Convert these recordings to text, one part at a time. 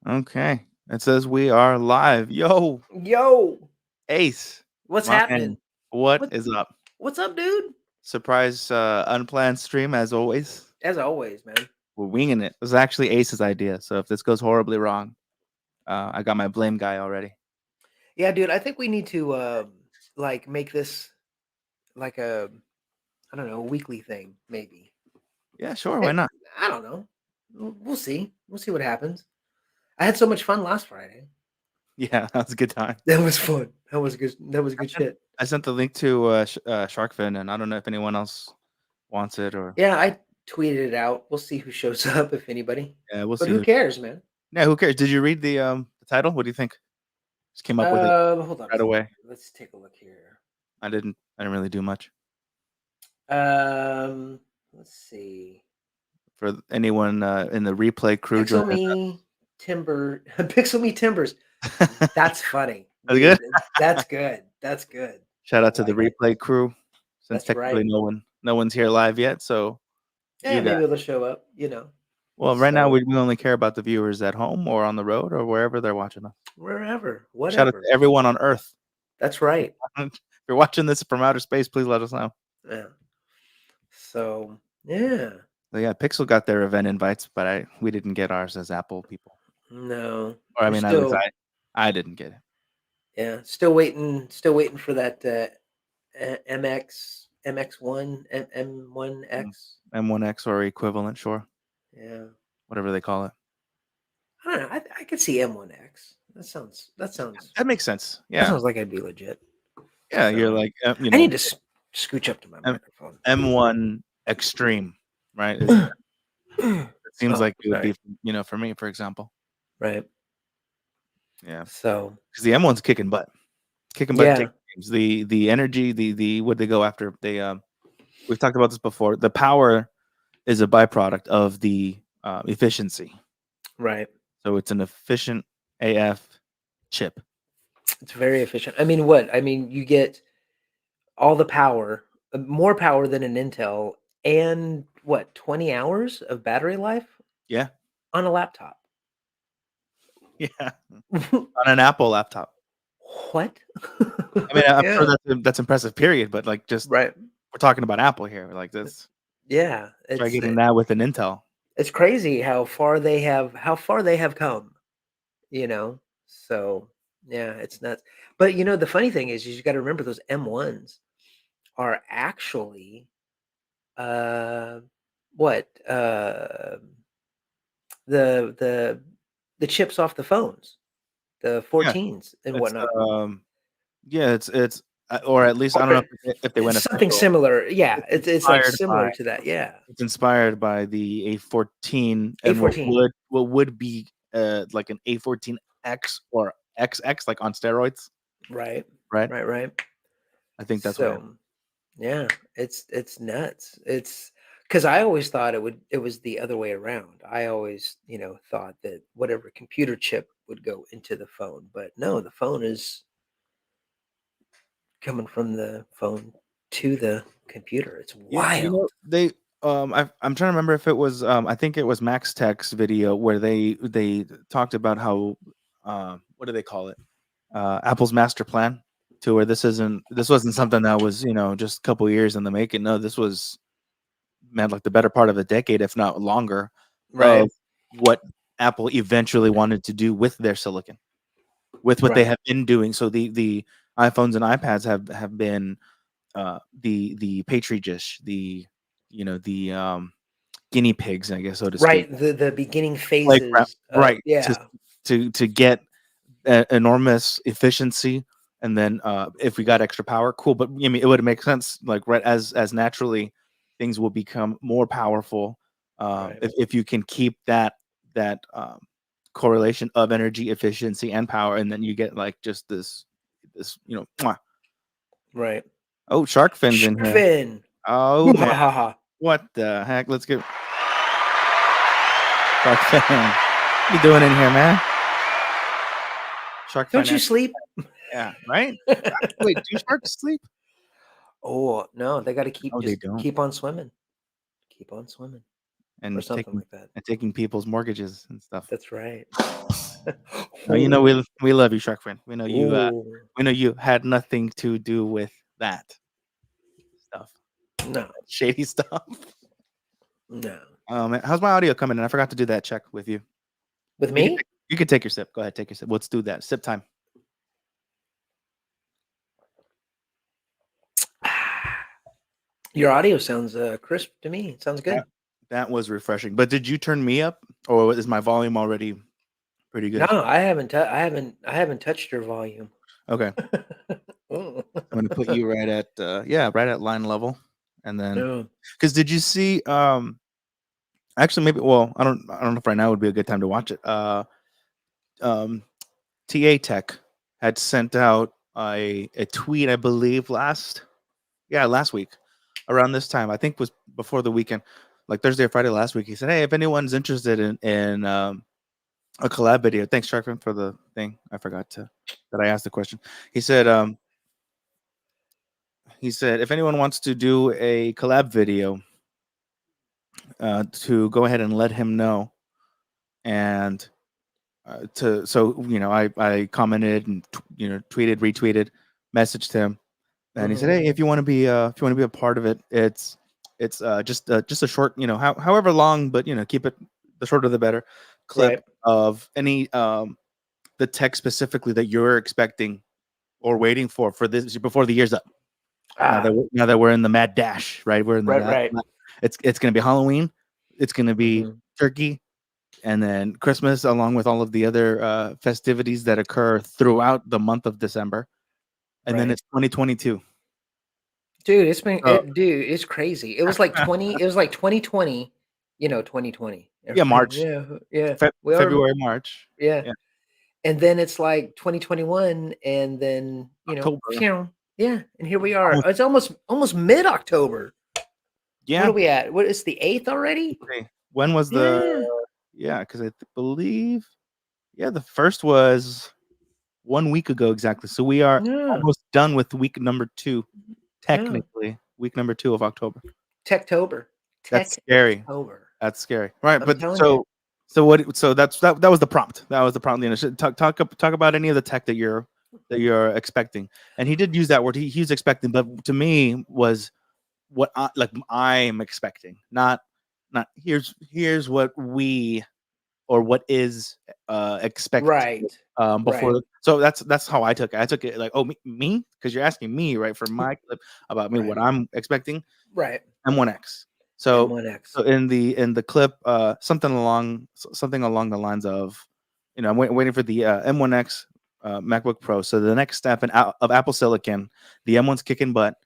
Okay. It says we are live. Yo, Yo, Ace, what's my man, happening? what What is up? what's up, dude? Surprise unplanned stream as always. As always, man. We're winging it. It was actually Ace's idea. So if this goes horribly wrong, I got my blame guy already. Yeah, dude, I think we need to like make this like a I don't know, a weekly thing, maybe. Yeah, sure. Why Eh, not? I don't know. We'll see. We'll see what happens. I had so much fun last Friday. Yeah, that was a good time. That was fun. That was good. That was I good sent, shit. I sent the link to Sharkfin, and I don't know if anyone else wants it or. Yeah, I tweeted it out. We'll see who shows up if anybody. Yeah, we'll But see who who. cares, man? Yeah, who cares? Did you read the title? What do you think? Just came up with it Hold on a right second. away. Let's take a look here. I didn't. I didn't really do much. Let's see. For anyone in the replay crew Pixel joining Me Timber Pixel Me Timbers. us. That's funny, That's good. dude. That's good. That's good. Shout I out to the like it. replay crew, since That's technically right. no one's here live yet. So Yeah, you guys, maybe they'll show up. well, right now So we only care about the viewers at home or on the road or wherever they're watching us. wherever, Shout out whatever. to everyone on Earth. That's right. If you're watching this from outer space, please let us know. Yeah. So yeah. So yeah, Pixel got their event invites, but we didn't get ours as Apple people. No. Or I We're mean, at least still I didn't get it. yeah, still waiting for that MX1 M1X. M1X or equivalent, sure, Yeah. whatever they call it. I don't know. I could see M1X. That sounds That makes sense. that Yeah, sounds like I'd be legit. yeah. You're So like I need to scooch up to my microphone. M1 Extreme, right? It seems Oh, like it would sorry. be, for me, for example. Right. Yeah, So because the M1's kicking butt, and yeah, taking games. The energy, the what they go after. We've talked about this before. The power is a byproduct of the efficiency. right. So it's an efficient AF chip. It's very efficient. I mean, what? I mean, you get all the power, more power than an Intel, and what? 20 hours of battery life Yeah, on a laptop. yeah. On an Apple laptop. What? I mean, I'm sure Yeah. that's impressive. Period. But like, just Right. we're talking about Apple here. Like this. Yeah. Try getting that with an Intel. It's crazy how far they have come. You know? So, yeah, it's nuts. But, the funny thing is you gotta remember those M1s are actually, uh, what? The the chips off the phones, the Yeah, 14s and it's whatnot. yeah, it's or at least I don't know Or if they went it's something official. similar. Yeah, It's it's, like, inspired by similar to that, yeah. it's inspired by the A14 and what A14. would be like an A14X or XX, like on steroids, Right. right? Right. I think that's what it. So, yeah, it's nuts. It's because I always thought it was the other way around. I always, thought that whatever computer chip would go into the phone, but no, the phone is coming from the phone to the computer. It's Yeah, wild. they I'm trying to remember if it was I think it was Max Tech's video where they talked about how what do they call it? Apple's master plan, to where this wasn't something that was, just a couple years in the making. No, this was, man, like the better part of a decade, if not longer, Right. of what Apple eventually wanted to do with their silicon, with what they Right. have been doing. So the iPhones and iPads have been the petri dish, the guinea pigs, I guess, so to speak, Right. The beginning playground, phases of right? To yeah. to get enormous efficiency, and then if we got extra power, cool. But I mean, it would make sense, like, right, as naturally things will become more powerful, Right. if you can keep that correlation of energy efficiency and power, and then you get like just this mwah. Right. Oh, shark fins in Shark here. fin. Oh man, Muahaha. what the heck? Let's get shark fin. What you doing in here, man? Shark Don't you fin. sleep? Yeah, right. Wait, do sharks sleep? Oh, no, they gotta keep No, they just don't. keep on swimming. Keep on swimming. or and something like that. taking people's mortgages and stuff. That's right. You know, Ooh, we love you, Shark Friend. ooh, We know you had nothing to do with that stuff, no, shady stuff. no. How's my audio coming in? I forgot to do that check with you. With me? You can take your sip. Go ahead, take your sip. Let's do that. Sip time. Your audio sounds crisp to me. It sounds That good. that was refreshing. But did you turn me up, or is my volume already pretty No, good? I haven't touched your volume. Okay, Mm. I'm gonna put you right at right at line level, and then No. because did you see actually maybe well I don't know if right now would be a good time to watch it. Um, TA Tech had sent out a tweet I believe last week around this time. I think was before the weekend, like Thursday or Friday last week. He said, "Hey, if anyone's interested in a collab video, thanks, Sharkman, for the thing. I forgot to that I asked the question." He said, if anyone wants to do a collab video, to go ahead and let him know, and to so I commented and tweeted, retweeted, messaged him, and he said, Mhm. "Hey, if you want to be a part of it, it's just a short, however long, but keep it the shorter the better, clip Right. of any the tech specifically that you're expecting or waiting for this before the year's up. Ah, Now that we're in the mad dash, right? We're in the right. it's going to be Halloween, it's going to be Mhm. turkey, and then Christmas, along with all of the other festivities that occur throughout the month of December, and then Right. it's 2022. Dude, So it's crazy. It was like 2020, 2020. yeah, March, Yeah, yeah. We all February, March, yeah. yeah, And then it's like 2021 and then, October. phew, yeah, and here we are. Almost, It's almost mid-October. What yeah. are we at? What is the 8th already? Okay. When was the Yeah. yeah? Because believe the first was 1 week ago exactly. So we are Yeah. almost done with week number 2. Yeah. Technically, week number 2 of October. Techtober. That's scary. Techtober. That's scary. Right, I'm but telling you. that was the prompt. That was the prompt. Talk about any of the tech that you're expecting. And he did use that word. He was expecting, but to me was what I'm expecting. Not here's what we or what is expected Right. Right. before. So that's how I took it. I took it like, oh, me, because you're asking me, right, for my clip about me, what Right. I'm expecting. Right. M1X. So M1X. so in the clip, something along the lines of, I'm waiting for the M1X MacBook Pro. So the next step of Apple Silicon, the M1's kicking butt.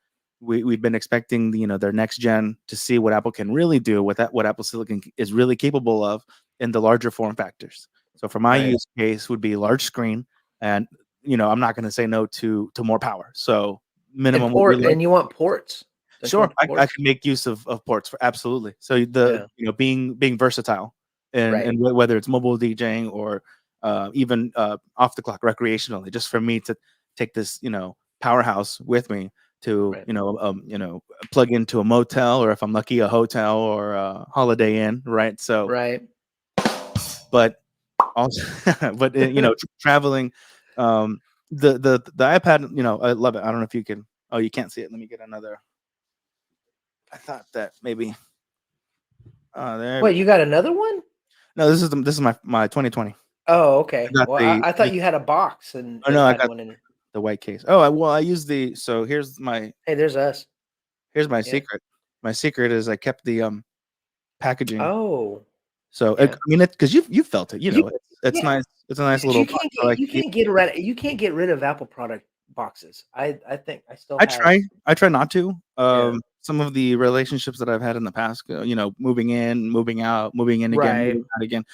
We've been expecting their next gen to see what Apple can really do with that, what Apple Silicon is really capable of in the larger form factors. So for my Right. use case would be large screen, and I'm not going to say no to more power. So minimum would be like. And you want ports. Don't you Sure, want the I ports? can make use of ports for absolutely. So the Yeah. being versatile, and Right. whether it's mobile DJing or even off the clock recreationally, just for me to take this powerhouse with me to Right. plug into a motel, or if I'm lucky a hotel or a Holiday Inn, right? So, Right. but also, but traveling, um, the iPad, I love it. I don't know if you can. Oh, you can't see it. Let me get another. I thought that maybe. Oh, there we Wait, go. you got another one? No, this is my 2020. Oh, I okay. got Well, I thought you had a box and oh it no, I had got one in it. the white case. Oh, I use the so Hey, there's us. here's my Yeah. secret. My secret is I kept the packaging. Oh, So I yeah. mean it because you felt it. You It's yeah, nice. It's a nice dude, little box. I like to keep. you can't get rid of Apple product boxes. I think I still have. I try not to. Yeah. Some of the relationships that I've had in the past, moving in, moving out, moving in again, Right. moving out again.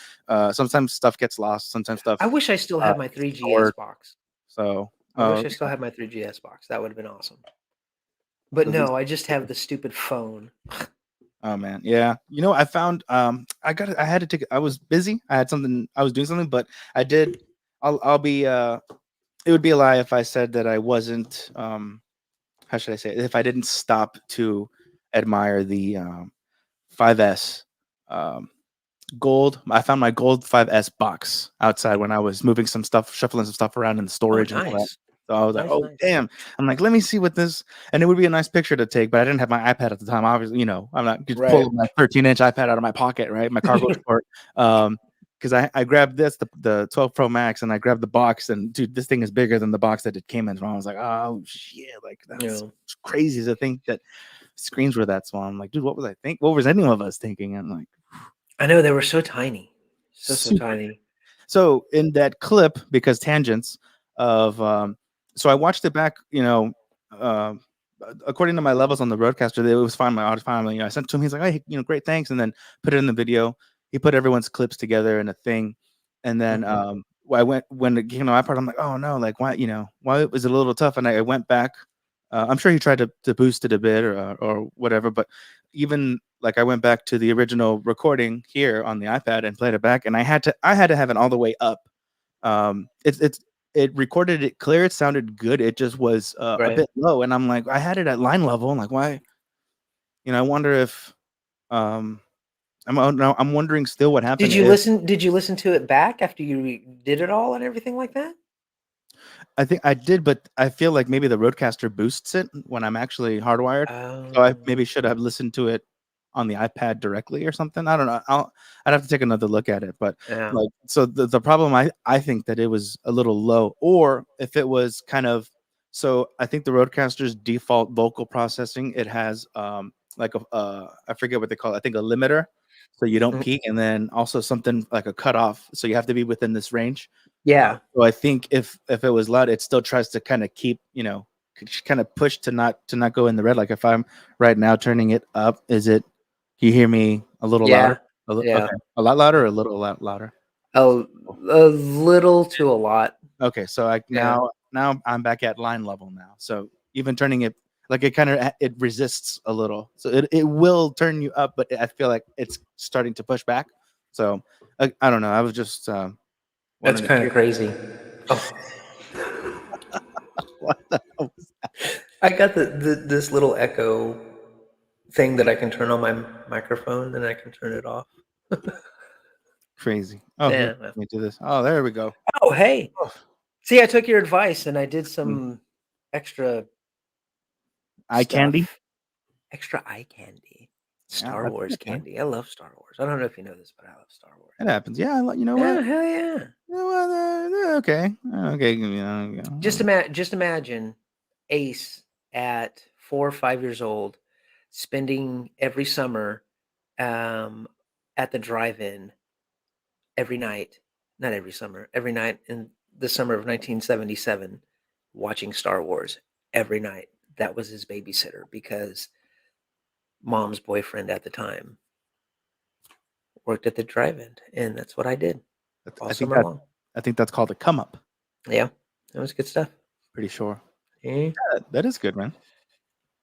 Sometimes stuff gets lost. Sometimes stuff I wish I still had my gets 3GS stored. box. So, I wish I still had my 3GS box. That would have been awesome. But so these. no, I just have the stupid phone. Oh man, yeah. I found I had to take I was busy. I was doing something, but I did I'll be it would be a lie if I said that I wasn't how should I say it? If I didn't stop to admire the 5S um, gold. I found my gold 5S box outside when I was moving some stuff, shuffling some stuff around in the Oh, storage and all that. nice. So I was like, Nice, "Oh, nice. damn!" I'm like, "Let me see what this." And it would be a nice picture to take, but I didn't have my iPad at the time. Obviously, I'm not just Right. pull my 13-inch iPad out of my pocket, right? My cargo short. Because I grabbed the 12 Pro Max, and I grabbed the box, and dude, this thing is bigger than the box that it came in. So I was like, "Oh shit!" Like that's Yeah. crazy to think that screens were that small. I'm like, dude, what was I think? What was any of us thinking? I'm like, I know they were so tiny. So super. tiny. So in that clip, because tangents of, so I watched it back, um, according to my levels on the roadcaster, it was fine. My audio fine. I sent it to him. He's like, "Hey, great, thanks," and then put it in the video. He put everyone's clips together in a thing, and then Mhm. I went when it came to my part. I'm like, "Oh no, like why? Why was it a little tough?" And I went back. I'm sure he tried to boost it a bit or whatever, but even like I went back to the original recording here on the iPad and played it back, and I had to have it all the way up. It recorded it clear. It sounded good. It just was a Right. bit low, and I'm like, I had it at line level. I'm like, why? I wonder if um, I'm wondering still what happened if Did you listen to it back after you did it all and everything like that? I think I did, but I feel like maybe the Rodecaster boosts it when I'm actually hardwired. So I Oh, maybe should have listened to it on the iPad directly or something. I don't know. I'd have to take another look at it. But yeah. like, so the problem I think that it was a little low, or if it was kind of, so I think the Rodecaster's default vocal processing, it has like I forget what they call it. I think a limiter, so you don't Mm, peak, and then also something like a cutoff, so you have to be within this range. yeah. So I think if it was loud, it still tries to kind of keep, kind of push to not go in the red. Like if I'm right now turning it up, is it? Can you hear me a little louder? Yeah. Yeah. Okay, a lot louder, or a Yeah. little louder. A Cool. a little to a lot. Okay, so I Yeah. now I'm back at line level now. So even turning it, like, it kind of it resists a little, so it will turn you up, but I feel like it's starting to push back. So I don't know. I was just That's wanting to kinda hear crazy. Oh, what the hell was I got this little echo thing that I can turn on my microphone, and I can turn it off. crazy. Oh, here, Yeah, well. let me do this. Oh, there we go. Oh, hey. Oh, See, I took your advice, and I did mm, some extra eye candy. stuff. Extra eye candy. Yeah, Star that's Wars good, man. candy. I love Star Wars. I don't know if you know this, but I love Star Wars. It happens. Yeah, you know what? Yeah, hell yeah. You know what? Okay, okay. Just imagine Ace at 4 or 5 years old spending every summer, um, at the drive-in every night, not every summer, every night in the summer of 1977, watching Star Wars every night. That was his babysitter because mom's boyfriend at the time worked at the drive-in, and that's what I did all I think summer that long. I think that's called a come up. Yeah, that was good stuff. Pretty sure. Eh, Yeah, that is good, man.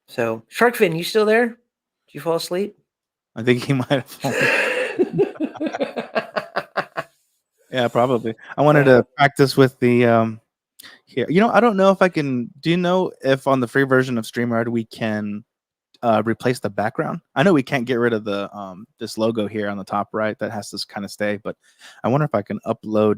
so, Sharkfin, you still there? Did you fall asleep? I think he might have fallen. Yeah, probably. I wanted Uh, to practice with the here. I don't know if I can. Do you know if on the free version of StreamYard we can replace the background? I know we can't get rid of the this logo here on the top right. That has to kind of stay. But I wonder if I can upload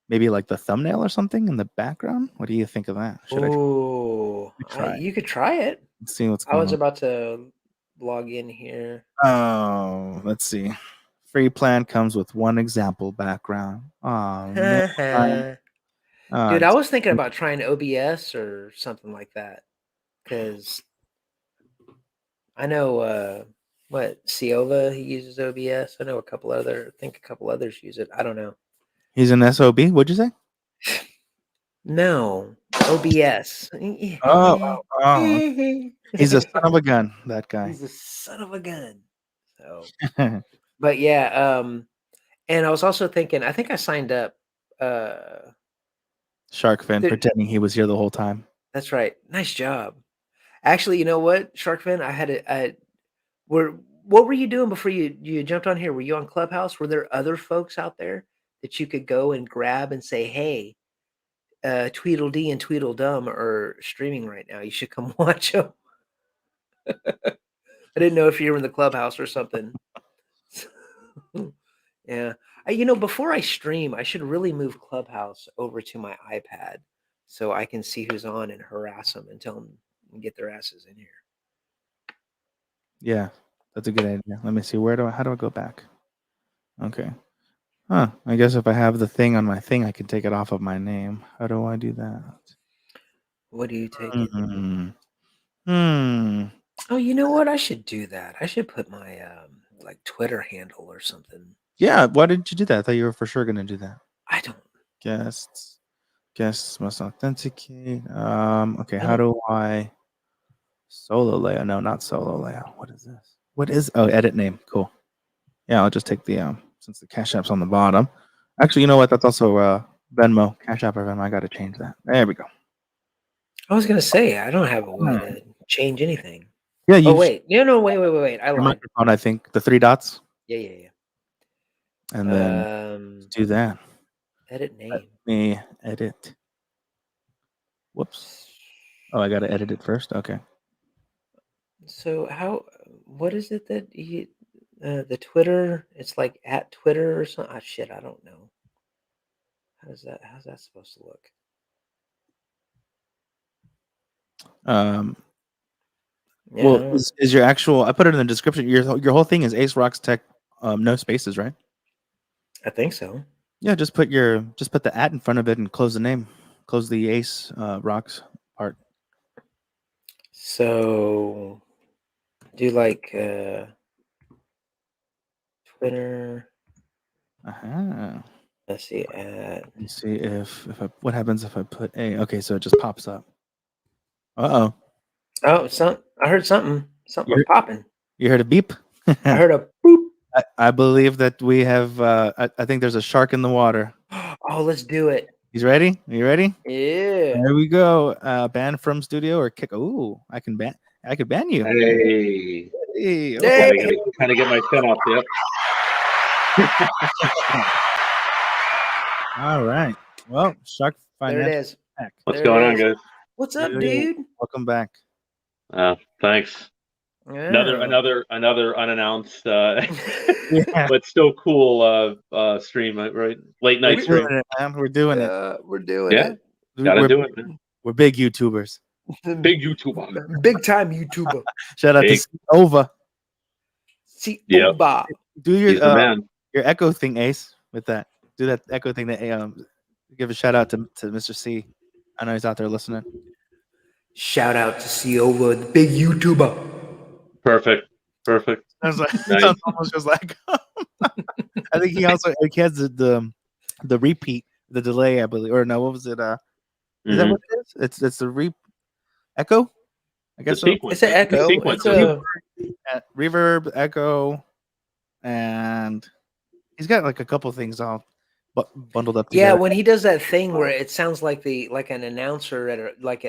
maybe like the thumbnail or something in the background. What do you think of that? Should I ooh, try it? you could try it. Let's see what's I going was on. about to log in here. Oh, let's see. Free plan comes with one example background. Oh no. Dude, I It's was thinking about trying OBS or something like that because I know what Ciova he uses OBS. I know I think a couple others use it. I don't know. he's an SOB. What'd you say? No, OBS. Oh, oh, he's a son of a gun, that guy. He's a son of a gun. So, but yeah, and I was also thinking, I think I signed up. Shark fin There, pretending he was here the whole time. that's right. Nice job. Actually, you know what, Sharkfin? Were what were you doing before you jumped on here? Were you on Clubhouse? Were there other folks out there that you could go and grab and say, "Hey, Tweedledee and Tweedledum are streaming right now. You should come watch them." I didn't know if you were in the Clubhouse or something. Yeah. Before I stream, I should really move Clubhouse over to my iPad so I can see who's on and harass them and tell them and get their asses in here. Yeah, that's a good idea. Let me see. How do I go back? Okay. Huh. I guess if I have the thing on my thing, I can take it off of my name. How do I do that? What do you take it? Hmm. Oh, you know what? I should do that. I should put my like Twitter handle or something. Yeah. Why didn't you do that? I thought you were for sure gonna do that. I don't. Guests must authenticate. Okay. I How don't. do I solo layout? No, not solo layout. What is this? What is? Oh, edit name. Cool. Yeah, I'll just take the since the Cash App's on the bottom. Actually, you know what? That's also Venmo, Cash App or Venmo. I got to change that. There we go. I was gonna say I don't have a way to change anything. Yeah, Oh you. wait, no, wait. I Your lied. microphone. I think the 3 dots, Yeah. and then do that. Edit Let name. me edit. Whoops. Oh, I got to edit it first. Okay. So what is it that the Twitter, it's like at Twitter or something? Ah, shit, I don't know. How's that supposed to look? Yeah, Well, is your actual? I put it in the description. Your whole thing is Ace Rocks Tech, no spaces, right? I think so. Yeah, just put the at in front of it and close the name, close the Ace Rocks part. So do like Twitter. Let's see. Let's see if what happens if I put a. Okay, so it just pops up. Oh. I heard something. Something was popping. You heard a beep? I heard a boop. I believe that we have. I think there's a shark in the water. Oh, let's do it. He's ready. Are you ready? Yeah. There we go. Ban from studio or kick. Ooh, I can ban you. Hey. Hey, Hey. Kind of get my chin up. Yep. All right. Well, Shark There Financial. it is. Tech. What's going on, guys? What's up, dude? Welcome back. Thanks. Yeah. Another unannounced, Yeah. but still cool stream, right? Late night stream. We're doing it. We're doing Yeah. it. Gotta do it, man. We're big YouTubers. Big YouTuber. Big time YouTuber. Shout out to Ova. See, Yeah. Do He's the man. your echo thing, Ace. With that, do that echo thing. That give a shout out to Mr. C. I know he's out there listening. Shout out to C Over, the big YouTuber. Perfect. I was like, Nice. sounds almost just like. I think he also has the repeat, the delay, I believe, or no, what was it? Is that what it is? It's the echo. I guess so. It's an echo. Sequence. Reverb, echo, and he's got like a couple things all bundled up together. Yeah, when he does that thing where it sounds like an announcer at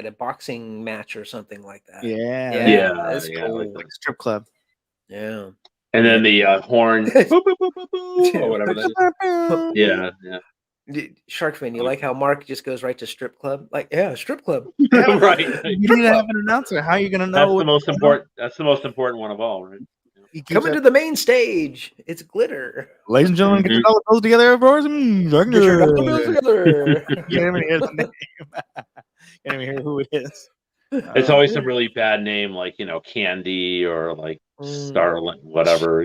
a boxing match or something like that. Yeah, that's cool. like a strip club. Yeah. And then the horn, boop, boop, boop, boop, boop, or whatever that is. Yeah. Sharkfin, you like how Mark just goes right to strip club? Like, yeah, strip club. Right. You need to have an announcer. How are you gonna know? That's the most important. That's the most important one of all, right? Coming to the main sstage. It's glitter. Ladies and gentlemen, get your dollar bills together, boys. Get your dollar bills together. You can't even hear the name. Can't even hear who it is. It's always some really bad name, like Candy or like Starling, whatever.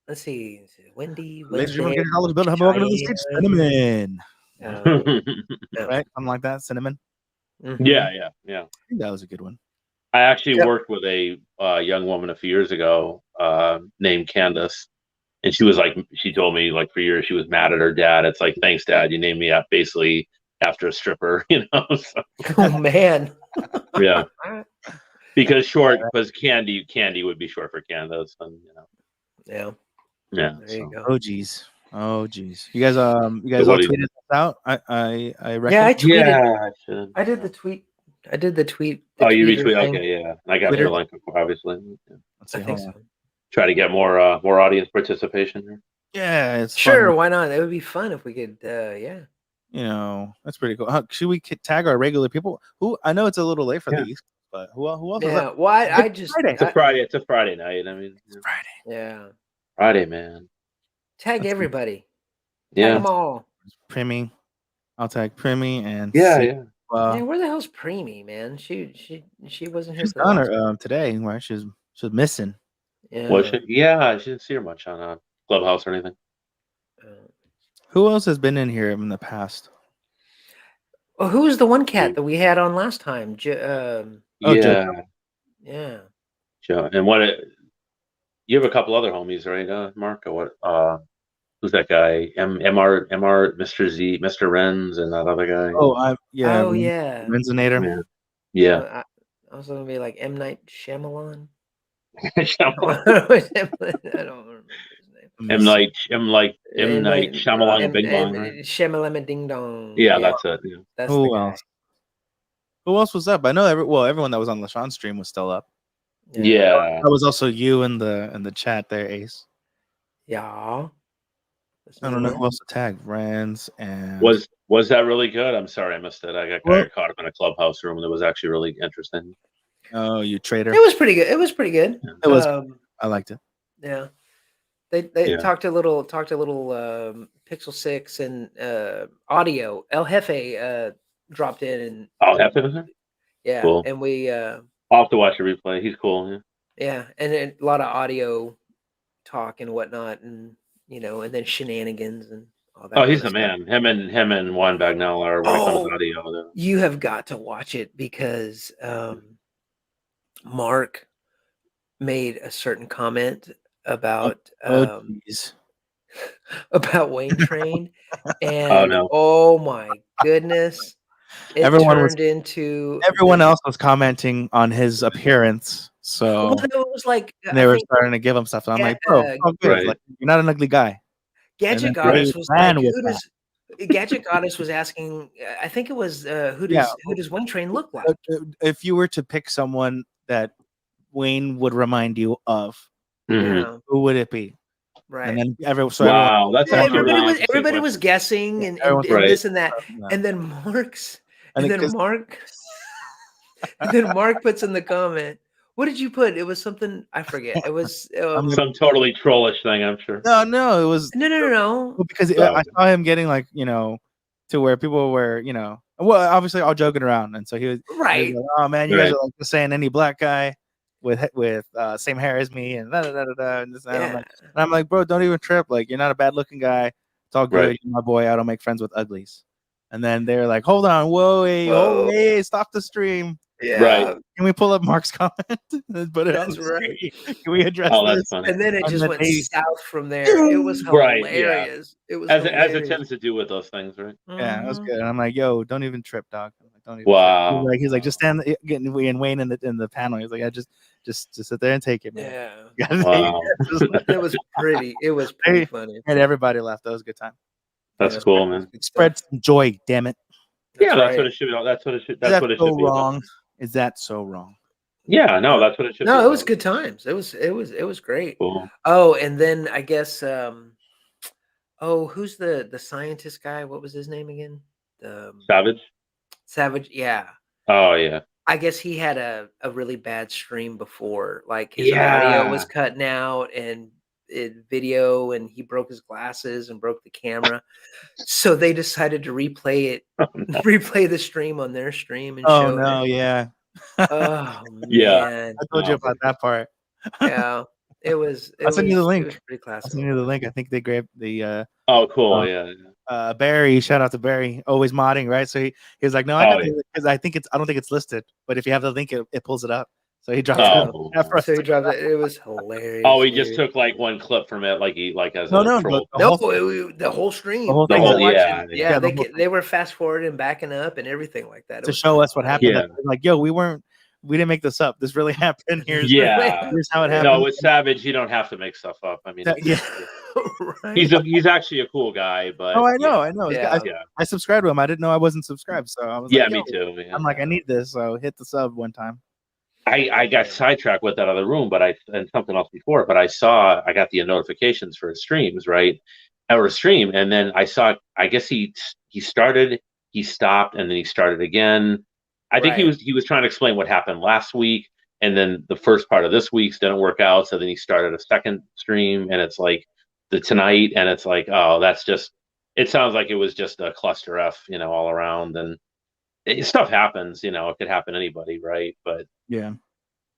Let's see, Wendy. Ladies and gentlemen, get your dollars bills. Have a welcome to the stage, Cinnamon. Right, something like that. Cinnamon. Yeah. I think that was a good one. I actually worked with a young woman a few years ago named Candace, and she told me like for years she was mad at her dad. It's like, thanks, Dad, you named me up basically after a stripper, So. Oh man. Yeah. Because Candy would be short for Candace, and Yeah. Yeah. There you go. Oh geez. You guys all tweeted this out. I reckon. Yeah, I tweeted. Yeah, I did the tweet. Oh, you retweet? Okay, yeah. I got your link, obviously. Yeah. I think so. Try to get more audience participation here. Yeah, it's sure. fun. Why not? It would be fun if we could. Yeah. That's pretty cool. Should we tag our regular people? Who I know it's a little late for the East, but who else? Yeah. Well, I just. It's a Friday. It's a Friday night. I mean, it's Friday. Yeah. Friday, man. Tag Let's see. everybody. Tag Yeah. them all. Primy. I'll tag Primy and Yeah, see. yeah. Yeah, where the hell's Preemie, man? She wasn't here She's for the gone last. today, right? She's missing. Was Yeah. she? Yeah, I didn't see her much on Clubhouse or anything. Who else has been in here in the past? Well, who was the one cat that we had on last time? Oh, Joe. Yeah, Yeah. Joe. And you have a couple other homies, right, Mark? Or what? Who's that guy? MR, Mr. Z, Mr. Renz, and that other guy. Oh, yeah. Oh yeah. Resonator. Yeah. I was gonna be like M. Night Shyamalan. Yeah. I don't remember his name. M Night M. Shyamalan Bing Bong. Right? Shyamalan Ding Dong. Yeah, that's it. Yeah. That's the Who guy. else? Who else was up? I know everyone that was on LaShawn stream was still up. Yeah. That was also you in the chat there, Ace. Yeah. I don't know who else to tag. Rans and Was that really good? I'm sorry I missed it. I got caught up in a clubhouse room that was actually really interesting. Oh, you traitor! It was pretty good. It was pretty good. It was. I liked it. Yeah. They talked a little Pixel 6 and audio. El Jefe dropped in and Jefe was there? Yeah, cool. and we I'll have to watch the replay. He's cool. Yeah, and a lot of audio talk and whatnot, and and then shenanigans and all that. Oh, he's the man. Him and Juan Bagnell are when it comes to audio. You have got to watch it because Mark made a certain comment about about Wayne Train, and oh my goodness, everyone else was commenting on his appearance, so it was like they were starting to give him stuff. So I'm like, bro, good. Like, you're not an ugly guy. Gadget Goddess was like, Gadget Goddess was asking, I think it was, who does Wayne Train look like? If you were to pick someone that Wayne would remind you of, who would it be? Right. And then everybody was guessing and this and that. And then Mark puts in the comment, what did you put? It was something I forget. It was some totally trollish thing, I'm sure. No, it was no. Because I saw him getting like, to where people were, well, obviously all joking around, and so he was right. He was like, oh man, you guys are like saying any black guy with same hair as me and and this and I'm like, bro, don't even trip. Like, you're not a bad looking guy. It's all good. You're my boy. I don't make friends with uglies. And then they're like, hold on, whoa, stop the stream. Yeah. Right. Can we pull up Mark's comment? But that's right. Can we address this? Funny. And then it just went south from there. It was hilarious. It was as it tends to do with those things, right? Yeah, it was good. And I'm like, yo, don't even trip, dog. Don't even wow. He's like, just stand getting Wayne in the panel. He's like, yeah, just sit there and take it, man. Yeah. Wow. It was pretty funny. And everybody laughed. That was a good time. That's cool, man. Spread some joy, damn it. That's what it should be. That's what it should. That's what it should be. Wrong. Is that so wrong? Yeah, no, that's what it should be. No, it was good times. It was great. Cool. Oh, and then I guess who's the scientist guy? What was his name again? Savage, yeah. Oh yeah. I guess he had a really bad stream before. Like his audio was cutting out and video, and he broke his glasses and broke the camera. So they decided to replay the stream on their stream and show it. Yeah. Oh yeah. I told you about that part. Yeah. I'll send you the link. Pretty classic. I'll send you the link. I think they grabbed the oh cool, yeah. Barry, shout out to Barry, always modding, right? So he was like, no, I got because I don't think it's listed, but if you have the link, it pulls it up. So he dropped it. So he dropped it. It was hilarious. Oh, he just took like one clip from it, as the whole stream. They were fast forwarding and backing up and everything like that. To show us what happened. Yeah. Like, yo, we didn't make this up. This really happened. Here's how it happened. No, with Savage, you don't have to make stuff up. I mean, right. he's actually a cool guy, but I know. Yeah. I subscribed to him. I didn't know I wasn't subscribed, so I was like, me too. I'm like, I need this, so hit the sub one time. I got sidetracked with that other room, and something else before, but I got the notifications for his streams, right? Or a stream, and then I saw, I guess he started, he stopped, and then he started again. I think he was trying to explain what happened last week, and then the first part of this week's didn't work out, so then he started a second stream, and it's like the Tonight, and it's like, oh, that's just. It sounds like it was just a cluster F, all around, and stuff happens. It could happen to anybody, right? But Yeah.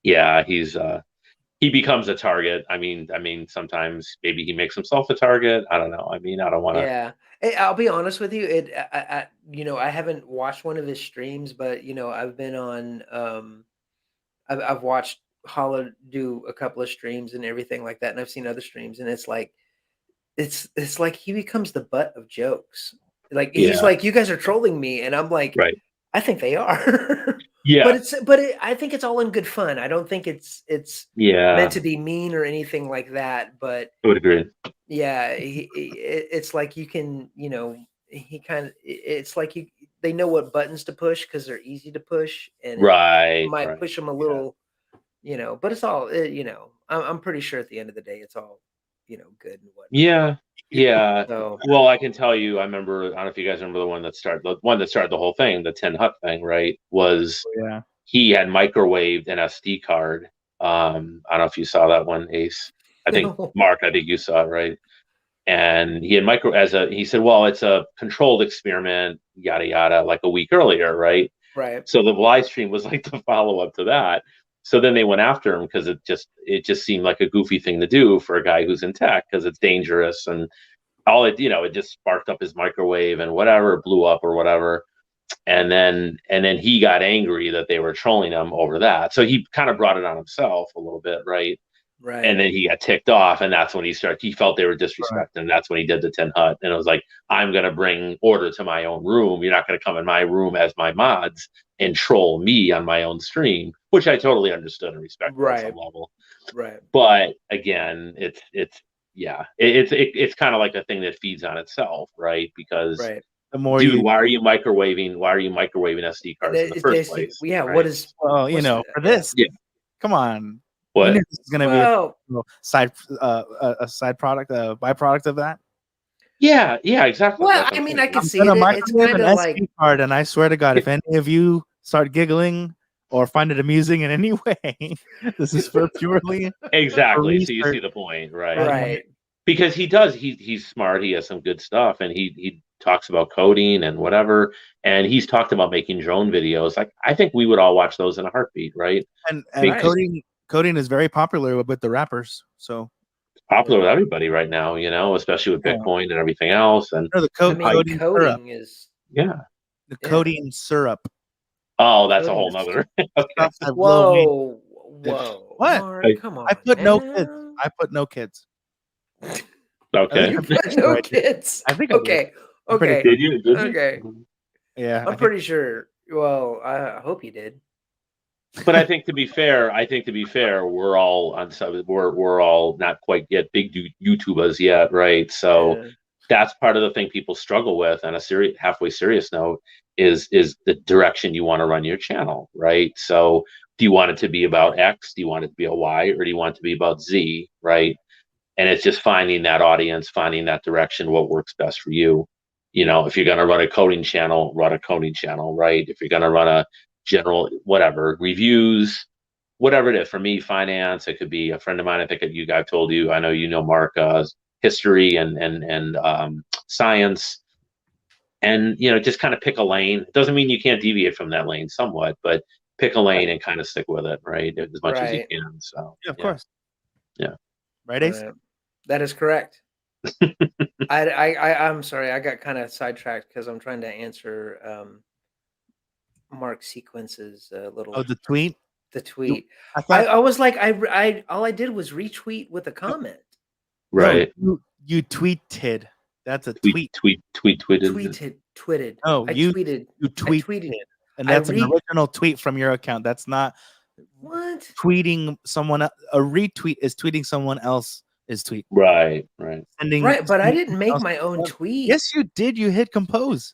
yeah, he becomes a target. I mean, sometimes maybe he makes himself a target. I don't know. I mean, I don't want to. Yeah. I'll be honest with you. I haven't watched one of his streams, but I've been on. I've watched Hollow do a couple of streams and everything like that, and I've seen other streams, and it's like, it's like he becomes the butt of jokes. Like he's Yeah. like, you guys are trolling me, and I'm like, Right. I think they are. Yeah. I think it's all in good fun. I don't think it's Yeah. meant to be mean or anything like that. But I would agree. yeah, it's like you can, he kind of, it's like they know what buttons to push because they're easy to push, and Right. might Right. push them a little, but it's all, I'm pretty sure at the end of the day, it's all, good and whatnot. Yeah. Yeah. So Well, I can tell you, I don't know if you guys remember the one that started the whole thing, the Tin Hut thing, right? Was Yeah. he had microwaved an SD card. I don't know if you saw that one, Ace. I think No. Mark, I think you saw it, right? And he had he said, well, it's a controlled experiment, yada yada, like a week earlier, right? Right. So the live stream was like the follow up to that. So then they went after him because it just seemed like a goofy thing to do for a guy who's in tech, because it's dangerous, and all it just sparked up his microwave and whatever, blew up or whatever. And then he got angry that they were trolling him over that. So he kind of brought it on himself a little bit, right? Right. And then he got ticked off, and that's when he felt they were disrespecting, right. And that's when he did the Tin Hut. And it was like, I'm going to bring order to my own room. You're not going to come in my room as my mods and troll me on my own stream, which I totally understood and respected Right. at some level. Right. But again, it's kind of like a thing that feeds on itself, right? Because right. The more dude, why are you microwaving SD cards in the first place? Yeah, right? What is for this? Yeah. Come on. What? You knew this is gonna be a side product, a byproduct of that. Yeah, exactly. Well, I mean, I can see it. It's Microwave kind an of SD like card, and I swear to God, if any of you start giggling or find it amusing in any way, this is for purely exactly. So you see the point, right? Right. Because he does. He's smart. He has some good stuff, and he talks about coding and whatever. And he's talked about making drone videos. Like, I think we would all watch those in a heartbeat, right? And coding is very popular with the rappers. So it's popular with everybody right now, especially with Bitcoin and everything else. And the coding syrup. is the coding syrup. Oh, that's a whole nother. Okay. Whoa. What? Mark, come on. I put no kids. I put no kids. Okay. You put no kids. I think. Okay. Okay. Did you? Okay. Yeah. I'm pretty sure. Well, I hope you did. But I think to be fair, we're all on some. We're all not quite yet big YouTubers yet, right? So that's part of the thing people struggle with. On a halfway serious note, is the direction you want to run your channel, right? So do you want it to be about X? Do you want it to be a Y? Or do you want it to be about Z, right? And it's just finding that audience, finding that direction, what works best for you. If you're going to run a coding channel, run a coding channel, right? If you're going to run a general, whatever, reviews, whatever it is. For me, finance, it could be a friend of mine. I think I've told you, I know Mark, history and science. And, just kind of pick a lane. It doesn't mean you can't deviate from that lane somewhat, but pick a lane and kind of stick with it, right? As much as you can. So, yeah, of course. Yeah. Right, Ace? That is correct. I'm sorry, I got kind of sidetracked because I'm trying to answer Mark Sequence's little. Oh, the tweet. The tweet. I was like, I all I did was retweet with a comment. Right. No, you tweeted. That's a tweet. Tweeted. Oh, you tweeted. You tweeted. And that's an original tweet from your account. That's not what tweeting someone. A retweet is tweeting someone else's tweet. Right. Sending. Right, but I didn't make my own tweet. Yes, you did. You hit compose.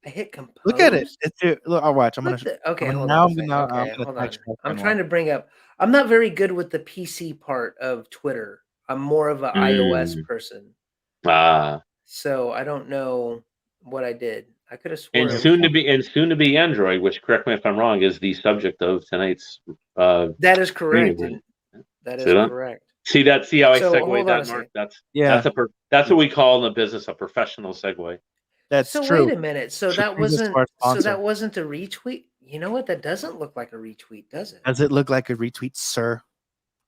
I hit compose. Look at it. Look, I'll watch. I'm gonna. Okay, hold on. Hold on. I'm trying to bring up. I'm not very good with the PC part of Twitter. I'm more of an iOS person. So I don't know what I did. I could have sworn. And soon to be Android, which, correct me if I'm wrong, is the subject of tonight's. That is correct. That is correct. See that? See how I So segued hold on that, a Mark? second. Yeah, That's what we call in the business a professional segue. that's So true. wait a minute. So Should that change this to wasn't our so sponsor. that wasn't a retweet. You know what? That doesn't look like a retweet, does it? Does it look like a retweet, sir?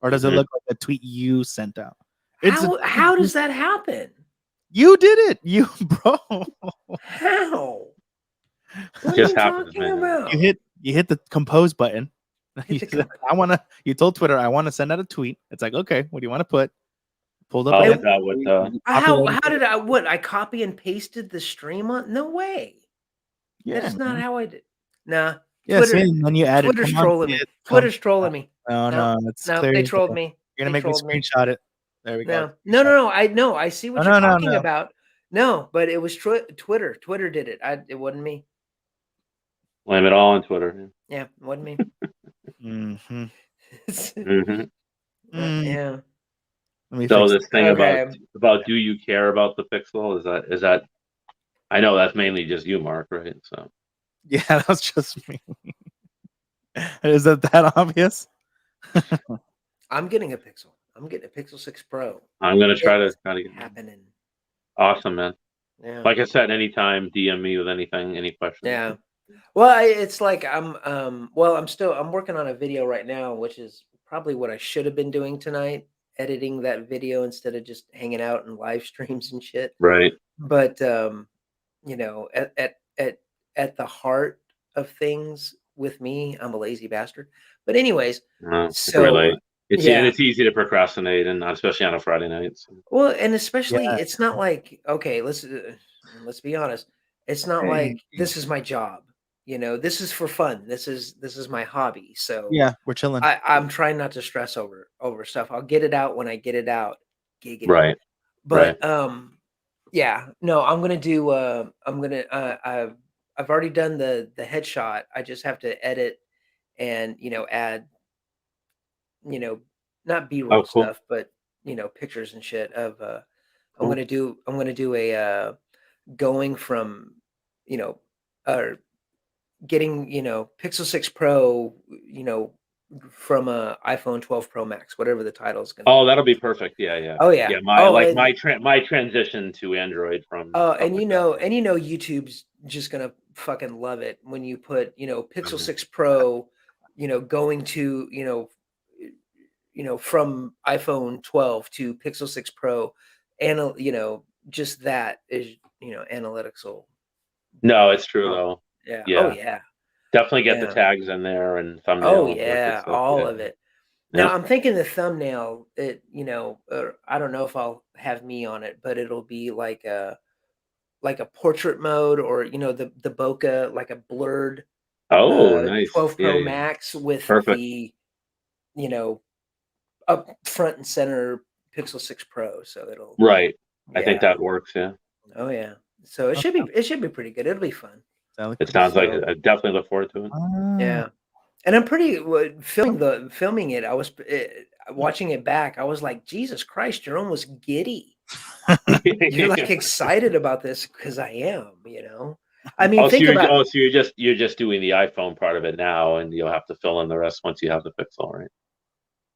Or does it look like a tweet you sent out? It's How does that happen? you did it, you bro. How? What are Just you happens, talking man. about? You hit the compose button. Hit the You said, you told Twitter I want to send out a tweet. It's like, okay, what do you want to put? Pulled up Oh, a is that what? How did I copy and pasted the stream on? No way. Yeah, That's not man. how I did. Nah. Yeah, Twitter. see, and then you added, Twitter's come on, trolling me. kid, Twitter's trolling me. No, No, it's no, clear. they as trolled day. me. You're gonna They make me trolled me. screenshot it. There we go. No. I see what No, you're no, talking no. about. No, but it was Twitter. Twitter did it. It wasn't me. Blame it all on Twitter. Yeah, it wasn't me. Mm-hmm. Yeah. Let me So fix this thing Okay. about do you care about the Pixel? Is that? I know that's mainly just you, Mark, right? So Yeah, that was just me. Is that obvious? I'm getting a Pixel. I'm getting a Pixel 6 Pro. I'm gonna try It's to get happening. awesome, man. Yeah. Like I said, anytime DM me with anything, any questions. Yeah. Well, it's like I'm working on a video right now, which is probably what I should have been doing tonight, editing that video instead of just hanging out in live streams and shit. Right. But you know, at the heart of things with me, I'm a lazy bastard. But anyways, No, so really. And yeah. it's easy to procrastinate, and especially on a Friday night. So. Well, and especially Yeah. it's not like, okay, let's be honest. It's not like this is my job. You know, this is for fun. This is my hobby. So Yeah, we're chilling. I'm trying not to stress over stuff. I'll get it out when I get it out. Giggity. Right. But yeah, no, I'm gonna do I've already done the headshot. I just have to edit and add not B-roll Oh, cool. stuff, but pictures and shit of Cool. I'm gonna do a going from or getting Pixel 6 Pro from a iPhone 12 Pro Max, whatever the title is gonna be. Oh, that'll be perfect. Yeah. Oh yeah. Yeah, my transition to Android from And YouTube's just gonna fucking love it when you put Pixel 6 Pro going to from iPhone 12 to Pixel 6 Pro, and just that is analytical. No, it's true though. Yeah. Yeah. Oh yeah. Definitely get the Yeah. tags in there and thumbnail. Oh and all that good yeah, stuff. all Yeah. of it. Now Yeah. I'm thinking the thumbnail, I don't know if I'll have me on it, but it'll be like a portrait mode, or the bokeh, like a blurred Oh, nice. 12 Pro Yeah. Max with Perfect. the up front and center Pixel 6 Pro. So it'll Right. I think yeah. that works. Yeah. Oh yeah. So it should be pretty good. It'll be fun. It sounds like So I definitely look forward to it. yeah. And I'm pretty filming it. I was watching it back. I was like, Jesus Christ, you're almost giddy. You're like excited about this because I am. I mean, think about. So you're just doing the iPhone part of it now, and you'll have to fill in the rest once you have the Pixel, right?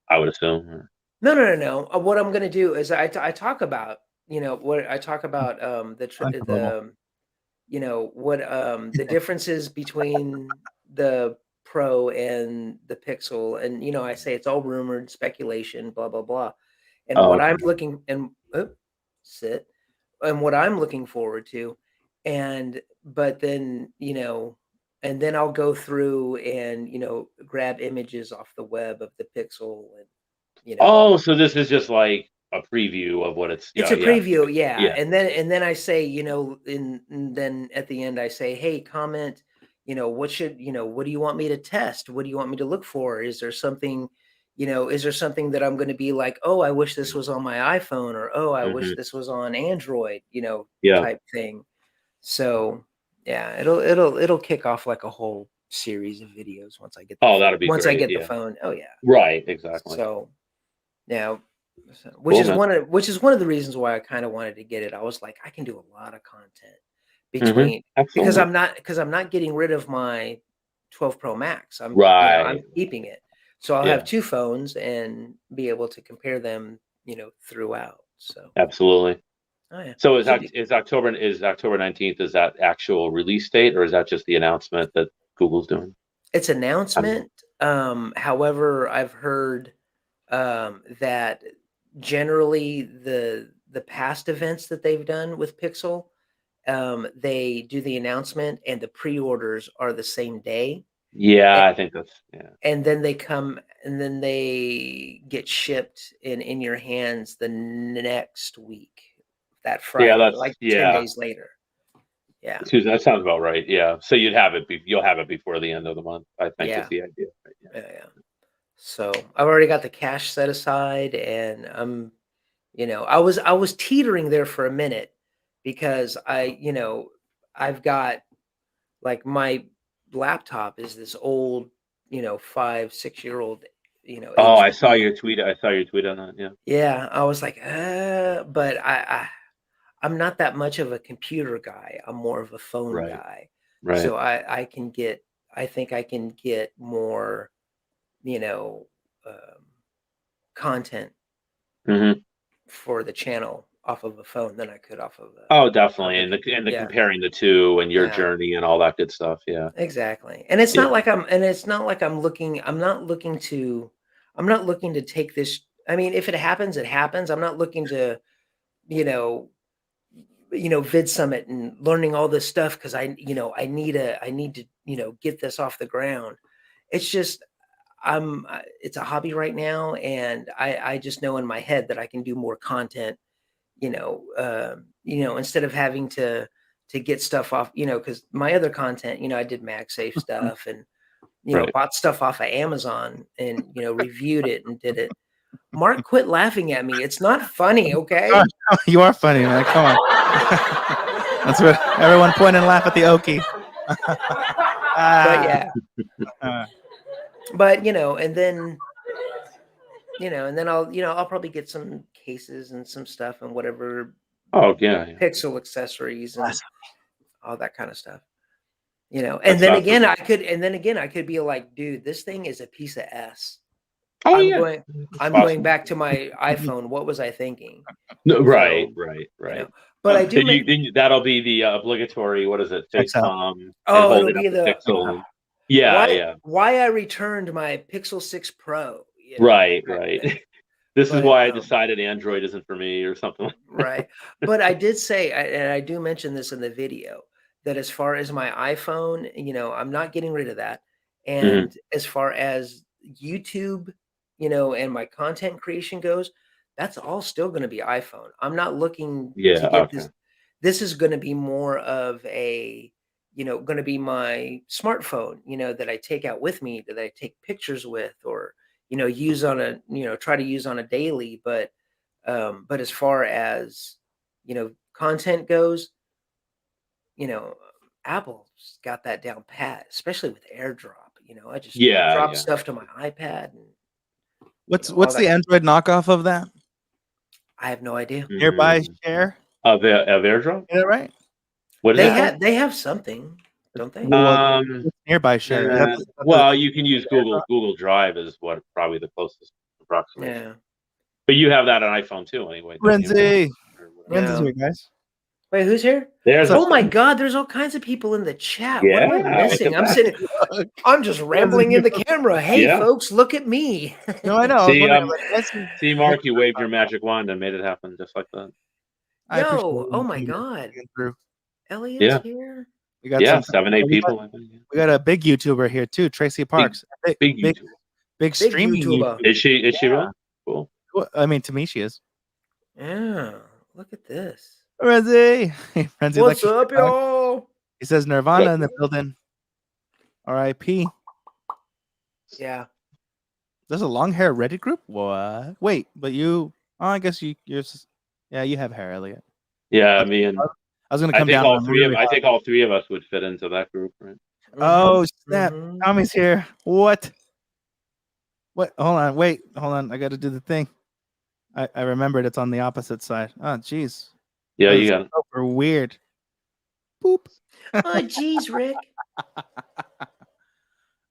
I would assume. No. What I'm gonna do is I talk about the differences between the Pro and the Pixel, and I say it's all rumored speculation, blah blah blah, and what okay. I'm looking and what I'm looking forward to, but then and then I'll go through and grab images off the web of the Pixel and Oh, so this is just like a preview of what it's. It's a preview, yeah. Yeah. And then I say, and then at the end I say, hey, comment, what do you want me to test? What do you want me to look for? Is there something that I'm going to be like, oh, I wish this was on my iPhone, or oh, I wish this was on Android, type thing. So yeah, it'll kick off like a whole series of videos once I get that'll be once great. I get the phone. Oh yeah. Right, exactly. So yeah, which is one of the reasons why I kind of wanted to get it. I was like, I can do a lot of content because I'm not getting rid of my 12 Pro Max. I'm keeping it. So I'll Yeah. have 2 phones and be able to compare them, throughout. So, Absolutely. oh yeah. So Should be. is October 19th, is that actual release date, or is that just the announcement that Google's doing? It's announcement. However, I've heard that generally the past events that they've done with Pixel, they do the announcement and the pre-orders are the same day, Yeah, a- I think that's and then they come and then they get shipped in your hands the next week, that Friday, like 10 days later. Yeah, That sounds about right. Yeah. So you'll have it before the end of the month, I think is yeah, the idea. Right? Yeah. yeah. So I've already got the cash set aside, and I was teetering there for a minute because I've got, like, my laptop is this old, 5, 6 year old, Oh, I saw HP. your tweet. I saw your tweet on that. Yeah. Yeah, I was like, but I'm not that much of a computer guy. I'm more of a phone Right. guy. Right. So I think I can get more, you know, um, content hmm for the channel off of a phone than I could off of Oh, a definitely. And computer. the Yeah, comparing the two and your yeah, journey and all that good stuff. Yeah. exactly. And it's Yeah. not like I'm not looking to take this. I mean, if it happens, it happens. I'm not looking to, you know, vid summit and learning all this stuff because I need to, get this off the ground. It's just it's a hobby right now, and I just know in my head that I can do more content, instead of having to get stuff off, because my other content, I did MagSafe stuff and, Right. bought stuff off of Amazon and, reviewed it and did it. Mark, quit laughing at me. It's not funny, okay? You are funny, man. Come on. That's what everyone point and laugh at the Okie. But yeah, Uh, but and then I'll probably get some cases and some stuff and whatever Oh, yeah. Yeah. Pixel accessories and Awesome. all that kind of stuff. And That's then awesome. again I could be like, dude, this thing is a piece of S. Oh, I'm yeah. going That's I'm awesome. going back to my iPhone. What was I thinking? No, right. So, Right. but I do Then that'll be the obligatory. What is it? Checks out. FaceTime and it'll holding be up the the Pixel. And, yeah. Yeah. why I returned my Pixel 6 Pro, Right. back Right. then. This is But, why I decided Android isn't for me or something. right. But I did say, and I do mention this in the video, that as far as my iPhone, I'm not getting rid of that. And as far as YouTube, and my content creation goes, that's all still going to be iPhone. I'm not looking Yeah. to get Okay. this. This is going to be more of a, going to be my smartphone, that I take out with me, that I take pictures with, or, use on a, try to use on a daily. But as far as, content goes, you know, Apple's got that down pat, especially with AirDrop. I just Yeah. drop Yeah. stuff to my iPad and what's all what's that. the Android knockoff of that? I have no idea. Nearby share. Of AirDrop. Is that right? What is They it called? they have something, don't they? Well, it's nearby share. Well, you can use Google Drive is what probably the closest approximation. Yeah. But you have that on iPhone too, anyway. don't you? Renzi. Or whatever. Renzi's Yeah. here, guys. Wait, who's here? There's Oh my God, there's all kinds of people in the chat. What am I Yeah, missing? look at I'm that. sitting. I'm just rambling in the camera. Hey, Yeah. folks, look at me. No, I know. I was See, wondering, like, what's your- See, Mark, you waved your magic wand and made it happen just like that. I appreciate Yo, it. oh my God, Getting through. Elliot's Yeah. here. We got Yeah, some 7, 8 people. I think. We got a big YouTuber here too, Tracy Parks. Big big YouTube. big streaming YouTuber. YouTuber. Is she really? Cool. Well, I mean, to me, she is. Yeah, look at this. Renzi. Renzi, What's like, up, y'all? he says Nirvana in the building. R.I.P. Yeah. There's a long hair Reddit group. What? Wait, but you? Oh, I guess you're. Yeah, you have hair, Elliot. Yeah, me and I was gonna I come think down. all on three of really I hard. think all three of us would fit into that group, right? Oh snap! Mhm. Tommy's here. What? What? Hold on. Wait. Hold on. I got to do the thing. I remembered it's on the opposite side. Oh, jeez. Yeah, That you is got it. super weird. Boop. Oh, geez, Rick.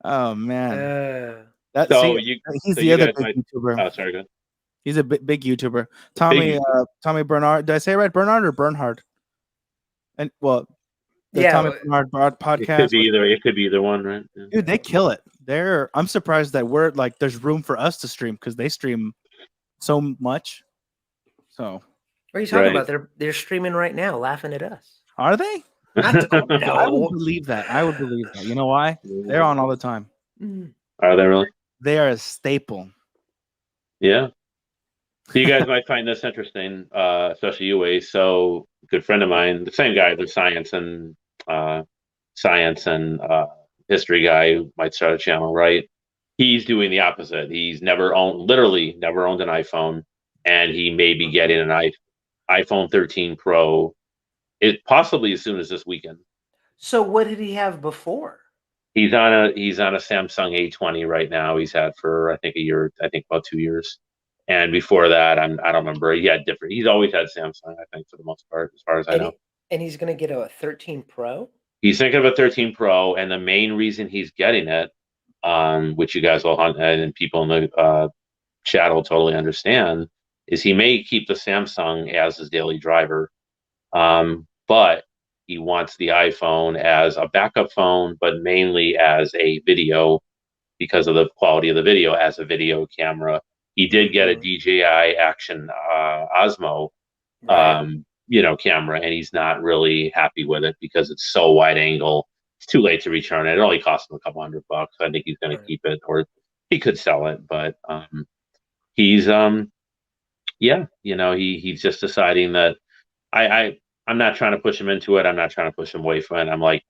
Oh man. That So see, he's so the you other guys big might. YouTuber. Oh, sorry, good. He's a big YouTuber. Big. Tommy Bernard. Did I say it right? Bernard or Bernhard? And well, the Yeah, Tommy Bernard It could podcast. be either. It could be either one, right? Yeah. Dude, they kill it. I'm surprised that we're like there's room for us to stream because they stream so much. So what are you talking Right. about? They're streaming right now, laughing at us. are they? I don't I would know. believe that. I would believe that. You know why? They're on all the time. Mm. Are they really? They are a staple. Yeah. So you guys might find this interesting, especially you, Ace. So, a good friend of mine, the same guy, the uh, science and history guy who might start a channel, right? He's doing the opposite. He's literally never owned an iPhone, and he may be getting an iPhone 13 Pro, it possibly as soon as this weekend. So what did he have before? He's on a Samsung A20 right now. He's had for I think a year, I think about 2 years. And before that, I don't remember. He had different. He's always had Samsung, I think, for the most part, as far as I know. And he's going to get a 13 Pro? He's thinking of a 13 Pro, and the main reason he's getting it, which you guys will hunt and people in the chat will totally understand, is he may keep the Samsung as his daily driver, but he wants the iPhone as a backup phone, but mainly as a video because of the quality of the video as a video camera. He did get a DJI Action Osmo, camera, and he's not really happy with it because it's so wide angle. It's too late to return it. It only cost him a couple $100. I think he's going to keep it, or he could sell it. But he's he's just deciding that I'm not trying to push him into it. I'm not trying to push him away from it. I'm like,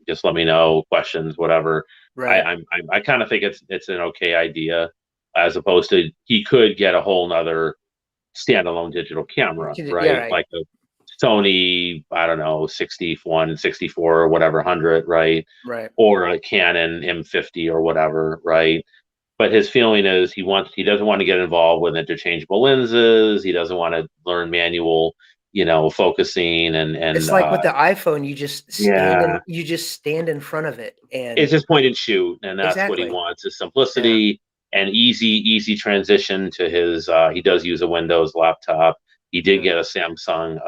just let me know questions, whatever. Right. I kind of think it's an okay idea, as opposed to he could get a whole nother standalone digital camera, right? Yeah, right. Like a Sony, I don't know, 61, 64 or whatever, 100, right? Right. Or a Canon M50 or whatever, right? But his feeling is he doesn't want to get involved with interchangeable lenses. He doesn't want to learn manual, focusing and it's like with the iPhone, you just stand in front of it, and it's just point and shoot, and that's what he Exactly. wants: is simplicity and easy transition to his. He does use a Windows laptop. He did get a Samsung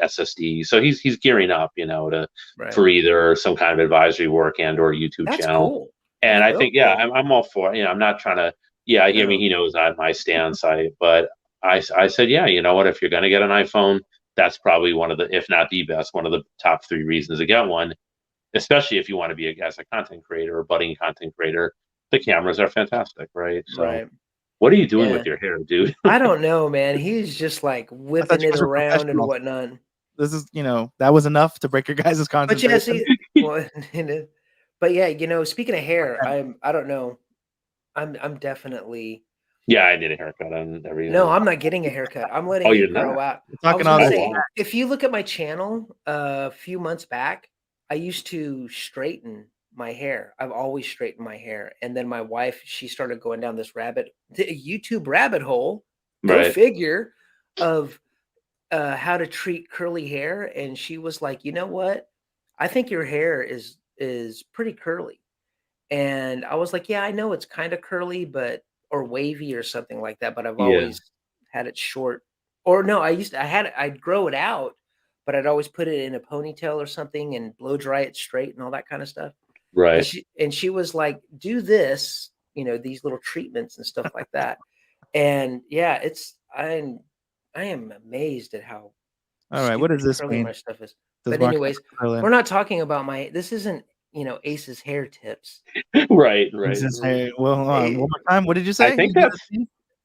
SSD, so he's gearing up, for either some kind of advisory work and or YouTube That's channel. cool. And That's I think, real cool. I'm all for it. I'm not trying to. Yeah, I mean, he knows my stance. But I said, yeah, you know what? If you're going to get an iPhone, that's probably one of the, if not the best, one of the top 3 reasons to get one. Especially if you want to be as a content creator or budding content creator, the cameras are fantastic, right? So, what are you doing with your hair, dude? I don't know, man. He's just like whipping it around and whatnot. This is, that was enough to break your guys' concentration. But yeah, speaking of hair, I don't know. I'm definitely. Yeah, I did a haircut on everything. No, I'm not getting a haircut. I'm letting it grow out. I was gonna say, if you look at my channel a few months back, I used to straighten my hair. I've always straightened my hair. And then my wife, she started going down this YouTube rabbit hole, go figure, of how to treat curly hair. And she was like, you know what? I think your hair is pretty curly. And I was like, yeah, I know it's kind of curly, or wavy or something like that, but I've always had it short. Or no, I'd grow it out, but I'd always put it in a ponytail or something and blow dry it straight and all that kind of stuff. Right. And she was like, do this, these little treatments and stuff like that. And yeah, I am amazed at how all right, what does this mean? My stuff is. But anyways, we're not talking about this isn't, Ace's hair tips. Right. Ace's hair. Well, one more time. What did you say? I think that's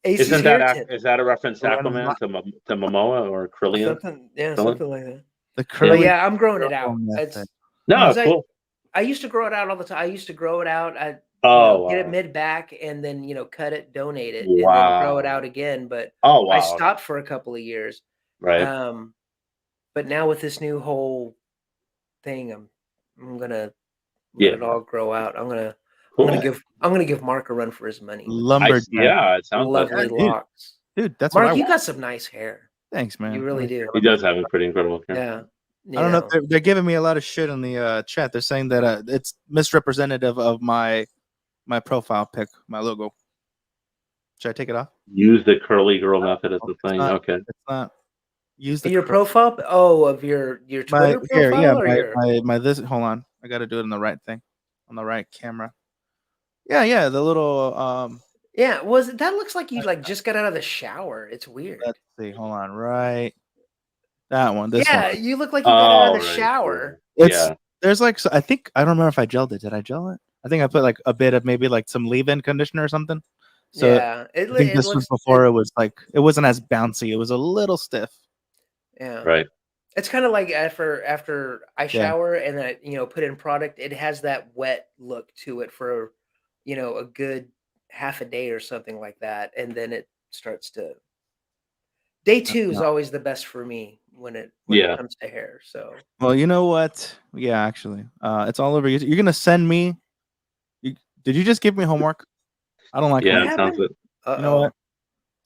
Ace's hair tips. Is that a reference to Aquaman, to Momoa or Krillian? Something like that. The curly. Yeah, I'm growing it out. It's cool. I used to grow it out all the time. I used to grow it out. I'd get it mid back and then cut it, donate it, and then grow it out again. But I stopped for a couple of years. Right. But now with this new whole thing, I'm gonna let it all grow out. I'm gonna give Mark a run for his money. It sounds lovely locks. Dude, that's Mark, you got some nice hair. Thanks, man. You really do. He does have a pretty incredible hair. Yeah. I don't know if they're giving me a lot of shit on the chat. They're saying that it's misrepresentative of my my profile pic, my logo. Should I take it off? Use the curly girl method as the It's thing. not. Okay. It's not. Use the Your profile? Oh, of your my Twitter here. Yeah, profile or your? my this. Hold on, I got to do it on the right thing, on the right camera. Yeah. The little Yeah, that looks like you like just got out of the shower. It's weird. Let's see. Hold on. Right. That one. This Yeah, one. you look like you got out of Oh, the right. shower. It's Yeah. there's like I think I don't remember if I gelled it. Did I gel it? I think I put like a bit of maybe like some leave-in conditioner or something. So Yeah, I think this was before it was like it wasn't as bouncy. It was a little stiff. Yeah. Right. It's kind of like after I Yeah. shower and then I, put in product, it has that wet look to it for, a good half a day or something like that, and then it starts to. Day 2 is Yeah. always the best for me when it Yeah. comes to hair. So Well, you know what? Yeah, actually, it's all over. You're gonna send me. Did you just give me homework? I don't like Yeah, homework. it sounds happened? good. You know what?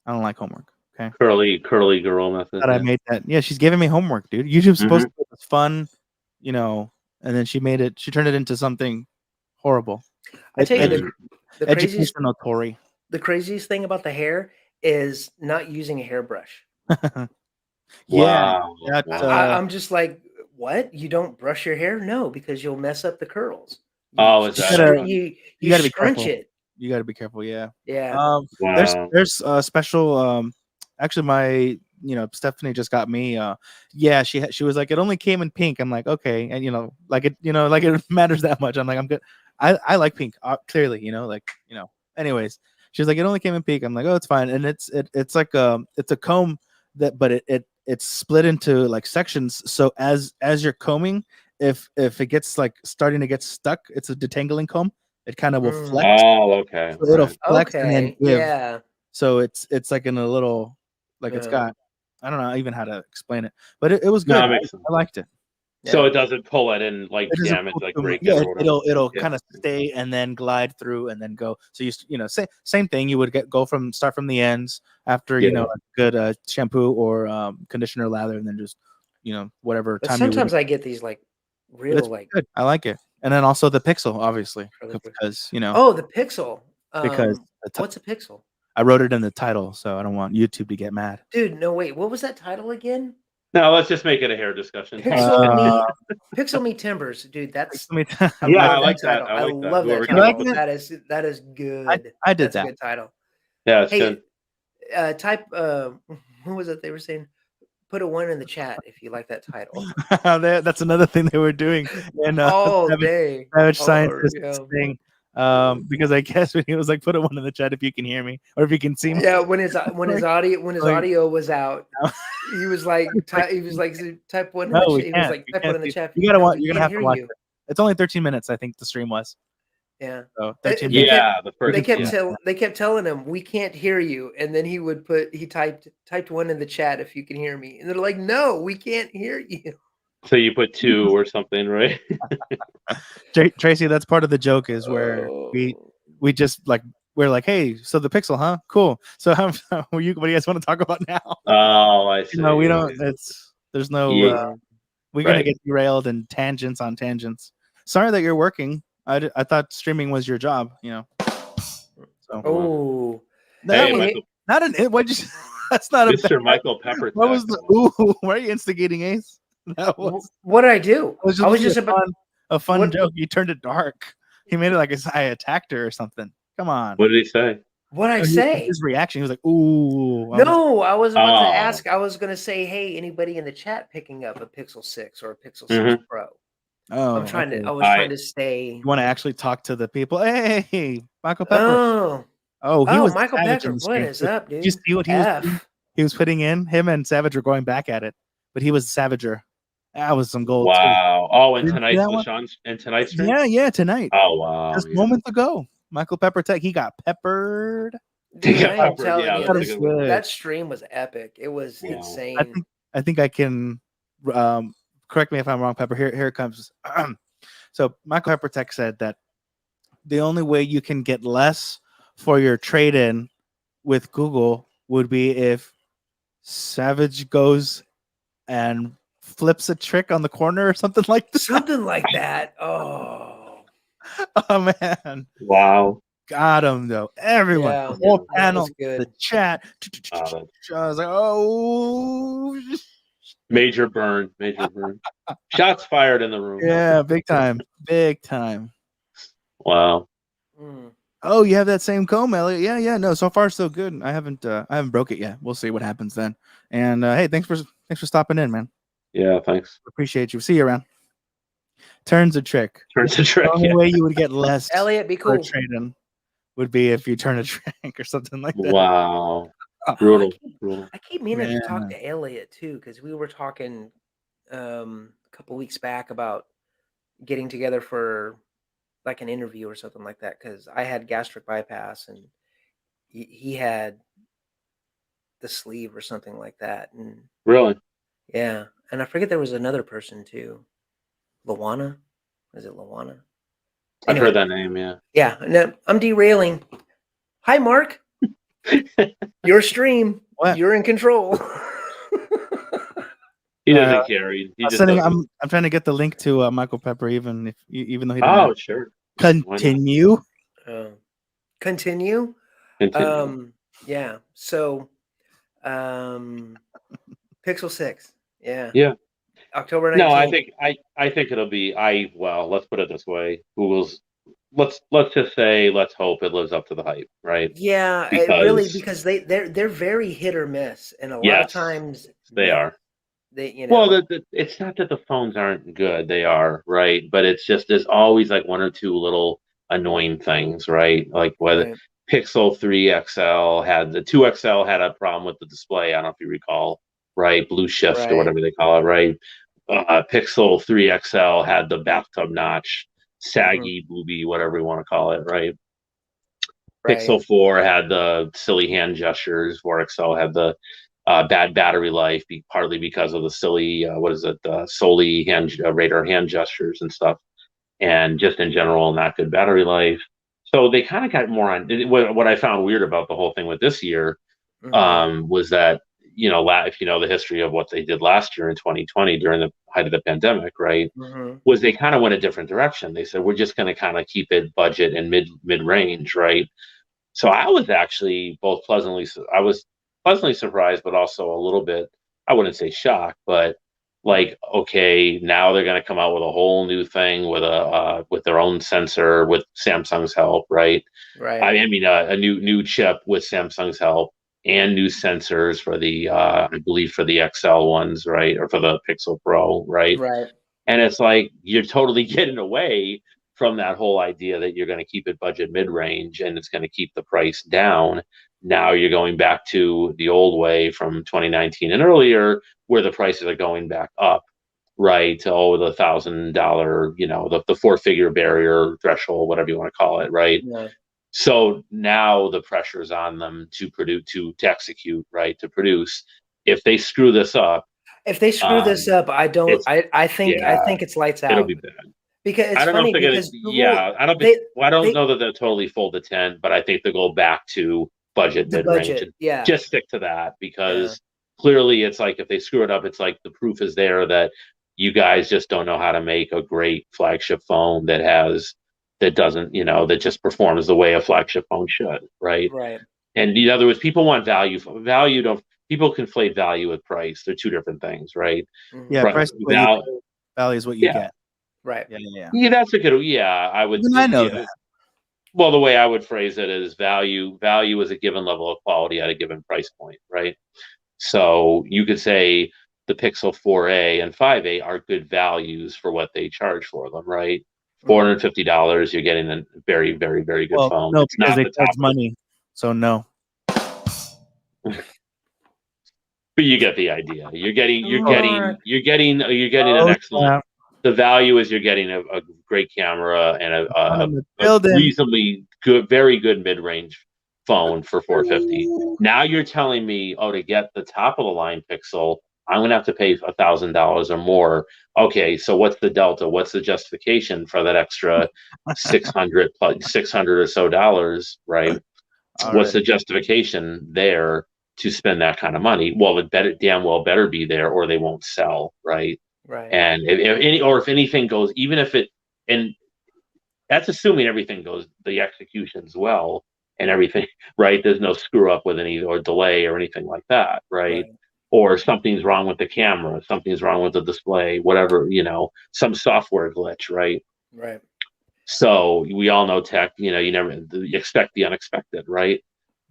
I don't like homework. Okay. Curly girl method. That I Yeah. made that. Yeah, she's giving me homework, dude. YouTube's supposed Mhm. to be this fun, and then she turned it into something horrible. I tell you Edu- the craziest Educational Tory. the craziest thing about the hair is not using a hairbrush. Yeah, Wow. that, Wow. I'm just like, what? You don't brush your hair? No, because you'll mess up the curls. Oh, is that it? You gotta be scrunch careful. it. You got to be careful. Yeah. Yeah. Wow. There's a special. Actually, my Stephanie just got me. Yeah, she was like, it only came in pink. I'm like, okay, and like it matters that much. I'm like, I'm good. I like pink. Clearly, Anyways, she's like, it only came in pink. I'm like, oh, it's fine. And it's like it's a comb but it's split into like sections. So as you're combing, if it gets like starting to get stuck, it's a detangling comb. It kind of will flex. Oh, okay. So it'll Right. flex and then Okay. give. Yeah. So it's like in a little like it's Yeah. got I don't know even how to explain it, but it was No, good. it makes sense. I liked it. So Yeah. it doesn't pull it and like It doesn't damage, pull like too much. break it Yeah, or whatever. it'll Yeah. kind of stay and then glide through and then go. So same thing. You would start from the ends after Yeah. a good shampoo or conditioner lather, and then just whatever But time sometimes you I get these like would. real It's like good. I like it. And then also the pixel, obviously, curly fur- because Oh, the pixel. because What's a pixel? I wrote it in the title, so I don't want YouTube to get mad. Dude, no wait. What was that title again? Now let's just make it a hair discussion. Pixel Me Timbers, dude. That's Let me I Yeah, love I like that. title. I like that. love Whoever that came You up title. with it? That is good. I did That's that. a good title. Yeah, it's Hey, good. type what was it they were saying? Put a 1 in the chat if you like that title. That's another thing they were doing in All Savage, day. Savage Oh, Scientist yeah. thing. Because I guess when he was like, put a 1 in the chat if you can hear me or if you can see me. Yeah, when his audio was out, No. he was like type 1 in No, the we chat. He was can't. like We type can't 1 in the see- chat. You gotta No, watch. we You're gonna can't have to hear watch you. it. It's only 13 minutes. I think the stream was. Yeah. So They 13 kept- minutes. Yeah, the first. They kept telling him we can't hear you, and then he typed 1 in the chat if you can hear me, and they're like, no, we can't hear you. So you put 2 or something, right? Tracy, that's part of the joke is where we just like we're like, hey, so the pixel, huh? Cool. So what do you guys want to talk about now? Oh, I see. No, we don't. There's no. Yeah. We're gonna Right. get derailed and tangents on tangents. Sorry that you're working. I thought streaming was your job. So Oh, that Hey, was Michael, not an. What you? That's not a. Mr. Michael Pepper. What was the? Ooh, why are you instigating Ace? That was. what did I do? It was I was just just about. a fun what- joke. You turned it dark. He made it like I attacked her or something. Come on. What did he say? What I His- say? His reaction. He was like, "Ooh." No, I was about to Oh. ask. I was going to say, hey, anybody in the chat picking up a Pixel 6 or a Pixel 6 Mhm. Pro? Oh, I was trying Alright. to stay. You want to actually talk to the people? Hey, Michael Pepper. Oh, He was Michael savage Pepper. in the What stream. is up, dude? Did you see what he was putting, F. he was putting in? Him and Savage were going back at it, but he was Savager. That was some gold. Wow. Oh, and Didn't see that one? tonight's Too. stream? Yeah, tonight. Oh, wow. Just Yeah. moments ago, Michael Pepper Tech. He got peppered. Dude, Yeah, I am Pepper, telling yeah, you, that this, is good. that stream was epic. It was Wow. insane. I think I can. Correct me if I'm wrong, Pepper. Here it comes. So Michael Pepper Tech said that the only way you can get less for your trade-in with Google would be if Savage goes and flips a trick on the corner or something like that. Something like that. Oh, Oh man. Wow. got him though. Everyone, Yeah, the whole that was panel, the good. chat. Uh, I was like, oh, Major burn. Shots fired in the room. yeah, big time, big time. Wow. Mm. Oh, you have that same comb, Elliot? Yeah, yeah. No, so far so good. I haven't broke it yet. We'll see what happens then. And hey, thanks for stopping in, man. Yeah, thanks. Appreciate you. See you around. Turns a trick. Turns the The trick. only Yeah. way you would get less Elliot, be for a cool. trade-in would be if you turn a trick or something like that. Wow. Oh, Brutal. Brutal. I keep meaning to talk Man. to Elliot too, because we were talking a couple weeks back about getting together for like an interview or something like that. Because I had gastric bypass and he had the sleeve or something like that. And Really? yeah, and I forget there was another person too. Luana, is it Luana? I've Anyway, heard that name, yeah. yeah. No, I'm derailing. Hi, Mark. Your stream. What? You're in control. He Uh, doesn't care. He I'm just sending. doesn't. I'm trying to get the link to Michael Pepper, even though he didn't. Oh, sure. Why not? Continue. Continue. Continue. Yeah. So, Pixel 6. Yeah. Yeah. October 19th. No, I think it'll be well, let's put it this way. Google's let's just say let's hope it lives up to the hype, right? Yeah, it really Because because they're very hit or miss, and a lot of yes, times they no. are. They Well, it's not that the phones aren't good, they are, right? But it's just there's always like one or two little annoying things, right? Like whether right, Pixel 3 XL had the 2 XL had a problem with the display. I don't know if you recall, right? Blue shift or right, whatever they call it, right? Pixel 3 XL had the bathtub notch, mhm, saggy, booby, whatever you want to call it, right? right, Pixel 4 had the silly hand gestures. 4 XL had the bad battery life, partly because of the silly, solely radar hand gestures and stuff, and just in general, not good battery life. So they kind of got more on. What I found weird about the whole thing with this year mhm, was that if you know the history of what they did last year in 2020 during the height of the pandemic, right? mhm, Was they kind of went a different direction. They said we're just going to kind of keep it budget and mid range, right? So I was actually I was pleasantly surprised, but also a little bit, I wouldn't say shocked, but mhm, like, okay, now they're going to come out with a whole new thing with their own sensor with Samsung's help, right? right, I mean, a new chip with Samsung's help and new sensors for the I believe for the XL ones, right, or for the Pixel Pro, right? right, And it's like you're totally getting away from that whole idea that you're going to keep it budget mid range and it's going to keep the price down. Now you're going back to the old way from 2019 and earlier, where the prices are going back up, right? To the $1,000, the 4-figure barrier threshold, whatever you want to call it, right? yeah. So now the pressure's on them to produce, to execute, right? To produce. If they screw this up, If they screw this um, up, I don't. it's I yeah, think it's lights it'll out be bad. because I it's don't know if funny they're gonna. because Google Yeah, I don't. they Well, I don't they know that they'll totally fold the tent, but I think they'll go back to budget the mid range budget. and Yeah, just stick to that yeah, because clearly it's like if they screw it up, it's like the proof is there that you guys just don't know how to make a great flagship phone that doesn't that just performs the way a flagship phone should, right? right. And in other words, people want value. Value don't people conflate value with price. They're two different things, right? Mhm, Yeah, price is what you Val, pay, value is what you yeah, get. right. Yeah, yeah, yeah. yeah, that's a good. Yeah, I would. Even I know Yeah, that. well, the way I would phrase it is value is a given level of quality at a given price point, right? So you could say the Pixel 4a and 5a are good values for what they charge for them, right? Mhm. $450, you're getting a very, very, very good Well, phone. no, It's because not they the charge top of money. So no. but you get the idea. Mark. You're getting an Oh, excellent. snap. The value is you're getting a great camera and I'm in the a building. reasonably good, very good mid range phone for 450. Now you're telling me, oh, to get the top of the line Pixel, I'm gonna have to pay $1,000 or more. Okay, so what's the delta? What's the justification for that extra 600 or so dollars, right? All What's right. the justification there to spend that kind of money? Well, it better damn well better be there, or they won't sell, right? Right. And if anything goes, even if it and that's assuming everything goes, the execution's well and everything, right? There's no screw up with any or delay or anything like that, right? Right. Or something's wrong with the camera, something's wrong with the display, whatever, some software glitch, right? Right. So we all know tech, you never you expect the unexpected, right?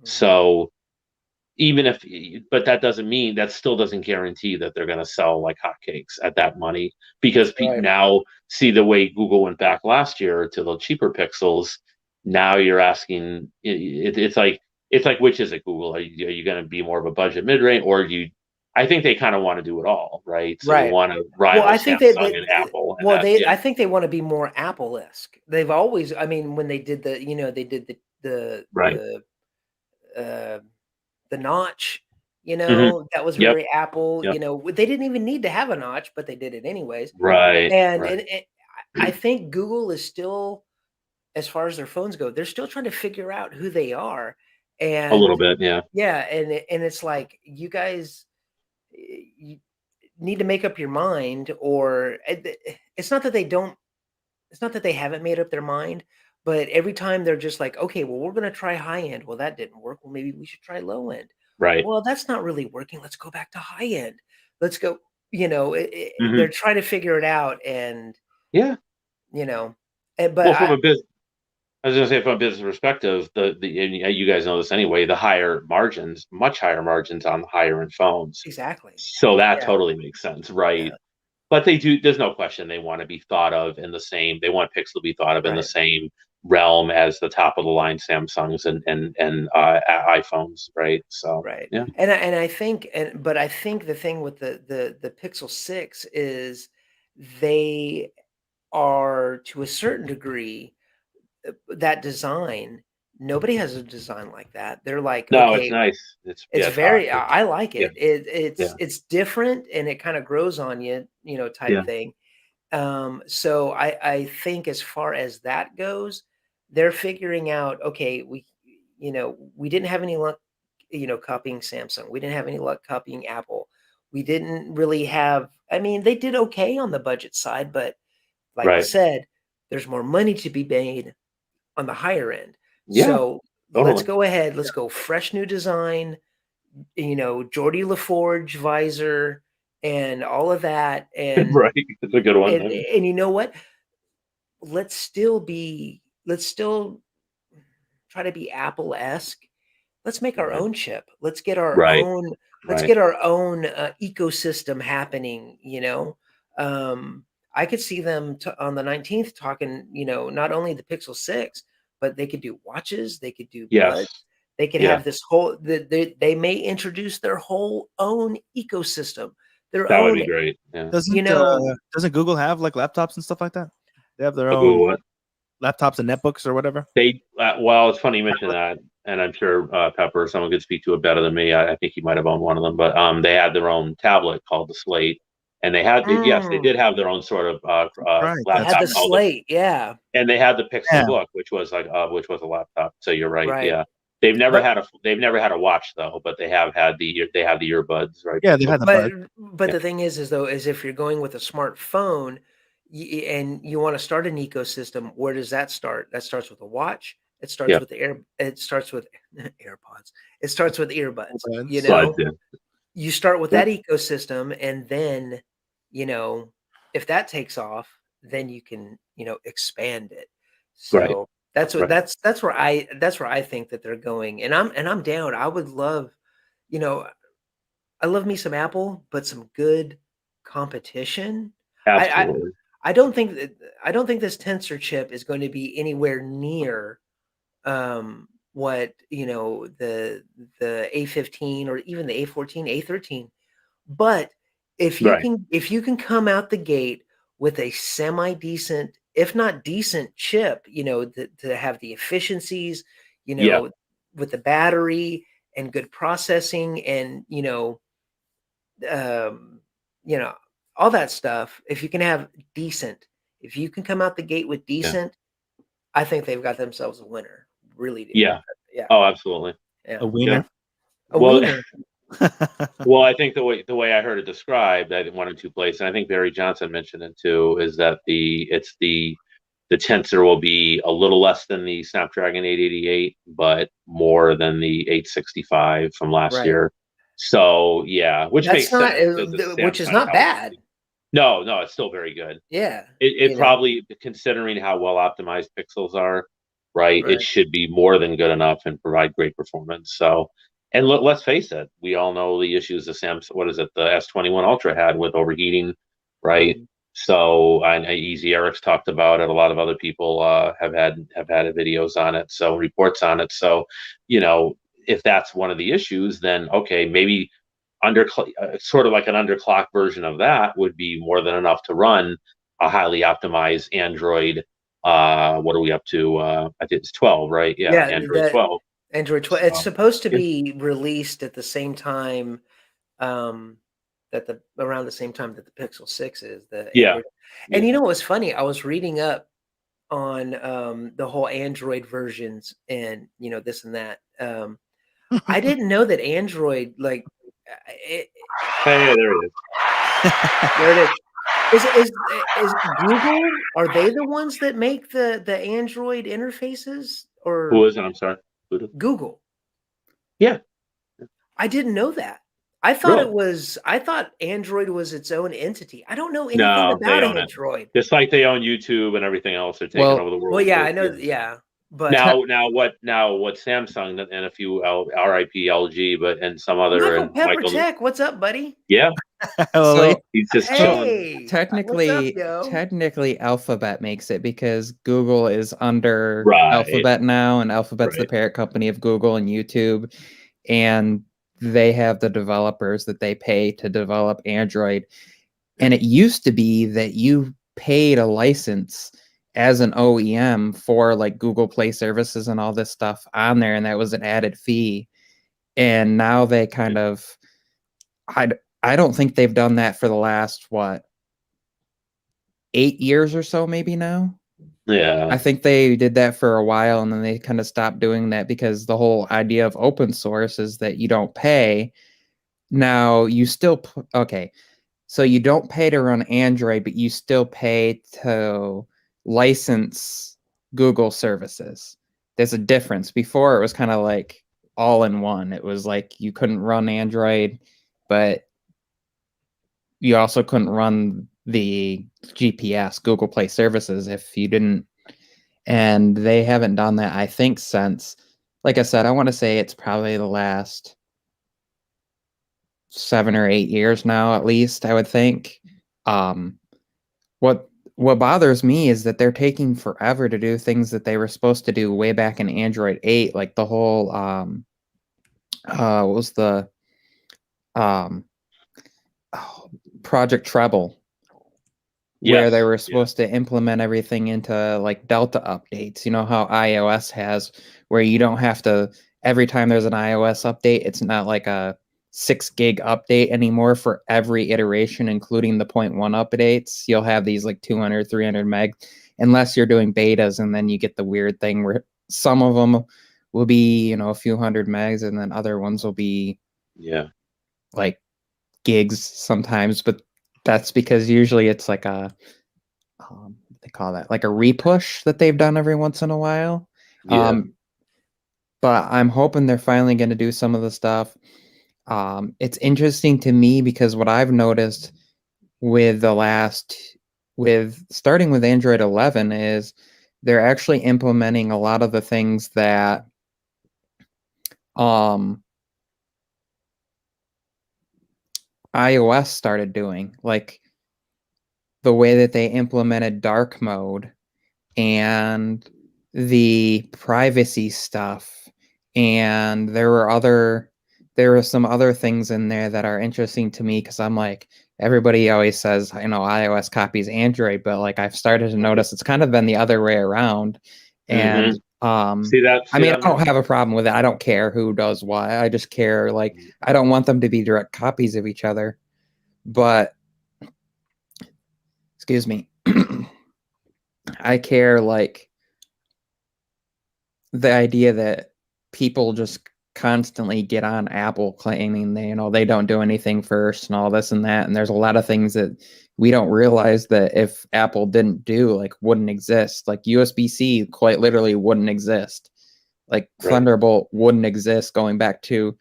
Mhm. So even if, but that doesn't mean, that still doesn't guarantee that they're going to sell like hotcakes at that money, because Right. now see the way Google went back last year to the cheaper pixels. Now you're asking, it's like which is it, Google? Are you going to be more of a budget mid range, or do you? I think they kind of want to do it all, right? So they Right. want to Well, rival I think that Samsung and that Apple, and well, that, they yeah, I think they want to be more Apple-esque. They've always, I mean, when they did they did the right. uh, the notch, Hmm. that was Yep. very Apple. Yep. They didn't even need to have a notch, but they did it anyways. Right. And Right. I think Google is still, as far as their phones go, they're still trying to figure out who they are. A little And bit. Yeah. yeah, and it's like you guys, you need to make up your mind, or it's not that they don't, it's not that they haven't made up their mind, but every time they're just like, okay, well, we're going to try high end. Well, that didn't work. Well, maybe we should try low end. Right. Well, that's not really working. Let's go back to high end. Let's go. Hmm. They're trying to figure it out, and Yeah. you know, but Well, from a business, I was going to say, from a business perspective, and you guys know this anyway, the higher margins, much higher margins on the higher end phones. exactly. So that Yeah, totally makes sense, yeah, right? But they do. There's no question they want to be thought of in the same. They want Pixel to be thought of in the right, same realm as the top of the line Samsungs and iPhones, right? So right. yeah, And I think, but I think the thing with the Pixel 6 is they are, to a certain degree, that design, nobody has a design like that. They're like, no, it's okay, nice. it's It's hot. very, I like Yeah, it. yeah, It's different, and it kind of grows on you, type yeah. thing. So I think as far as that goes, they're figuring out, okay, we didn't have any luck, copying Samsung. We didn't have any luck copying Apple. We didn't really have, I mean, they did okay on the budget side, but like we Right. said, there's more money to be made on the higher end. Yeah, So let's totally. go ahead. Let's go fresh new design, Geordie LaForge visor and all of that. Right. It's a good one. And you know what? Let's still try to be Apple-esque. Let's make our Right. own chip. Let's get our Right. own, Right. ecosystem happening, I could see them on the 19th talking, not only the Pixel 6, but they could do watches, they could do buds, Yes. they could Yeah. have this whole, they may introduce their whole own ecosystem, their That would own, be great. Yeah. you Doesn't know, doesn't Google have like laptops and stuff like that? They have their I'll Google own it. laptops and netbooks or whatever. Well, it's funny you mention that, and I'm sure Pepper, someone could speak to it better than me. I think he might have owned one of them, but they had their own tablet called the Slate, and yes, they mm, did have their own sort of Right. they had That's the laptop right. called the, slate, yeah, and they had the Pixel Yeah. Book, which was a laptop. So you're right. right. Yeah, But they've never had a watch though, but they have the earbuds, right? Yeah, they Pixel had the Buds. But bud. but Yeah. the thing is though, is if you're going with a smartphone, and you want to start an ecosystem, where does that start? That starts with a watch. It starts Yeah. with the air. It starts with AirPods. It starts with earbuds. Buds. But You start with yeah. that ecosystem, and then, you know, if that takes off, then you can, expand it. Right. So that's what Right. that's where I think that they're going, and I'm down. I would love, you know, I love me some Apple, but some good competition. I I Absolutely. I don't think that I don't think this tensor chip is going to be anywhere near, what, the A15 or even the A14, A13. But Right. if you can come out the gate with a semi decent, if not decent chip, to have the efficiencies, you Yeah. know, with the battery and good processing, and, um, you know, all that stuff, if you can have decent, if you can come out the gate with Yeah. decent, I think they've got themselves a winner. Really do. Yeah. Yeah. Oh, absolutely. Yeah. A Yeah. wiener. A Well, wiener. well, I think the way I heard it described, I think one or two places, and I think Barry Johnson mentioned it too, is that The tensor will be a little less than the Snapdragon 888, but more than the 865 from last Right. year. So yeah, which That's makes not, sense because the which is Samsung not held. bad. No, no, it's still very good. Yeah. It probably, considering how well optimized pixels are, right, it Right. should be more than good enough and provide great performance. So, and let's face it, we all know the issues the Samsung, what is it, the S21 Ultra had with overheating, right? Mhm. So, I Easy Eric's talked about it. A lot of other people have had videos on it, so reports on it. So, if that's one of the issues, then okay, maybe sort of like an underclock version of that would be more than enough to run a highly optimized Android. What are we up to? I think it's 12, right? Yeah, Yeah, Android that 12. Android 12, it's So supposed to yeah, be released at the same time, um, that around the same time that the Pixel 6 is, the yeah, Android. And yeah. you know what's funny? I was reading up on, the whole Android versions and, this and that. I didn't know that Android, like, it Hey, there it is. there it is. Is Google, are they the ones that make the Android interfaces, Who or is it? I'm sorry. Google? Yeah, I didn't know that. really. I thought Android was its own entity. I don't know anything No, they about own it. Android. Just like they own YouTube and everything else, they're taking Well, over the Well, world. yeah, But I know, yeah. yeah, but te- Now what Samsung and a few RIP LG, but and some other Michael and Michael. Peppertech, what's up, buddy? Yeah, Holy. so he's just chilling. Hey, what's up, technically, yo? technically, Alphabet makes it because Google is under Right, Alphabet now, and Alphabet's the right. parent company of Google and YouTube, and they have the developers that they pay to develop Android. And it used to be that you paid a license as an OEM for like Google Play services and all this stuff on there, and that was an added fee. And now they kind of, I I don't think they've done that for the last what, 8 years or so, maybe now. Yeah, I think they did that for a while, and then they kind of stopped doing that because the whole idea of open source is that you don't pay. Now you still okay. So you don't pay to run Android, but you still pay to license Google services. There's a difference. Before it was kind of like all in one. It was like you couldn't run Android, but you also couldn't run the GPS, Google Play services, if you didn't. And they haven't done that, I think, since, like I said, I want to say it's probably the last 7 or 8 years now, at least, I would think. Um, what what bothers me is that they're taking forever to do things that they were supposed to do way back in Android 8, like the whole what was the um oh, Project Treble, where they yes, were yeah, supposed to implement everything into like Delta updates. You know how iOS has, where you don't have to, every time there's an iOS update, it's not like a 6 gig update anymore for every iteration, including the point one updates. You'll have these like 200, 300 meg, unless you're doing betas, and then you get the weird thing where some of them will be, a few hundred megs, and then other ones will be yeah, like gigs sometimes, but that's because usually it's like a what they call that, like a repush that they've done every once in a while. yeah, Um, but I'm hoping they're finally going to do some of the stuff. It's interesting to me because what I've noticed with with starting with Android 11 is they're actually implementing a lot of the things that um, iOS started doing, like the way that they implemented dark mode and the privacy stuff, and there were some other things in there that are interesting to me because I'm like, everybody always says, iOS copies Android, but like I've started to right. notice it's kind of been the other way around. And Mm-hmm. See that? I See mean, I that, don't Mark? have a problem with it. I don't care who does what. I just care, like, I don't want them to be direct copies of each other. But excuse me. I care, like, the idea that people just constantly get on Apple claiming they don't do anything first and all this and that. And there's a lot of things that we don't realize that if Apple didn't do, like, wouldn't exist. Like USB-C quite literally wouldn't exist. Like Thunderbolt wouldn't exist going back to,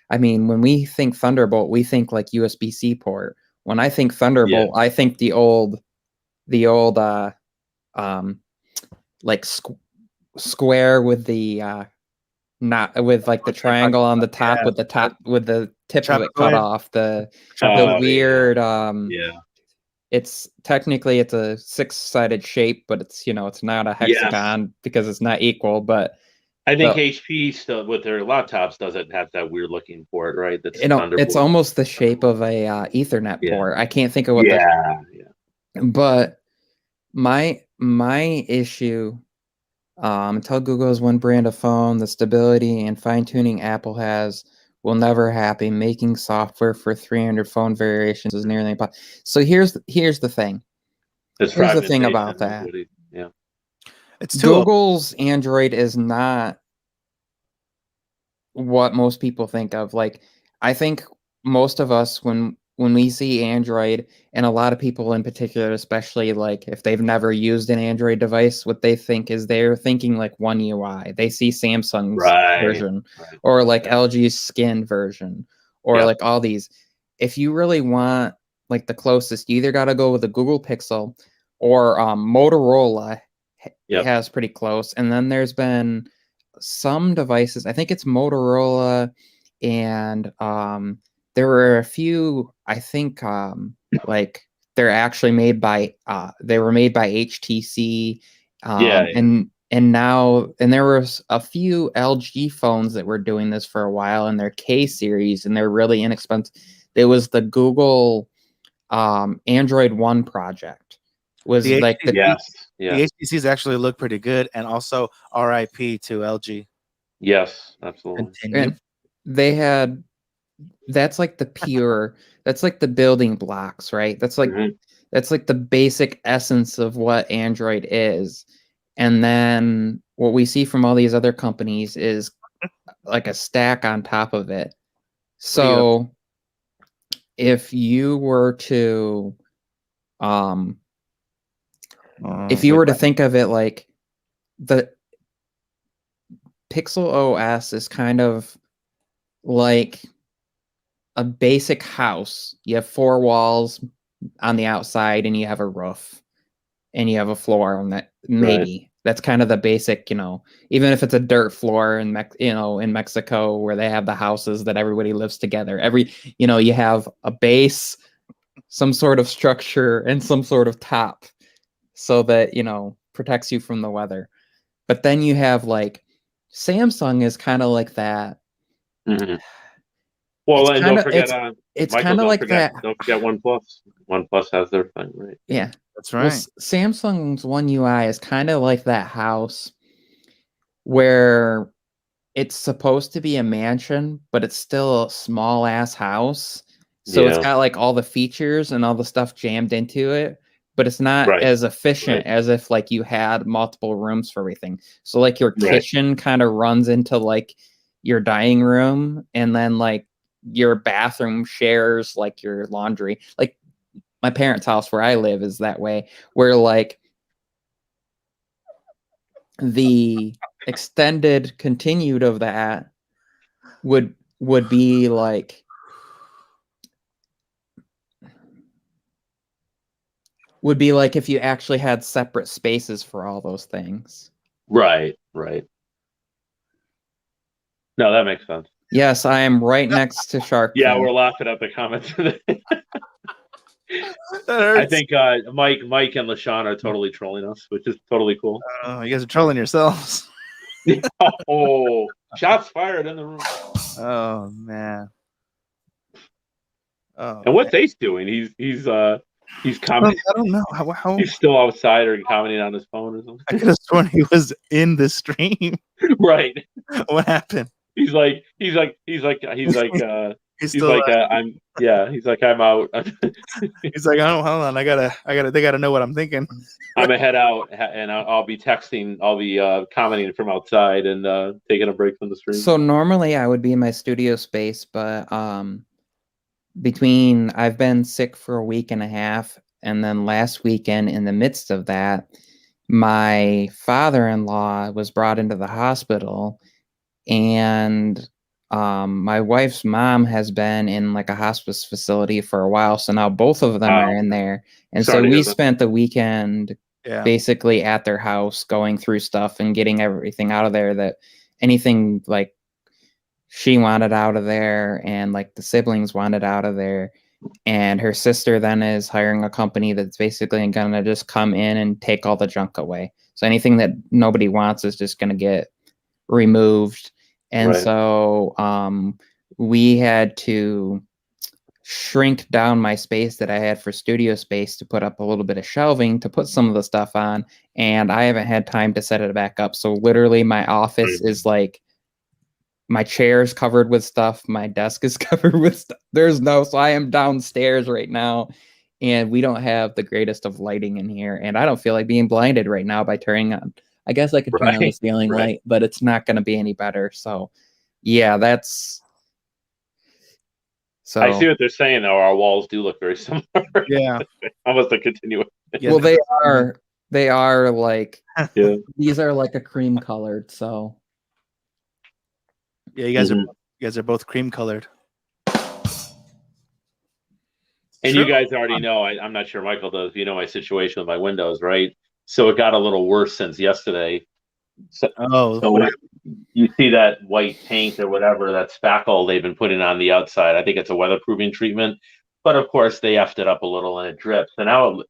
I mean, when we think Thunderbolt, we think like USB-C port. When I think Thunderbolt, I think the old like square with the not with like the triangle on the top with the tip of it cut off, the weird it's technically it's a 6-sided shape, but it's it's not a hexagon because it's not equal. But I think HP still with their laptops doesn't have that weird looking port, right? That's it's almost the shape of a Ethernet port. I can't think of what but my issue, until Google has one brand of phone, the stability and fine-tuning Apple has will never happen. Making software for 300 phone variations is nearly impossible. So here's the thing. Here's the thing about that. It's Google's Android is not what most people think of. Like, I think most of us, when we see Android, and a lot of people in particular, especially like if they've never used an Android device, what they think is they're thinking like One UI. They see Samsung's version or like LG's Skin version or like all these. If you really want like the closest, you either got to go with the Google Pixel or Motorola has pretty close. And then there's been some devices, I think it's Motorola, and there were a few, I think like they're actually made by they were made by HTC, and now there was a few LG phones that were doing this for a while in their K series, and they're really inexpensive. It was the Google Android One project. Was the like the HTCs actually look pretty good, and also RIP to LG. Yes, absolutely. And they had, that's like the pure, that's like the building blocks, right? That's like that's like the basic essence of what Android is. And then what we see from all these other companies is like a stack on top of it. So if you were to think of it like the Pixel OS is kind of like a basic house. You have 4 walls on the outside, and you have a roof, and you have a floor on that. Maybe that's kind of the basic, even if it's a dirt floor in in Mexico where they have the houses that everybody lives together. You have a base, some sort of structure, and some sort of top, so that protects you from the weather. But then you have like Samsung is kind of like that. Well, and don't forget, it's kind of like that. Don't forget OnePlus. OnePlus has their thing, right? Yeah, that's right. Well, Samsung's One UI is kind of like that house where it's supposed to be a mansion, but it's still a small ass house. So it's got like all the features and all the stuff jammed into it, but it's not as efficient as if like you had multiple rooms for everything. So like your kitchen kind of runs into like your dining room, and then like your bathroom shares like your laundry. Like my parents' house where I live is that way, where like the extended continued of that would be like if you actually had separate spaces for all those things. Right. No, that makes sense. Yes, I am right next to Shark. Yeah, we're laughing at the comments. I think Mike and LaShawn are totally trolling us, which is totally cool. You guys are trolling yourselves. Oh, shots fired in the room. Oh man. Oh. And what's Ace doing? He's commenting. I don't know how he's still outside or commenting on his phone or something. I could have sworn he was in the stream. Right. What happened? He's like He's He's still. like, he's like, I'm out. He's like, oh, hold on, I gotta. They gotta know what I'm thinking. I'm gonna head out, and I'll be texting. I'll be commenting from outside and taking a break from the stream. So normally I would be in my studio space, but I've been sick for a week and a half, and then last weekend, in the midst of that, my father-in-law was brought into the hospital, and my wife's mom has been in like a hospice facility for a while, so now both of them are in there, and so we spent the weekend basically at their house, going through stuff and getting everything out of there, that anything like she wanted out of there and like the siblings wanted out of there. And her sister then is hiring a company that's basically gonna just come in and take all the junk away. So anything that nobody wants is just gonna get removed. And so we had to shrink down my space that I had for studio space to put up a little bit of shelving to put some of the stuff on, and I haven't had time to set it back up. So literally my office is like, my chair's covered with stuff, my desk is covered with stuff. So I am downstairs right now, and we don't have the greatest of lighting in here, and I don't feel like being blinded right now by turning on. I guess I could turn on the ceiling light, but it's not going to be any better. So yeah, that's... So I see what they're saying, though. Our walls do look very similar. Yeah. Almost a continuation. Yeah, well, they are like, these are like a cream colored, so yeah, you guys are both cream colored. And you guys already know, I'm not sure Michael does, you know my situation with my windows, right? So it got a little worse since yesterday. So when you see that white paint or whatever, that spackle they've been putting on the outside, I think it's a weatherproofing treatment. But of course, they effed it up a little and it drips. And now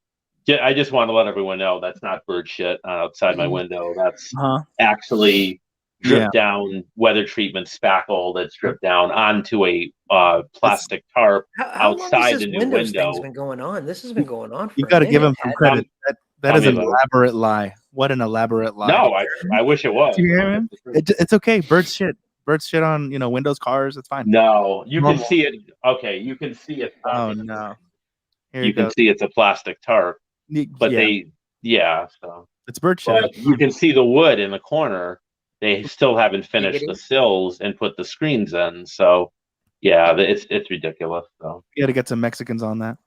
I just want to let everyone know that's not bird shit outside my window. That's actually drip down weather treatment spackle that's dripped down onto a plastic tarp outside the new window. Thing's been going on. This has been going on. You got to give him some credit. That is an elaborate lie. What an elaborate lie! No, I wish it was. Do you hear him? It's okay. Bird shit on Windows, cars. It's fine. No, you can see it. Okay, you can see it. Oh no! You can see it's a plastic tarp, but so it's bird shit. But you can see the wood in the corner. They still haven't finished the sills and put the screens in. So yeah, it's ridiculous. So you got to get some Mexicans on that.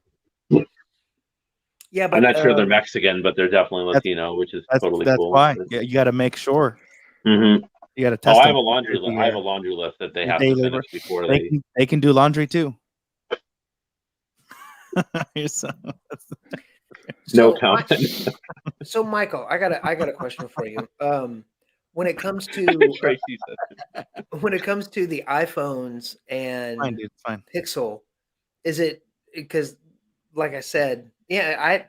Yeah, but I'm not sure they're Mexican, but they're definitely Latino, which is totally cool. That's why. Yeah, you got to make sure. Mm-hmm. You got to test. I have a laundry list. I have a laundry list that they have to finish before they can do laundry too. No comment. So Michael, I got a question for you. When it comes to when it comes to the iPhones and Pixel, is it because, like I said, I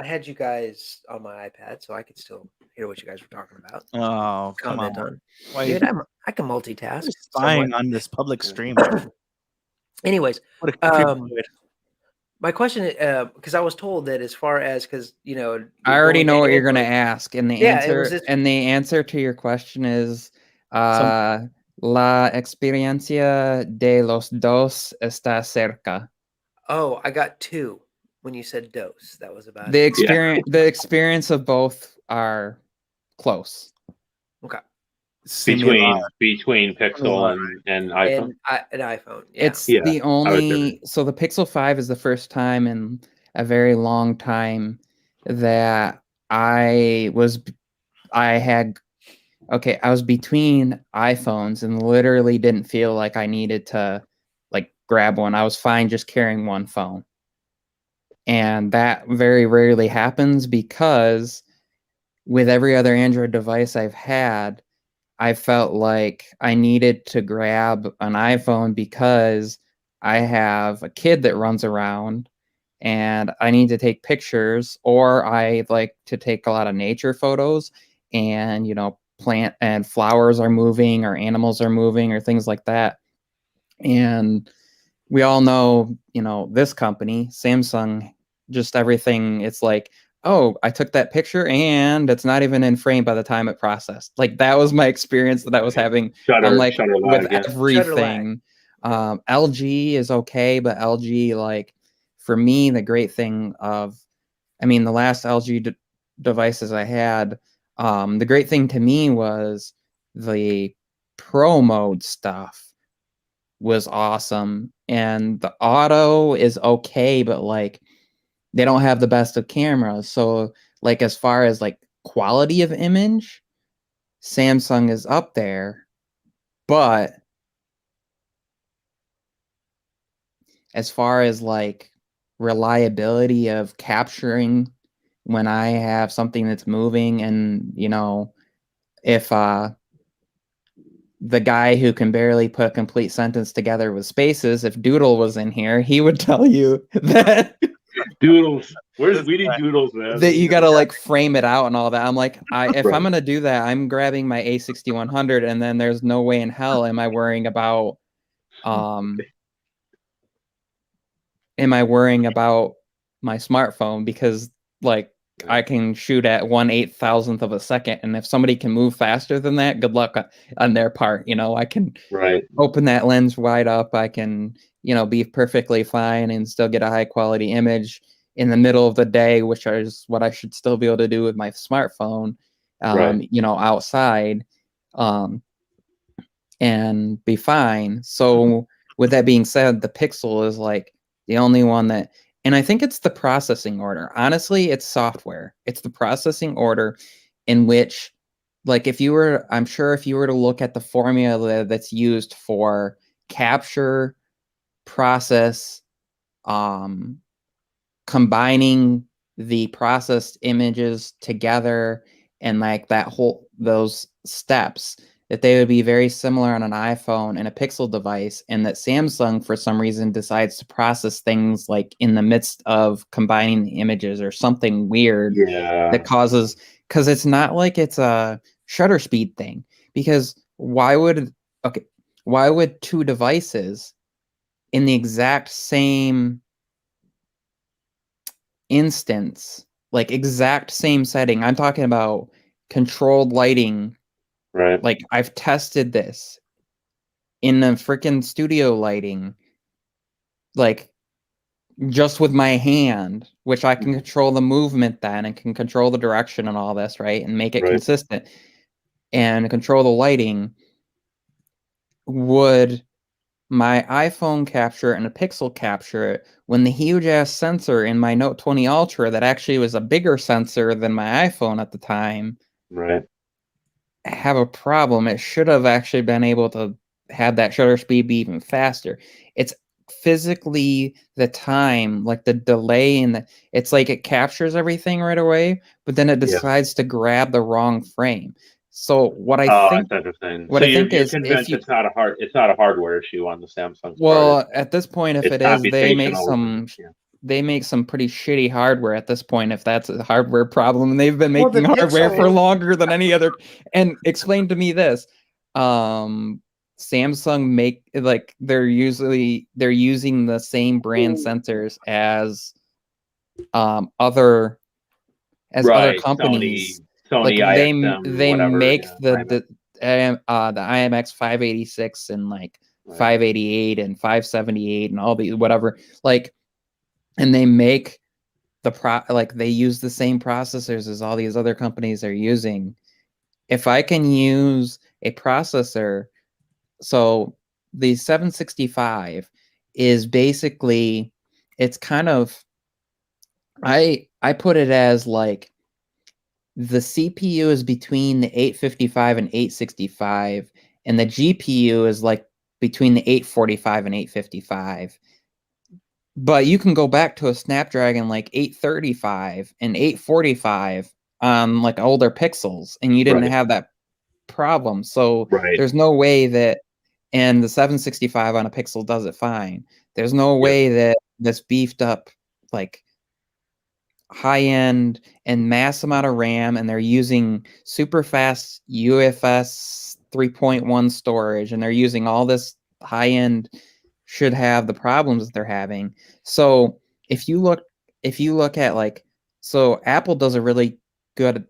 had you guys on my iPad, so I could still hear what you guys were talking about. Oh, comment come on. Dude, I can multitask. Spying on this public stream. Anyways, my question is, because I was told that as far as, I already know what you're going to ask, and the answer to your question is la experiencia de los dos está cerca. Oh, I got two when you said dos. That was about the experience. The experience of both are close. Okay. Between Pixel and iPhone. And iPhone. Yeah. It's the only. So the Pixel 5 is the first time in a very long time that I was between iPhones and literally didn't feel like I needed to grab one. I was fine just carrying one phone. And that very rarely happens because with every other Android device I've had, I felt like I needed to grab an iPhone because I have a kid that runs around and I need to take pictures, or I like to take a lot of nature photos and, plant and flowers are moving or animals are moving or things like that. And we all know, this company, Samsung, just everything. It's like, oh, I took that picture and it's not even in frame by the time it processed. That was my experience that I was having. With everything. LG is okay, but LG, like, for me, the great thing the last LG devices I had, the great thing to me was the pro mode stuff was awesome, and the auto is okay, but like they don't have the best of cameras. So like as far as like quality of image, Samsung is up there, but as far as like reliability of capturing when I have something that's moving, and if the guy who can barely put a complete sentence together with spaces, if Doodle was in here, he would tell you that Doodles. We need doodles, man. that you got to like frame it out and all that. I'm like, if I'm going to do that, I'm grabbing my A6100, and then there's no way in hell am I worrying about my smartphone, because like I can shoot at 1/8,000th of a second, and if somebody can move faster than that, good luck on their part. I can open that lens wide up. I can be perfectly fine and still get a high quality image in the middle of the day, which is what I should still be able to do with my smartphone. Outside, and be fine. So with that being said, the Pixel is like the only one that, and I think it's the processing order. Honestly, it's software. It's the processing order in which, like, I'm sure if you were to look at the formula that's used for capture, process, combining the processed images together, and like those steps, that they would be very similar on an iPhone and a Pixel device, and that Samsung, for some reason, decides to process things like in the midst of combining the images or something weird that causes, because it's not like it's a shutter speed thing. Because why would two devices in the exact same instance, like exact same setting, I'm talking about controlled lighting, right? Like I've tested this in the freaking studio lighting, like just with my hand, which I can control the movement then and can control the direction and all this, right? And make it consistent and control the lighting. Would my iPhone capture and a Pixel capture it when the huge ass sensor in my Note 20 Ultra, that actually was a bigger sensor than my iPhone at the time, have a problem? It should have actually been able to have that shutter speed be even faster. It's physically the time, like the delay, and it's like it captures everything right away, but then it decides to grab the wrong frame. So what I think, is convinced it's not a hardware issue on the Samsung. Well, at this point, if it is, they make some pretty shitty hardware at this point, if that's a hardware problem, and they've been making hardware for longer than any other. And explain to me this, Samsung they're using the same brand sensors as other companies. Sony, IXM, they whatever, make the IMX 586 and like 588 and 578 and all the whatever, like, and they make they use the same processors as all these other companies are using. If I can use a processor, so the 765 is basically, it's kind of, I put it as like the CPU is between the 855 and 865, and the GPU is like between the 845 and 855. But you can go back to a Snapdragon like 835 and 845 on like older Pixels, and you didn't have that problem. So there's no way that, and the 765 on a Pixel does it fine. There's no way that this beefed up, like, high end and mass amount of RAM, and they're using super fast UFS 3.1 storage, and they're using all this high end, should have the problems that they're having. So if you look at like, so Apple does a really good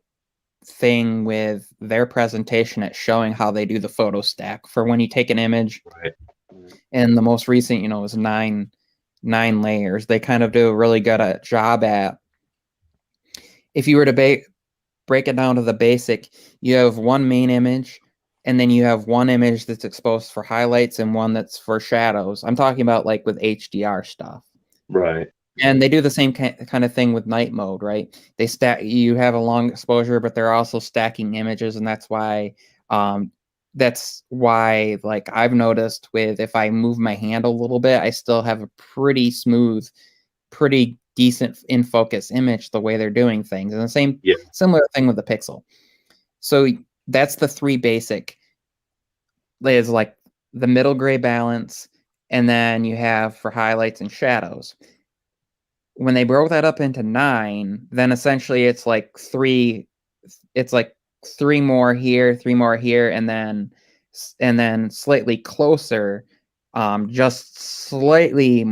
thing with their presentation at showing how they do the photo stack for when you take an image. And the most recent, is nine layers. They kind of do a really good job at, if you were to break it down to the basic, you have one main image, and then you have one image that's exposed for highlights and one that's for shadows. I'm talking about like with HDR stuff. Right. And they do the same kind of thing with night mode, right? They stack, you have a long exposure, but they're also stacking images, and that's why like I've noticed with, if I move my hand a little bit, I still have a pretty smooth, pretty decent in focus image the way they're doing things. And the similar thing with the Pixel. So that's the three basic, is like the middle gray balance, and then you have for highlights and shadows. When they broke that up into 9, then essentially it's like three more here, and then slightly closer, just slightly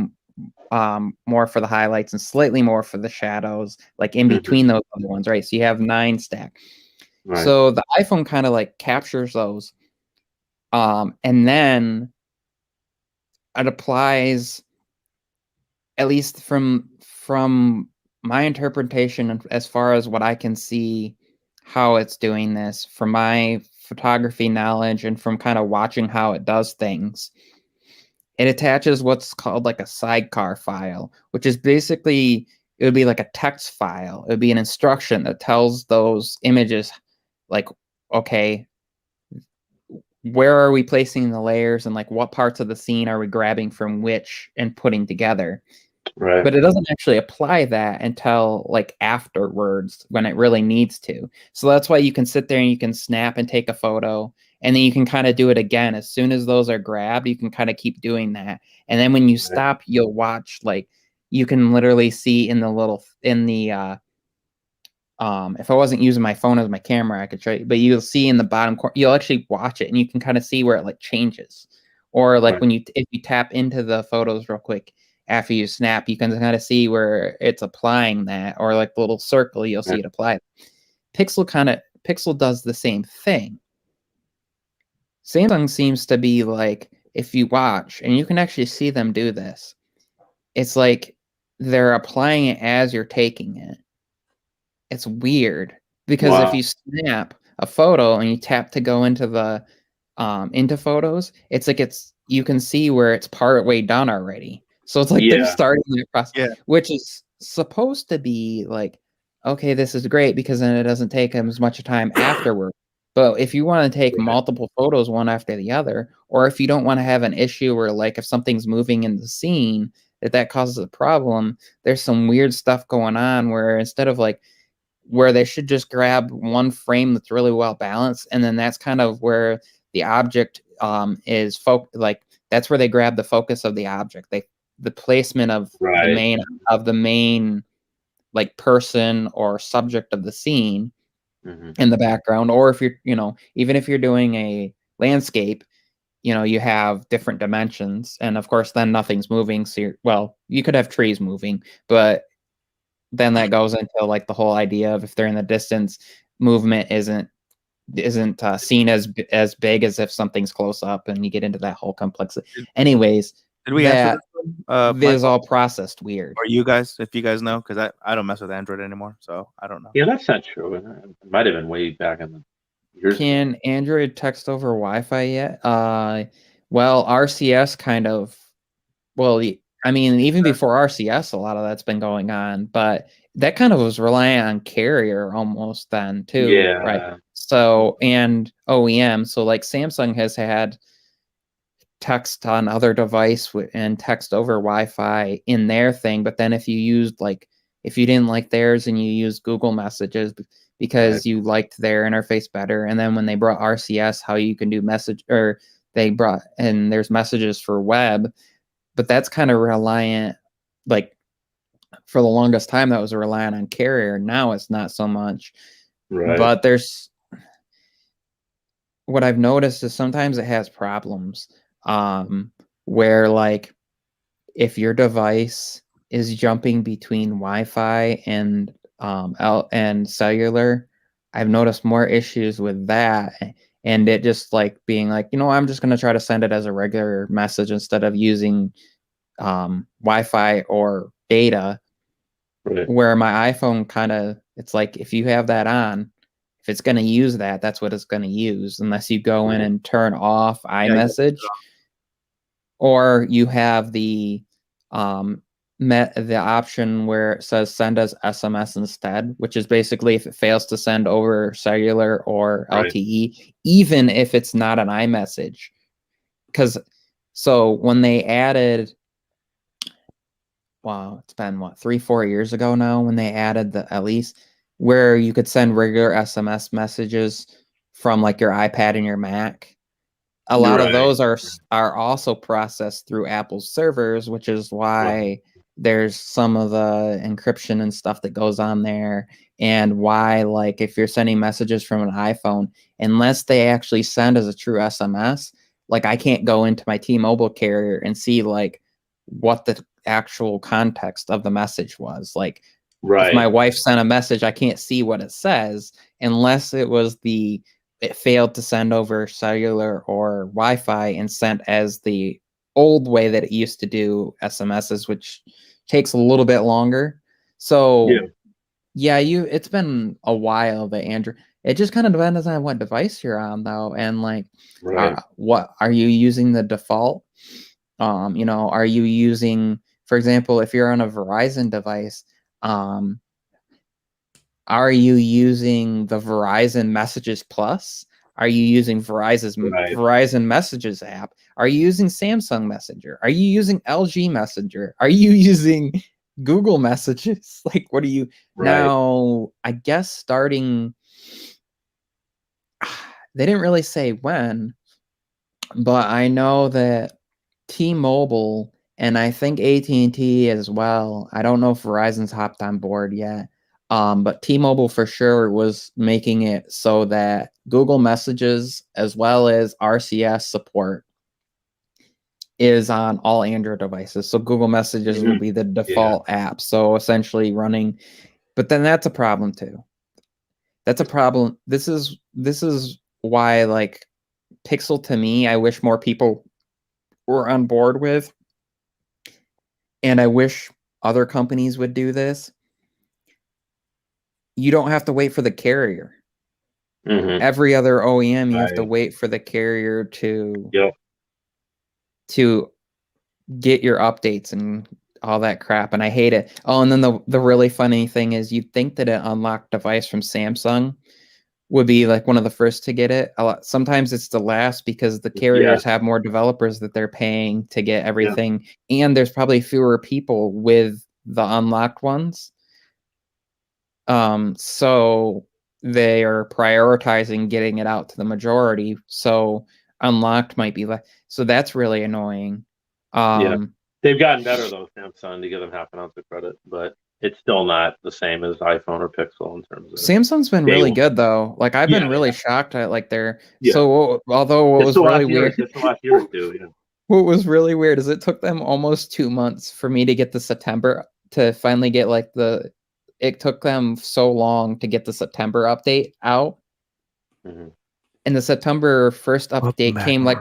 more for the highlights and slightly more for the shadows, like in between those other ones, right? So you have 9 stack. Right. So the iPhone kind of like captures those, and then it applies, at least from my interpretation, as far as what I can see, how it's doing this, from my photography knowledge and from kind of watching how it does things. It attaches what's called like a sidecar file, which is basically, it would be like a text file. It would be an instruction that tells those images, like, okay, where are we placing the layers, and like what parts of the scene are we grabbing from which and putting together. Right. But it doesn't actually apply that until like afterwards, when it really needs to. So that's why you can sit there and you can snap and take a photo, and then you can kind of do it again. As soon as those are grabbed, you can kind of keep doing that. And then when you stop, you'll watch, like, you can literally see in the if I wasn't using my phone as my camera, I could show you, but you'll see in the bottom corner, you'll actually watch it, and you can kind of see where it like changes. Or like when if you tap into the photos real quick after you snap, you can kind of see where it's applying that, or like the little circle, you'll see it apply. Pixel does the same thing. Samsung seems to be like, if you watch, and you can actually see them do this, it's like they're applying it as you're taking it. It's weird, because if you snap a photo and you tap to go into the into photos, it's like you can see where it's part way done already. So it's like they're starting the process, which is supposed to be like, okay, this is great, because then it doesn't take them as much time afterward. But if you want to take multiple photos one after the other, or if you don't want to have an issue where, like, if something's moving in the scene, that causes a problem, there's some weird stuff going on where, instead of like, where they should just grab one frame that's really well balanced, and then that's kind of where the object is like, that's where they grab the focus of the object. The placement of the main like person or subject of the scene in the background. Or if you're, even if you're doing a landscape, you have different dimensions, and of course then nothing's moving. So you could have trees moving, but then that goes into like the whole idea of, if they're in the distance, movement isn't seen as big as if something's close up, and you get into that whole complexity. Anyways, did we answer this is all processed weird. Or you guys, if you guys know, because I don't mess with Android anymore, so I don't know. Yeah, that's not true. It might have been way back in the years. Can Android text over Wi-Fi yet? Well, RCS kind of. Well, I mean, even before RCS, a lot of that's been going on, but that kind of was reliant on carrier almost then too, right? So, and OEM, so like Samsung has had text on other device and text over Wi-Fi in their thing, but then if you didn't like theirs and you used Google Messages because you liked their interface better, and then when they brought RCS, how you can do there's messages for web. But that's kind of reliant, like, for the longest time, that was reliant on carrier. Now it's not so much. Right. But what I've noticed is sometimes it has problems where, like, if your device is jumping between Wi-Fi and cellular, I've noticed more issues with that. and it just like being like, I'm just going to try to send it as a regular message instead of using Wi-Fi or data. Right. Where my iPhone kind of, it's like if you have that on, if it's going to use that, that's what it's going to use, unless you go in and turn off iMessage, or you have the the option where it says send us SMS instead, which is basically if it fails to send over cellular or LTE, even if it's not an iMessage. Because so when they added, wow, it's been what, 3-4 years ago now when they added the, at least where you could send regular SMS messages from like your iPad and your Mac. A lot of those are also processed through Apple's servers, which is why there's some of the encryption and stuff that goes on there, and why, like, if you're sending messages from an iPhone, unless they actually send as a true SMS, like I can't go into my T-Mobile carrier and see like what the actual context of the message was. Like, if my wife sent a message, I can't see what it says unless it failed to send over cellular or Wi-Fi and sent as the old way that it used to do SMSs, which takes a little bit longer. So it's been a while that Android. It just kind of depends on what device you're on, though, and like, what are you using the default? Are you using, for example, if you're on a Verizon device, are you using the Verizon Messages Plus? Are you using Verizon Messages app? Are you using Samsung Messenger? Are you using LG Messenger? Are you using Google Messages? Like, what are you now? I guess starting, they didn't really say when, but I know that T-Mobile and I think AT&T as well. I don't know if Verizon's hopped on board yet. But T-Mobile for sure was making it so that Google Messages as well as RCS support is on all Android devices. So Google Messages will be the default app. So essentially running, but then that's a problem too. That's a problem. This is why, like, Pixel, to me, I wish more people were on board with, and I wish other companies would do this. You don't have to wait for the carrier. Every other OEM, you have to wait for the carrier to get your updates and all that crap, and I hate it. Oh, and then the really funny thing is, you'd think that an unlocked device from Samsung would be like one of the first to get it. Sometimes it's the last because the carriers have more developers that they're paying to get everything, and there's probably fewer people with the unlocked ones. So they are prioritizing getting it out to the majority. So unlocked might be less. So that's really annoying. They've gotten better though, Samsung, to give them half an ounce of credit, but it's still not the same as iPhone or Pixel in terms of. Samsung's been really good though. Like, I've been really shocked at like their. So although what was really weird, just the last year or two, what was really weird is it took them almost 2 months for me to get the September to finally get like it took them so long to get the September update out. And the September 1st update came like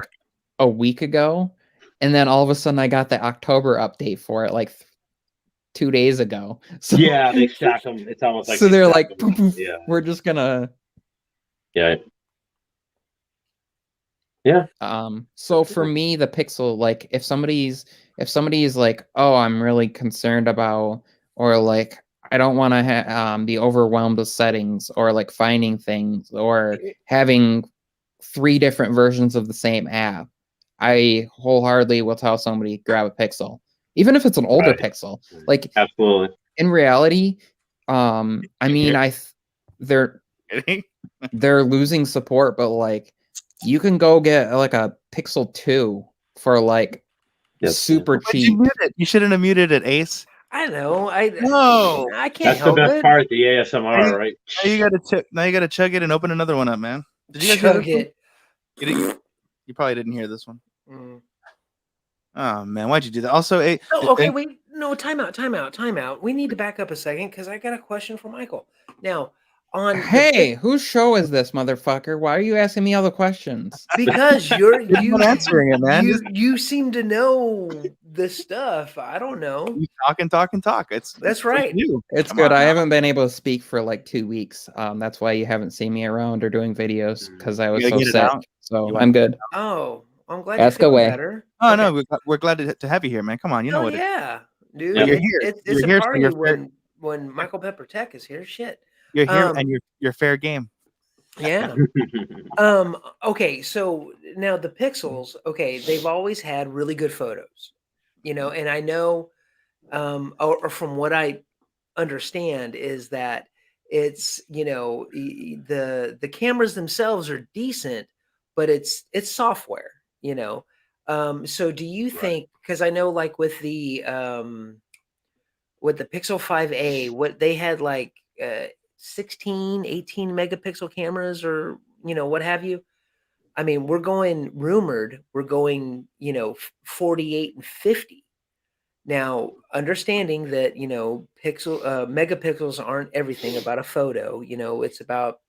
a week ago. And then all of a sudden I got the October update for it like 2 days ago. So they stack them. It's almost like so they're like, poof, poof, we're just gonna. So for me, the Pixel, like, if somebody's like, oh, I'm really concerned about, or like, I don't want to be overwhelmed with settings, or like finding things, or having 3 different versions of the same app, I wholeheartedly will tell somebody, grab a Pixel, even if it's an older Pixel. Like, absolutely. In reality, I mean, they're losing support, but like, you can go get like a Pixel 2 for like super cheap. You shouldn't have muted it, Ace. I know. No, I can't That's help the best it. part, the ASMR, right? Now you gotta chug it and open another one up, man. Did you guys Chug hear it? You probably didn't hear this one. Oh man, why'd you do that? Also, wait. No, time out. We need to back up a second because I got a question for Michael. Now, on Hey, whose show is this, motherfucker? Why are you asking me all the questions? because You're not answering it, man. you seem to know this stuff. I don't know. You talk and talk. That's for right. you. It's Come good. on I now. haven't been able to speak for like 2 weeks. That's why you haven't seen me around or doing videos because I was gotta so get it sick. out. So You wanna I'm get it good. Oh, I'm glad Ask you're feeling away. better. Oh Okay. no, we're glad to have you here, man. Come on, you know Oh what it is. yeah, dude. But you're It's here. it's You're a here, so party you're fair. when Michael Pepper Tech is here. Shit. You're here, Um, and you're fair game. Yeah. Okay, so now the Pixels, okay, they've always had really good photos, and I know, or from what I understand is that it's, the cameras themselves are decent, but it's software, So do you Right. think, because I know like with the Pixel 5a, what they had like 16, 18 megapixel cameras or, what have you. I mean, we're going 48 and 50. Now, understanding that, megapixels aren't everything about a photo, it's about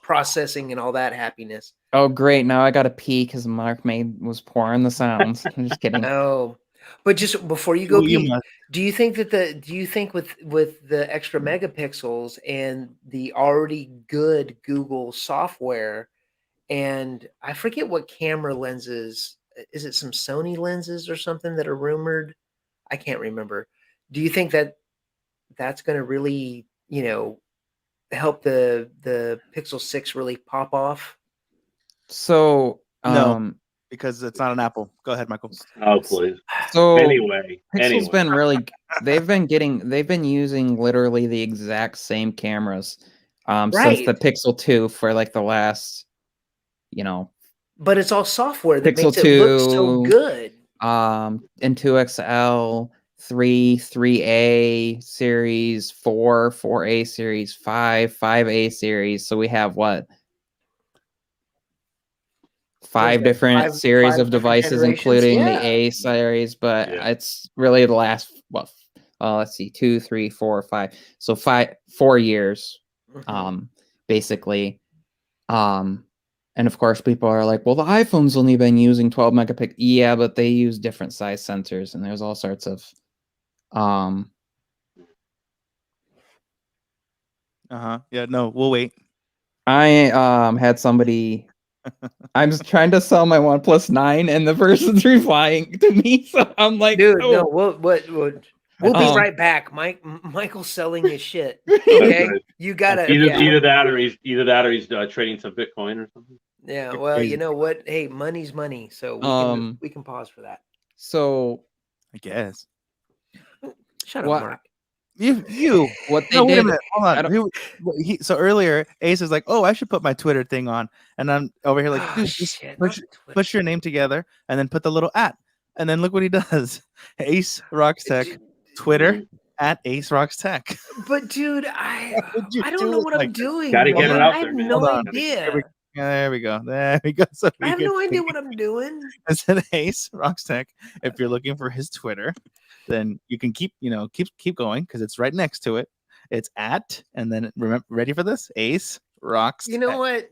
processing and all that happiness. Oh, great. Now I got to pee because Mark was pouring the sounds. I'm just kidding. Oh, but just before you Do go what you pee, must. do you think with the extra megapixels and the already good Google software, and I forget what camera lenses, is it some Sony lenses or something that are rumored? I can't remember. Do you think that that's going to really, help the Pixel 6 really pop off? So, No. Because it's not an Apple. Go ahead, Michael. Oh, please. so Anyway, Pixel's been really they've been using literally the exact same cameras since the Right. Pixel 2 for like the last, But it's all software that Pixel makes it look so 2, good. and 2XL, 3A series, 4A series, 5A series. So we have what? What is 5 that? different series of Different devices, generations? including the Yeah. A series, but Yeah. it's really the last let's see, 2, 3, 4, 5. So 4 years, Mhm. basically. And of course, people are like, well, the iPhone's only been using 12 megapixel. Yeah, but they use different size sensors, and there's all sorts of Yeah, no, we'll wait. I had somebody. I'm just trying to sell my OnePlus 9, and the person's replying to me, so I'm like, Dude, oh. no, we'll be right back. Michael's selling his shit. That's Okay, right. you gotta, Either that or he's trading some Bitcoin or something. yeah. You're Well, crazy. you know what? Hey, money's money, so we can pause for that. So I guess. Shut up, what? Mark. You. What they No, wait a did? minute. Hold on. So earlier, Ace is like, "Oh, I should put my Twitter thing on," and I'm over here like, Oh, "Dude, just shit, not the Twitter. push your name together and then put the little @ and then look what he does. Ace Rocks Tech, Twitter @ Ace Rocks Tech. But dude, Why would you I don't do know it what like I'm this? doing, Gotta get man. it out I have there, man. no Hold on. idea. There we go. There we go. So I have no idea what I'm doing. I said Ace Rocks Tech. If you're looking for his Twitter, then you can keep going because it's right next to it. It's @ and then remember, ready for this? Ace Rocks. You know Tech. what?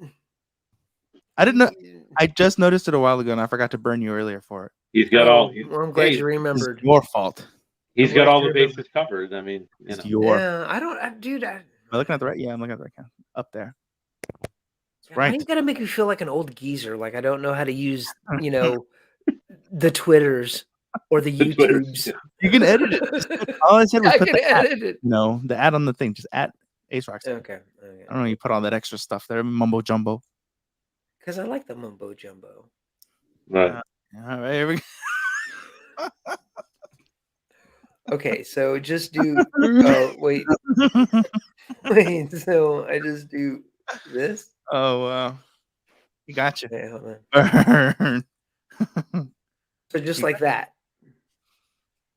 I didn't know. I just noticed it a while ago, and I forgot to burn you earlier for it. He's got Oh, well, I'm glad hey, you It's remembered. your fault. he's I'm got glad all you the remembered. bases covered. I mean, It's your. Yeah, dude. Am I looking at the right? Yeah, I'm looking at the right count. Up there. That's Why right. you gotta make me feel like an old geezer? Like I don't know how to use, the Twitters or the The Twitters, YouTubes. You can edit it. All I said was I put can the @ edit it. the @ on the thing. Just @ Ace Rocks Tech. Okay. I don't know. You put all that extra stuff there, mumbo jumbo. Because I like the mumbo jumbo. right? All right, here we go. Okay, so just do. Oh wait, wait. So I just do this. Oh wow, you got you. Okay, hold Burn. on. So just You like that.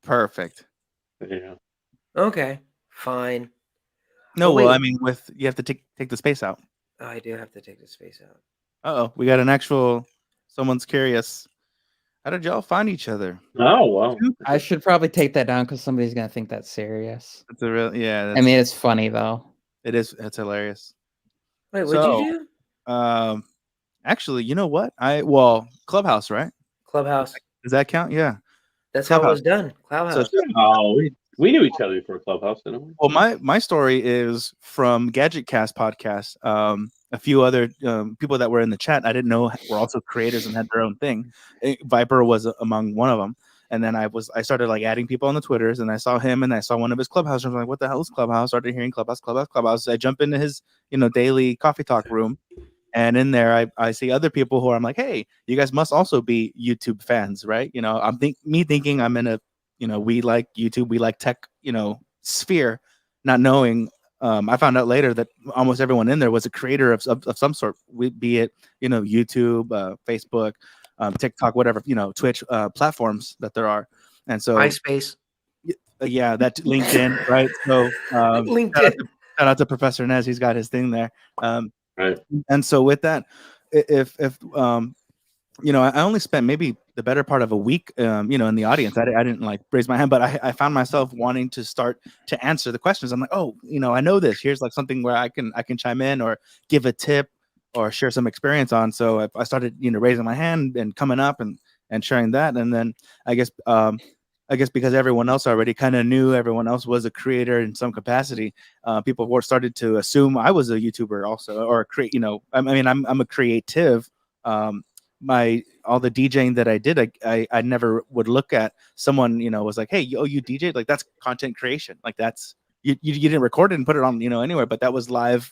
Perfect. Yeah. Okay, fine. No, Oh, well, I wait. mean, you have to take the space out. Oh, I do have to take the space out. Oh, we got an actual. Someone's curious. How did y'all find each other? Oh wow. I should probably take that down because somebody's gonna think that's serious. That's a real. Yeah. I mean, it's funny though. It is. It's hilarious. Wait, what'd you So, do? actually, you know what? Clubhouse, right? Clubhouse. Does that count? Yeah, That's how it Clubhouse. was done. So, Clubhouse. Oh, we knew each other before Clubhouse, didn't we? well, my story is from Gadget Cast podcast. A few other people that were in the chat I didn't know were also creators and had their own thing. Viper was among one of them. And then I started like adding people on the Twitters, and I saw him, and I saw one of his Clubhouse rooms. I'm like, what the hell is Clubhouse? Started hearing Clubhouse. I jump into his daily coffee talk room, and in there I see other people who I'm like, hey, you guys must also be YouTube fans, right? I'm thinking I'm in a we like YouTube, we like tech, sphere, not knowing. I found out later that almost everyone in there was a creator of some sort, be it YouTube, Facebook, TikTok, whatever, Twitch, platforms that there are. And so MySpace. yeah, that LinkedIn, right? So LinkedIn. shout out to Professor Nez, he's got his thing there. Right. And so with that, if I only spent maybe the better part of a week, in the audience. I didn't like raise my hand, but I found myself wanting to start to answer the questions. I'm like, oh, I know this. Here's like something where I can chime in or give a tip or share some experience on. So I started, raising my hand and coming up and sharing that. And then I guess because everyone else already kind of knew everyone else was a creator in some capacity, people were started to assume I was a YouTuber also, or create. I mean, I'm a creative. All the DJing that I did, I never would look at someone, was like, hey, you DJ, like that's content creation, like that's you didn't record it and put it on anywhere, but that was live.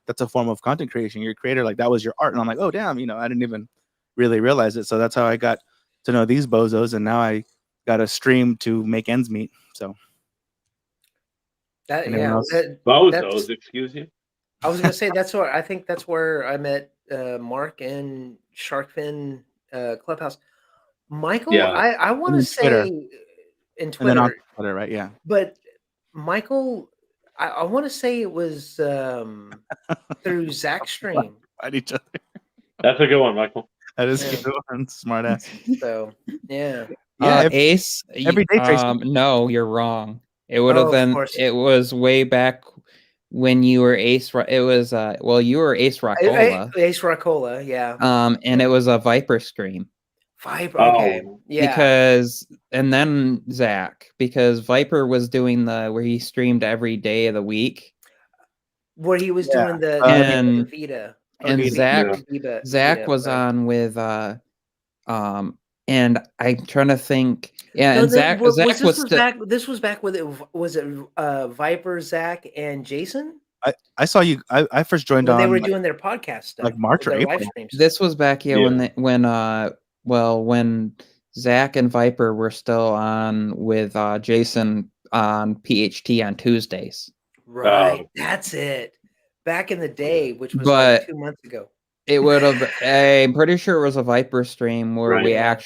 That's a form of content creation. You're a creator, like that was your art. And I'm like, oh damn, I didn't even really realize it. So that's how I got to know these bozos, and now I got a stream to make ends meet. So anyone else? Bozos, excuse you. I was gonna say I think that's where I met Mark and Sharkfin Clubhouse. Michael, Yeah. I want to And Twitter. say in And then on Twitter, Twitter, right? Yeah. but Michael, I want to say it was through Zach's stream. Fight each other. That's a good one, Michael. That is Yeah. a good one. Smart ass. So yeah. Yeah, Ace. every day, Tracy. No, you're wrong. It would have of been. course. It was way back when you were Ace. It was you were Ace Rockola. Ace Rockola, yeah. And it was a Viper stream. Viper, okay, yeah. And then Zach, because Viper was doing where he streamed every day of the week. Where he was doing the Vita. And Zach Vita, was right. on with and I'm trying to think. Yeah, no, and Zach was back. This was back with Viper, Zach, and Jason. I saw you. I first joined when on. They were doing their podcast stuff, like March or April. Live streams. This was back when Zach and Viper were still on with Jason on PHT on Tuesdays. Right, that's it. Back in the day, which was like 2 months ago. It would have. I'm pretty sure it was a Viper stream where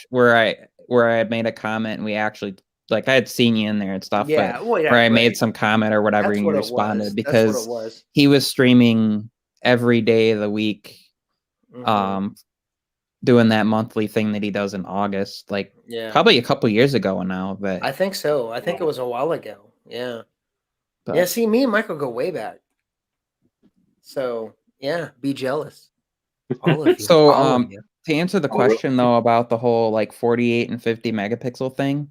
where I had made a comment and we actually I had seen you in there and stuff. Yeah, but where I made some comment or whatever and you responded because he was streaming every day of the week, doing that monthly thing that he does in August, probably a couple years ago now. But I think so. I think it was a while ago. Yeah. Yeah. See, me and Michael go way back. So yeah, be jealous. All of you. So to answer the question though about the whole 48 and 50 megapixel thing,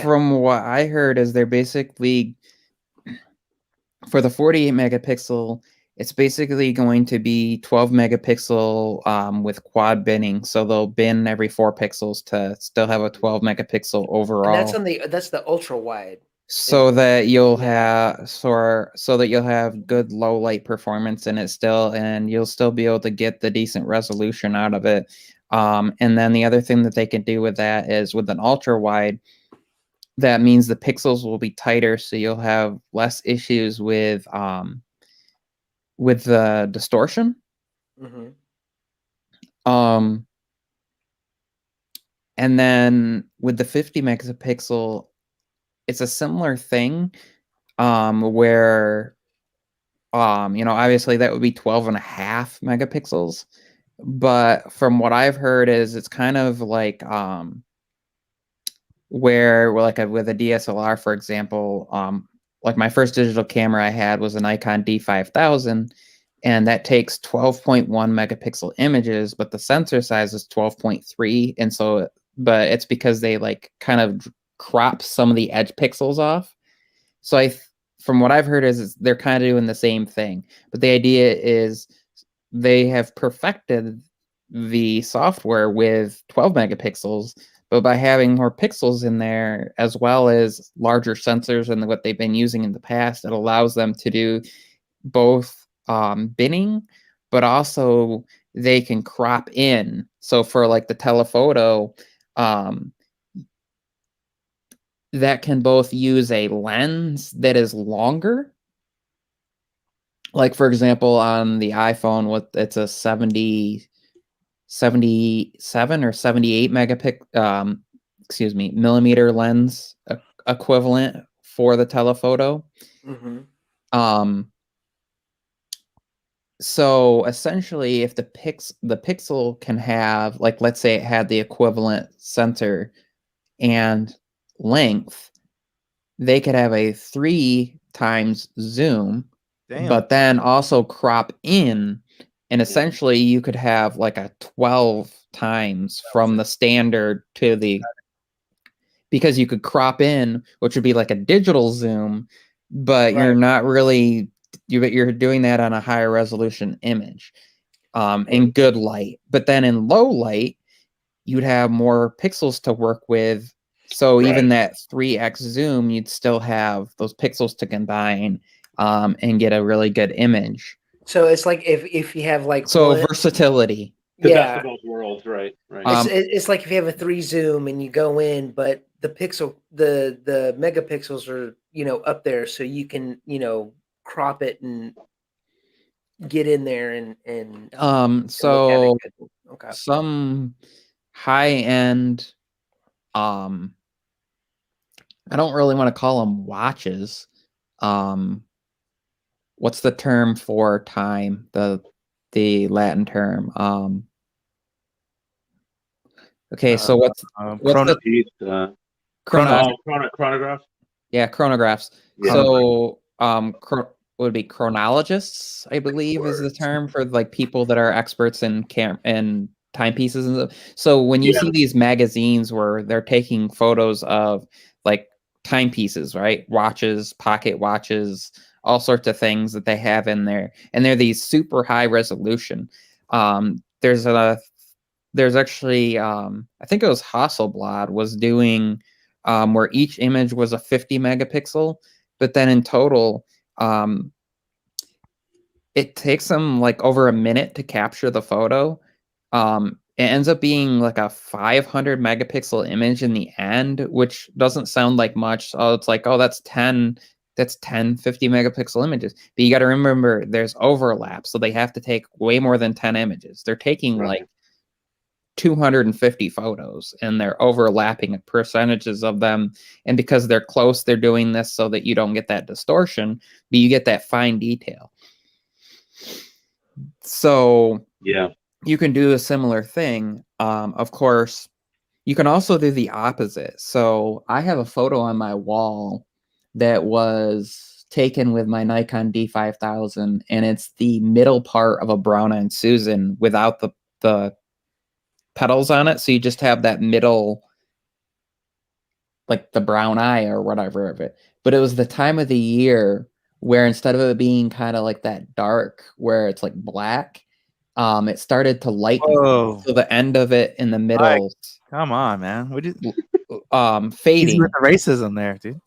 from what I heard is they're basically for the 48 megapixel, it's basically going to be 12 megapixel with quad binning, so they'll bin every 4 pixels to still have a 12 megapixel overall. And that's the ultra wide. So that you'll have so that you'll have good low light performance in it still, and you'll still be able to get the decent resolution out of it. And then the other thing that they can do with that is with an ultra wide, that means the pixels will be tighter, so you'll have less issues with the distortion. And then with the 50 megapixel, it's a similar thing, where, obviously that would be 12 and a half megapixels. But from what I've heard is it's kind of where with a DSLR, for example, like my first digital camera I had was a Nikon D5000, and that takes 12.1 megapixel images, but the sensor size is 12.3, and so, but it's because they like kind of crop some of the edge pixels off. So from what I've heard is they're kind of doing the same thing, but the idea is they have perfected the software with 12 megapixels, but by having more pixels in there, as well as larger sensors and what they've been using in the past, it allows them to do both binning, but also they can crop in. So for like the telephoto, that can both use a lens that is longer. Like for example, on the iPhone, it's a 77 or 78 millimeter lens equivalent for the telephoto. So essentially, if the pixel can have, like, let's say it had the equivalent sensor and length, they could have a 3 times zoom. Damn. But then also crop in, and essentially you could have like a 12 times from the standard to the, because you could crop in, which would be like a digital zoom, but you're not really, you're doing that on a higher resolution image in good light. But then in low light, you'd have more pixels to work with. So even that 3x zoom, you'd still have those pixels to combine and get a really good image. So it's like if you have like versatility. The best of both worlds, right? It's like if you have a 3 zoom and you go in, but the megapixels are, you know, up there, so you can, you know, crop it and get in there and so okay. Some high end I don't really want to call them watches. What's the term for time? The Latin term. Okay, so what's chronograph? Yeah, chronographs. Yeah. So would be chronologists, I believe, is the term for like people that are experts in and timepieces and stuff. So when you see these magazines where they're taking photos of like timepieces, right? Watches, pocket watches, all sorts of things that they have in there, and they're these super high resolution. There's actually I think it was Hasselblad was doing where each image was a 50 megapixel, but then in total it takes them like over a minute to capture the photo. It ends up being like a 500 megapixel image in the end, which doesn't sound like much. So it's like, oh, that's 10 50 megapixel images. But you got to remember there's overlap, so they have to take way more than 10 images. They're taking like 250 photos, and they're overlapping percentages of them. And because they're close, they're doing this so that you don't get that distortion, but you get that fine detail. So you can do a similar thing. Of course, you can also do the opposite. So I have a photo on my wall that was taken with my Nikon D5000, and it's the middle part of a brown-eyed Susan without the petals on it. So you just have that middle, like the brown eye or whatever of it. But it was the time of the year where instead of it being kind of like that dark where it's like black, it started to lighten. So the end of it in the middle. Come on, man. What did fading. The racism there, dude.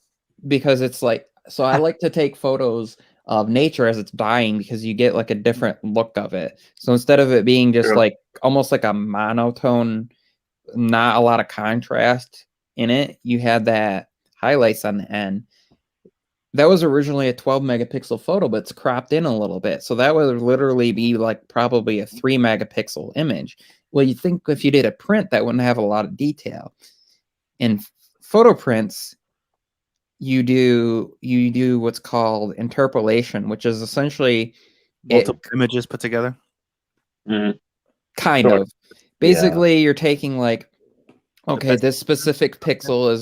Because it's like, so I like to take photos of nature as it's dying because you get like a different look of it. So instead of it being just like almost like a monotone, not a lot of contrast in it, you had that highlights on the end. That was originally a 12 megapixel photo, but it's cropped in a little bit. So that would literally be like probably a 3 megapixel image. Well, you think if you did a print, that wouldn't have a lot of detail. In photo prints, you do what's called interpolation, which is essentially multiple images put together. Kind of. Basically, you're taking like, okay, this specific pixel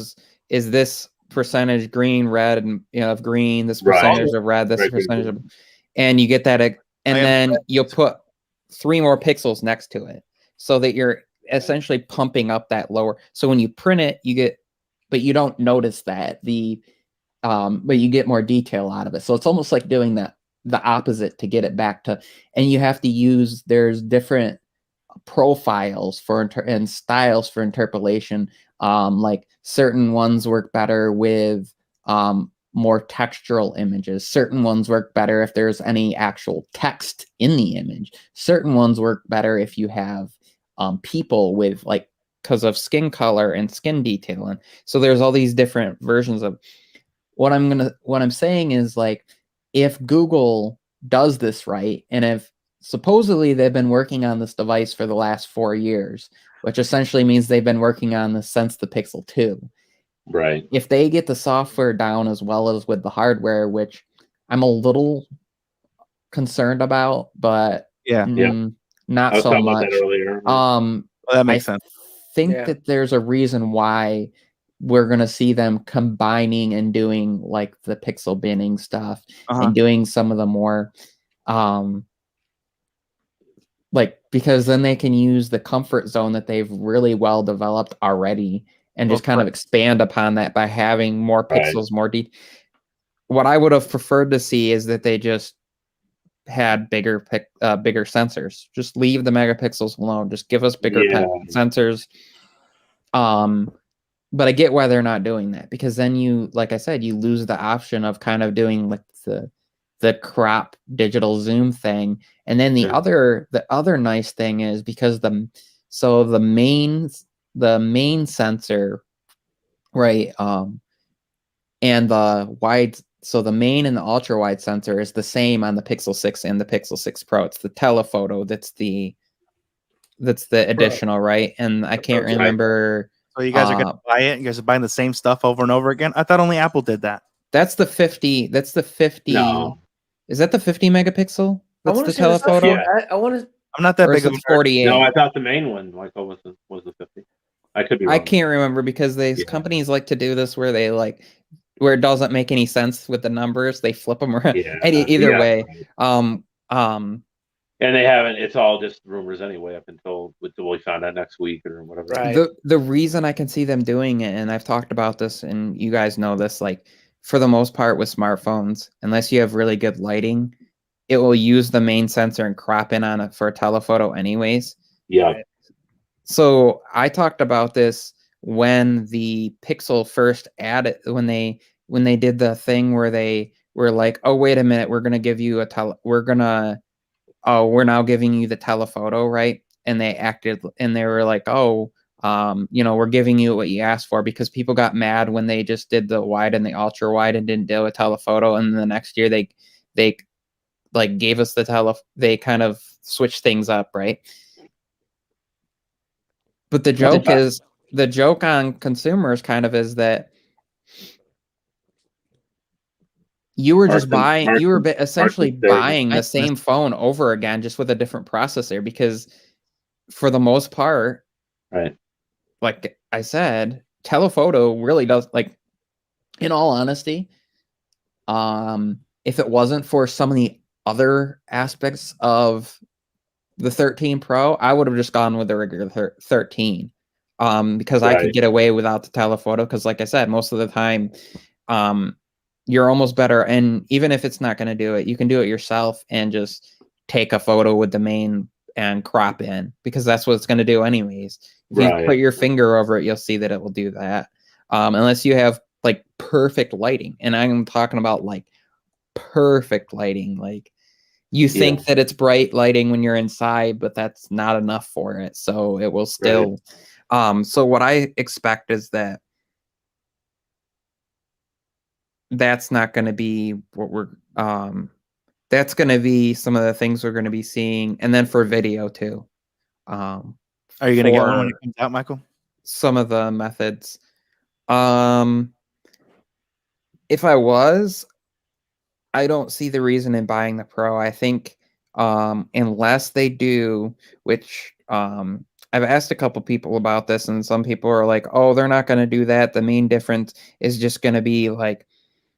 is this percentage green, red, and of green, this Right. percentage of red, this Right, pretty percentage cool. of, and you get that, and I am then you'll put 3 more pixels next to it, so that you're essentially pumping up that lower. So when you print it, you get, but you don't notice that but you get more detail out of it. So it's almost like doing the opposite to get it back to, and you have to use, there's different profiles for and styles for interpolation. Like certain ones work better with more textural images. Certain ones work better if there's any actual text in the image. Certain ones work better if you have people with, like, because of skin color and skin detail. And so there's all these different versions of what I'm saying is, like, if Google does this right, and if supposedly they've been working on this device for the last 4 years, which essentially means they've been working on this since the Pixel 2. Right. If they get the software down as well as with the hardware, which I'm a little concerned about, but Yeah. Yeah. not I was so talking about that much. earlier. Well, that makes I sense. think Yeah. that there's a reason why we're going to see them combining and doing, like, the pixel binning stuff and doing some of the more like, because then they can use the comfort zone that they've really well developed already and Well, just kind of expand upon that by having more Right. pixels, more what I would have preferred to see is that they just had bigger sensors. Just leave the megapixels alone. Just give us bigger Yeah. sensors. But I get why they're not doing that, because then you, like I said, you lose the option of kind of doing, like, the crop digital zoom thing. And then the Yeah. other nice thing is, because the main sensor, right, and the wide, so the main and the ultra wide sensor is the same on the Pixel 6 and the Pixel 6 Pro. It's the telephoto that's the additional, right? And I can't Right. remember. So you guys are going to buy it? You guys are buying the same stuff over and over again? I thought only Apple did that. That's the 50. That's the 50. No. Is that the 50 megapixel? I That's want the to see the telephoto? Yeah. I want to. I'm not that Or big is of it a nerd. 48? No, I thought the main one, Michael, was the 50. I could be wrong. I can't remember, because these Yeah. companies like to do this where they, like, where it doesn't make any sense with the numbers, they flip them around. Yeah. Either Yeah. way, And they haven't. It's all just rumors anyway, up until we found out next week or whatever. Right. the reason I can see them doing it, and I've talked about this, and you guys know this, like, for the most part with smartphones, unless you have really good lighting, it will use the main sensor and crop in on it for a telephoto anyways. Yeah. Right. So I talked about this when the Pixel first added, when they did the thing where they were like, oh, wait a minute, we're gonna give you we're now giving you the telephoto, right? And they acted, and they were like, oh, we're giving you what you asked for, because people got mad when they just did the wide and the ultra wide and didn't do a telephoto, and the next year they like gave us they kind of switched things up, right? But the joke on consumers kind of is that you were just essentially buying the same phone over again, just with a different processor, because for the most part, right, like I said, telephoto really does, like, in all honesty, if it wasn't for some of the other aspects of the 13 Pro, I would have just gone with the regular 13, because I could get away without the telephoto, because, like I said, most of the time, you're almost better, and even if it's not going to do it, you can do it yourself and just take a photo with the main and crop in, because that's what it's going to do anyways. If you put your finger over it, you'll see that it will do that, unless you have, like, perfect lighting, and I'm talking about, like, perfect lighting, like, you think that it's bright lighting when you're inside, but that's not enough for it, so it will still so what I expect is that that's not going to be what we're that's going to be some of the things we're going to be seeing. And then for video too, are you going to get one when it comes out, Michael? Some of the methods, if I was, I don't see the reason in buying the Pro. I think unless they do, which I've asked a couple people about this, and some people are like, "Oh, they're not going to do that. The main difference is just going to be like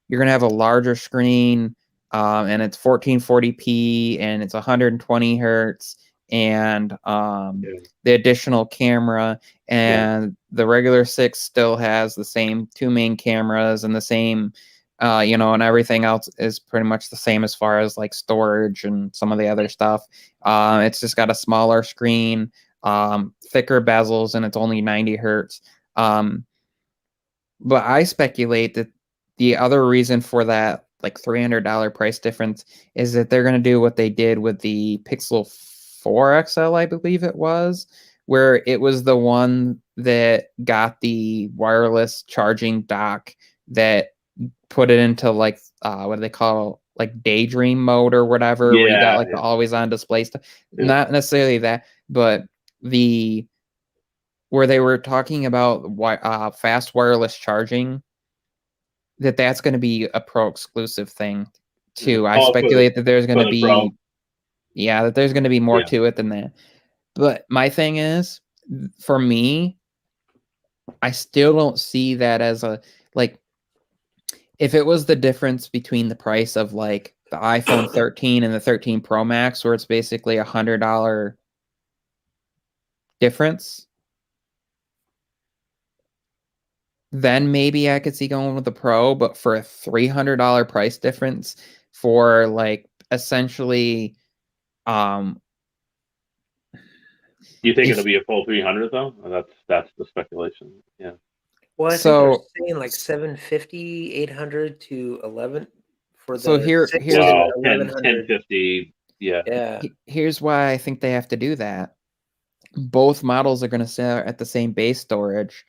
you're going to have a larger screen, and it's 1440p, and it's 120 hertz, and the additional camera, and the regular 6 still has the same 2 main cameras and the same." And everything else is pretty much the same as far as like storage and some of the other stuff. It's just got a smaller screen, thicker bezels, and it's only 90 hertz. But I speculate that the other reason for that like $300 price difference is that they're going to do what they did with the Pixel 4 XL, I believe it was, where it was the one that got the wireless charging dock that put it into like what do they call, like daydream mode or whatever, where you got like the always on display stuff. Not necessarily that, but where they were talking about fast wireless charging, that's going to be a Pro exclusive thing too. I speculate that there's going to be that there's going to be more to it than that. But my thing is, for me, I still don't see that as a, like, if it was the difference between the price of like the iPhone 13 and the 13 Pro Max, where it's basically $100 difference, then maybe I could see going with the Pro. But for a $300 price difference for like essentially, do you think it'll be a full 300 though? That's the speculation. Yeah. Well, I think they're saying like 750, 800 to 11 for the. So here's 1050. Yeah. Here's why I think they have to do that. Both models are going to start at the same base storage,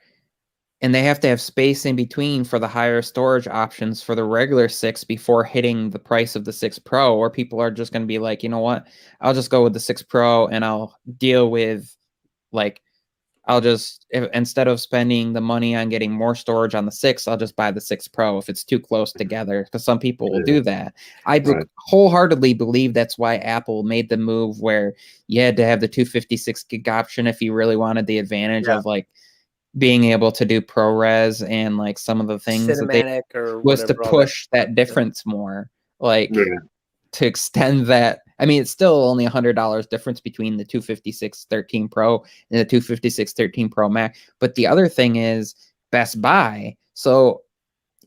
and they have to have space in between for the higher storage options for the regular 6 before hitting the price of the 6 Pro, or people are just going to be like, you know what, I'll just go with the 6 Pro and I'll deal with, like, instead of spending the money on getting more storage on the 6, I'll just buy the 6 Pro if it's too close together, because some people will do that. I wholeheartedly believe that's why Apple made the move where you had to have the 256 gig option if you really wanted the advantage of like being able to do ProRes and like some of the things cinematic that or was to push that difference more, like to extend that. I mean, it's still only $100 difference between the 256 13 Pro and the 256 13 Pro Max. But the other thing is Best Buy. So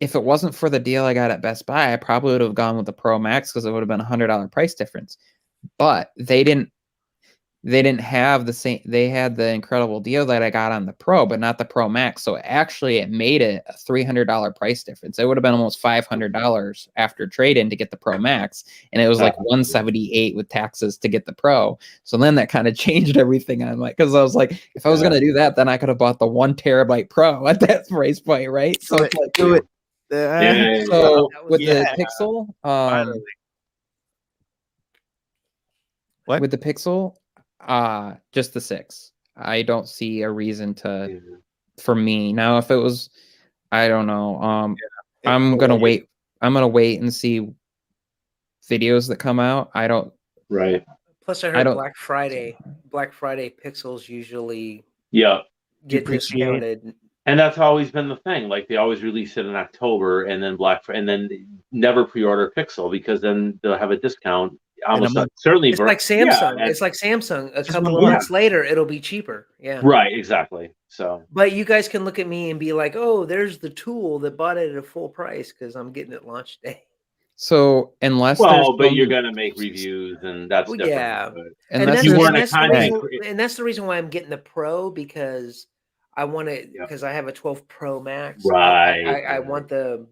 if it wasn't for the deal I got at Best Buy, I probably would have gone with the Pro Max because it would have been $100 price difference. But they didn't have the same. They had the incredible deal that I got on the Pro, but not the Pro Max. So actually, it made it a $300 price difference. It would have been almost $500 after trade-in to get the Pro Max, and it was like $178 with taxes to get the Pro. So then that kind of changed everything. I'm like, because I was like, if I was gonna do that, then I could have bought the 1 terabyte Pro at that price point, right? So it's like, do it. So with the Pixel, what with the Pixel. Just the 6. I don't see a reason to, for me. Now, if it was, I don't know. I'm gonna wait. I'm gonna wait and see videos that come out. I don't. Right. Plus, I heard Black Friday Pixels usually get discounted. And that's always been the thing. Like they always release it in October, and then and then never pre-order Pixel because then they'll have a discount. Certainly, it's like Samsung. It's like Samsung. A couple of months later, it'll be cheaper. Yeah. Right. Exactly. So. But you guys can look at me and be like, "Oh, there's the tool that bought it at a full price because I'm getting it launch day." So unless but you're gonna make reviews, and that's different. Yeah. And that's the reason why I'm getting the Pro, because I want it, because I have a 12 Pro Max. Right. I want the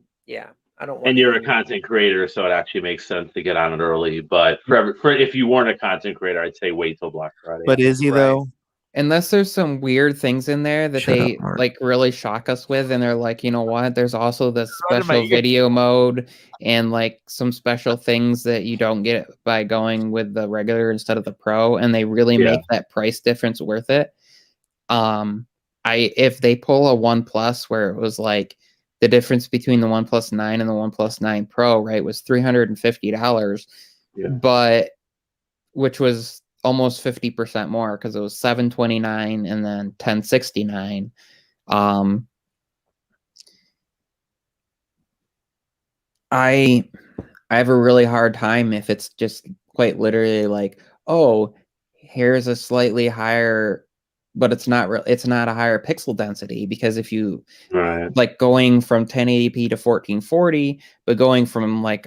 I don't want. And you're a content creator, so it actually makes sense to get on it early. But for if you weren't a content creator, I'd say wait till Black Friday. But is he though? Unless there's some weird things in there that they like really shock us with, and they're like, you know what? There's also this special video mode and like some special things that you don't get by going with the regular instead of the Pro, and they really make that price difference worth it. If they pull a OnePlus where it was like the difference between the OnePlus 9 and the OnePlus 9 Pro, right, was $350, but which was almost 50% more because it was 729 and then 1069. I have a really hard time if it's just quite literally like, oh, here's a slightly higher, but it's not a higher pixel density, because if you Right. like going from 1080p to 1440, but going from like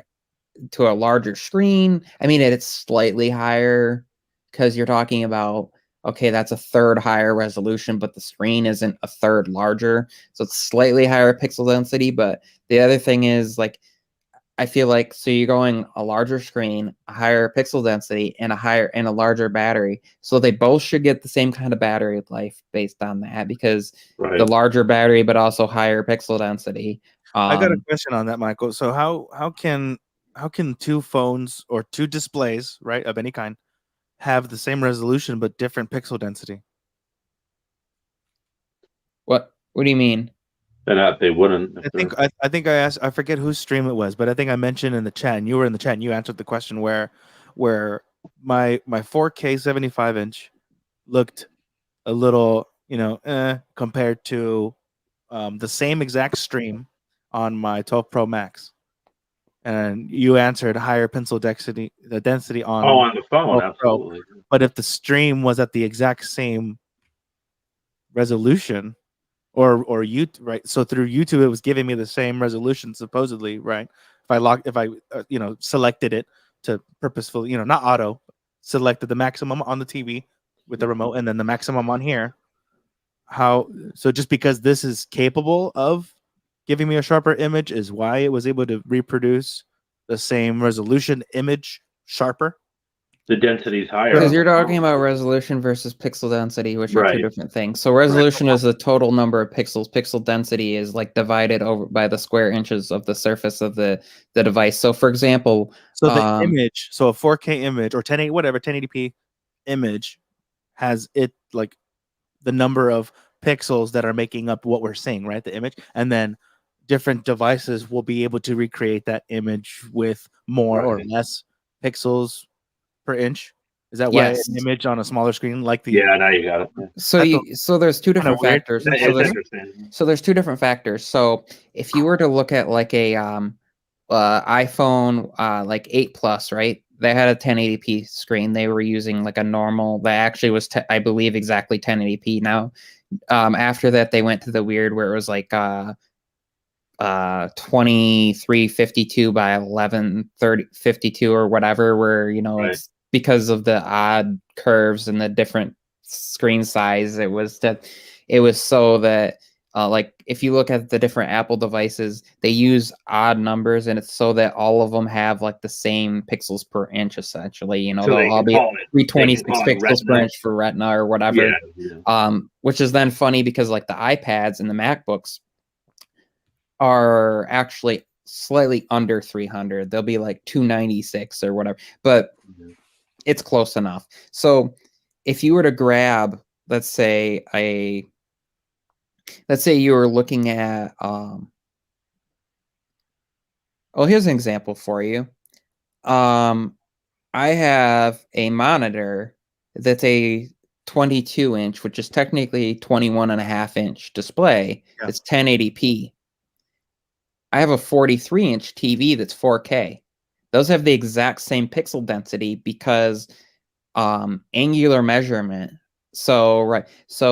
to a larger screen, I mean, it's slightly higher because you're talking about, okay, that's a third higher resolution, but the screen isn't a third larger, so it's slightly higher pixel density. But the other thing is, like, I feel like, so you're going a larger screen, a higher pixel density, and a larger battery. So they both should get the same kind of battery life based on that, because Right. the larger battery, but also higher pixel density. I got a question on that, Michael. So how can two phones or two displays, right, of any kind, have the same resolution but different pixel density? What do you mean? They wouldn't. I think I asked, I forget whose stream it was, but I think I mentioned in the chat, and you were in the chat, and you answered the question where my 4K 75-inch looked a little, compared to the same exact stream on my 12 Pro Max. And you answered higher pencil density, the density on on the phone, 12 Pro. absolutely. But if the stream was at the exact same resolution, or you right, so through YouTube it was giving me the same resolution supposedly, right? If I selected it to purposefully, not auto, selected the maximum on the TV with the remote and then the maximum on here. So just because this is capable of giving me a sharper image is why it was able to reproduce the same resolution image sharper? The density is higher. Because you're talking about resolution versus pixel density, which are two Right. different things. So resolution is the total number of pixels. Pixel density is like divided over by the square inches of the surface of the device. So for example, so the image, so a 4K image or 1080, whatever, 1080p image has it like the number of pixels that are making up what we're seeing, right? The image. And then different devices will be able to recreate that image with more or less pixels per inch. Is that why Yes. an image on a smaller screen like the Yeah, now you got it. Yeah. So there's two different weird. factors. It's interesting. So there's two different factors. So if you were to look at like a iPhone like 8 Plus, right? They had a 1080p screen. They were using like a normal that actually was I believe exactly 1080p. Now after that they went to the weird where it was like 2352 by 1152 or whatever, where it's because of the odd curves and the different screen size. It was so that like if you look at the different Apple devices, they use odd numbers, and it's so that all of them have like the same pixels per inch essentially. So they'll all be 326 pixels per inch for Retina or whatever. Yeah. Which is then funny because like the iPads and the MacBooks are actually slightly under 300. They'll be like 296 or whatever, but it's close enough. So if you were to grab, let's say you were looking at here's an example for you. I have a monitor that's a 22-inch, which is technically 21.5-inch display. Yeah. It's 1080p. I have a 43-inch TV that's 4K. Those have the exact same pixel density because angular measurement. So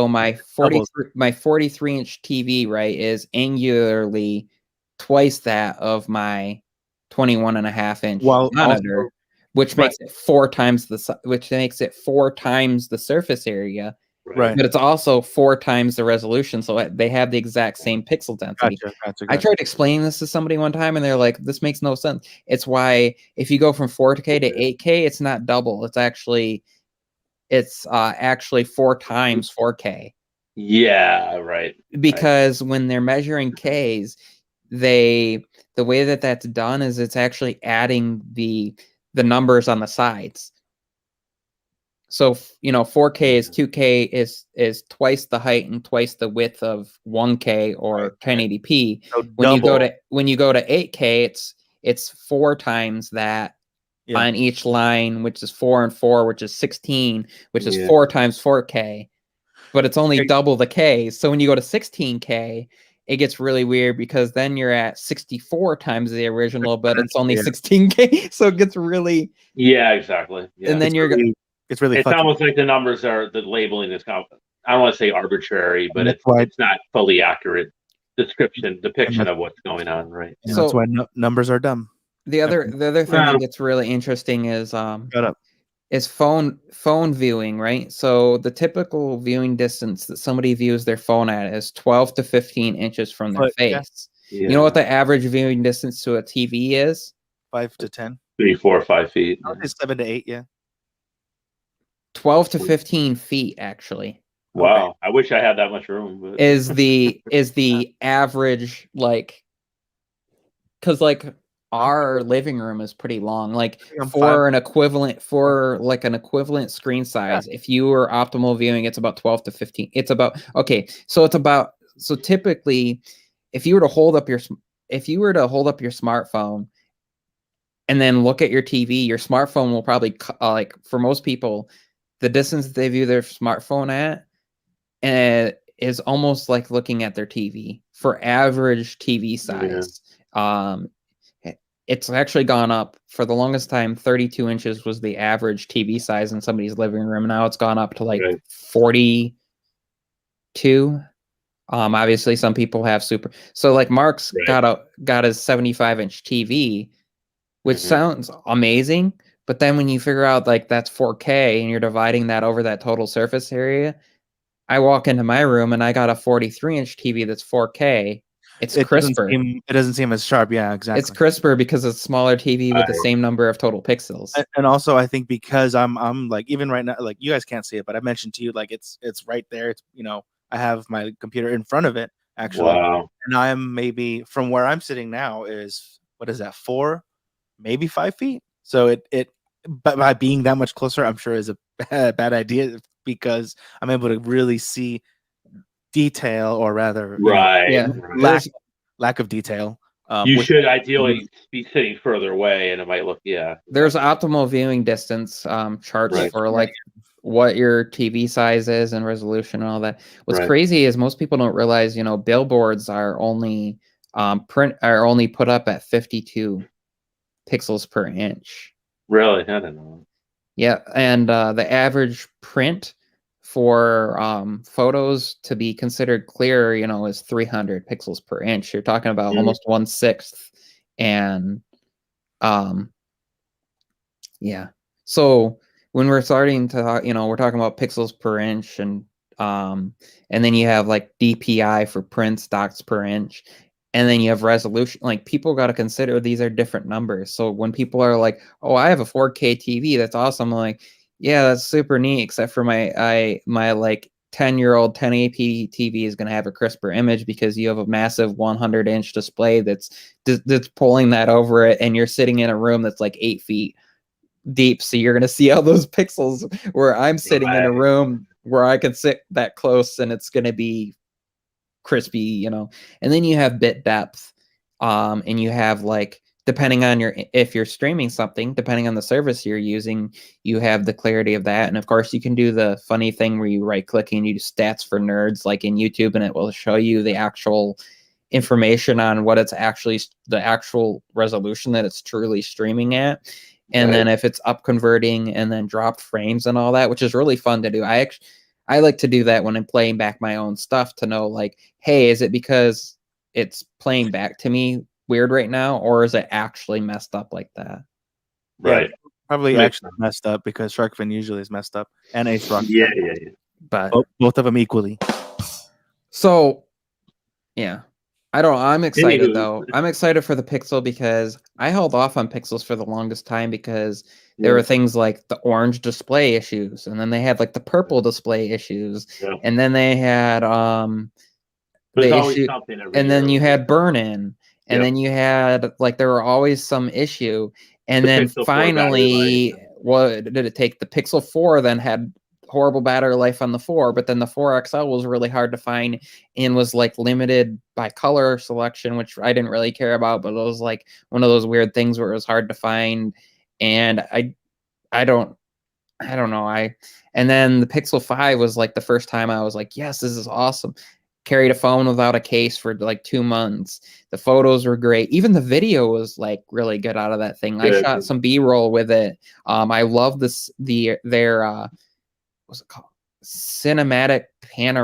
my 43-inch TV, right, is angularly twice that of my 21.5-inch monitor, also, which makes it four times the surface area. Right. But it's also 4 times the resolution, so they have the exact same pixel density. Gotcha. I tried explaining this to somebody one time, and they're like, "This makes no sense." It's why if you go from 4K to 8K, it's not double. It's actually 4 times 4K. Yeah, right. Because when they're measuring Ks, the way that that's done is it's actually adding the numbers on the sides. So 4K is 2K is twice the height and twice the width of 1K or 1080p. So when you go to 8K, it's 4 times that Yeah. on each line, which is 4 and 4, which is 16, which is Yeah. 4 times 4K, but it's only Okay. double the K. So when you go to 16K, it gets really weird because then you're at 64 times the original, but it's only Yeah. 16K. So it gets really, Yeah, exactly. Yeah. and then you're It's really It's fucking. almost like the numbers are the labeling is kind of, I don't want to say arbitrary, but That's why- it's not fully accurate depiction that's- of what's going on, right? And So- that's why numbers are dumb. the other thing Well- that gets really interesting is Shut up. phone viewing, right? So the typical viewing distance that somebody views their phone at is 12 to 15 inches from their Foot, yeah. face. Yeah. You know what the average viewing distance to a TV is? 5 to 10. 3, 4, 5 feet. I would say 7 to 8. Yeah. 12 to 15 feet, actually, Wow. I wish I had that much room. But... is the average, like, because like our living room is pretty long. Like I'm for an equivalent screen size, if you were optimal viewing, it's about 12 to 15. It's about so typically, if you were to hold up your smartphone and then look at your TV, your smartphone will probably like for most people, the distance that they view their smartphone at is almost like looking at their TV for average TV size. Yeah. It's actually gone up. For the longest time, 32 inches was the average TV size in somebody's living room. Now it's gone up to like 42. Obviously some people have super. So like Mark's got a 75-inch TV, which sounds amazing. But then when you figure out like that's 4K and you're dividing that over that total surface area, I walk into my room and I got a 43-inch TV that's 4K. It crisper. It doesn't seem as sharp. Yeah, exactly. It's crisper because it's a smaller TV with the same number of total pixels. And also, I think because I'm like, even right now, like you guys can't see it, but I mentioned to you, like it's right there. It's, I have my computer in front of it actually. Wow. And I'm maybe from where I'm sitting now is, what is that, 4, maybe 5 feet? So but by being that much closer, I'm sure is a bad idea because I'm able to really see detail, or rather, lack of detail. You should ideally be sitting further away, and it might look, There's optimal viewing distance charts for like what your TV size is and resolution and all that. What's crazy is most people don't realize, billboards are only put up at 52 pixels per inch. Really? I don't know. Yeah, and the average print for photos to be considered clear, is 300 pixels per inch. You're talking about almost 1/6, and yeah. So when we're starting to talk, we're talking about pixels per inch, and then you have like DPI for prints, dots per inch, and then you have resolution. Like people got to consider these are different numbers. So when people are like, "Oh, I have a 4K TV, that's awesome," I'm like, yeah, that's super neat, except for my like 10-year-old 1080p TV is going to have a crisper image because you have a massive 100-inch display that's pulling that over it, and you're sitting in a room that's like 8 feet deep, so you're going to see all those pixels, where I'm sitting in a room where I can sit that close and it's going to be crispy, and then you have bit depth, and you have like, depending on if you're streaming something, depending on the service you're using, you have the clarity of that. And of course you can do the funny thing where you right click and you do stats for nerds like in YouTube, and it will show you the actual information on what it's actually, the actual resolution that it's truly streaming at. And then if it's up converting and then dropped frames and all that, which is really fun to do. I like to do that when I'm playing back my own stuff to know like, hey, is it because it's playing back to me weird right now, or is it actually messed up like that? Right. Yeah, probably actually messed up, because Sharkfin usually is messed up, and Ace Rock. Yeah. But both of them equally. So yeah, I don't know. I'm excited though. I'm excited for the Pixel because I held off on Pixels for the longest time because there were things like the orange display issues, and then they had like the purple display issues, and then they had There's always something every and then year. you had burn-in, and then you had like, there were always some issue, and then Pixel 4 finally, what did it take? The Pixel 4 then had horrible battery life on the 4, but then the 4 XL was really hard to find and was like limited by color selection, which I didn't really care about, but it was like one of those weird things where it was hard to find and I don't know. And then the Pixel 5 was like the first time I was like, yes, this is awesome. Carried a phone without a case for like 2 months. The photos were great. Even the video was like really good out of that thing. I Good. shot some B-roll with it. I love their what's it called? Cinematic pan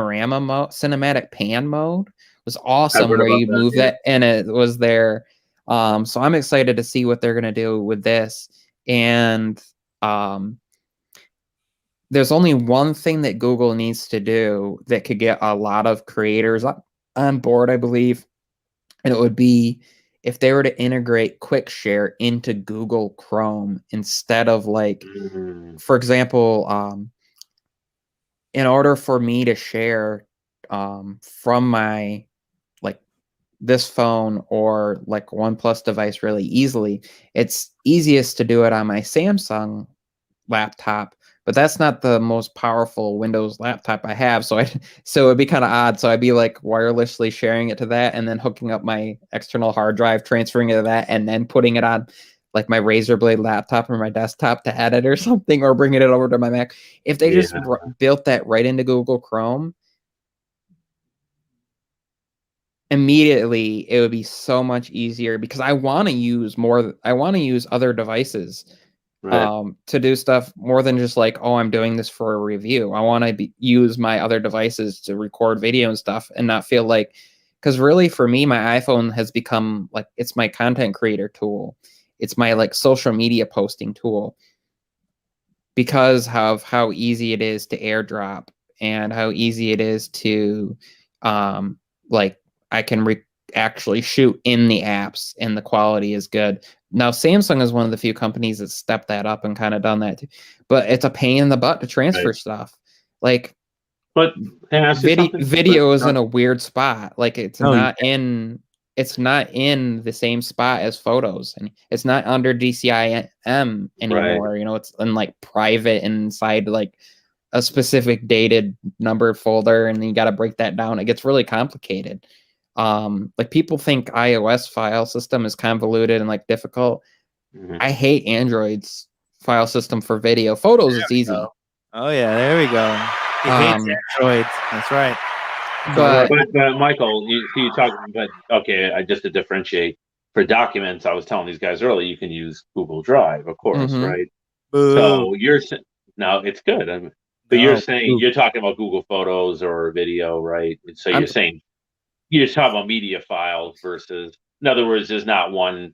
mode was awesome, heard where about you that, move yeah. that and it was there. So I'm excited to see what they're gonna do with this. And there's only one thing that Google needs to do that could get a lot of creators on board, I believe. And it would be if they were to integrate Quick Share into Google Chrome instead of like, for example, in order for me to share from my like this phone or like OnePlus device really easily, it's easiest to do it on my Samsung laptop, but that's not the most powerful Windows laptop I have. So it'd be kind of odd. So I'd be like wirelessly sharing it to that and then hooking up my external hard drive, transferring it to that, and then putting it on like my Razer Blade laptop or my desktop to edit or something, or bringing it over to my Mac. If they just built that right into Google Chrome, immediately it would be so much easier, because I want to use other devices to do stuff more than just like, oh, I'm doing this for a review. I want to use my other devices to record video and stuff and not feel like, because really for me, my iPhone has become like, it's my content creator tool. It's my like social media posting tool, because of how easy it is to airdrop and how easy it is to like I can actually shoot in the apps and the quality is good. Now, Samsung is one of the few companies that stepped that up and kind of done that too. But it's a pain in the butt to transfer stuff. Like, but video is in a weird spot. Like it's No, not in the same spot as photos, and it's not under DCIM anymore. Right. You know, it's in like private inside like a specific dated numbered folder, and you got to break that down. It gets really complicated. Like people think iOS file system is convoluted and like difficult. I hate Android's file system for video. Photos is easy. Oh yeah, there we go. He hates Android. That's right. But Michael, you talk. But okay, just to differentiate, for documents, I was telling these guys earlier, you can use Google Drive, of course, right? Boo. So you're now it's good. But you're saying you're talking about Google Photos or video, right? And so you're saying you're talking about media files versus, in other words, there's not one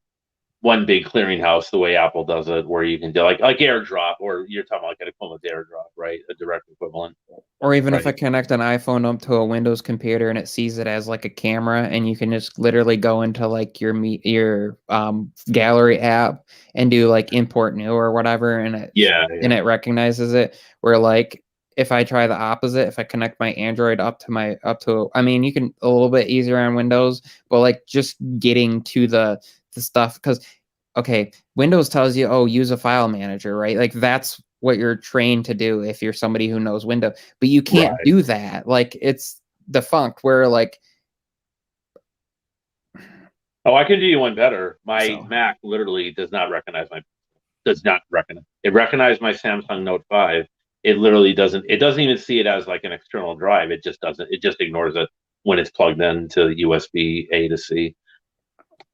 big clearinghouse the way Apple does it, where you can do like AirDrop, or you're talking about like an equivalent to AirDrop, right? A direct equivalent. Or even if I connect an iPhone up to a Windows computer and it sees it as like a camera, and you can just literally go into like your gallery app and do like import new or whatever, and it recognizes it. Where like if I try the opposite, if I connect my Android up to I mean, you can a little bit easier on Windows, but like just getting to the stuff, because okay, Windows tells you, oh, use a file manager, right? Like that's what you're trained to do if you're somebody who knows Windows, but you can't do that. Like it's defunct, where like, oh, I can do you one better. My Mac literally does not recognize it recognized my Samsung Note 5. It literally doesn't even see it as like an external drive. It just ignores it when it's plugged into USB A to C.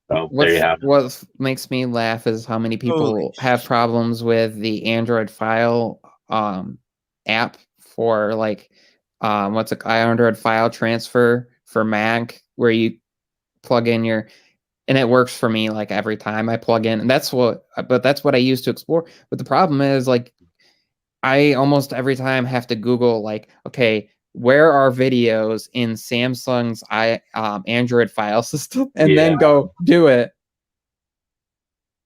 So there you have it. What makes me laugh is how many people have problems with the Android file app for like Android file transfer for Mac, where you plug in and it works for me like every time I plug in, and that's what I use to explore. But the problem is like I almost every time have to Google like, okay, where are videos in Samsung's Android file system, and then go do it.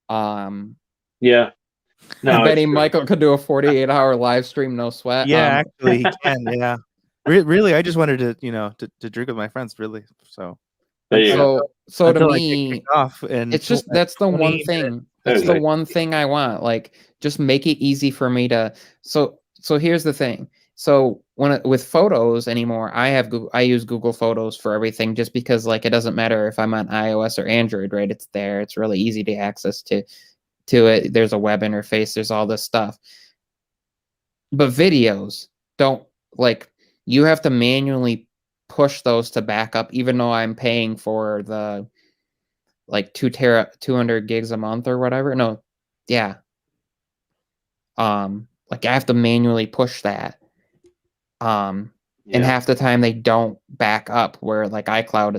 Yeah. No, I'm betting Michael could do a 48-hour live stream, no sweat. Yeah, actually, he can. Yeah, really, I just wanted to, to drink with my friends, really. So, so to me, it's just that's the one thing. That's the one thing I want. Like, just make it easy for me to. So here's the thing. So with photos anymore, I use Google Photos for everything, just because like it doesn't matter if I'm on iOS or Android, right? It's there. It's really easy to access to to it. There's a web interface. There's all this stuff. But videos don't, like, you have to manually push those to back up, even though I'm paying for the like 200 gigs a month or whatever. No, yeah. Like I have to manually push that. And half the time they don't back up, where like iCloud,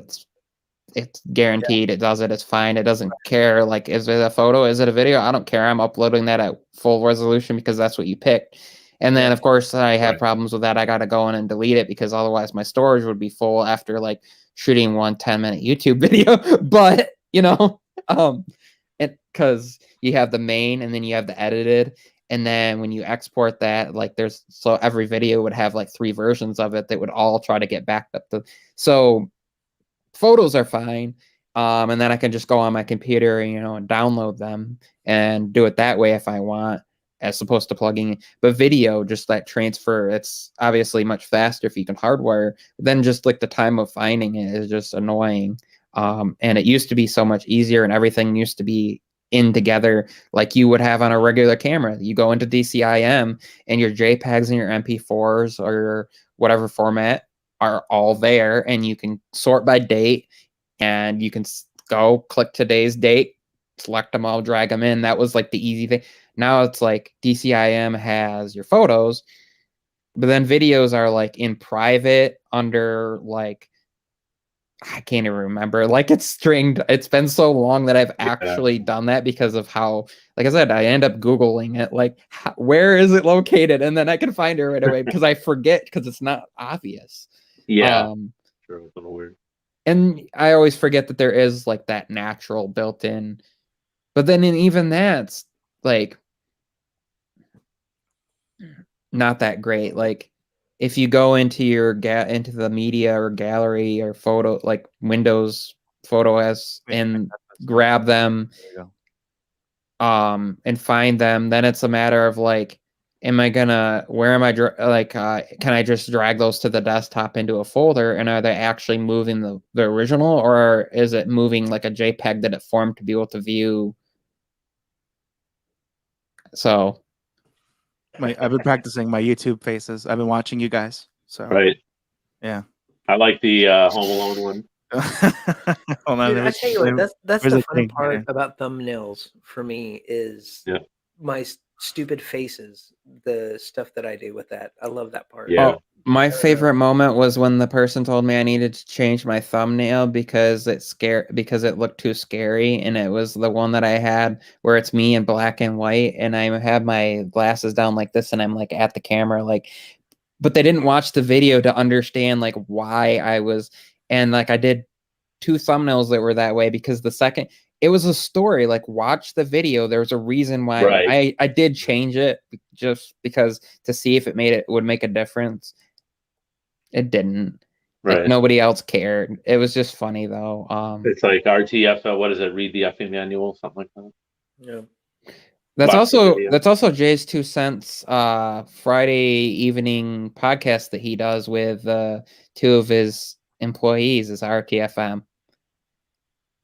it's guaranteed, it does it, it's fine, it doesn't care, like, is it a photo, is it a video, I don't care, I'm uploading that at full resolution because that's what you picked. And then of course I have problems with that. I got to go in and delete it because otherwise my storage would be full after like shooting one 10-minute YouTube video. But because you have the main and then you have the edited, and then when you export that, like so every video would have like 3 versions of it that would all try to get backed up to. So photos are fine. And then I can just go on my computer, and download them and do it that way if I want, as opposed to plugging in. But video, just that transfer, it's obviously much faster if you can hardwire. Then just like the time of finding it is just annoying. And it used to be so much easier, and everything used to be in together like you would have on a regular camera. You go into DCIM and your JPEGs and your MP4s or whatever format are all there, and you can sort by date, and you can go click today's date, select them all, drag them in. That was like the easy thing. Now it's like DCIM has your photos, but then videos are like in private under like, I can't even remember. Like it's stringed. It's been so long that I've actually done that because of how, like I said, I end up Googling it, like, where is it located? And then I can find it right away because I forget because it's not obvious. Yeah. Sure, it's a little weird. And I always forget that there is like that natural built in. But then even that's like not that great. Like if you go into your into the media or gallery or photo, like Windows Photo S, and grab them, and find them, then it's a matter of like, can I just drag those to the desktop into a folder, and are they actually moving the original, or is it moving like a JPEG that it formed to be able to view? So I've been practicing my YouTube faces. I've been watching you guys. So yeah. I like the Home Alone one. Hold on, Dude, I tell you what, that's the fun part about thumbnails for me is my stupid faces, the stuff that I do with that. I love that part. Yeah. My favorite moment was when the person told me I needed to change my thumbnail because it looked too scary, and it was the one that I had where it's me in black and white, and I have my glasses down like this, and I'm like at the camera, like, but they didn't watch the video to understand like why I was, and like I did 2 thumbnails that were that way because the second it was a story, like watch the video. There was a reason why I did change it, just because to see if it would make a difference. It didn't. Like, nobody else cared. It was just funny though. It's like RTF. What is it? Read the effing manual, something like that. Yeah. That's also Jay's 2 cents Friday evening podcast that he does with 2 of his employees is RTFM.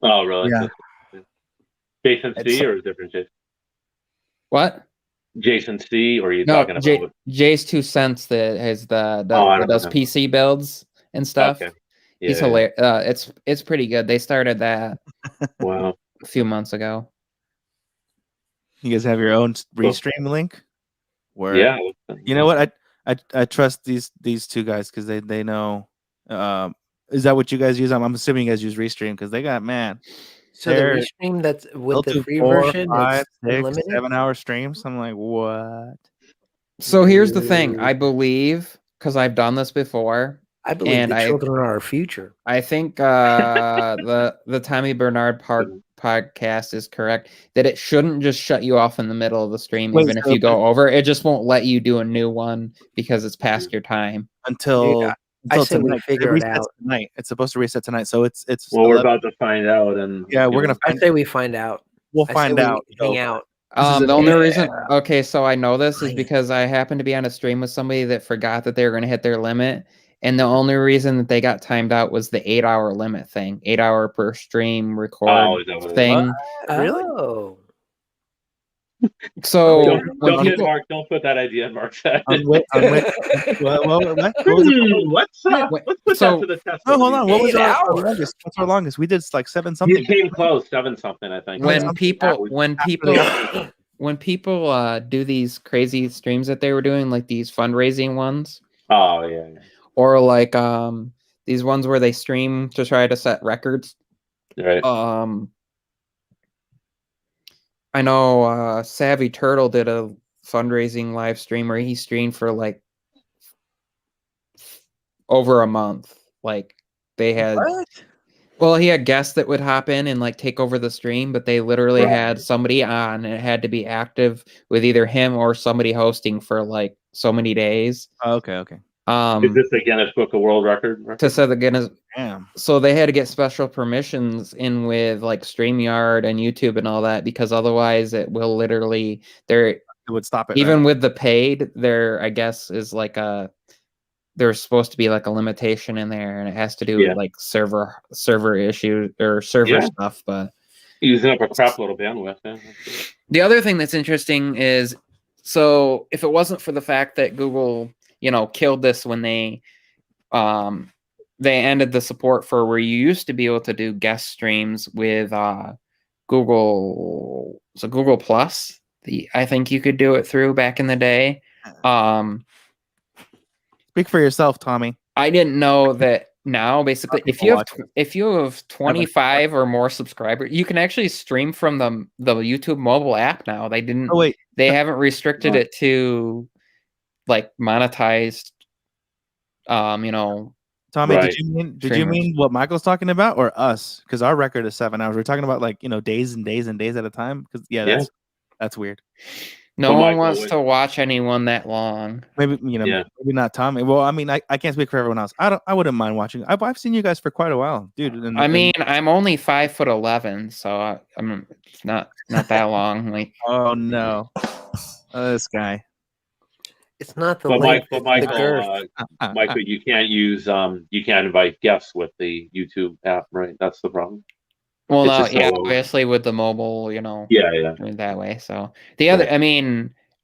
Oh, really? Yeah. Jason C or a different Jason? What? Jason C, or are you talking about Jay's 2 cents that has that does PC builds and stuff? Okay. Yeah, he's hilarious. It's pretty good. They started that a few months ago. You guys have your own restream link? Yeah. You know what? I trust these 2 guys because they know. Is that what you guys use? I'm assuming you guys use Restream because they got So the Restream that's with the free version, 5, it's 6, unlimited? 7-hour streams. I'm like, what? So here's the thing. I believe, because I've done this before. I believe the children are our future. I think the Tommy Bernard podcast is correct that it shouldn't just shut you off in the middle of the stream, even if you go over. It just won't let you do a new one because it's past your time. Until I say we figure it out tonight. It's supposed to reset tonight, so it's. Well, we're about to find out, and we're gonna. I say we find out. We'll find out. Hang out. The only reason, okay, so I know this is because I happened to be on a stream with somebody that forgot that they were going to hit their limit, and the only reason that they got timed out was the 8-hour limit thing, 8 hour per stream record thing. Really? Oh. So when Don't get people Mark. Don't put that idea in Mark's head. What? What was it? Let's Wait, put so- that to the test. No, one of hold these on. What days. was 8 our hours. longest? What's our longest? We did like 7 You something. came close, 7 something, I think. when something people after when people do these crazy streams that they were doing, like these fundraising ones, Oh yeah. or like these ones where they stream to try to set records. Right. I know Savvy Turtle did a fundraising live stream where he streamed for like over a month. Like they had What? well, he had guests that would hop in and like take over the stream, but they literally had somebody on and it had to be active with either him or somebody hosting for like so many days. Oh, okay. Is this the Guinness Book of World Record? To set the Guinness. Damn. So they had to get special permissions in with like StreamYard and YouTube and all that, because otherwise it will literally It would stop it. even right? with the paid, there I guess is like there's supposed to be like a limitation in there, and it has to do with like server issue or server stuff. But Using up a crap load of bandwidth. Yeah. the other thing that's interesting is, so if it wasn't for the fact that Google, killed this when they ended the support for where you used to be able to do guest streams with Google Plus. I think you could do it through back in the day. Speak for yourself, Tommy. I didn't know that now basically if you have 25 or more subscribers, you can actually stream from the YouTube mobile app now. They didn't they haven't restricted it to like monetized Tommy, did you mean what Michael's talking about or us? Because our record is 7 hours. We're talking about like days and days and days at a time. Because that's weird. No one wants to watch anyone that long. Maybe maybe not Tommy. Well, I mean, I can't speak for everyone else. I wouldn't mind watching. I've seen you guys for quite a while, dude. I'm only 5'11", so I'm not that long. Like, oh no, this guy. It's not the length, it's the girth. Michael, you can't invite guests with the YouTube app, right? That's the problem. Well, no, obviously with the mobile, that way. So the other,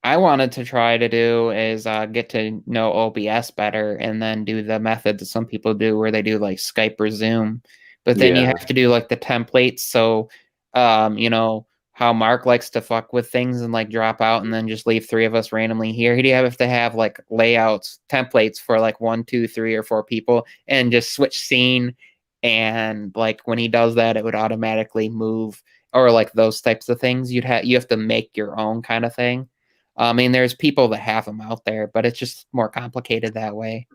I wanted to try to do is get to know OBS better, and then do the method that some people do where they do like Skype or Zoom, but then you have to do like the templates. So, how Mark likes to fuck with things and like drop out and then just leave 3 of us randomly here. He'd have to have like layouts, templates for like 1, 2, 3, or 4 people, and just switch scene. And like when he does that, it would automatically move, or like those types of things. You have to make your own kind of thing. I mean, there's people that have them out there, but it's just more complicated that way.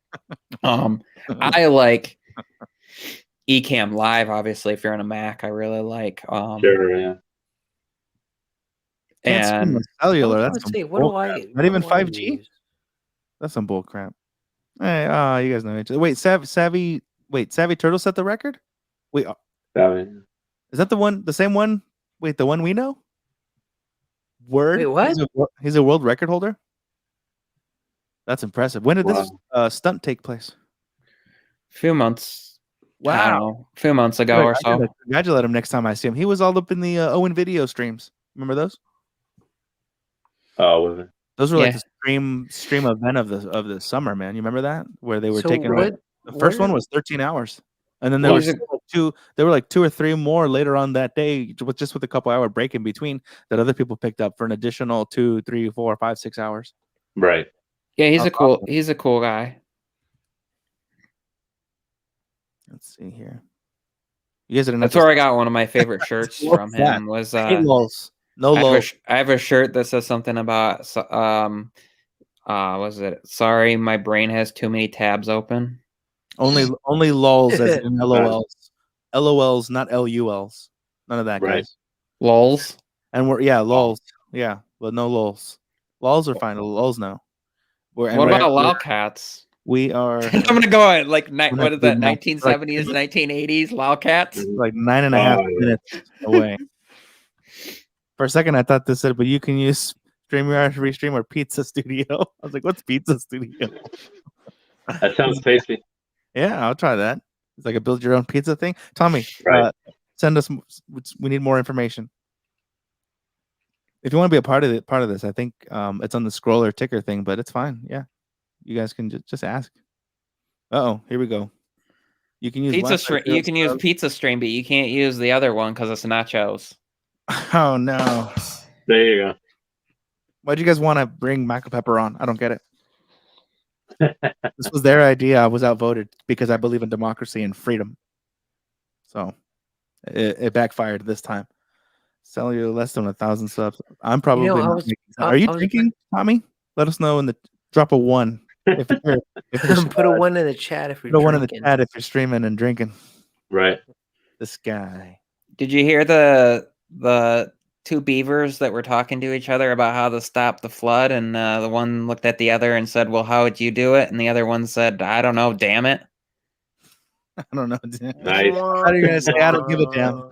I like Ecamm Live, obviously. If you're on a Mac, I really like. Sure, yeah. And cellular, that's some not even 5G. That's some bull crap. Hey, you guys know each other. Wait, Savvy Turtle set the record? Wait, Savvy. Is that the same one? Wait, the one we know? Word? Wait, what? He's a world record holder? That's impressive. When did this stunt take place? A few months. Wow. A few months ago or so. Congratulate him next time I see him. He was all up in the Owen video streams. Remember those? Oh, was it? Those were like the stream event of the summer, man. You remember that? Where they were taking the first one was 13 hours. And then there were like 2 or 3 more later on that day, with a couple hour break in between, that other people picked up for an additional 2, 3, 4, 5, 6 hours. Right. Yeah, he's a cool guy. Let's see here. You guys didn't. That's where I got one of my favorite shirts from him. Was no lows. I have a shirt that says something about was it? Sorry, my brain has too many tabs open. Only lols as in LOLs. LOLs, not LULs. None of that, guys. Lols. And we're lols. Yeah, but no lols. Lols are fine. Lols no. What about lolcats? We are. I'm gonna go at what is that? 1970s, 1980s lolcats. Like 9.5 minutes away. For a second, I thought this said, but you can use StreamYard, Restream, or Pizza Studio. I was like, what's Pizza Studio? That sounds tasty. Yeah, I'll try that. It's like a build your own pizza thing. Tommy, send us. We need more information. If you want to be a part of this, I think it's on the scroller ticker thing, but it's fine. Yeah, you guys can just ask. Oh, here we go. You can use Pizza Wi-Fi stream. You can use Pizza Stream, but you can't use the other one because it's nachos. Oh no! There you go. Why'd you guys want to bring Mac Pepper on? I don't get it. This was their idea. I was outvoted because I believe in democracy and freedom. So it backfired this time. Selling you less than 1,000 subs. I'm probably I not was- making sense. I- Are you I was- drinking, Tommy? Let us know in the drop a 1 if you're Put a 1 in the chat if you're put a 1 in the drinking. chat if you're streaming and drinking. Right. This guy. Did you hear the two beavers that were talking to each other about how to stop the flood? And the one looked at the other and said, "Well, how would you do it?" And the other one said, "I don't know. Damn it." I don't know. Nice. How are you gonna say I don't give a damn?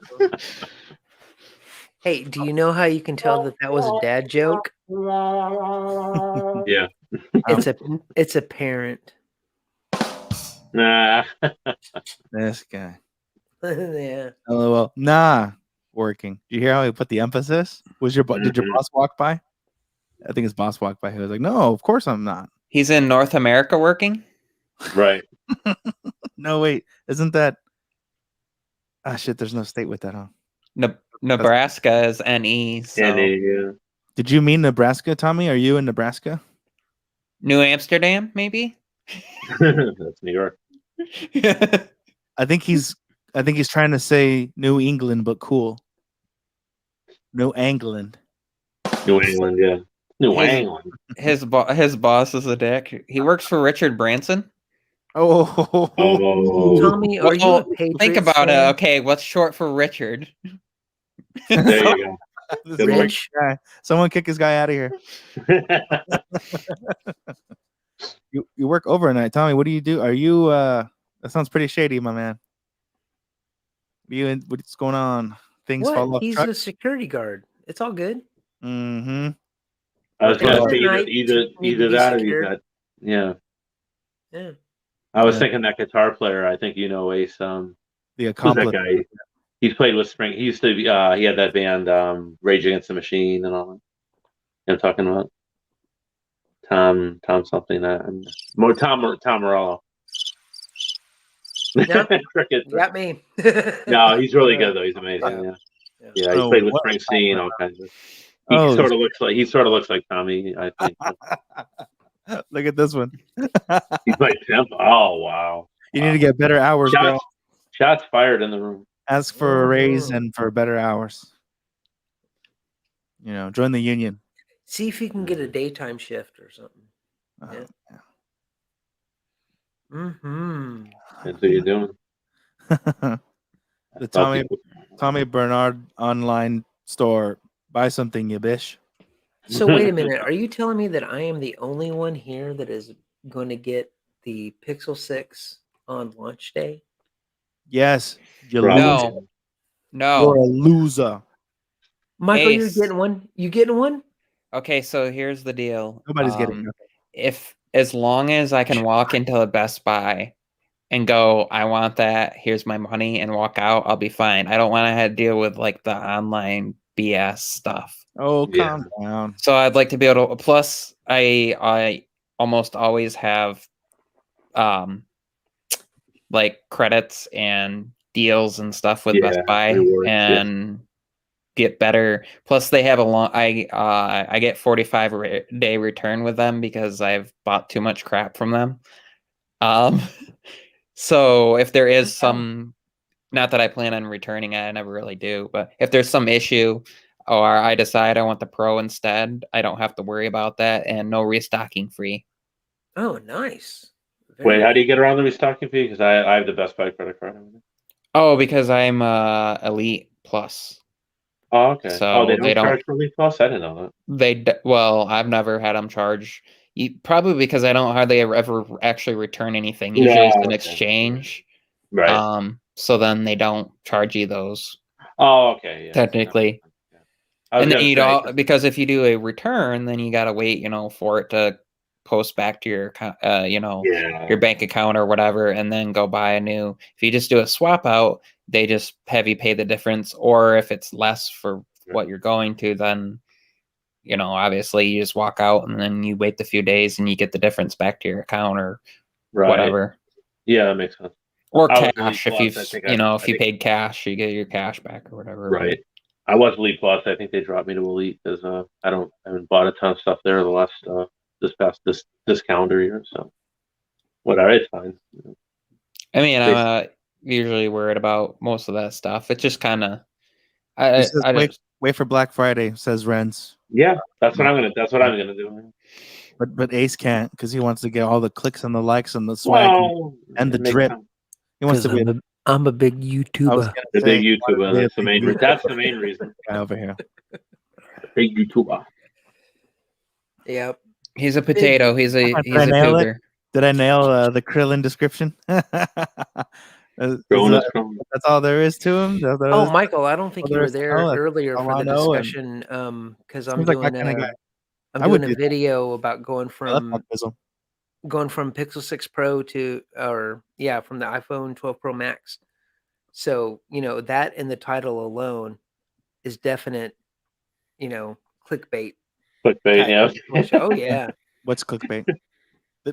Hey, do you know how you can tell that was a dad joke? Yeah. It's a parent. Nah. This guy. Yeah. LOL. Nah. Working. Do you hear how he put the emphasis? Did your Mhm. boss walk by? I think his boss walked by. He was like, "No, of course I'm not." He's in North America working. Right. No, wait. Isn't that? Ah, shit. There's no state with that, huh? Nebraska is NE. So And he, Did you mean Nebraska, Tommy? Are you in Nebraska? New Amsterdam, maybe. that's New York. I think he's trying to say New England, but cool. New England. New England, yeah. New His- England. His boss is a dick. He works for Richard Branson. Oh, Oh, Tommy, are you a Well, Patriots think about fan? it. Okay, what's short for Richard? there you This Good is Rich. guy. Someone kick this guy out of here. go. You work overnight, Tommy. What do you do? Are you? That sounds pretty shady, my man. What's going on? Things fall What? off He's truck. a security guard. It's all good. Mm-hmm. I was Working gonna on- say Overnight, either need to be that or secured. that. Yeah. Yeah. I was Yeah. thinking that guitar player. I think you know Ace. The Who's that accomplice. guy? He's played with Spring. He used to be. He had that band, Rage Against the Machine, and all that. You know what I'm talking about? Tom something. More Tom Morello. Yeah. Cricket. You got me. No, he's really good though. He's amazing. Yeah. Yeah. Yeah, he Oh, played with what? Springsteen, all kinds of. Oh, He sort of looks like Tommy, I think. look at this one. He's like Temp. Oh wow. You need to get better hours, bro. Shots fired in the room. Ask for a raise Mhm. and for better hours. Join the union. See if you can get a daytime shift or something. Yeah. Mm-hmm. That's what you're doing. The Tommy Bernard online store. Buy something, you bish. So wait a minute. Are you telling me that I am the only one here that is going to get the Pixel 6 on launch day? Yes, you Probably. loser. No. You're a loser. Michael, Ace. you're getting one? You getting one? Okay, so here's the deal. Nobody's getting it. If as long as I can walk into a Best Buy and go, I want that, here's my money, and walk out, I'll be fine. I don't want to have to deal with like the online BS stuff. Oh, Yeah. calm down. So I'd like to be able to. Plus, I almost always have, like credits and deals and stuff with Best Yeah, Buy, rewards, yeah. and get better. Plus, they have a long. I get 45-day return with them because I've bought too much crap from them. So if there is some, not that I plan on returning it, I never really do, but if there's some issue, or I decide I want the Pro instead, I don't have to worry about that, and no restocking free. Oh, nice. Wait, how do you get around the restocking fee? Because I have the Best Buy credit card. Oh, because I'm Elite Plus. Oh, okay. So they they don't don't- charge for Elite Plus? I didn't know that. Well, I've never had them charge. Probably because I don't hardly ever actually return anything. Usually it's an okay. exchange. Right. So then they don't charge you those Oh, okay. Yeah. technically. Yeah. I was And then gonna you say, don't, because if you do a return, then you gotta wait, for it to post back to your yeah. your bank account or whatever, and then go buy a new. If you just do a swap out, they just have you pay the difference, or if it's less for what you're going to, then obviously you just walk out and then you wait a few days and you get the difference back to your account or Right. whatever. Yeah, that makes sense. Or I was cash Elite if Plus, I think if you paid cash, you get your cash back or whatever. Right. I was Elite Plus. I think they dropped me to Elite because I haven't bought a ton of stuff there the last this calendar year. So whatever, it's fine. I mean, I'm usually worried about most of that stuff. It's just kind of. He says, wait for Black Friday, says Renz. Yeah, that's what I'm gonna do. But Ace can't because he wants to get all the clicks and the likes and the swag and the drip. He wants to be. I'm a big YouTuber. The big YouTuber. That's the main. That's the main reason. Guy over here. Big YouTuber. Yep. He's a potato. He's a tuber. Did I nail the Krillin description? That's all there is to him. Oh, Michael, I don't think you were there earlier for the discussion. Because I'm doing a video about going from Pixel 6 Pro to from the iPhone 12 Pro Max. So that in the title alone is definite, clickbait. Clickbait, yeah. Oh yeah. What's clickbait?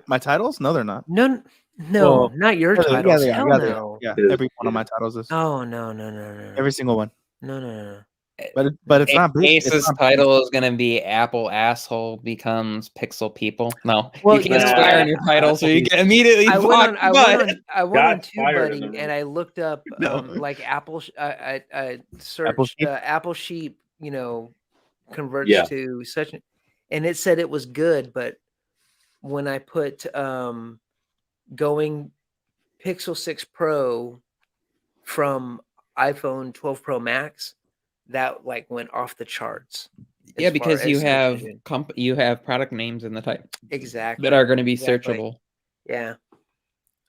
My titles? No, they're not. No, not your titles. Hell no. Yeah, every one of my titles is. Oh no. Every single one. No. But it's not. Ace's title is gonna be Apple asshole becomes Pixel people. No, well, you can't swear in your title, so you get immediately. I went on TubeBuddy and I looked up like Apple. I searched Apple Sheep. Converts to such, and it said it was good, but when I put going Pixel 6 Pro from iPhone 12 Pro Max, that like went off the charts. Yeah, because you have product names in the title. Exactly. That are going to be searchable. Yeah.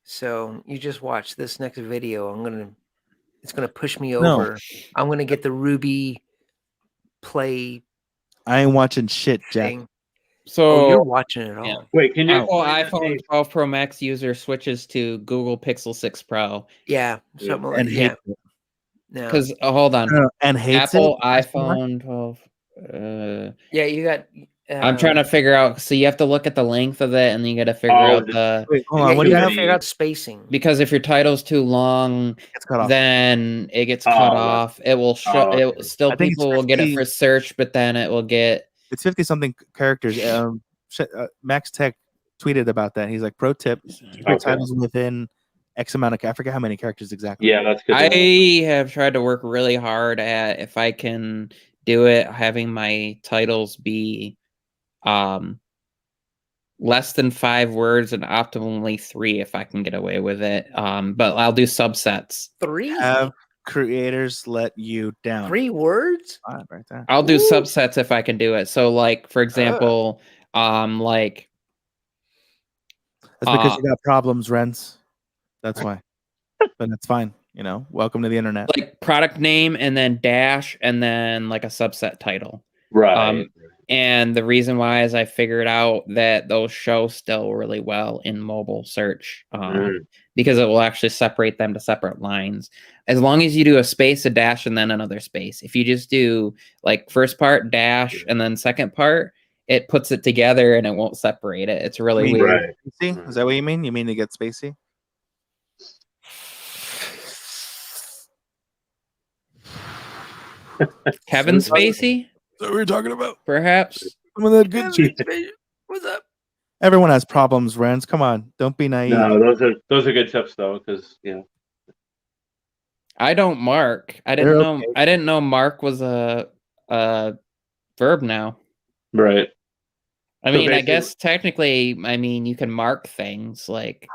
So you just watch this next video. It's gonna push me over. No. I'm gonna get the Ruby Play. I ain't watching shit, Jack. So you're watching it all. Yeah. Wait, can you? iPhone 12 Pro Max user switches to Google Pixel 6 Pro. Yeah, something like that. Because hold on, and hates Apple iPhone 12. Yeah, you got. I'm trying to figure out. So you have to look at the length of it, and then you got to figure out the. Wait, hold on. You got to figure out spacing. Because if your title's too long, then it gets cut off. It will show. It still people will get it for search, but then it will get. It's 50-something characters. Max Tech tweeted about that. He's like, "Pro tip: keep your titles within X amount of. I forget how many characters exactly." Yeah, that's good. I have tried to work really hard at if I can do it, having my titles be less than 5 words and optimally 3 if I can get away with it. But I'll do subsets. 3? Have creators let you down? 3 words? 5 right there. I'll do subsets if I can do it. So, like for example, like. That's because you got problems, Renz. That's why. But it's fine. Welcome to the internet. Like product name and then dash and then like a subset title. Right. And the reason why is I figured out that those show still really well in mobile search because it will actually separate them to separate lines. As long as you do a space, a dash, and then another space. If you just do like first part, dash, and then second part, it puts it together and it won't separate it. It's really weird. See? Is that what you mean? You mean to get spacey? Kevin Spacey? Is that what we're talking about? Perhaps. Some of that good What's up? Everyone has problems, Renz. Come on. Don't be naive. No, those are good tips though, because I don't mark. I didn't know mark was a verb now. Right. I mean, I guess technically, you can mark things like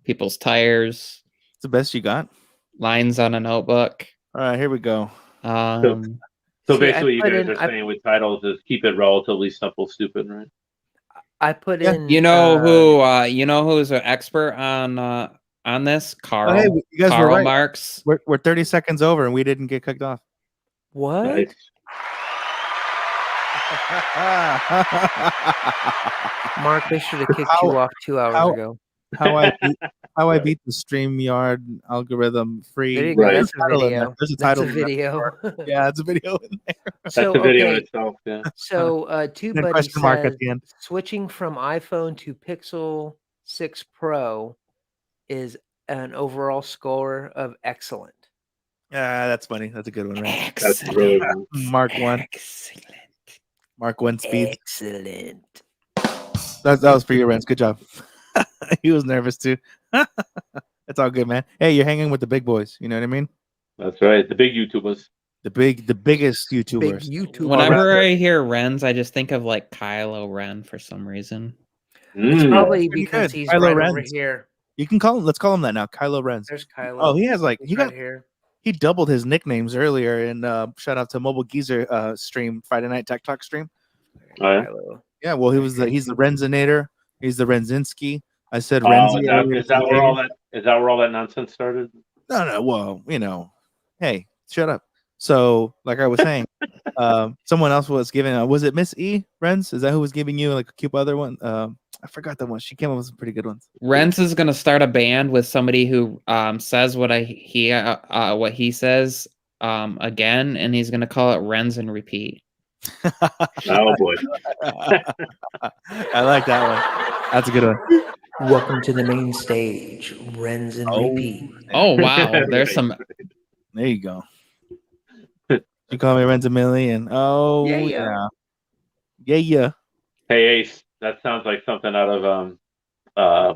people's tires. It's the best you got. Lines on a notebook. All right, here we go. So basically, you guys are saying with titles is keep it relatively simple, stupid, right? I put in. You know who's an expert on this? Carl. Hey, you guys were right. Marks. We're 30 seconds over and we didn't get kicked off. What? Nice. Mark, they should have kicked you off 2 hours ago. how I beat the StreamYard algorithm free. There you go. Right. That's a Title in there. video. There's a That's title a in there. video. Yeah, it's a video in there. That's So the video in okay. itself. Yeah. So And TubeBuddy question mark at says the end. switching from iPhone to Pixel 6 Pro is an overall score of excellent. Yeah, that's funny. That's a good one, right? That's really good. Mark 1. Excellent. Mark 1 speed. Excellent. That was for you, Renz. Good job. He was nervous too. It's all good, man. Hey, you're hanging with the big boys. You know what I mean? That's right. The big YouTubers. The biggest Big YouTubers. YouTube. Whenever I hear Ren's, I just think of like Kylo Ren for some reason. It's Mm. probably Pretty because good. he's Kylo right over Ren's. here. You can call him. Let's call him that now. Kylo Renz. There's Kylo. Oh, he has like He's he right got here. he doubled his nicknames earlier. And shout out to Mobile Geezer stream Friday night Tech Talk stream. Oh, yeah? Kylo. Yeah, well, he's the Renzinator. He's the Renzinski. I said Oh, Renzi. is that where all that nonsense started? No. Well, hey, shut up. So, like I was saying, someone else was giving. Was it Miss E Renz? Is that who was giving you like a cute other one? I forgot that one. She came up with some pretty good ones. Ren's is gonna start a band with somebody who says what he says again, and he's gonna call it Ren's and repeat. Oh boy. I like that one. That's a good one. Welcome to the main stage. Ren's and repeat. Oh wow, there's some. There you go. You call me Renz a million. Oh Yeah. Yeah. Hey Ace, that sounds like something out of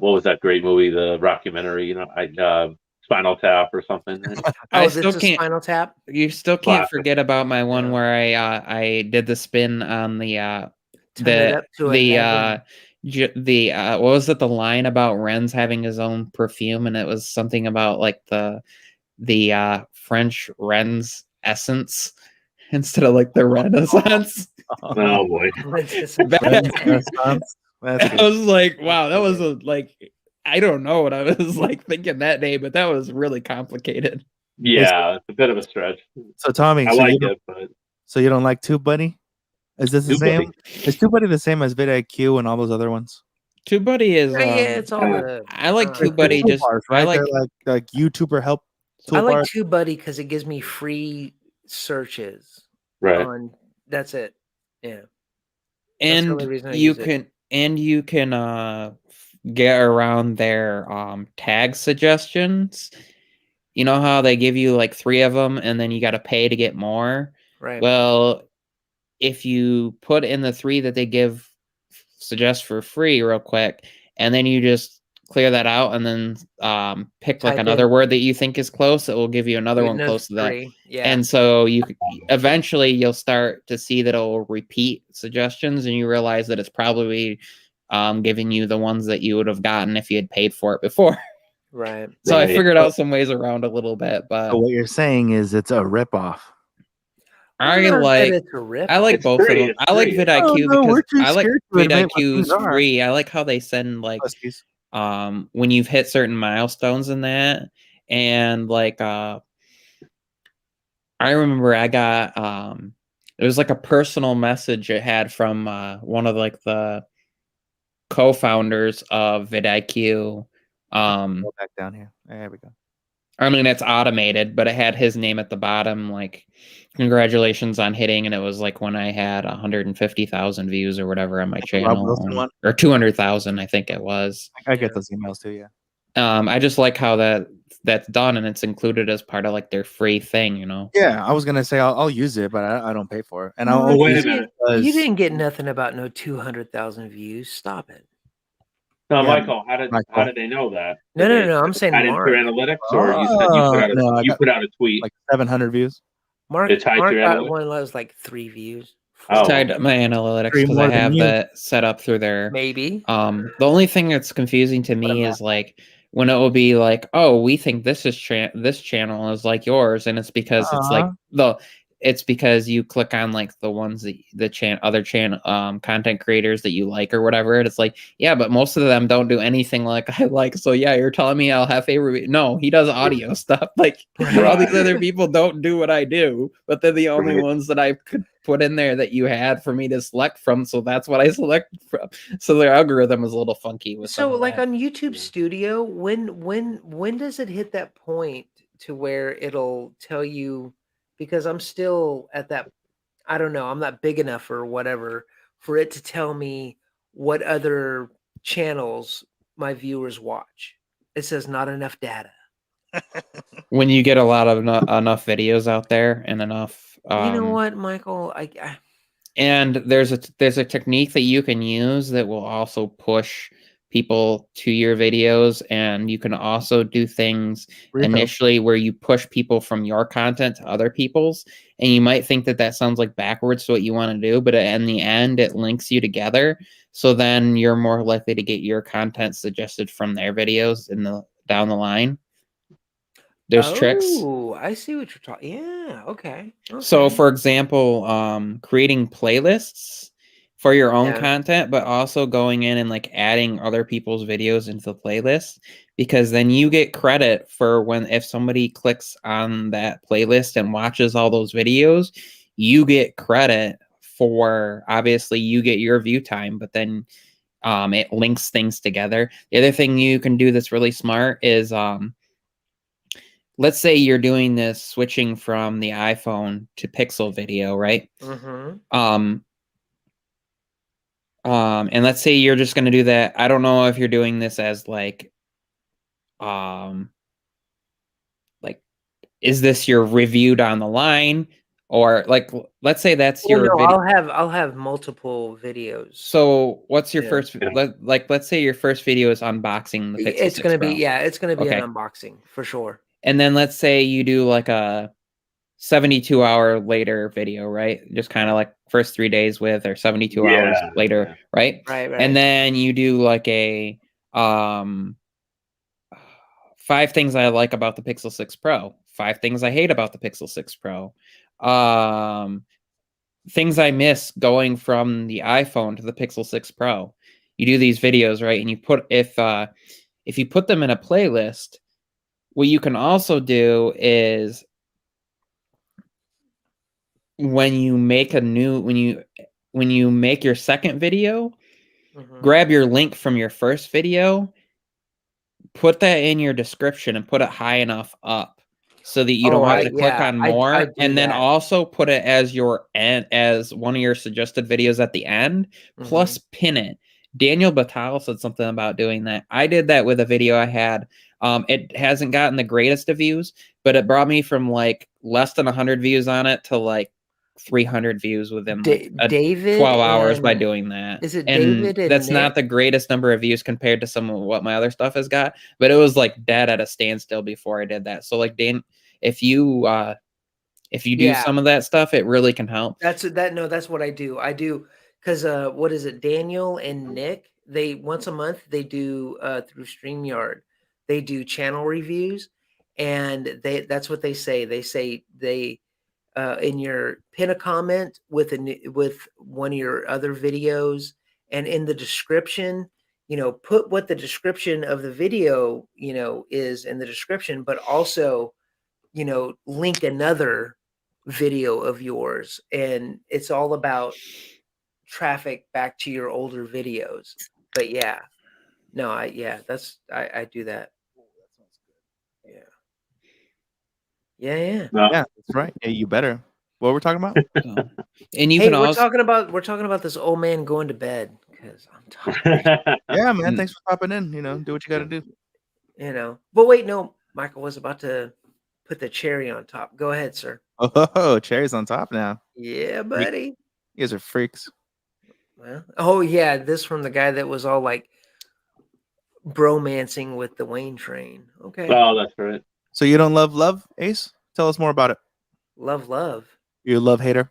what was that great movie, the rockumentary? Spinal Tap or something. I this still is can't. Spinal Tap. You still can't Classic. forget about my one where I did the spin on the Turn it up to 11. what was it, the line about Ren's having his own perfume, and it was something about like the French Ren's essence instead of like the Renaissance. Oh boy. I was like, wow, that was I don't know what I was like thinking that day, but that was really complicated. Yeah, it's a bit of a stretch. So Tommy, I like it, but so you don't like TubeBuddy? Is this the same? Is TubeBuddy the same as vidIQ and all those other ones? TubeBuddy is it's all the. I like TubeBuddy just toolbars, right? They're like YouTuber help toolbars. I like TubeBuddy because it gives me free searches. right. That's it. Yeah. and you can get around their tag suggestions. You know how they give you like 3 of them and then you got to pay to get more? Right. Well, if you put in the 3 that they suggest for free real quick, and then you just clear that out and then pick like another word that you think is close, it will give you another one close to that. Yeah. And so eventually you'll start to see that it'll repeat suggestions, and you realize that it's probably giving you the ones that you would have gotten if you had paid for it before. Right. So I figured out some ways around a little bit, but so what you're saying is it's a ripoff. I like both of them. I like vidIQ because I like vidIQ's free. I like how they send like when you've hit certain milestones in that, and like I remember I got it was like a personal message it had from one of like the co-founders of vidIQ. Go back down here. There we go. I mean, it's automated, but it had his name at the bottom, like, congratulations on hitting, and it was like when I had 150,000 views or whatever on my channel, or 200,000, I think it was. I get those emails too, yeah. I just like how that's done, and it's included as part of like their free thing, you know? Yeah, I was gonna say I'll use it, but I don't pay for it. And I'll wait a minute. You didn't get nothing about no 200,000 views. Stop it. No, yeah, Michael, how did they know that? No. I'm saying Mark. Through analytics, or you said you put out a tweet like 700 views. Mark got one that was like 3 views. It's tied to my analytics because I have that set up through there. Maybe. The only thing that's confusing to me is like when it will be like, oh, we think this channel is like yours, and it's because it's like it's because you click on like the ones that the other channel content creators that you like or whatever, and it's like, yeah, but most of them don't do anything like I like. So yeah, you're telling me I'll have favorite no, he does audio stuff. Like all these other people don't do what I do, but they're the only ones that I could put in there that you had for me to select from, so that's what I select from. So their algorithm is a little funky with So like that. on YouTube Studio, when does it hit that point to where it'll tell you, because I'm still at that, I don't know, I'm not big enough or whatever for it to tell me what other channels my viewers watch. It says not enough data. When you get a lot of enough videos out there and enough You know what, Michael? and there's a technique that you can use that will also push people to your videos, and you can also do things initially where you push people from your content to other people's, and you might think that that sounds like backwards to what you want to do, but in the end it links you together, so then you're more likely to get your content suggested from their videos in the down the line. There's tricks. Oh, I see what you're talking. Yeah, okay. So, Okay. for example, creating playlists for your own Yeah. content, but also going in and like adding other people's videos into the playlist, because then you get credit for when if somebody clicks on that playlist and watches all those videos, you get credit for, obviously you get your view time, but then it links things together. The other thing you can do that's really smart is let's say you're doing this switching from the iPhone to Pixel video, right? Mm-hmm. And let's say you're just going to do that. I don't know if you're doing this as like, is this your review down the line, or like, let's say that's Well, your no, video. I'll have multiple videos. So what's your Yeah. first, let's say your first video is unboxing the Pixel 6 It's gonna Pro. be, yeah, it's gonna be Okay. an unboxing for sure. And then let's say you do like a 72-hour later video, right? Just kind of like first 3 days with, or 72 hours later, right? Right. And then you do like a 5 things I like about the Pixel 6 Pro, 5 things I hate about the Pixel 6 Pro, things I miss going from the iPhone to the Pixel 6 Pro. You do these videos, right? And you put, if you put them in a playlist, what you can also do is when you make your second video, grab your link from your first video, put that in your description and put it high enough up so that you don't have to click on more, and then also put it as as one of your suggested videos at the end, plus pin it. Daniel Batal said something about doing that. I did that with a video I had. It hasn't gotten the greatest of views, but it brought me from like less than 100 views on it to like 300 views within like 12 hours by doing that. Is it and David and that's Nick? not the greatest number of views compared to some of what my other stuff has got, but it was like dead at a standstill before I did that. So like, Dan, if you do some of that stuff, it really can help. That's what I do. I do, because what is it? Daniel and Nick, they once a month they do through StreamYard, they do channel reviews, and that's what they say. They say they in your pin a comment with one of your other videos, and in the description, put what the description of the video is in the description, but also link another video of yours, and it's all about traffic back to your older videos. But I do that. Yeah, that's right. Yeah, you better. What we're talking about? And you can also we're talking about this old man going to bed because I'm tired. Yeah, man. Thanks for popping in. Do what you got to do. But wait, no, Michael was about to put the cherry on top. Go ahead, sir. Oh, cherry's on top now. Yeah, buddy. You guys are freaks. Well, oh yeah, this from the guy that was all like bromancing with the Wayne train. Okay. Oh, that's right. So you don't love, Ace? Tell us more about it. Love. You a love hater?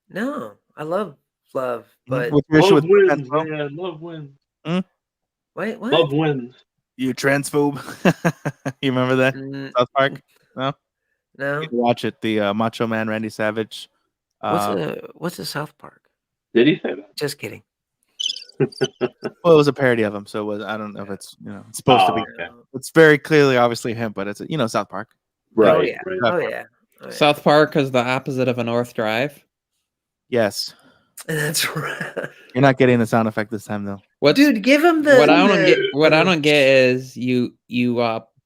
No, I love, but love wins, man. Love wins. Wait, what? Love wins. You transphobe. You remember that? South Park? No. No. Watch it. The Macho Man Randy Savage. What's a South Park? Did he say that? Just kidding. Well, it was a parody of him, so it was. I don't know if it's it's supposed to be. Okay. It's very clearly, obviously him, but it's South Park. Right. Oh yeah. right. Oh yeah. Oh, yeah. South Park is the opposite of a North Drive. Yes, That's right. you're not getting the sound effect this time though. What's, Dude, give him the. what I don't the- get, what I don't get is you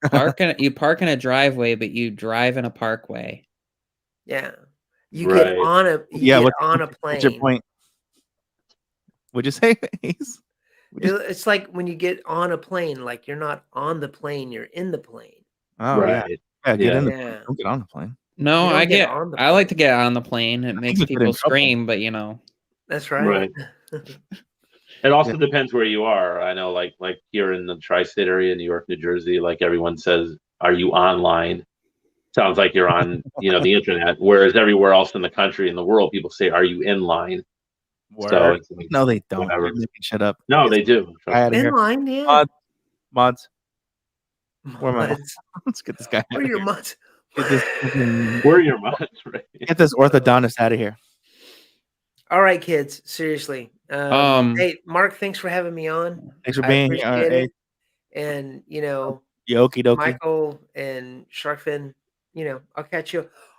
park in a driveway, but you drive in a parkway. Yeah. You get Right. on a. You Yeah, get what's, on a what's plane. your point? Would you say, Ace? It's like when you get on a plane, like you're not on the plane, you're in the plane. Oh yeah, Right. yeah. Get Yeah. in the Yeah. plane. Don't get on the plane. No, You don't I get get. on the I like plane. to get on the plane. It makes just get in people trouble. scream, but That's right. Right. It also depends where you are. I know, like here in the tri-state area, New York, New Jersey, like everyone says, "Are you online?" Sounds like you're on, the internet. Whereas everywhere else in the country, in the world, people say, "Are you in line?" So Word. it's like, No, they don't. whatever. You're making shit up. No, they do. Guy out of In here. line, yeah. Mods. Where am I? Muds. Let's get this guy out Where of are your here. muds? Get this, fucking- Where are your mods? Right. get this orthodontist out of here. All right, kids. Seriously. Hey, Mark, thanks for having me on. Thanks for I being here. appreciate Hey, it. And Yoki dokie. Michael and Sharkfin,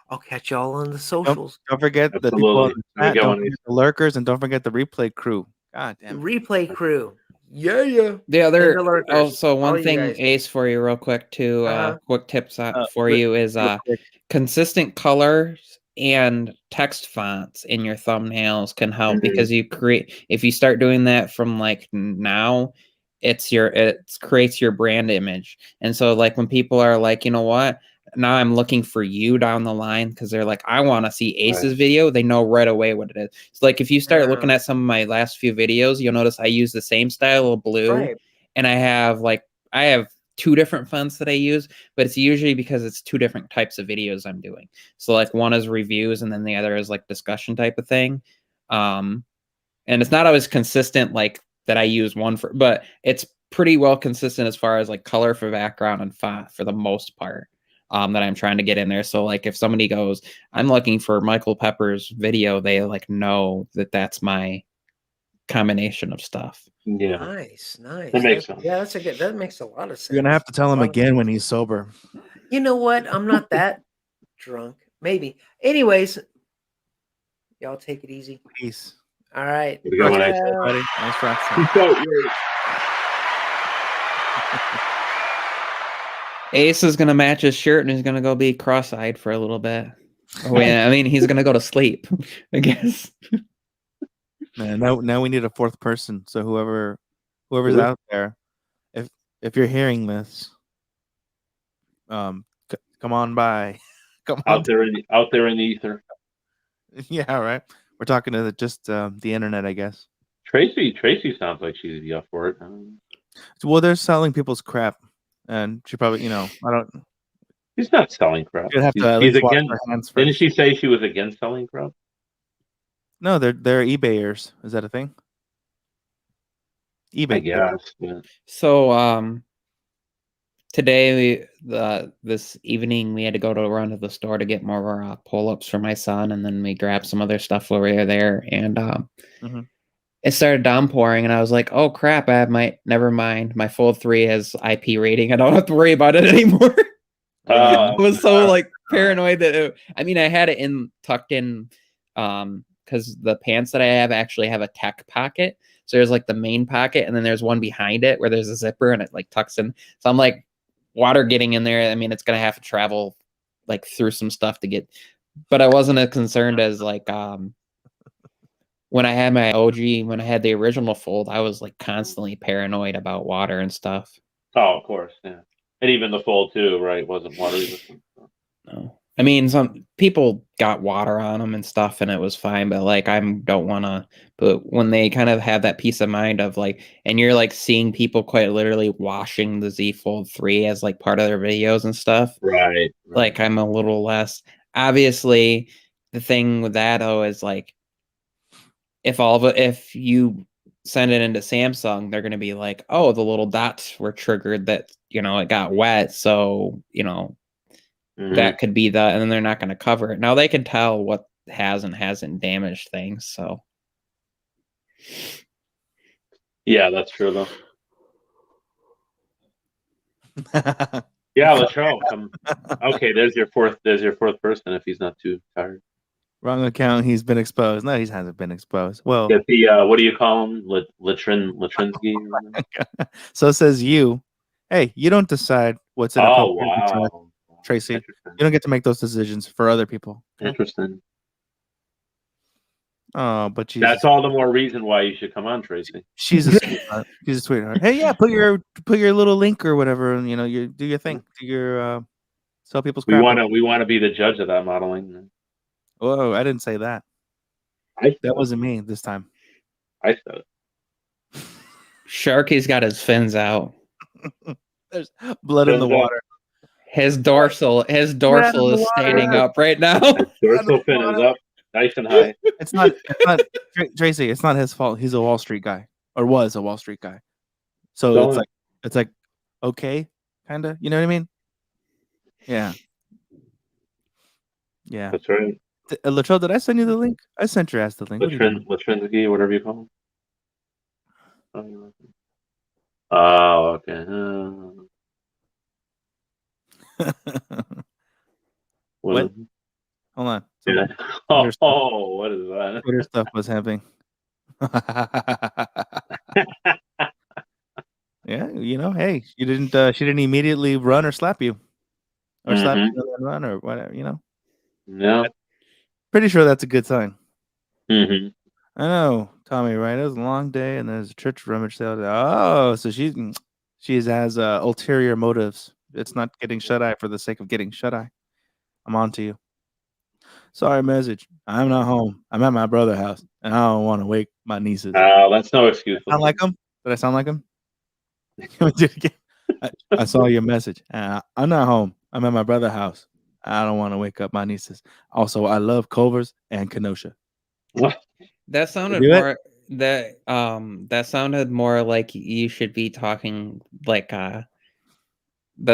I'll catch you all on the socials. Don't forget the people in Absolutely. the chat. Good Don't one, forget the lurkers, and don't forget the replay crew. God damn it. Replay crew. Yeah. the other. And the lurkers, Also, all one you thing, guys. Ace, for you, real quick, too. Uh-huh. Quick tips for real- you is real quick. consistent colors and text fonts in your thumbnails can help Mhm. because if you start doing that from like now, it creates your brand image. And so like when people are like, you know what, now I'm looking for you down the line because they're like, I want to see Ace's Right. video, they know right away what it is. So like if you start looking Yeah. at some of my last few videos, you'll notice I use the same style of blue, Right. and I have 2 different fonts that I use, but it's usually because it's 2 different types of videos I'm doing. So like one is reviews and then the other is like discussion type of thing. And it's not always consistent like that I use one for, but it's pretty well consistent as far as like color for background and font for the most part, that I'm trying to get in there. So like if somebody goes, I'm looking for Michael Pepper's video, they like know that that's my combination of stuff. Yeah. Nice. That makes sense. Yeah, that makes a lot of sense. You're gonna have to tell him A lot of again when he's sober. You know what? I'm not that drunk. Maybe. Anyways, y'all take it easy. Peace. All right. Have a good one, Ace. Ciao. Buddy. Nice practicing. Peace out, Yuri. Ace is gonna match his shirt and he's gonna go be cross-eyed for a little bit. Oh yeah, I mean he's gonna go to sleep, I guess. Man, now we need a 4th person. So whoever's Who? out there, if you're hearing this, come on by. Come on. Out there in the ether. Yeah, right. We're talking to the internet, I guess. Tracy sounds like she'd be up for it. Well, they're selling people's crap, and she probably, I don't. She's not selling crap. You'd have to at She's least wash against. her hands Didn't first. she say she was against selling crap? No, they're eBayers. Is that a thing? I eBay. guess. Yeah. So today this evening we had to go to run to the store to get more pull-ups for my son, and then we grabbed some other stuff over there, and Mhm. it started downpouring, and I was like, oh crap, never mind, my Fold 3 has IP rating, I don't have to worry about it anymore. I was so like paranoid that I had it tucked in because the pants that I have actually have a tech pocket. So there's like the main pocket, and then there's one behind it where there's a zipper and it like tucks in. So I'm like, water getting in there, it's gonna have to travel like through some stuff to get, but I wasn't as concerned as like when I had my when I had the original Fold, I was like constantly paranoid about water and stuff. Oh, of course, yeah. And even the Fold 2, right, wasn't water resistant. No. Some people got water on them and stuff, and it was fine. But like, I don't want to. But when they kind of have that peace of mind of like, and you're like seeing people quite literally washing the Z Fold 3 as like part of their videos and stuff. Right. Like, I'm a little less. Obviously, the thing with that though is like, if you send it into Samsung, they're gonna be like, oh, the little dots were triggered that it got wet, so that could be and then they're not going to cover it. Now they can tell what has and hasn't damaged things. So Yeah, that's true though. Yeah, Latrell, come. Okay, there's your fourth person if he's not too tired. Wrong account. He's been exposed. No, he hasn't been exposed. Well, Get the what do you call him? Latrinsky. so says you. Hey, you don't decide what's Oh inappropriate, wow, Tracy. You Interesting. don't get to make those decisions for other people. Okay? Interesting. Oh, but Jesus. That's all the more reason why you should come on, Tracy. She's a sweetheart. She's a sweetheart. Hey, yeah, put your little link or whatever, and you do your thing. Do your sell people's crap. We want to be the judge of that modeling. Whoa, I didn't say that. That wasn't me this time. I said it. Sharky's got his fins out. There's blood in the water. His dorsal is standing up right now. His dorsal fin is up, nice and high. It's not Tracy. It's not his fault. He's a Wall Street guy, or was a Wall Street guy. So it's like okay, kind of. You know what I mean? Yeah. Yeah. That's right. Latrell, did I send you the link? I sent your ass the link. Latrinsky, whatever you call him. Oh, okay. What? Hold on. Yeah. What is that? Twitter stuff was happening. Yeah, hey, she didn't immediately run or slap you, or slap you and run or whatever, No. Pretty sure that's a good sign. Mm-hmm. I know, Tommy. Right? It was a long day, and there's a church rummage sale. Oh, so she has ulterior motives. It's not getting shut eye for the sake of getting shut eye. I'm on to you. Sorry, message. I'm not home. I'm at my brother's house, and I don't want to wake my nieces. That's no excuse. Sound like him? Did I sound like him? I saw your message. I'm not home. I'm at my brother's house. I don't want to wake up my nieces. Also, I love Culver's and Kenosha. That sounded more that sounded more like you should be talking like that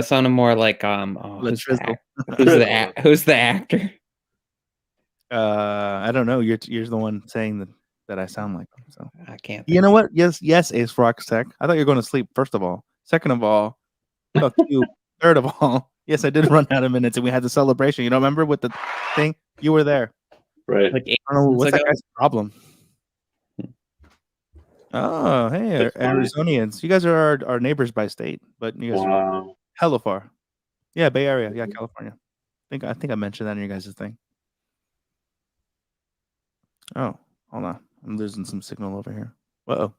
sounded more like who's the actor? I don't know. You're the one saying that I sound like him. So I can't. You know what? Yes, Ace Rocks Tech. I thought you were going to sleep. First of all, second of all, fuck you. Third of all, yes, I did run out of minutes, and we had the celebration. You don't remember with the thing? You were there, right? Like I don't know what's that guy's problem. Oh, hey, Arizonians! You guys are our neighbors by state, but you guys are hella far. Yeah, Bay Area. Yeah, California. I think I mentioned that in your guys' thing. Oh, hold on. I'm losing some signal over here. Uh-oh.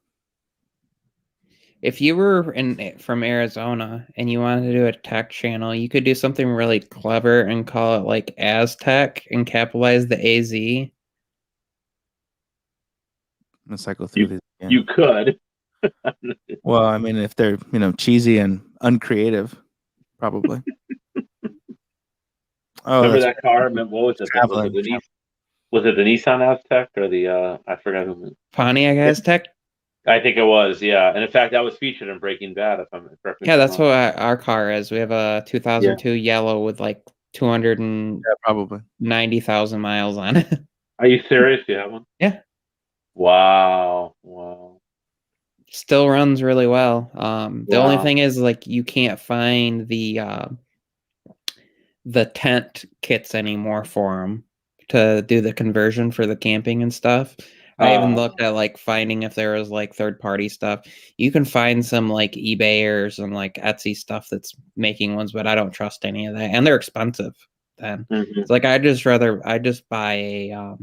If you were from Arizona and you wanted to do a tech channel, you could do something really clever and call it like Aztec and capitalize the AZ. Let's cycle through these again. You could. Well, I mean, if they're cheesy and uncreative, probably. Remember that car? What was it? Was it the Nissan Aztec or the I forgot who? Pontiac Aztec? I think it was, yeah. And in fact, that was featured in Breaking Bad. If I'm correct. Yeah, that's what our car is. We have a 2002 yellow with like 290,000 miles on it. Are you serious? You have one? Yeah. Wow. Still runs really well. The only thing is like you can't find the tent kits anymore for them to do the conversion for the camping and stuff. I even looked at like finding if there was like third-party stuff. You can find some like eBayers and like Etsy stuff that's making ones, but I don't trust any of that, and they're expensive. Then it's like I just rather buy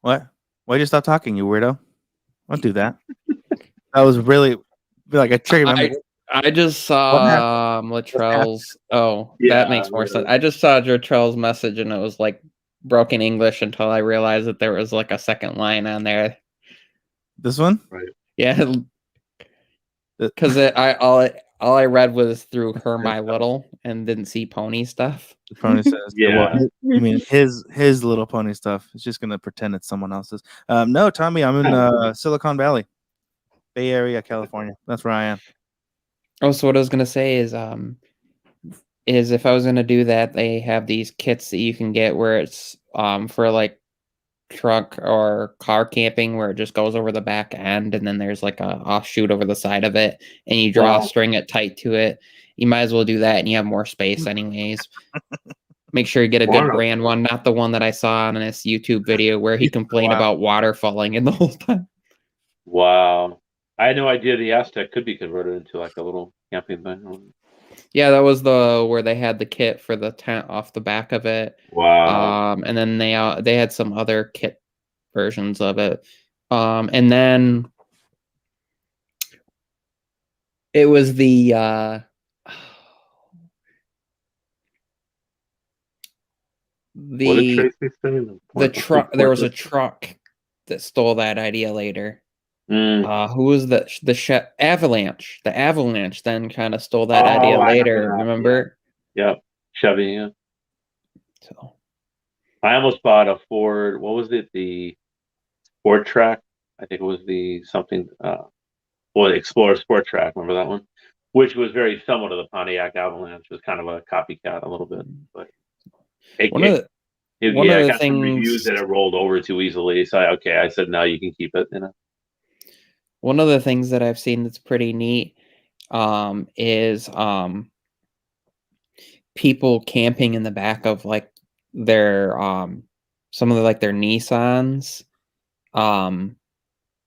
What? Why'd you stop talking, you weirdo? Don't do that. That was really like a trigger. I just saw Latrell's. Oh, yeah, that makes more sense. I just saw Latrell's message and it was like broken English until I realized that there was like a second line on there. This one? Right. Yeah. Because all I read was through her My Little and didn't see pony stuff. The pony says, Yeah. I mean, his Little Pony stuff. It's just gonna pretend it's someone else's. No, Tommy, I'm in Silicon Valley, Bay Area, California. That's where I am. Oh, so what I was gonna say is if I was gonna do that, they have these kits that you can get where it's for like truck or car camping where it just goes over the back end and then there's like a offshoot over the side of it and you draw a string it tight to it. You might as well do that and you have more space anyways. Make sure you get a good brand one, not the one that I saw on this YouTube video where he complained about water falling in the whole time. Wow. I had no idea the Aztec could be converted into like a little camping thing. Yeah, that was where they had the kit for the tent off the back of it. Wow. And then they had some other kit versions of it. And then it was the truck. There was a truck that stole that idea later. Who was the chef? Avalanche. The Avalanche then kind of stole that idea later. Remember? Yep. Chevy. Yeah. So I almost bought a Ford. What was it? The Sport Track. I think it was the something. The Explorer Sport Track. Remember that one? Which was very similar to the Pontiac Avalanche. It was kind of a copycat a little bit, but one of the things reviews that it rolled over too easily. So I said no, you can keep it. One of the things that I've seen that's pretty neat is people camping in the back of like their some of their Nissans,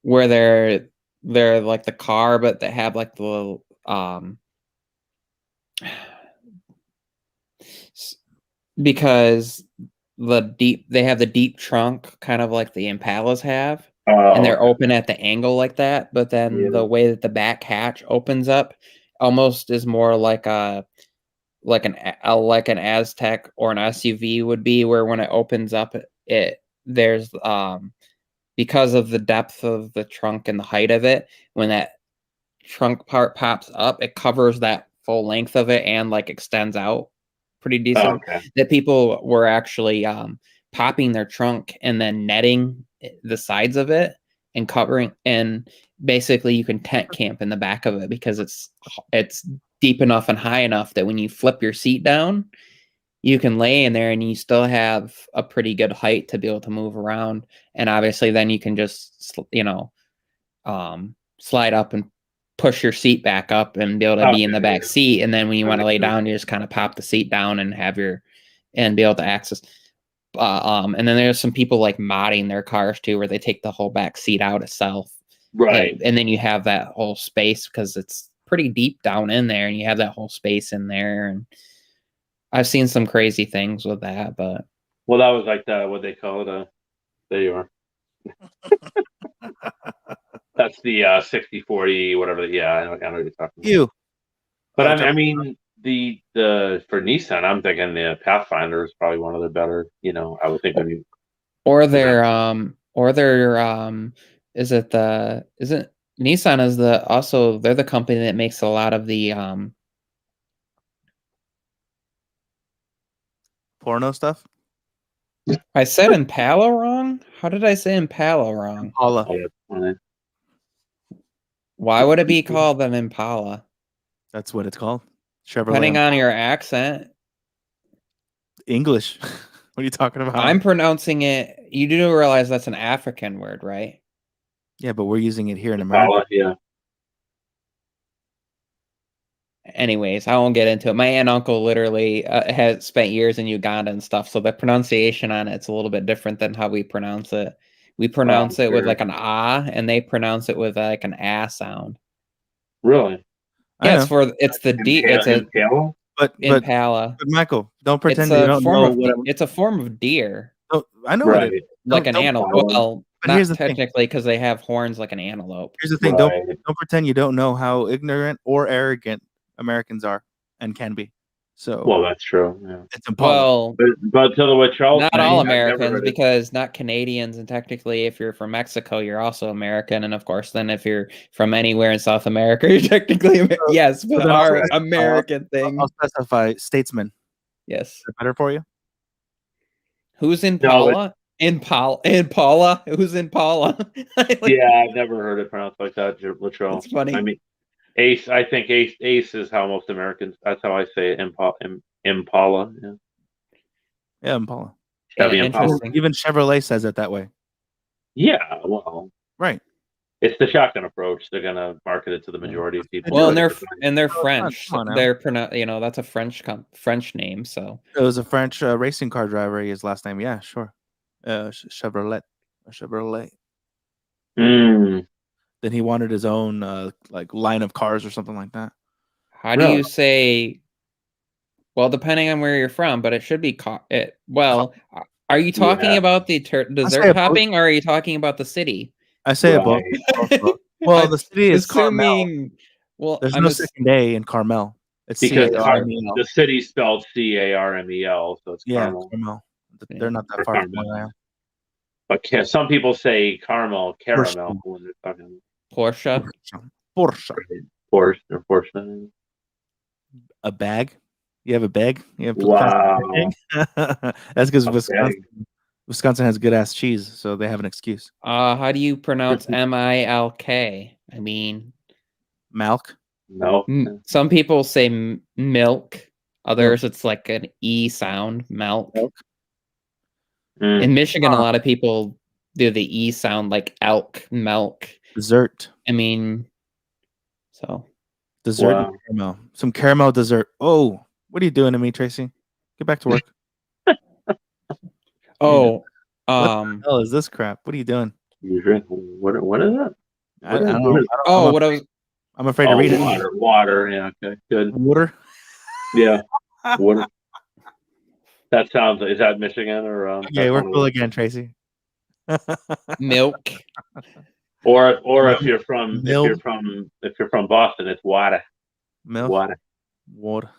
where they're like the car, but they have like the little because they have the deep trunk, kind of like the Impalas have. And they're open at the angle like that, but then the way that the back hatch opens up almost is more like an Aztec or an SUV would be, where when it opens up, there's because of the depth of the trunk and the height of it, when that trunk part pops up, it covers that full length of it and like extends out pretty decent. That people were actually popping their trunk and then netting the sides of it and covering, and basically you can tent camp in the back of it because it's deep enough and high enough that when you flip your seat down, you can lay in there and you still have a pretty good height to be able to move around. And obviously then you can just slide up and push your seat back up and be able to be in the back seat. And then when you want to lay down, you just kind of pop the seat down and be able to access. And then there's some people like modding their cars too, where they take the whole back seat out itself. Right. And then you have that whole space because it's pretty deep down in there and you have that whole space in there. And I've seen some crazy things with that, but. Well, that was like what they call it. There you are. That's the 60-40, whatever. Yeah, I know what you're talking about. But I mean, the for Nissan, I'm thinking the Pathfinder is probably one of the better. I would think. Isn't Nissan they're the company that makes a lot of the porno stuff. I said Impala wrong. How did I say Impala wrong? Impala. Why would it be called an Impala? That's what it's called. Chevrolet. Depending on your accent. English. What are you talking about? I'm pronouncing it. You do realize that's an African word, right? Yeah, but we're using it here in America. Yeah. Anyways, I won't get into it. My aunt and uncle literally has spent years in Uganda and stuff, so the pronunciation on it's a little bit different than how we pronounce it. We pronounce it with like an ah, and they pronounce it with like an ah sound. Really? Yeah, it's the D. It's a Impala. Impala. But Michael, don't pretend you don't know it's a form of deer. Oh, I know what it is. Like an antelope. Well, not technically because they have horns like an antelope. Here's the thing: don't pretend you don't know how ignorant or arrogant Americans are and can be. So Well, that's true. Yeah. it's Impala. Well, But to what Charles not saying, all I've never Americans, heard it. because not Canadians, and technically, if you're from Mexico, you're also American, and of course, then if you're from anywhere in South America, you're technically yes, but then our I'll- American thing, I'll specify statesman. yes. Is that better for you? Who's in No, Paula? Impala? Who's in Paula? Yeah, I've never heard it pronounced like that, Latrell. It's funny. I mean, Ace. I think Ace is how most Americans. That's how I say it. Impala. Yeah. Yeah, Impala. Chevy Impala. Interesting. Even Chevrolet says it that way. Yeah. Well, Right. it's the shotgun approach. They're gonna market it to the majority of people. Well, but- and they're come French. on now. They're that's a French name. So It was a French racing car driver. His last name. Yeah, sure. Chevrolet. Chevrolet. Mm, Then he wanted his own like line of cars or something like that. how do Really? you say? Well, depending on where you're from, but it should be well. Are you talking Yeah. about the say dessert both. topping, or are you talking about the city? I say it both. right. Well, the city is Carmel. Assuming. Well, There's I'm no second day in Carmel. It's Because C-A-R-M-E-L. the city spelled Carmel, so it's Yeah, Carmel. Carmel. Yeah. They're not that Or far from Carmel. where I am. But some people say caramel Porsche. when they're talking Porsche. Porsche. Porsche. A bag? You have a bag? You have Wow. That's because Okay. Wisconsin has good ass cheese, so they have an excuse. How do you pronounce Milk? I mean, Malk. No. some people say milk. Others, it's like an E sound, milk. Mm. In Michigan, a lot of people do the E sound, like elk, milk. Dessert. I mean, so Dessert Wow. and caramel. Some caramel dessert. Oh, what are you doing to me, Tracy? Get back to work. oh, What the hell is this crap? What are you doing? You drink what is that? I don't What know. is- oh, what I was I'm afraid to read it. Water. Yeah. Okay. Good. Water. Yeah. Water. That sounds. Is that Michigan or? Okay, we're cool again, Tracy. milk. Or if you're from Milk. if you're from Boston, it's water. Milk. Water. Water.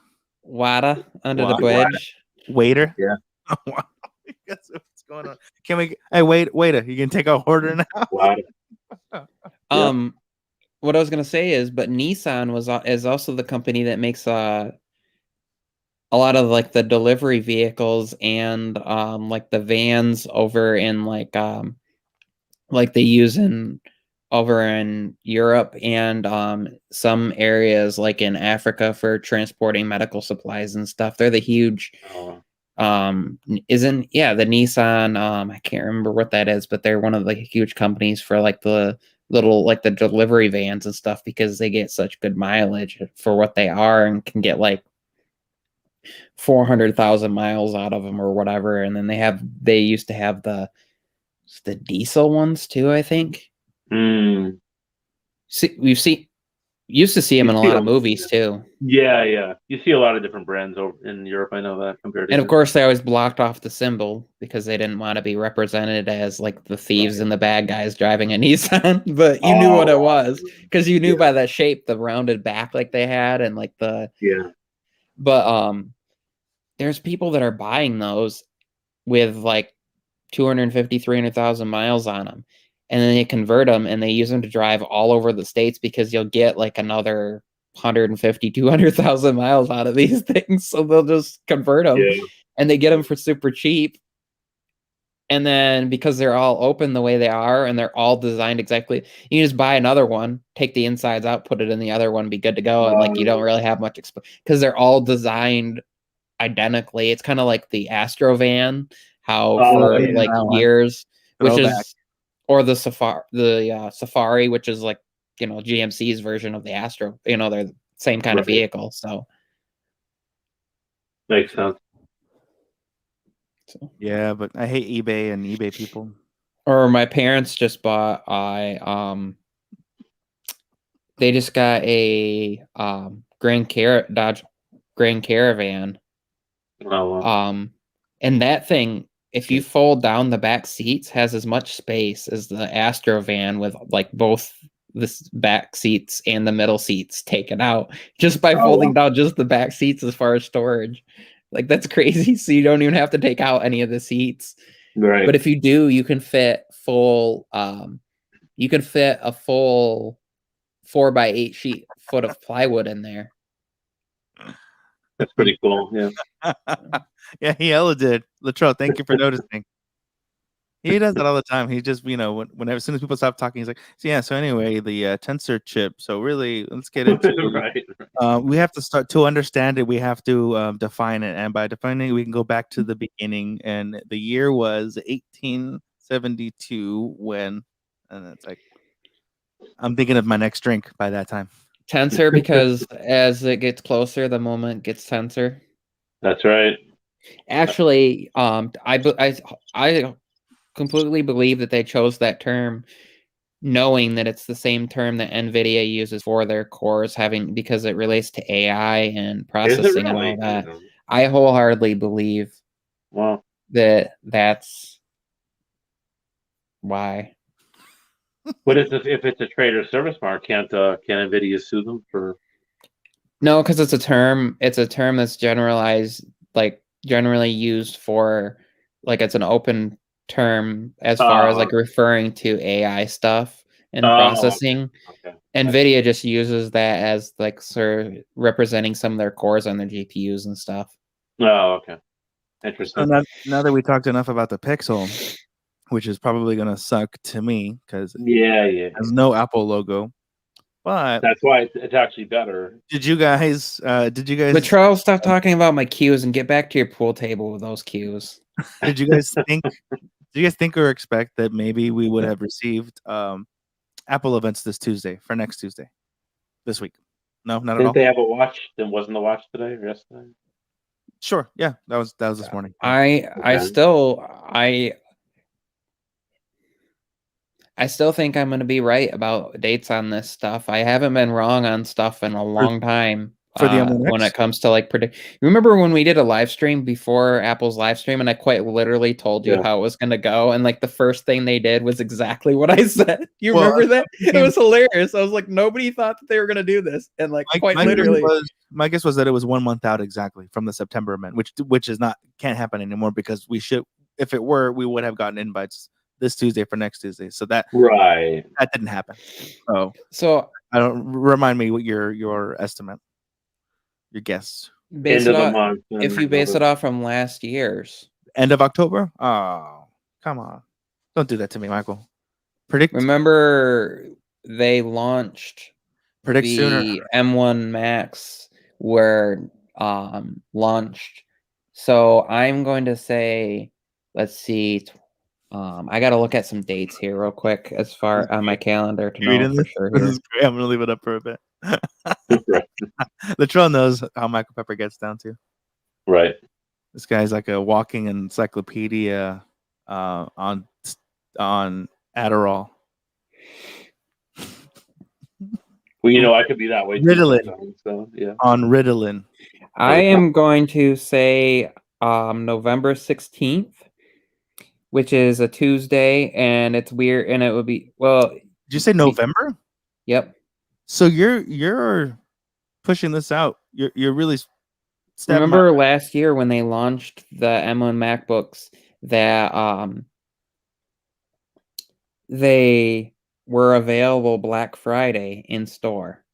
Water under the Water. bridge. Waiter. Yeah. Guess what's going on? Can we? Hey, waiter, you can take our order now. Water. What I was gonna say is, but Nissan is also the company that makes a lot of like the delivery vehicles and like the vans over in like they use over in Europe and some areas like in Africa for transporting medical supplies and stuff. They're the huge Oh. the Nissan, I can't remember what that is, but they're one of the huge companies for like the little like the delivery vans and stuff, because they get such good mileage for what they are and can get like 400,000 miles out of them or whatever. And then they used to have the diesel ones too, I think. Mm. Used to see them in a You see lot of them, movies too. Yeah. You see a lot of different brands over in Europe. I know that compared to. And of course, they always blocked off the symbol because they didn't want to be represented as like the thieves and the bad guys driving a Nissan. But you knew what it was because you knew by that shape, the rounded back like they had, and like the Yeah. But there's people that are buying those with like 250, 300,000 miles on them, and then they convert them and they use them to drive all over the states because you'll get like another 150, 200,000 miles out of these things. So they'll just convert them and they get them for super cheap. And then because they're all open the way they are and they're all designed exactly, you just buy another one, take the insides out, put it in the other one, be good to go. And like you don't really have much because they're all designed identically. It's kind of like the Astro van, how for like years, which is or the Safari, which is like, you know, GMC's version of the Astro. You know, they're the same kind of vehicle. So makes sense. So. Yeah, but I hate eBay and eBay people. Or my parents just bought they just got a Dodge Grand Caravan. Oh, wow. And that thing, if you fold down the back seats, has as much space as the Astro van with like both this back seats and the middle seats taken out just by Oh, folding down just the back seats as far as storage. Like that's crazy. So you don't even have to take out any of the seats. Right. But if you do, you can fit you can fit a full 4x8 foot of plywood in there. That's pretty cool. Yeah. Yeah, he hella did. Latrell, thank you for noticing. He does that all the time. He just, whenever as soon as people stop talking, he's like, so yeah. So anyway, the tensor chip. So really, let's get into. Right. We have to start to understand it. We have to define it, and by defining it, we can go back to the beginning. And the year was 1872 when, and it's like, I'm thinking of my next drink by that time. Tensor because as it gets closer, the moment gets tenser. That's right. Actually, I completely believe that they chose that term knowing that it's the same term that NVIDIA uses for their cores, because it relates to AI and processing and all that. I wholeheartedly believe that that's why. But if it's a trade or service mark, can NVIDIA sue them for? No, because it's a term. It's a term that's generally used for, like, it's an open term as far as like referring to AI stuff and processing. Okay. NVIDIA just uses that as like representing some of their cores on their GPUs and stuff. Oh, okay. Interesting. So now that we talked enough about the Pixel, which is probably gonna suck to me because it has no Apple logo. But that's why it's actually better. Did you guys? Latrell, stop talking about my cues and get back to your pool table with those cues. Did you guys think? Do you guys think or expect that maybe we would have received Apple events this next Tuesday, this week? No, not at all. Didn't they have a watch? Then wasn't the watch today or yesterday? Sure. Yeah, that was this morning. I still think I'm going to be right about dates on this stuff. I haven't been wrong on stuff in a long time. For the M1X? When it comes to like predict, remember when we did a live stream before Apple's live stream, and I quite literally told you how it was going to go, and like the first thing they did was exactly what I said. You remember that? It was hilarious. I was like, nobody thought that they were going to do this, and like literally, my guess was that it was 1 month out exactly from the September event, which is can't happen anymore because if it were, we would have gotten invites this Tuesday for next Tuesday. So that didn't happen. So I don't remind me what your estimate. Your guess. Base it off, if you base it off from last year's end of October. Oh, come on! Don't do that to me, Michael. Predict. Remember, they launched sooner. M1 Max were launched. So I'm going to say, let's see. I got to look at some dates here real quick as far on my calendar to know for sure. This is great. I'm gonna leave it up for a bit. Latrell knows how Michael Pepper gets down to. Right. This guy's like a walking encyclopedia on Adderall. Well, I could be that way too. Ritalin. So yeah. On Ritalin. I am going to say November 16th, which is a Tuesday, and it's weird, and it would be Did you say November? Yep. So you're pushing this out. You're really. Remember last year when they launched the M1 MacBooks that they were available Black Friday in store.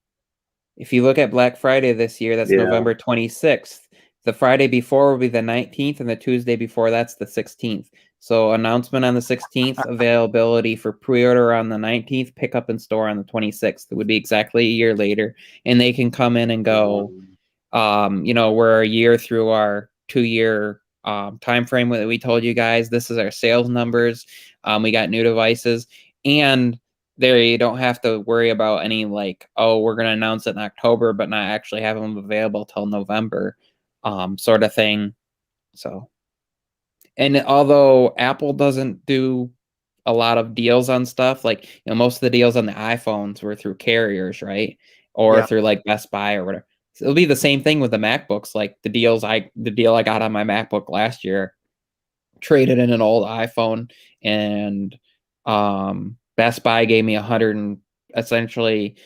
If you look at Black Friday this year, that's November 26th. The Friday before will be the 19th, and the Tuesday before that's the 16th. So announcement on the 16th, availability for pre-order on the 19th, pickup in store on the 26th. It would be exactly a year later, and they can come in and go. We're a year through our 2-year time frame that we told you guys. This is our sales numbers. We got new devices, and there you don't have to worry about any like, oh, we're going to announce it in October, but not actually have them available till November, sort of thing. So. And although Apple doesn't do a lot of deals on stuff, like, most of the deals on the iPhones were through carriers, right? Or through like Best Buy or whatever. So it'll be the same thing with the MacBooks. Like the deal I got on my MacBook last year, traded in an old iPhone, and Best Buy gave me $100 essentially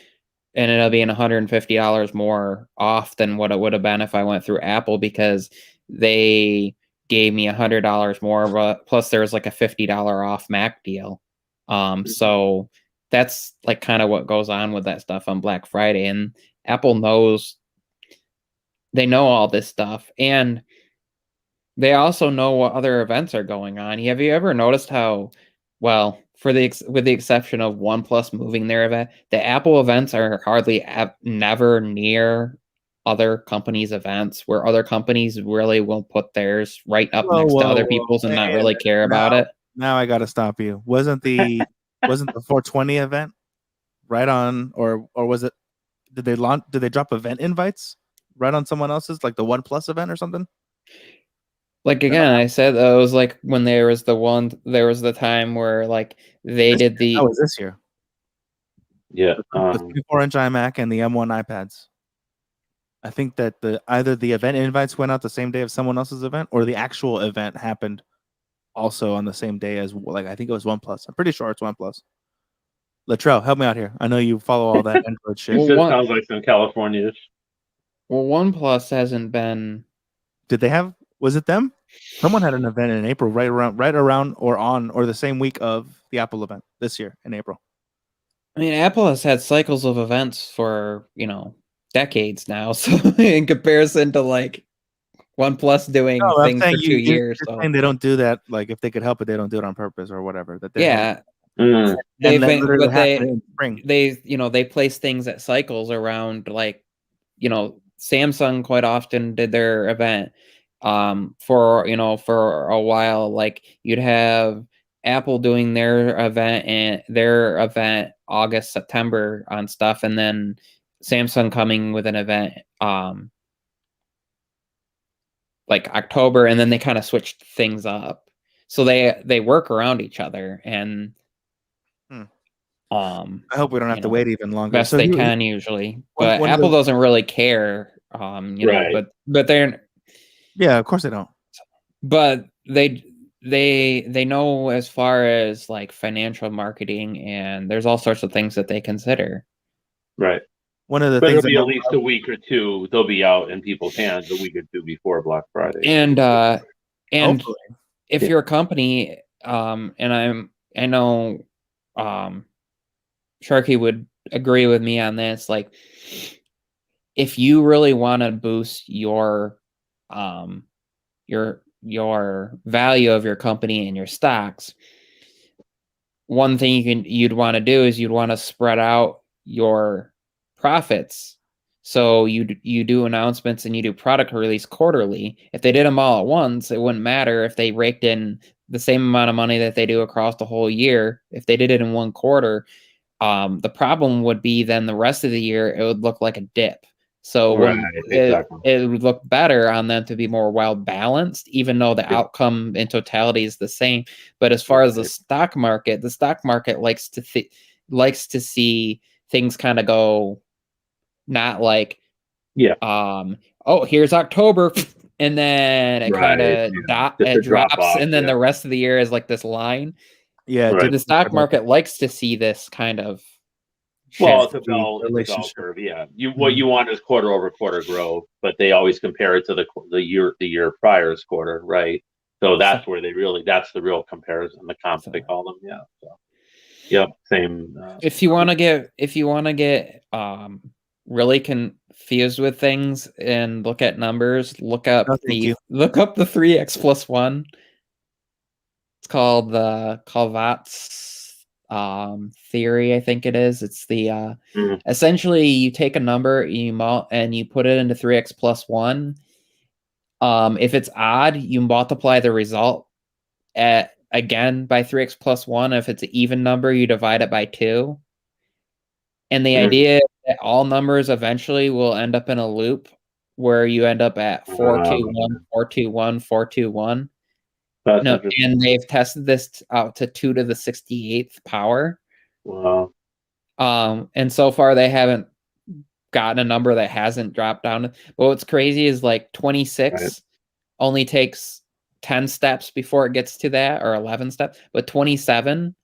ended up being $150 more off than what it would have been if I went through Apple, because they gave me $100 more, but plus there was like a $50 off Mac deal. So that's like kind of what goes on with that stuff on Black Friday, and Apple knows, they know all this stuff, and they also know what other events are going on. Have you ever noticed how, well, with the exception of OnePlus moving their event, the Apple events are hardly never near other companies' events, where other companies really will put theirs right up next to other people's and not really care about it. Now I got to stop you. Wasn't the 420 event right on, or was it? Did they drop event invites right on someone else's, like the OnePlus event or something? Like, again, I said it was like when there was the time where like they did the. That was this year. Yeah. The 24-inch iMac and the M1 iPads. I think that either the event invites went out the same day of someone else's event, or the actual event happened also on the same day as, like, I think it was OnePlus. I'm pretty sure it's OnePlus. Latrell, help me out here. I know you follow all that Android shit. It sounds like some California-ish. Well, OnePlus hasn't been. Did they have? Was it them? Someone had an event in April, right around, or the same week of the Apple event this year in April. I mean, Apple has had cycles of events for, decades now. So in comparison to like OnePlus doing things for 2 years. You're saying they don't do that, like, if they could help it, they don't do it on purpose or whatever. Yeah. They place things at cycles around, like, Samsung quite often did their event for a while. Like, you'd have Apple doing their event August, September on stuff, and then Samsung coming with an event like October, and then they kind of switched things up. So they work around each other, and I hope we don't have to wait even longer. Best they can usually, but Apple doesn't really care. Right. But they're, yeah, of course they don't. But they know as far as like financial marketing, and there's all sorts of things that they consider. Right. One of the But things it'll be at least a week or two. They'll be out in people's hands a week or two before Black Friday. And hopefully. If you're a company, and I know Sharky would agree with me on this, like, if you really want to boost your value of your company and your stocks, one thing you'd want to do is you'd want to spread out your profits. So you do announcements and you do product release quarterly. If they did them all at once, it wouldn't matter if they raked in the same amount of money that they do across the whole year. If they did it in one quarter, the problem would be then the rest of the year it would look like a dip. So it would look better on them to be more well balanced, even though the outcome in totality is the same. But as far as the stock market likes to see things kind of go, not like, here's October, and then it kind of drops, and then the rest of the year is like this line. Yeah, the stock market likes to see this kind of shift. Well, it's a bell curve. Yeah, what you want is quarter over quarter growth, but they always compare it to the year prior's quarter, right? So that's where that's the real comparison, the comps they call them. Yeah. So, yep, same. If you want to get really confused with things and look at numbers, look up the 3x+1. It's called the Calvat's theory, I think it is. It's the essentially you take a number and you put it into 3x+1. If it's odd, you multiply the result again by 3x+1. If it's an even number, you divide it by 2. And the idea is that all numbers eventually will end up in a loop where you end up at 421, 421, 421. And they've tested this out to 2 to the 68th power. Wow. And so far they haven't gotten a number that hasn't dropped down. But what's crazy is like 26 only takes 10 steps before it gets to that, or 11 steps. But 27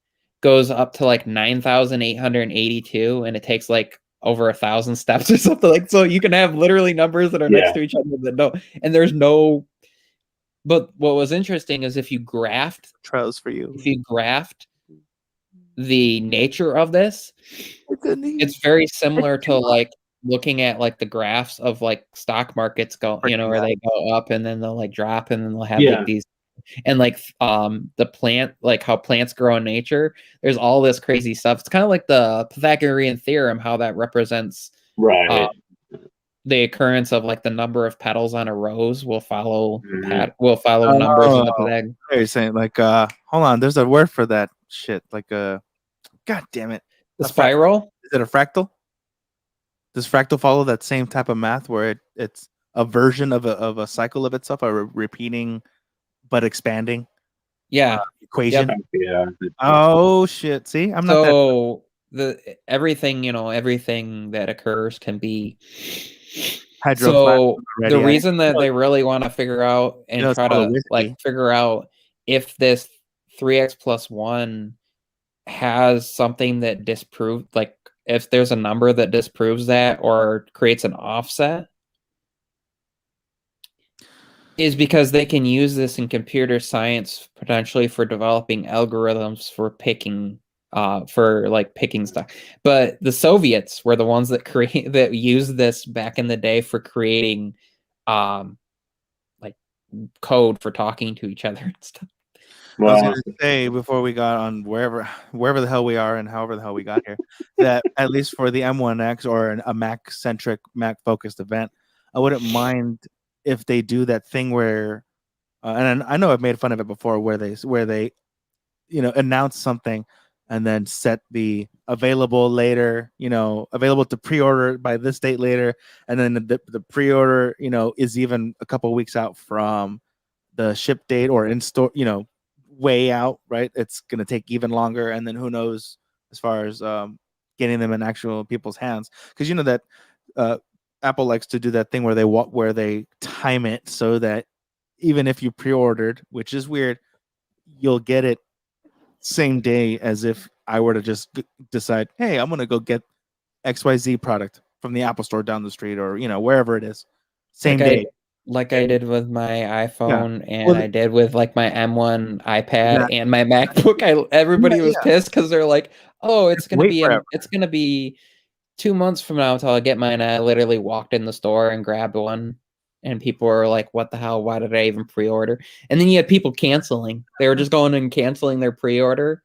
goes up to like 9,882, and it takes like over 1,000 steps or something like. So you can have literally numbers that are next to each other that no, and there's no. But what was interesting is if you graphed Trails for you. the nature of this, it's very similar to like looking at like the graphs of like stock markets go, you know, where they go up and then they'll like drop and then they'll have like these, and like the plant, like how plants grow in nature, there's all this crazy stuff. It's kind of like the Pythagorean theorem, how that represents the occurrence of like the number of petals on a rose will follow numbers in the Pythagorean. You're saying like hold on, there's a word for that shit, like god damn it, the spiral. Is it a fractal? Does fractal follow that same type of math where it's a version of a cycle of itself, a repeating but expanding equation? Yeah. Oh shit! See, I'm not so everything that occurs can be. So the reason that they really want to figure out and try to like figure out if this 3x plus 1 has something that disproves, like if there's a number that disproves that or creates an offset, is because they can use this in computer science potentially for developing algorithms for picking stuff. But the Soviets were the ones that used this back in the day for creating like code for talking to each other and stuff. Wow. I was going to say before we got on wherever the hell we are and however the hell we got here, that at least for the M1X or a Mac-centric, Mac-focused event, I wouldn't mind if they do that thing where, and I know I've made fun of it before, where they announce something and then set the available later, available to pre-order by this date later, and then the pre-order, is even a couple of weeks out from the ship date or in store, way out, right? It's going to take even longer, and then who knows as far as getting them in actual people's hands, because that Apple likes to do that thing where they time it so that even if you pre-ordered, which is weird, you'll get it same day as if I were to just decide, hey, I'm going to go get XYZ product from the Apple store down the street or wherever it is, same day. Like I did with my iPhone and I did with like my M1 iPad and my MacBook. Everybody was pissed because they're like, "Oh, it's gonna be 2 months from now until I get mine." I literally walked in the store and grabbed one, and people were like, "What the hell? Why did I even pre-order?" And then you had people canceling. They were just going and canceling their pre-order,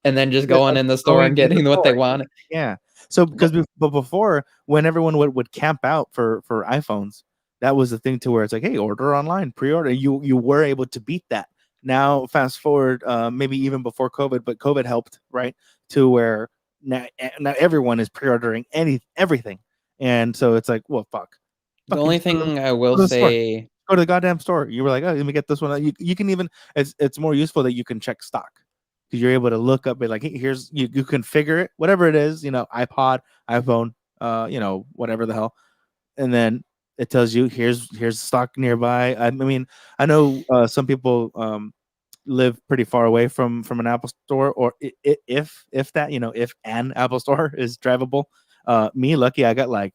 and then just going in the store and getting what they wanted. Yeah. So but before, when everyone would camp out for iPhones, that was the thing to where it's like, hey, order online, pre-order. You were able to beat that. Now, fast forward, maybe even before COVID, but COVID helped, right? To where now everyone is pre-ordering everything, and so it's like, well, fuck. The only thing I will say, go to the goddamn store. You were like, oh, let me get this one. You can even it's more useful that you can check stock because you're able to look up, like, hey, here's you configure it, whatever it is, iPod, iPhone, whatever the hell, and then it tells you here's stock nearby. I mean, I know some people live pretty far away from an Apple store, or if that, if an Apple store is drivable. Me, lucky, I got like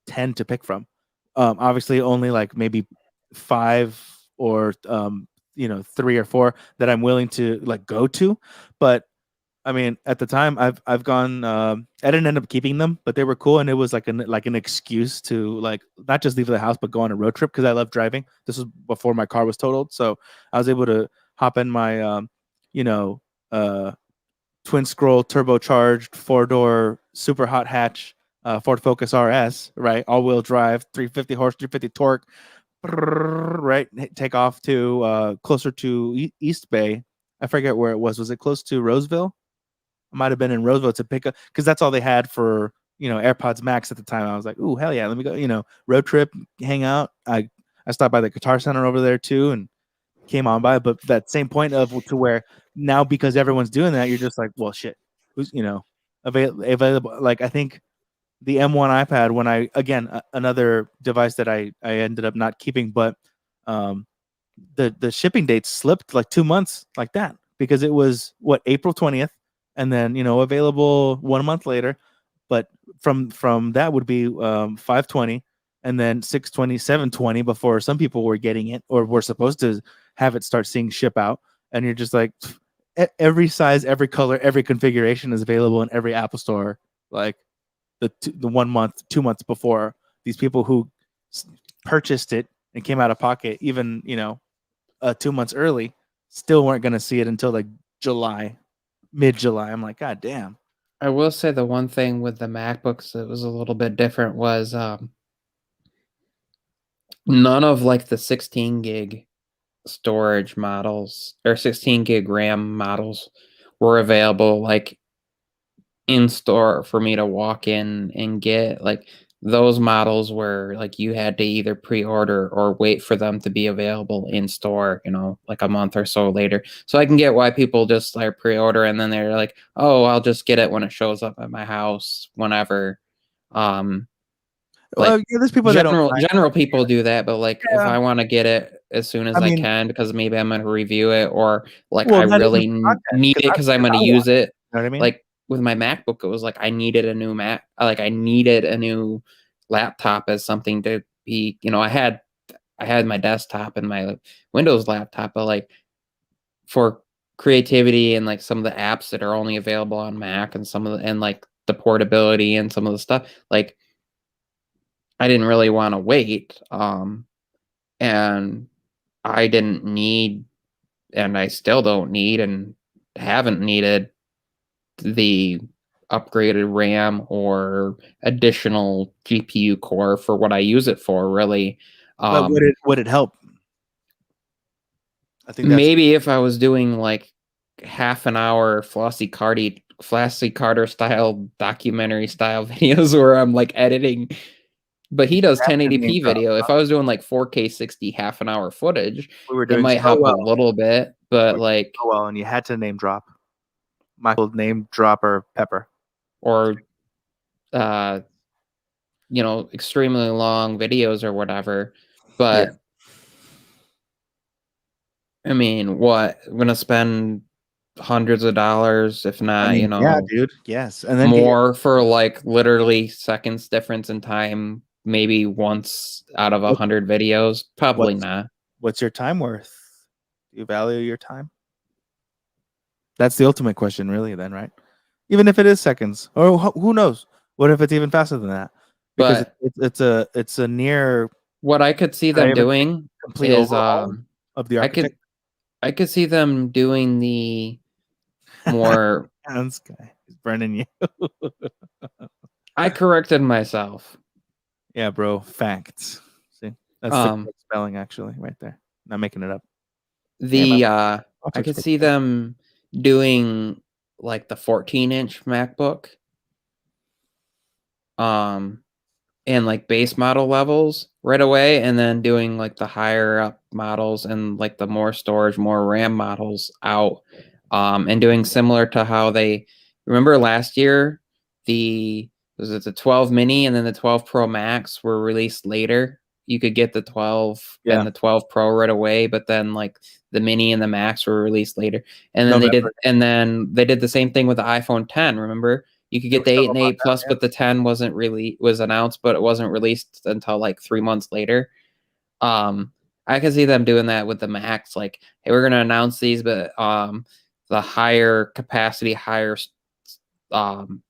10 to pick from. Obviously, only like maybe 5 or 3 or 4 that I'm willing to like go to, but I mean, at the time, I've gone. I didn't end up keeping them, but they were cool, and it was like an excuse to like not just leave the house, but go on a road trip because I love driving. This was before my car was totaled, so I was able to hop in my twin scroll turbocharged 4-door super hot hatch Ford Focus RS, right, all wheel drive, 350 horse, 350 torque, right, take off to closer to East Bay. I forget where it was. Was it close to Roseville? I might have been in Roseville to pick up because that's all they had for AirPods Max at the time. I was like, ooh, hell yeah, let me go, road trip, hang out. I stopped by the Guitar Center over there too and came on by. But that same point to where now, because everyone's doing that, you're just like, well, shit, who's available? Like, I think the M1 iPad, when another device that I ended up not keeping, but the shipping date slipped like 2 months like that because it was April 20th. and then available 1 month later. But from that would be 520, and then 620, 720 before some people were getting it or were supposed to have it start seeing ship out. And you're just like, every size, every color, every configuration is available in every Apple store. Like the 1 month, 2 months before, these people who purchased it and came out of pocket, even 2 months early, still weren't going to see it until like July, mid-July. I'm like, God damn. I will say the one thing with the MacBooks that was a little bit different was none of like the 16 gig storage models or 16 gig RAM models were available like in store for me to walk in and get. Like those models were like you had to either pre-order or wait for them to be available in store, like a month or so later. So I can get why people just like pre-order and then they're like, oh, I'll just get it when it shows up at my house whenever. Well, Like there's people that don't general people do that, but like if Yeah. I want to get it as soon as I I mean, can because maybe I'm going to review it or like well, I not even really content, need it because I'm going to use it. you know what I mean? Like with my MacBook, it was like I needed a new Mac. Like I needed a new laptop as something to be. I had my desktop and my Windows laptop, but like for creativity and like some of the apps that are only available on Mac and and like the portability and some of the stuff, like I didn't really want to wait. And I didn't need, and I still don't need, and haven't needed the upgraded RAM or additional GPU core for what I use it for, really. But would it help? I think that's Maybe if I was doing like half an hour Flossie Carter style documentary style videos where I'm like editing, but he does the name 1080p drop. video. If I was doing like 4K 60 half an hour footage, We were it doing might so help a well. little bit, but like, So well, and you had to name drop Michael, name dropper Pepper. or extremely long videos or whatever. But I mean, what? I'm gonna spend hundreds of dollars, if I not, mean, yeah, dude. Yes, and then more for like literally seconds difference in time, maybe once out of 100 videos. Probably not. what's your time worth? Do you value your time? That's the ultimate question, really. Then, right? Even if it is seconds, or who knows? What if it's even faster than that? Because But it's a near what I could see them doing complete is overhaul of the architecture. I could see them doing the more. This guy is burning you. I corrected myself. Yeah, bro. Facts. See, that's the correct spelling, actually, right there. Not making it up. I could see them doing like the 14-inch MacBook, and like base model levels right away, and then doing like the higher up models and like the more storage, more RAM models out, and doing similar to how they remember last year was it the 12 mini and then the 12 Pro Max were released later. You could get the 12 and the 12 Pro right away, but then like the mini and the Max were released later. And then they did the same thing with the iPhone 10, remember? You could get the 8 and 8 Plus, but the 10 was announced, but it wasn't released until like 3 months later. I can see them doing that with the Max, like, hey, we're gonna announce these, but the higher capacity, higher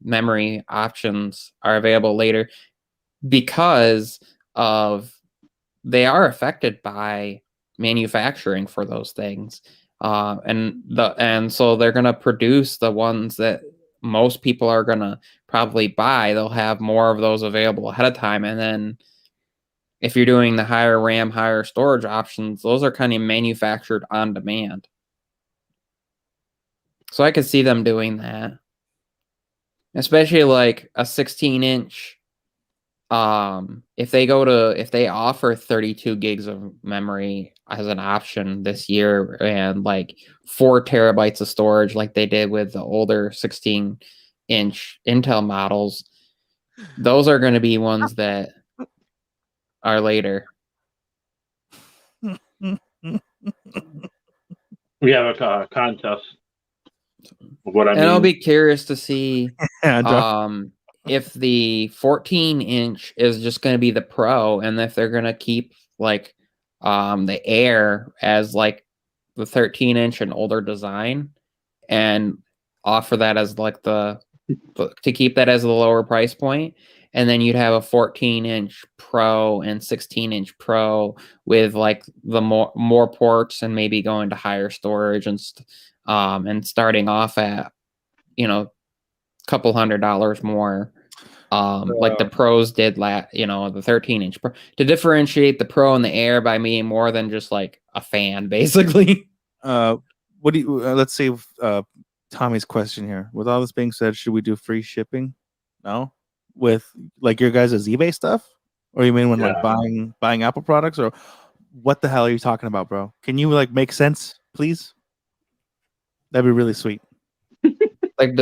memory options are available later because of they are affected by manufacturing for those things, and so they're gonna produce the ones that most people are gonna probably buy. They'll have more of those available ahead of time, and then if you're doing the higher RAM, higher storage options, those are kind of manufactured on demand. So I could see them doing that, especially like a 16-inch. If they offer 32 gigs of memory as an option this year and like 4 terabytes of storage like they did with the older 16-inch Intel models, those are going to be ones that are later. We have a contest. What I And I'll mean, be curious to see Yeah, Josh. if the 14-inch is just going to be the Pro, and if they're going to keep like the Air as like the 13-inch and older design, and offer that as like to keep that as the lower price point, and then you'd have a 14-inch Pro and 16-inch Pro with like the more ports and maybe going to higher storage and starting off at couple $100 more, like the pros did the 13-inch Pro, to differentiate the Pro and the Air by being more than just like a fan, basically. What do you? Let's see. Tommy's question here. With all this being said, should we do free shipping? No, with like your guys' eBay stuff, or you mean when like buying Apple products, or what the hell are you talking about, bro? Can you like make sense, please? That'd be really sweet. Like,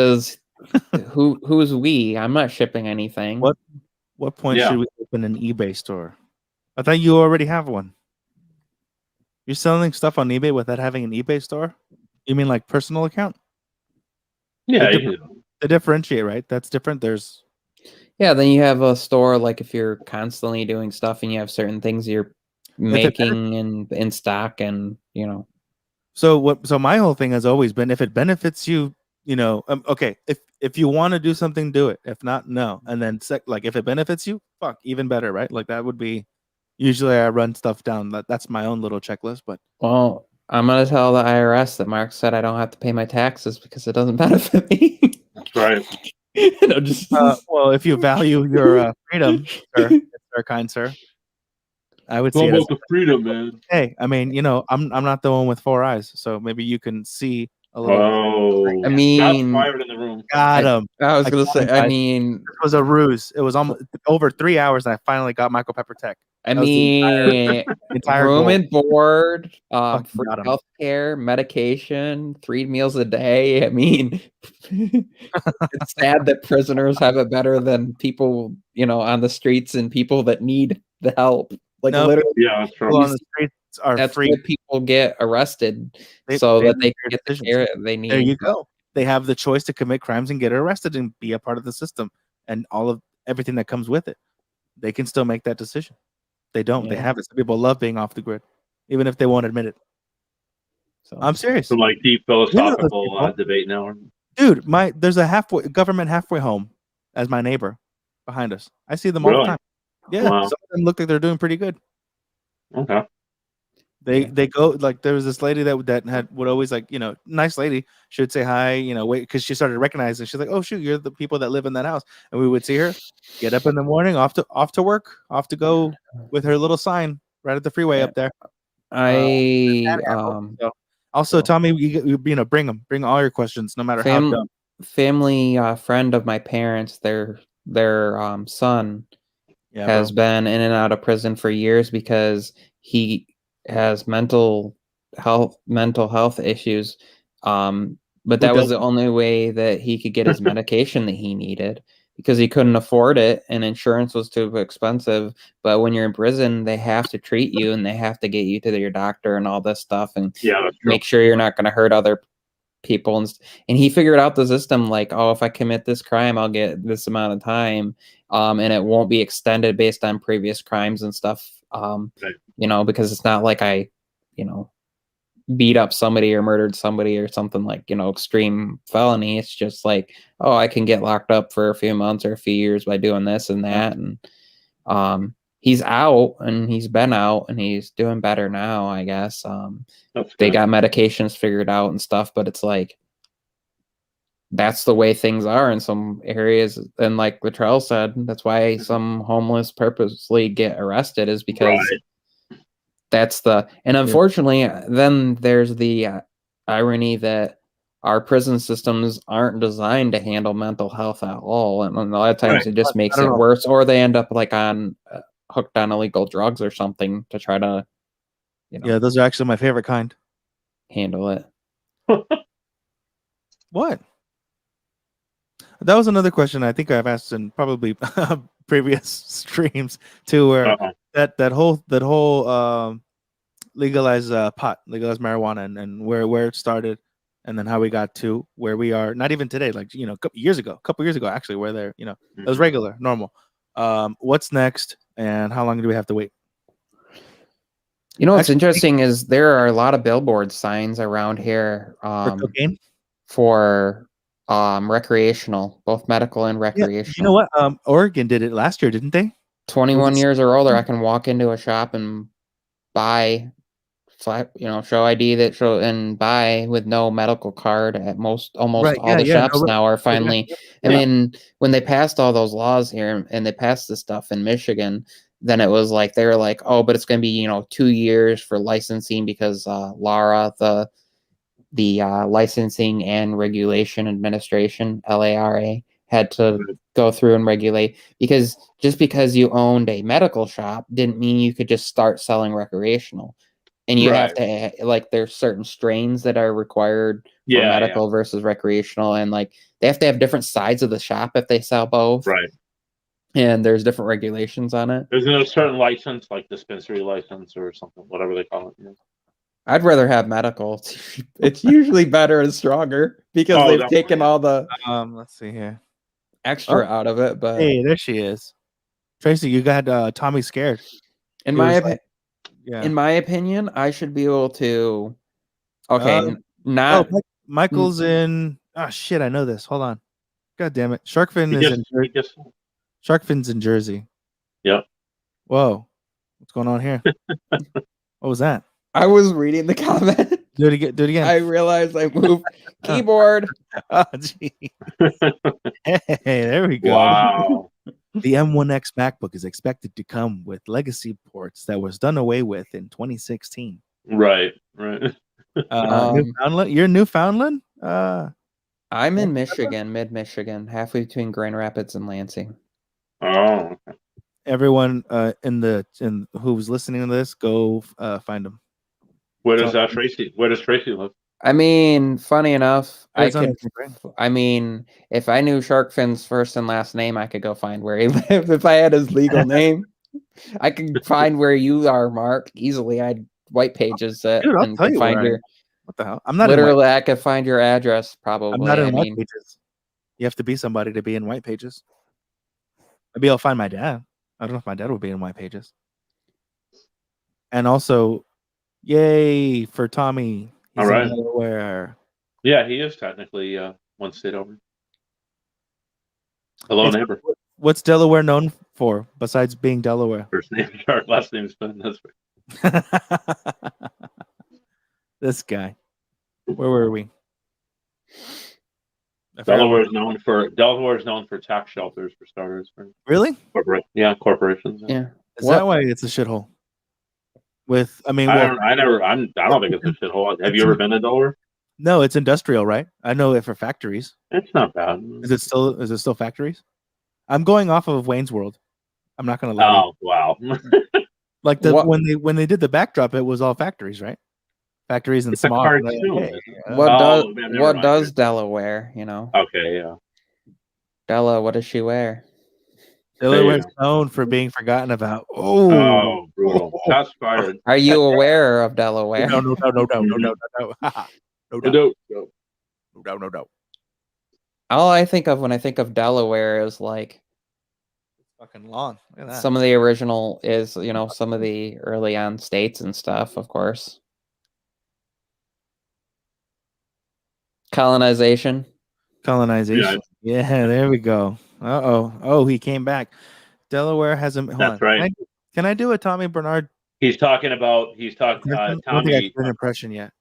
who's we? I'm not shipping anything. What point should we open an eBay store? I thought you already have one. You're selling stuff on eBay without having an eBay store? You mean like personal account? yeah, They differentiate, right? That's different. There's then you have a store, like if you're constantly doing stuff and you have certain things you're making and in stock, and So my whole thing has always been, if it benefits you, okay, if you want to do something, do it. If not, no. And then like if it benefits you, fuck, even better, right? Like that would be usually I run stuff down. That's my own little checklist, but well, I'm gonna tell the IRS that Mark said I don't have to pay my taxes because it doesn't benefit me. that's right. Well, if you value your freedom, sir, kind sir, I would It's all see it as about the freedom, man. hey. I mean, I'm not the one with 4 eyes, so maybe you can see a little. Oh, I mean, shots fired in the room. Got him. I was gonna say, I mean, It was a ruse. It was almost over 3 hours, and I finally got Michael Pepper Tech. I mean, entire room goal. and board, Fucking free got 'em. healthcare, medication, 3 meals a day. I mean, it's sad that prisoners have it better than people, on the streets and people that need the help. Like No, literally, Yeah, that's people true. on the streets are that's free. why people get arrested They so that they make can their get the decisions. care they need. There you go. They have the choice to commit crimes and get arrested and be a part of the system and all of everything that comes with it. They can still make that decision. They don't. They Yeah. have it. Some people love being off the grid, even if they won't admit it. So I'm serious. Some like deep philosophical debate now. Dude, there's a government halfway home as my neighbor behind us. I see them all the Really? time. Yeah, Wow. some of them look like they're doing pretty good. Okay. They go like there was this lady that would always like nice lady. She would say hi, wait, because she started recognizing. She's like, oh shoot, you're the people that live in that house, and we would see her get up in the morning, off to work, off to go with her little sign right at the freeway up there. Also, Tommy, you bring all your questions, no matter how dumb. Family friend of my parents, their son has been in and out of prison for years because he has mental health issues. But that was the only way that he could get his medication that he needed, because he couldn't afford it and insurance was too expensive. But when you're in prison, they have to treat you and they have to get you to your doctor and all this stuff and make sure you're not going to hurt other people. And he figured out the system, like, oh, if I commit this crime, I'll get this amount of time, and it won't be extended based on previous crimes and stuff. Because it's not like I beat up somebody or murdered somebody or something like extreme felony. It's just like, oh, I can get locked up for a few months or a few years by doing this and that. And he's out, and he's been out, and he's doing better now, I guess. They got medications figured out and stuff, but it's like, that's the way things are in some areas. And like Latrell said, that's why some homeless purposely get arrested, is because that's and unfortunately, then there's the irony that our prison systems aren't designed to handle mental health at all. And a lot of times it just makes it worse, or they end up like hooked on illegal drugs or something to try to, yeah, those are actually my favorite kind. Handle it. What? That was another question I think I've asked in probably previous streams too, where that whole legalize pot, legalize marijuana, and where it started, and then how we got to where we are. Not even today, like a couple years ago actually, where they're it was Mhm. regular, normal. What's next, and how long do we have to wait? What's Actually, interesting is there are a lot of billboard signs around here for cocaine? for recreational, both medical and Yeah, recreational. you know what? Oregon did it last year, didn't they? 21 years or older, I can walk into a shop and buy show ID and buy with no medical card at almost Right. all the Yeah. shops No, now are yeah, finally. I Yeah. mean, when they passed all those laws here and they passed the stuff in Michigan, then it was like they were like, oh, but it's going to be 2 years for licensing because LARA, the Licensing and Regulation Administration, LARA, had to go through and regulate, because just because you owned a medical shop didn't mean you could just start selling recreational. And you have to there's certain strains that are required for Yeah, medical versus recreational, and they have to have different sides of the shop if they sell both. Right. And there's different regulations on it. There's no certain license, like dispensary license or something, whatever they call it. I'd rather have medical. It's usually better and stronger because they've definitely, taken all the let's see here. extra out of it. But Hey, there she is. Tracy, you got Tommy scared. in He my was opinion, Yeah. in my opinion, I should be able to. Okay, Oh, not Michael's in. Oh shit, I know this. Hold on. God damn it. Sharkfin He is in just Sharkfin's in Jersey. Yep. Whoa. What's going on here? What was that? I was reading the comment. Do it again. I realized I moved keyboard. Oh, gee. Hey, there we go. Wow. The M1X MacBook is expected to come with legacy ports that was done away with in 2016. Right. Newfoundland? You're in Newfoundland? I'm in Michigan, mid-Michigan, halfway between Grand Rapids and Lansing. Oh. Everyone who's listening to this, go find them. Where does Tracy live? I mean, funny enough, Arizona, I mean, if I knew Sharkfin's first and last name, I could go find where he lived. If I had his legal name, I could find where you are, Mark, easily. I'd white pages it. Dude, I'll and tell you find where your. What the hell? I'm not literally. I could find your address probably. I'm not in white pages. You have to be somebody to be in white pages. Maybe I'll find my dad. I don't know if my dad will be in white pages. And also, yay for Tommy. He's All right. in Delaware. Yeah, he is technically one state over. Hello, neighbor. What's Delaware known for besides being Delaware? First name Shark, last name Spin. That's right. This guy. Where were we? Delaware is known for tax shelters, for starters. Really? Corporations. Yeah. Is that why it's a shithole? I don't think it's a shithole. Have you ever been to Delaware? No, it's industrial, right? I know it for factories. It's not bad. Is it still factories? I'm going off of Wayne's World. I'm not gonna lie. Oh, wow. Like when they did the backdrop, it was all factories, right? Factories and smog. Cartoon. What does Delaware, Okay, yeah. Della, what does she wear? Delaware's known for being forgotten about. Oh, brutal. That's fired. Are you aware of Delaware? No. All I think of when I think of Delaware is fucking long. Look at that. Some of the original is, some of the early on states and stuff, of course. Colonization. Yeah, there we go. Oh, he came back. Delaware hasn't. That's right. Can I do a Tommy Bernard? He's talking. Tommy. I don't think I did an impression yet.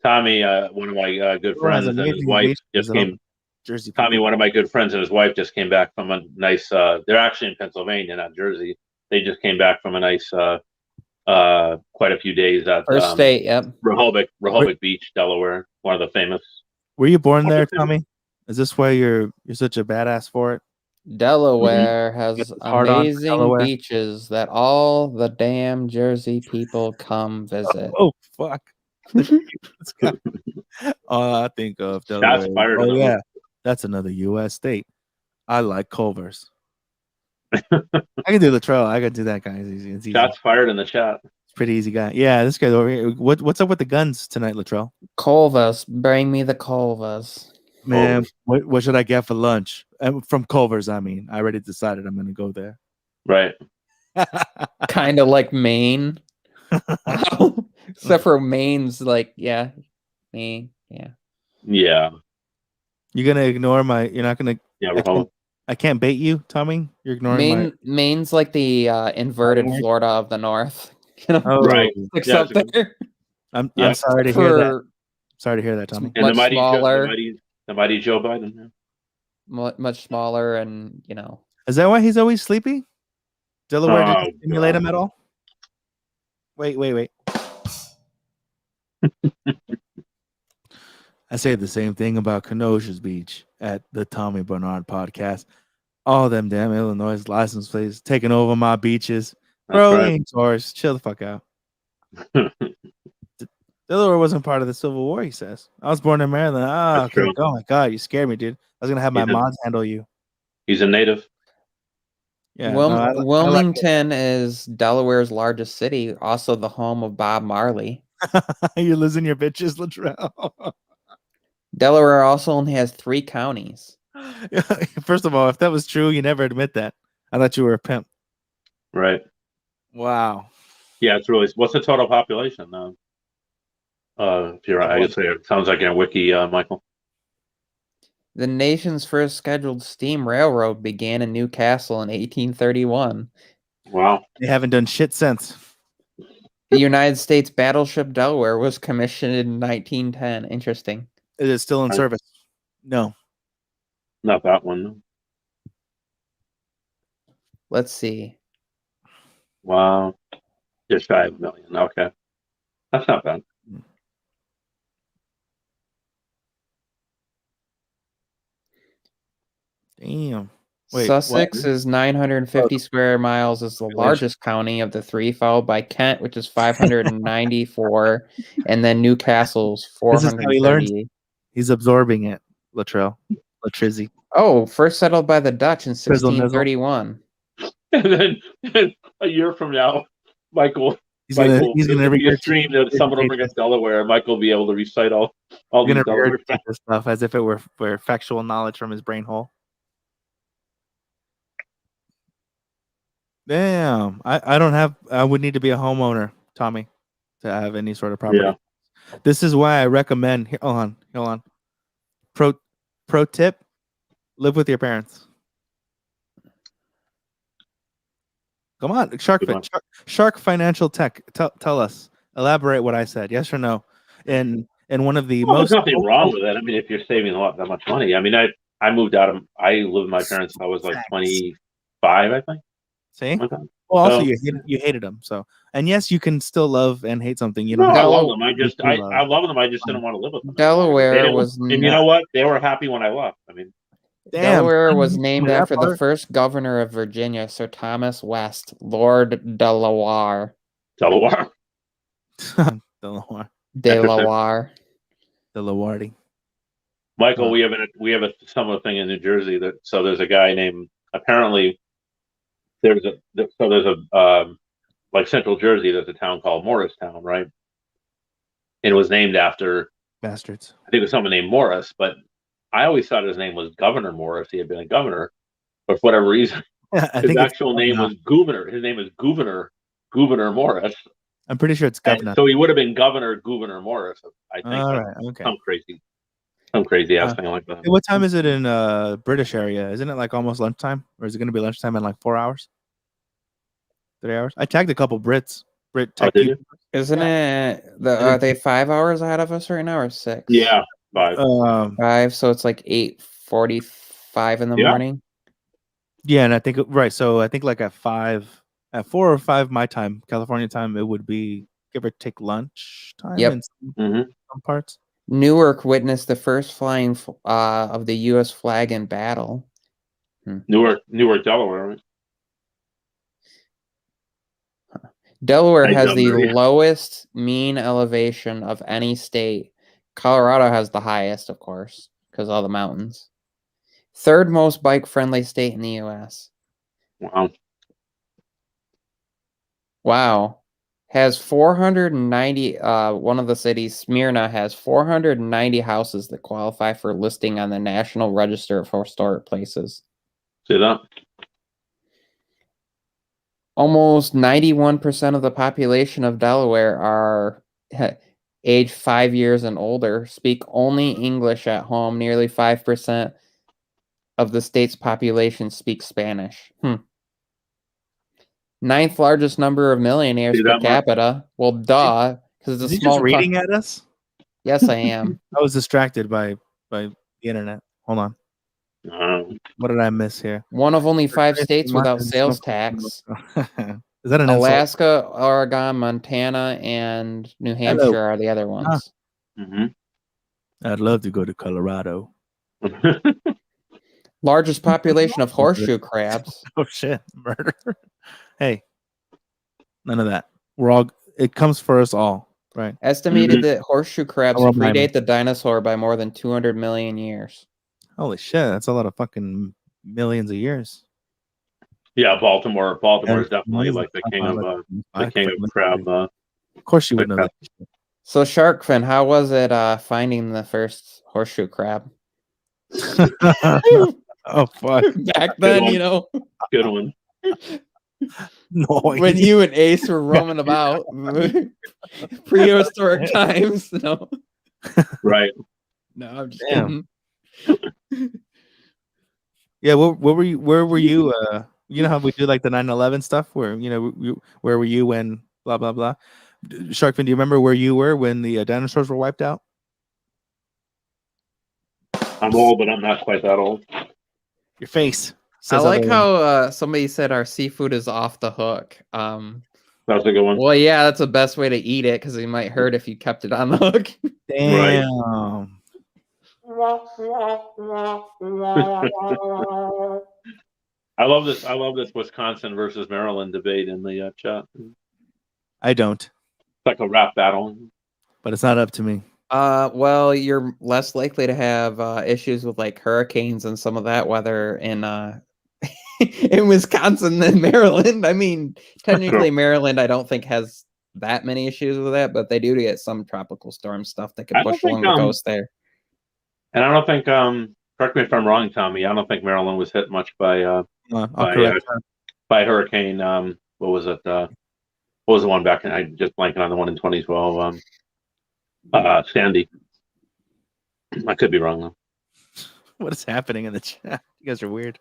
Tommy, one of my good friends and his wife just came. Jersey. Tommy, one of my good friends and his wife just came back from a nice. They're actually in Pennsylvania, not Jersey. They just came back from a nice, quite a few days at First state. Yep. Rehoboth Beach, Delaware. One of the famous. Were you born there, Tommy? Is this why you're such a badass for it? Delaware has amazing beaches that all the damn Jersey people come visit. Oh fuck! All I think of Delaware. Oh yeah, that's another U.S. state. I like Culver's. I can do the trail. I can do that, guys. It's easy. Shots fired in the chat. Pretty easy guy. Yeah, this guy's over here. What's up with the guns tonight, Latrell? Culvas, bring me the Culvas. Man, what should I get for lunch? From Culver's, I mean. I already decided I'm gonna go there. Right. Kind of like Maine. Wow. Except for Maine's like, yeah, Maine, yeah. Yeah. You're gonna ignore my. You're not gonna. Yeah. We're home. I can't bait you, Tommy. You're ignoring Maine's like the inverted Alright. Florida of the North. You know, Oh, Right. sticks Yeah, up there. I'm Yeah. sorry to hear that. Sorry to hear that, Tommy. And the Much mighty, smaller. the mighty Joe Biden. Much smaller, and you know. Is that why he's always sleepy? Delaware Oh, didn't stimulate God. him at all? Wait. I say the same thing about Kenosha's Beach at the Tommy Bernard podcast. All them damn Illinois license plates taking over my beaches. That's Bro, right. we ain't tourists. Chill the fuck out. Delaware wasn't part of the Civil War, he says. I was born in Maryland. That's Okay. true. Oh my God, you scared me, dude. I was gonna have my He's a- mods handle you. He's a native. Yeah. no, I like it. Wilmington is Delaware's largest city, also the home of Bob Marley. You're losing your bitches, Latrell. Delaware also only has 3 counties. First of all, if that was true, you never admit that. I thought you were a pimp. Right. Wow. Yeah, it's really. What's the total population? If you're, I guess it sounds like in a wiki, Michael. The nation's first scheduled steam railroad began in Newcastle in 1831. Wow. They haven't done shit since. The United States battleship Delaware was commissioned in 1910. Interesting. It is still in Right. service. No. Not that one. Let's see. Wow. Just 5 million. Okay. That's not bad. Damn. Wait, Sussex what? is 950 square miles, is the largest county of the 3, followed by Kent, which is 594, and then Newcastle's This is how he learns. 438. He's absorbing it, Latrell. Latrizzi. Oh, first settled by the Dutch in Frizzle nizzle. 1631. And then a year from now, Michael, He's gonna there's gonna be a stream that someone will bring regurgitate up Delaware, and Michael will be able to recite all these Delaware facts. this stuff as if it were factual knowledge from his brain hole. Damn. I don't have. I would need to be a homeowner, Tommy, to have any sort of property. Yeah. This is why I recommend. Hold on. Pro tip: live with your parents. Come on, Shark Financial Tech. Tell us. Elaborate what I said. Yes or no? In one of the Well, most. there's nothing wrong with it. I mean, if you're saving that much money. I mean, I moved out of. I lived with my parents. I was like 25, I think. See. Okay. Well, also So- you hated them. So, and yes, you can still love and hate something. You No, don't. I have love to- them. I love them. I just didn't want to live with them. Delaware was And you know what? They were happy when I left. I mean, Damn. Delaware was named That after the part? first governor of Virginia, Sir Thomas West, Lord Delaware. Delaware. Delaware. Delaware. Delawarty. Michael, we have a similar thing in New Jersey. So there's a guy named, apparently there's a like Central Jersey, there's a town called Morristown, right? And it was named after, Bastards. I think it was someone named Morris, but I always thought his name was Governor Morris. He had been a governor, but for whatever reason, I his think actual name was Gouverneur. His name is Gouverneur Morris. I'm pretty sure it's And governor. so he would have been Gouverneur Morris, I think. All right. Okay. Some crazy ass thing like that. Hey, what time is it in British area? Isn't it like almost lunchtime, or is it going to be lunchtime in like 4 hours? 3 hours? I tagged a couple Brit tech did you? people. Isn't it? Are they 5 hours ahead of us right now, or 6? Yeah, 5. 5. So it's like 8:45 in the Yeah. morning. Yeah, and I think right. So I think like at 4 or 5 my time, California time, it would be give or take lunch time Yep. in Mm-hmm. some parts. Newark witnessed the first flying of the U.S. flag in battle. Newark, Delaware. Right? Delaware has the Delaware, yeah. lowest mean elevation of any state. Colorado has the highest, of course, because all the mountains. Third most bike-friendly state in the U.S. Wow. Wow. has 490. One of the cities, Smyrna, has 490 houses that qualify for listing on the National Register of Historic Places. See that? Almost 91% of the population of Delaware are age 5 years and older, speak only English at home. Nearly 5% of the state's population speaks Spanish. Ninth largest number of millionaires See per that, Mark? capita. Well, duh, because Is it's a he just small. reading at us? Yes, I am. I was distracted by the internet. Hold on. What did I miss here? One of only 5 states without sales tax. Is that an insult? Alaska, Oregon, Montana, and New Hampshire are the other ones. Mm-hmm. I'd love to go to Colorado. Largest population of horseshoe crabs. Oh shit, murder. Hey, none of that. It comes for us all, right? Estimated that horseshoe crabs Don't remind me. predate the dinosaur by more than 200 million years. Holy shit, that's a lot of fucking millions of years. Yeah, Baltimore is definitely Millions like the of king of fucking crab. Of course you would know that. So, Sharkfin, how was it finding the first horseshoe crab? Oh fuck! Back then, you know, Good one. Noise. when you and Ace were roaming about, prehistoric times. No, Right. no, I'm just Damn. kidding. Yeah, what were you? Where were you? You know how we do like the 9/11 stuff, where where were you when blah blah blah. Sharkfin, do you remember where you were when the dinosaurs were wiped out? I'm old, but I'm not quite that old. Your face. I says like otherwise. how somebody said our seafood is off the hook. That's a good one. Well, yeah, that's the best way to eat it because it might hurt if you kept it on the hook. Damn. I love this. I love this Wisconsin versus Maryland debate in the chat. It's I don't, like a rap battle. but it's not up to me. Well, you're less likely to have issues with like hurricanes and some of that weather in in Wisconsin than Maryland. I mean, technically Maryland, I don't think has that many issues with that, but they do get some tropical storm stuff that could I don't push along think, the coast there. And I don't think, correct me if I'm wrong, Tommy, I don't think Maryland was hit much by hurricane. What was it? What was the one back in? I just blanking on the one in 2012. Sandy. I could be wrong though. What is happening in the chat? You guys are weird.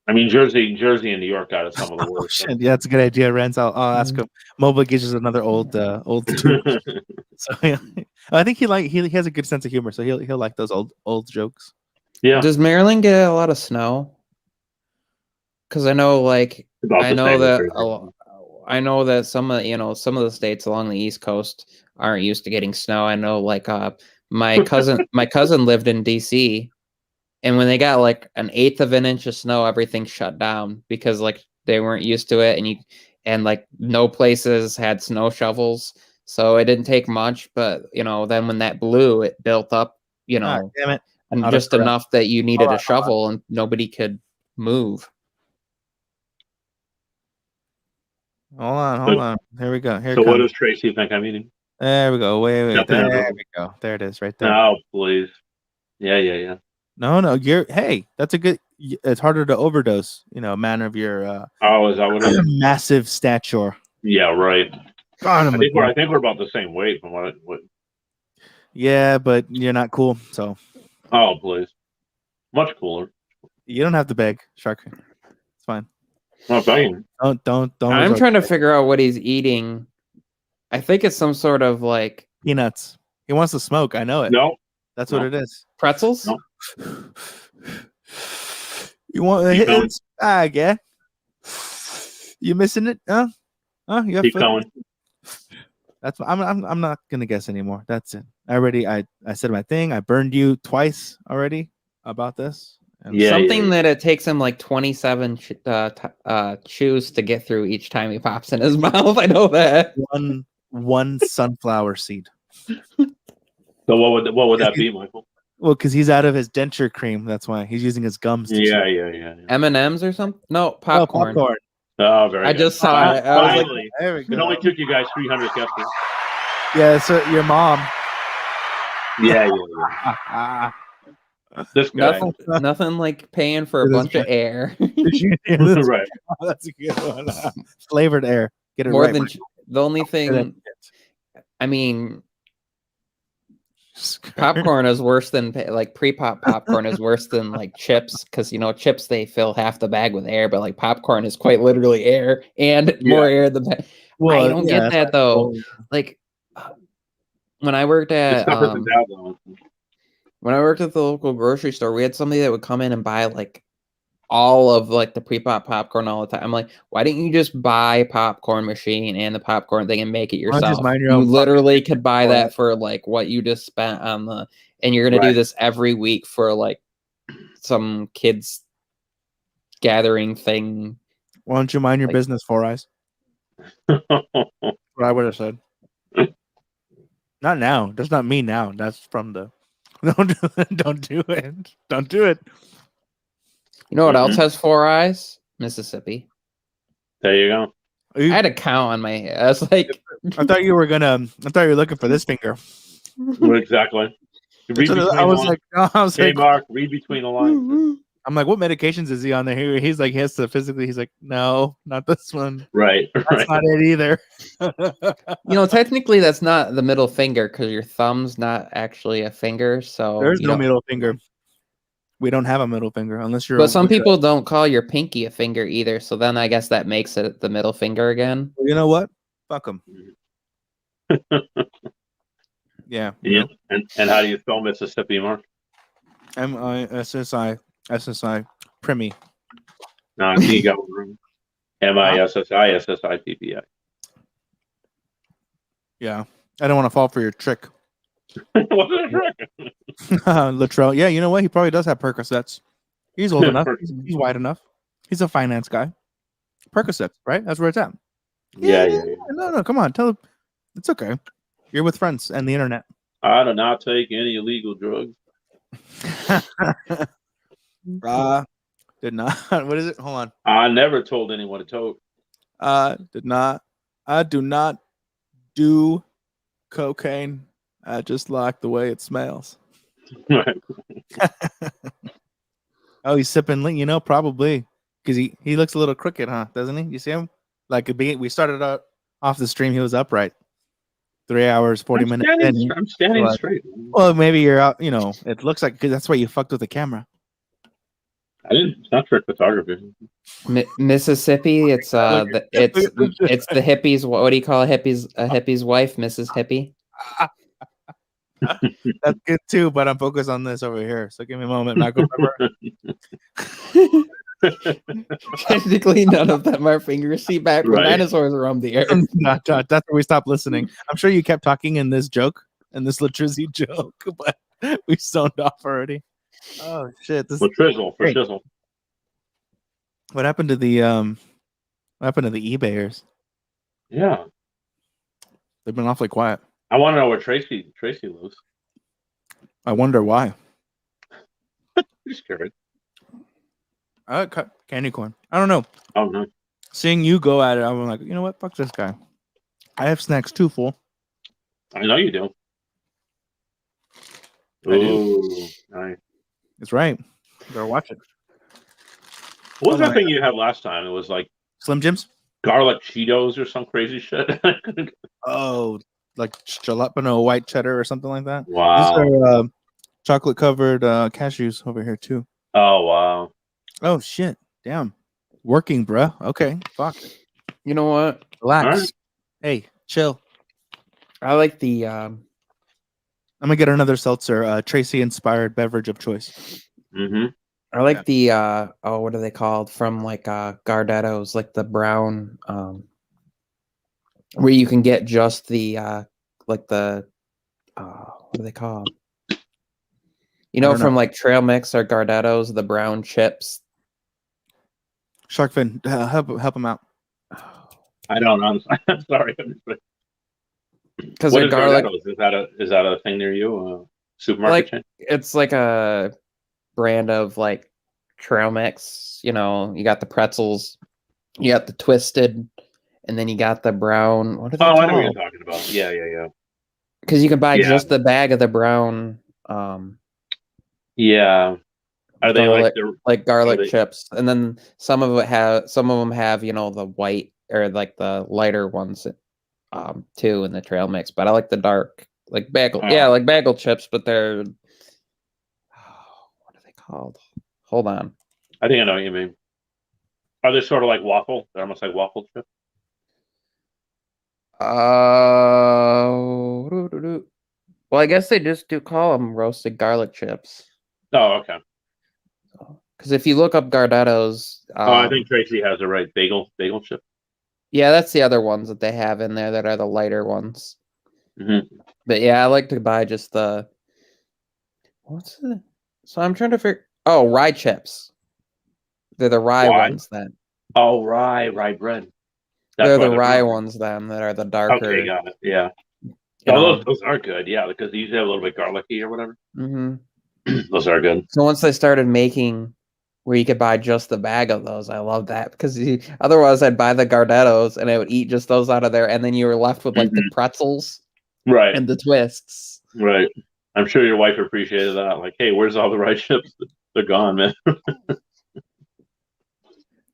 I mean, Jersey and New York got some of the Oh, worst. shit. Yeah, that's a good idea, Renz. I'll ask him. Mobile gives us another old joke. So yeah, I think he has a good sense of humor, so he'll like those old jokes. Yeah. Does Maryland get a lot of snow? Because I know, like, I know that some of the states along the East Coast aren't used to getting snow. I know, like, my cousin lived in DC, and when they got like an eighth of an inch of snow, everything shut down because like they weren't used to it, and like no places had snow shovels, so it didn't take much. But then when that blew, it built up, Damn it. and Autocorrect. just enough that you needed Hold a on, hold shovel, and nobody could move. Hold on. Here we go. Here So it what comes. does Tracy think I'm eating? There we go. Wait. Nothing There ever. we go. There it is, right there. Oh, please. Yeah. No. Hey, that's a good. It's harder to overdose. A man of your Is that what it is? massive stature. Yeah, right. God, I think we're about the same weight from what. Yeah, but you're not cool, so. Oh, please. Much cooler. You don't have to beg, Shark. It's fine. Not begging. Don't. I'm trying to figure out what he's eating. I think it's some sort of like peanuts. He wants to smoke. I know it. No. That's what it is. Pretzels. No. You want to hit this bag, yeah? You missing it? Huh? You have Keep food? going. That's I'm not gonna guess anymore. That's it. I said my thing. I burned you twice already about this. And Something that it takes him like 27 chews to get through each time he pops in his mouth. I know that. One sunflower seed. So what would that be, Michael? Well, because he's out of his denture cream. That's why he's using his gums. Yeah. M&Ms or something? No, popcorn. Oh, popcorn. Oh, very I good. just saw it. I was like, Finally, There we it go. only took you guys 300 guesses. Yeah, so your mom. Yeah. Ah, This guy. nothing like paying for a It is bunch of air. Right. That's a good one. Flavored air. Get it More right. than the only thing. Get I mean, it. popcorn is worse than like pre-pop popcorn is worse than like chips because chips they fill half the bag with air, but like popcorn is quite literally air and more air than that. Well, I don't yeah, get that though. Like when I worked It's at tougher than that, though. when I worked at the local grocery store, we had somebody that would come in and buy like all of like the pre-pop popcorn all the time. I'm like, why didn't you just buy popcorn machine and the popcorn thing and make it Why don't you just yourself? mind your You own fucking literally could buy popcorn? that for like what you just spent on the, and you're gonna do Right. this every week for like some kids gathering thing. Why don't you mind your Like- business, Four Eyes? What I would have said. Not now. That's not me now. That's from the. Don't do it. Don't do it. Don't do it. You know what else Mhm. has 4 eyes? Mississippi. There you go. Are you- I had a count on my head. I was like, I thought you were gonna. I thought you were looking for this finger. Exactly. Read That's what between I the was lines. like. I was Hey, like. Mark, read between the lines. I'm like, what medications is he on there? He's like, he has to physically. He's like, no, not this one. Right. That's Right. not it either. technically that's not the middle finger because your thumb's not actually a finger. So There's you no don't- middle finger. We don't have a middle finger unless you're. But some like a- people don't call your pinky a finger either. So then I guess that makes it the middle finger again. You know what? Fuck them. Yeah. You know? And how do you spell Mississippi, Mark? MISSI Primi. No, I think you got one wrong. MISSISSIPPI. Yeah. I don't want to fall for your trick. What's that trick? Latrell. Yeah, you know what? He probably does have Percocets. He's old enough. He's wide enough. He's a finance guy. Percocets, right? That's where it's at. Yeah. No, come on. Tell him it's okay. You're with friends and the internet. I do not take any illegal drugs. Did not. What is it? Hold on. I never told anyone to tote. Did not. I do not do cocaine. I just like the way it smells. Oh, he's sipping, probably because he looks a little crooked, huh? Doesn't he? You see him? Like we started out off the stream, he was upright. 3 hours, 40 minutes. I'm standing Right. straight. Well, maybe you're out. It looks like because that's why you fucked with the camera. I didn't. It's not trick photography. Mississippi. It's it's the hippies. What do you call a hippie's wife, Mrs. Hippie? That's good too, but I'm focused on this over here. So give me a moment, Michael. Technically, none of them are fingers. See, back when Right. dinosaurs roamed the earth. That's where we stopped listening. I'm sure you kept talking in this joke, in this Latrizzi joke, but we zoned off already. Oh shit! This For Trizzle. For Great. Trizzle. what happened to the eBayers? Yeah. They've been awfully quiet. I want to know where Tracy lives. I wonder why. Just curious. I cut candy corn. I don't know. Oh no. Seeing you go at it, I'm like, you know what? Fuck this guy. I have snacks too, fool. I know you do. I do. Ooh, nice. It's right. Better watch it. What was Oh, that thing you had last time? It was like Slim Jims. garlic Cheetos or some crazy shit. Oh, like jalapeno white cheddar or something like that. Wow. These are chocolate covered cashews over here too. Oh wow. Oh shit! Damn, working, bruh. Okay, fuck. You know what? Relax. Alright. Hey, chill. I like the. I'm gonna get another seltzer, Tracy inspired beverage of choice. Mm-hmm. I like the. What are they called? From like Gardetto's, like the brown. Where you can get just the like the. What are they called? You know, don't know. from like Trail Mix or Gardetto's, the brown chips. Sharkfin, help him out. I don't know. I'm sorry. Because What they're is garlic. Gardetto's? Is that a thing near you? Supermarket Like chain? it's like a brand of like trail mix. You know, you got the pretzels You got the twisted, and then you got the brown. What are they Oh, I know what you're called? talking about. Yeah. Because you can buy Yeah. just the bag of the brown Yeah. Are they garlic, are garlic they? chips, and then some of them have the white or like the lighter ones too in the trail mix. But I like the dark, like bagel. Yeah, Oh, like bagel chips, but they're what are they called? Hold on. I think I know what you mean. Are they sort of like waffle? They're almost like waffle chips. Well, I guess they just do call them roasted garlic chips. Oh, okay. Because if you look up Gardetto's, Oh, I think Tracy has it right. Bagel chip. yeah, that's the other ones that they have in there that are the lighter ones. Mm-hmm. But yeah, I like to buy just the what's it? So I'm trying to figure. Oh, rye chips. They're the rye Why? ones then. Oh, rye bread. That's They're why the they're rye brown. ones then that are the Okay, darker. got it. Yeah. You Oh, know. those are good. Yeah, because they usually have a little bit garlicky or whatever. Mm-hmm. Those are good. So once they started making where you could buy just the bag of those, I love that because otherwise I'd buy the Gardettos and I would eat just those out of there, and then you were left with like the pretzels Right. and the twists. Right. I'm sure your wife appreciated that. Like, hey, where's all the rice chips? They're gone, man.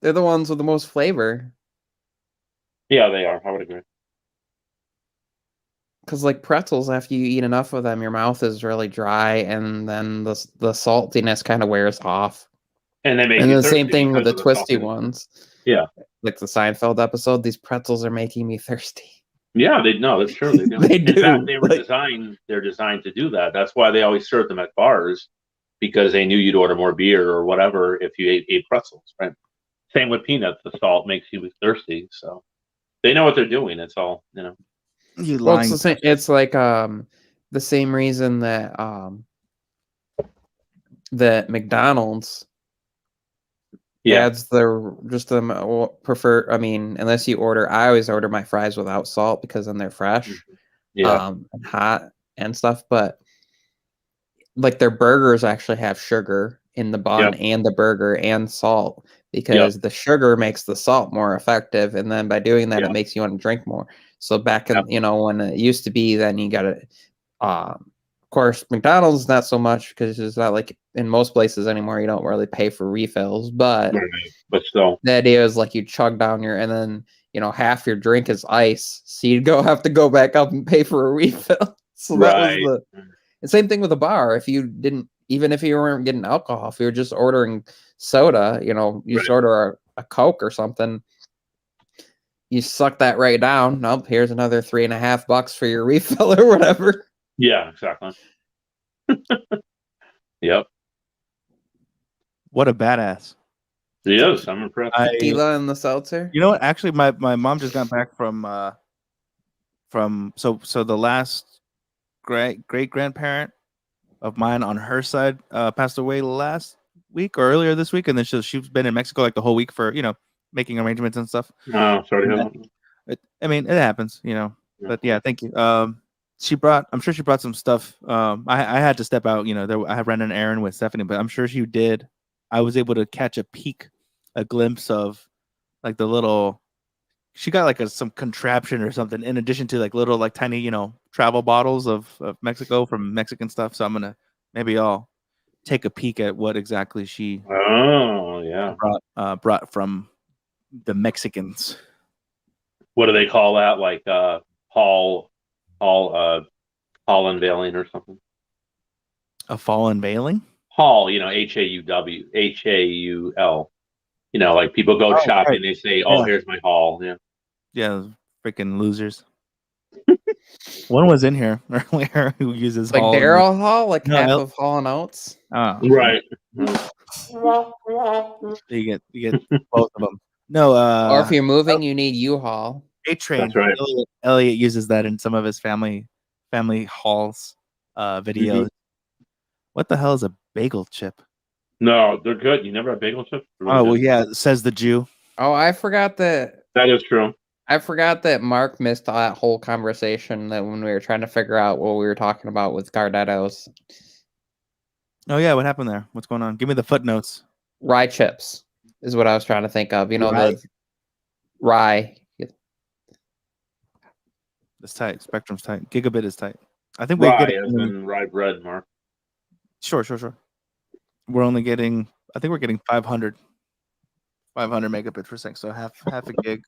They're the ones with the most flavor. Yeah, they are. I would agree. Because like pretzels, after you eat enough of them, your mouth is really dry, and then the saltiness kind of wears off. And they make And you the thirsty same thing with because the of the twisty saltiness. ones. Yeah. Like the Seinfeld episode, these pretzels are making me thirsty. Yeah, that's true. They do. They In fact, do. they were designed. They're designed to do that. That's why they always serve them at bars, because they knew you'd order more beer or whatever if you ate pretzels. Right. Same with peanuts. The salt makes you thirsty, so they know what they're doing. It's all. You Well, it's lying. the same. It's like the same reason that McDonald's Yeah. adds prefer. I mean, unless you order, I always order my fries without salt because then they're fresh, Yeah. and hot and stuff. But like their burgers actually have sugar in the bun Yep. and the burger and salt because the sugar makes the salt more effective, and then by doing that, it makes you want to drink more. So back in when it used to be, then you got to, of course, McDonald's not so much because it's not like in most places anymore. You don't really pay for refills, but still, the idea is like you chug down and then half your drink is ice, so you'd have to go back up and pay for a refill. So that was the same thing with a bar. If you didn't, even if you weren't getting alcohol, if you were just ordering soda, you just order a Coke or something, you suck that right down. Nope, here's another $3.50 for your refill or whatever. Yeah, exactly. Yep. What a badass. He is. I'm impressed. Tequila and the seltzer. You know what? Actually, my mom just got back from the last great grandparent of mine on her side passed away last week or earlier this week, and then she's been in Mexico like the whole week for making arrangements and stuff. Oh, sorry to hear that. I mean, it happens, But yeah, thank you. I'm sure she brought some stuff. I had to step out, I ran an errand with Stephanie, but I'm sure she did. I was able to catch a glimpse of like the little. She got like some contraption or something in addition to like little like tiny travel bottles of Mexico from Mexican stuff. So maybe I'll take a peek at what exactly she brought from the Mexicans. What do they call that? Like hall unveiling or something? A fall unveiling? Hall, Haul. Like people go shopping, right. They say, "Oh, here's my haul." Yeah. Yeah, freaking losers. One was in here earlier who uses like Daryl Hall, like half of Hall and Oates. Oh, right. You get both of them. No, or if you're moving, you need U-Haul. A-Train. That's right. Elliot uses that in some of his family hauls videos. Mm-hmm. What the hell is a bagel chip? No, they're good. You never had bagel chips? Really well, yeah, says the Jew. Oh, I forgot that. That is true. I forgot that Mark missed that whole conversation that when we were trying to figure out what we were talking about with Gardettos. Oh yeah, what happened there? What's going on? Give me the footnotes. Rye chips is what I was trying to think of. Rye. It's tight. Spectrum's tight. Gigabit is tight. I think we Rye, get as in rye bread, Mark. sure. We're only getting. I think we're getting 500 megabits per second. So half a gig.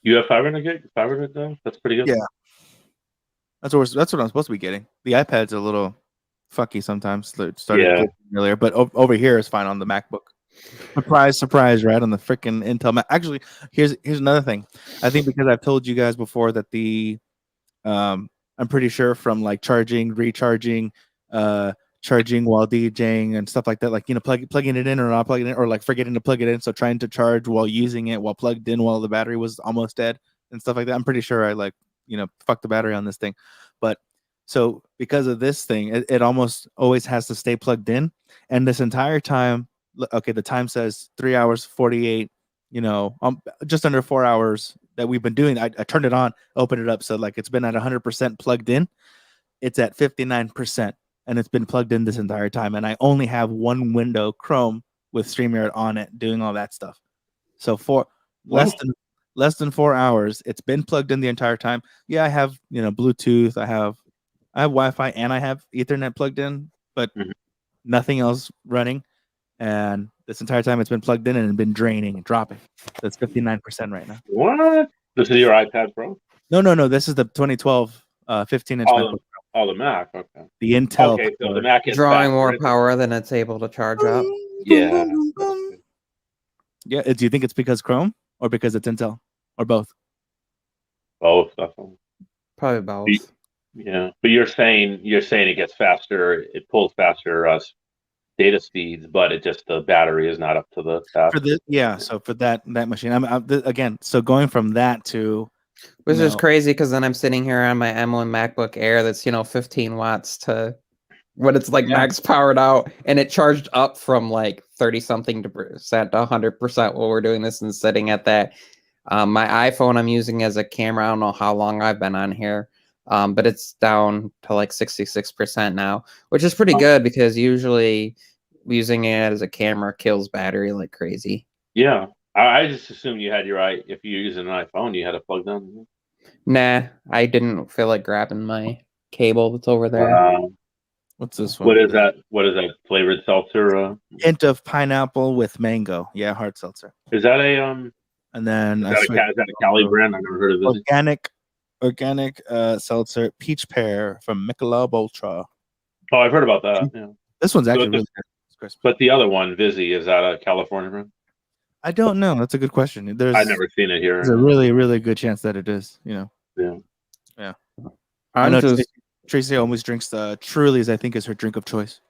You have 500 gig? 500 though? That's pretty good. Yeah. That's what I'm supposed to be getting. The iPad's a little fucky sometimes. It started Yeah. glitching earlier, but over here is fine on the MacBook. Surprise, right on the freaking Intel Mac. Actually, here's another thing. I think because I've told you guys before that I'm pretty sure from like charging, recharging, charging while DJing and stuff like that, like plugging it in or not plugging it in, or like forgetting to plug it in, so trying to charge while using it while plugged in while the battery was almost dead and stuff like that. I'm pretty sure I fucked the battery on this thing, but so because of this thing, it almost always has to stay plugged in, and this entire time, okay, the time says 3 hours 48, just under 4 hours that we've been doing. I turned it on, opened it up, so like it's been at 100% plugged in. It's at 59%, and it's been plugged in this entire time. And I only have one window, Chrome, with StreamYard on it, doing all that stuff. So for less than 4 hours, it's been plugged in the entire time. Yeah, I have Bluetooth, I have Wi-Fi, and I have Ethernet plugged in, but nothing else running. And this entire time it's been plugged in and been draining and dropping. That's 59% right now. What? This is your iPad Pro? No. This is the 2012 15-inch MacBook. The Mac. Okay. The Intel. Okay, so the Mac is drawing more power than it's able to charge up. Yeah. Yeah. Do you think it's because Chrome or because it's Intel or both? Both. Definitely. Probably both. Yeah, but you're saying it gets faster. It pulls faster data speeds, but the battery is not up to the task. So for that machine, again. So going from that to, which is crazy because then I'm sitting here on my M1 MacBook Air that's 15 watts to when it's like max powered out, and it charged up from like 30 something percent to 100% while we're doing this and sitting at that. My iPhone I'm using as a camera. I don't know how long I've been on here. But it's down to like 66% now, which is pretty good because usually using it as a camera kills battery like crazy. Yeah, I just assumed you had if you're using an iPhone, you had it plugged in. Nah, I didn't feel like grabbing my cable that's over there. What's this one? What is that? Flavored seltzer? Hint of pineapple with mango. Yeah, hard seltzer. Is that And then is that a Cali brand? I've never heard of this. Organic seltzer, peach pear from Michelob Ultra. Oh, I've heard about that. Yeah. This one's actually really good. But the other one, Vizzy, is that a California brand? I don't know. That's a good question. I've never seen it here. There's a really, really good chance that it is. Yeah. I know Tracy always drinks the Truly's. I think is her drink of choice.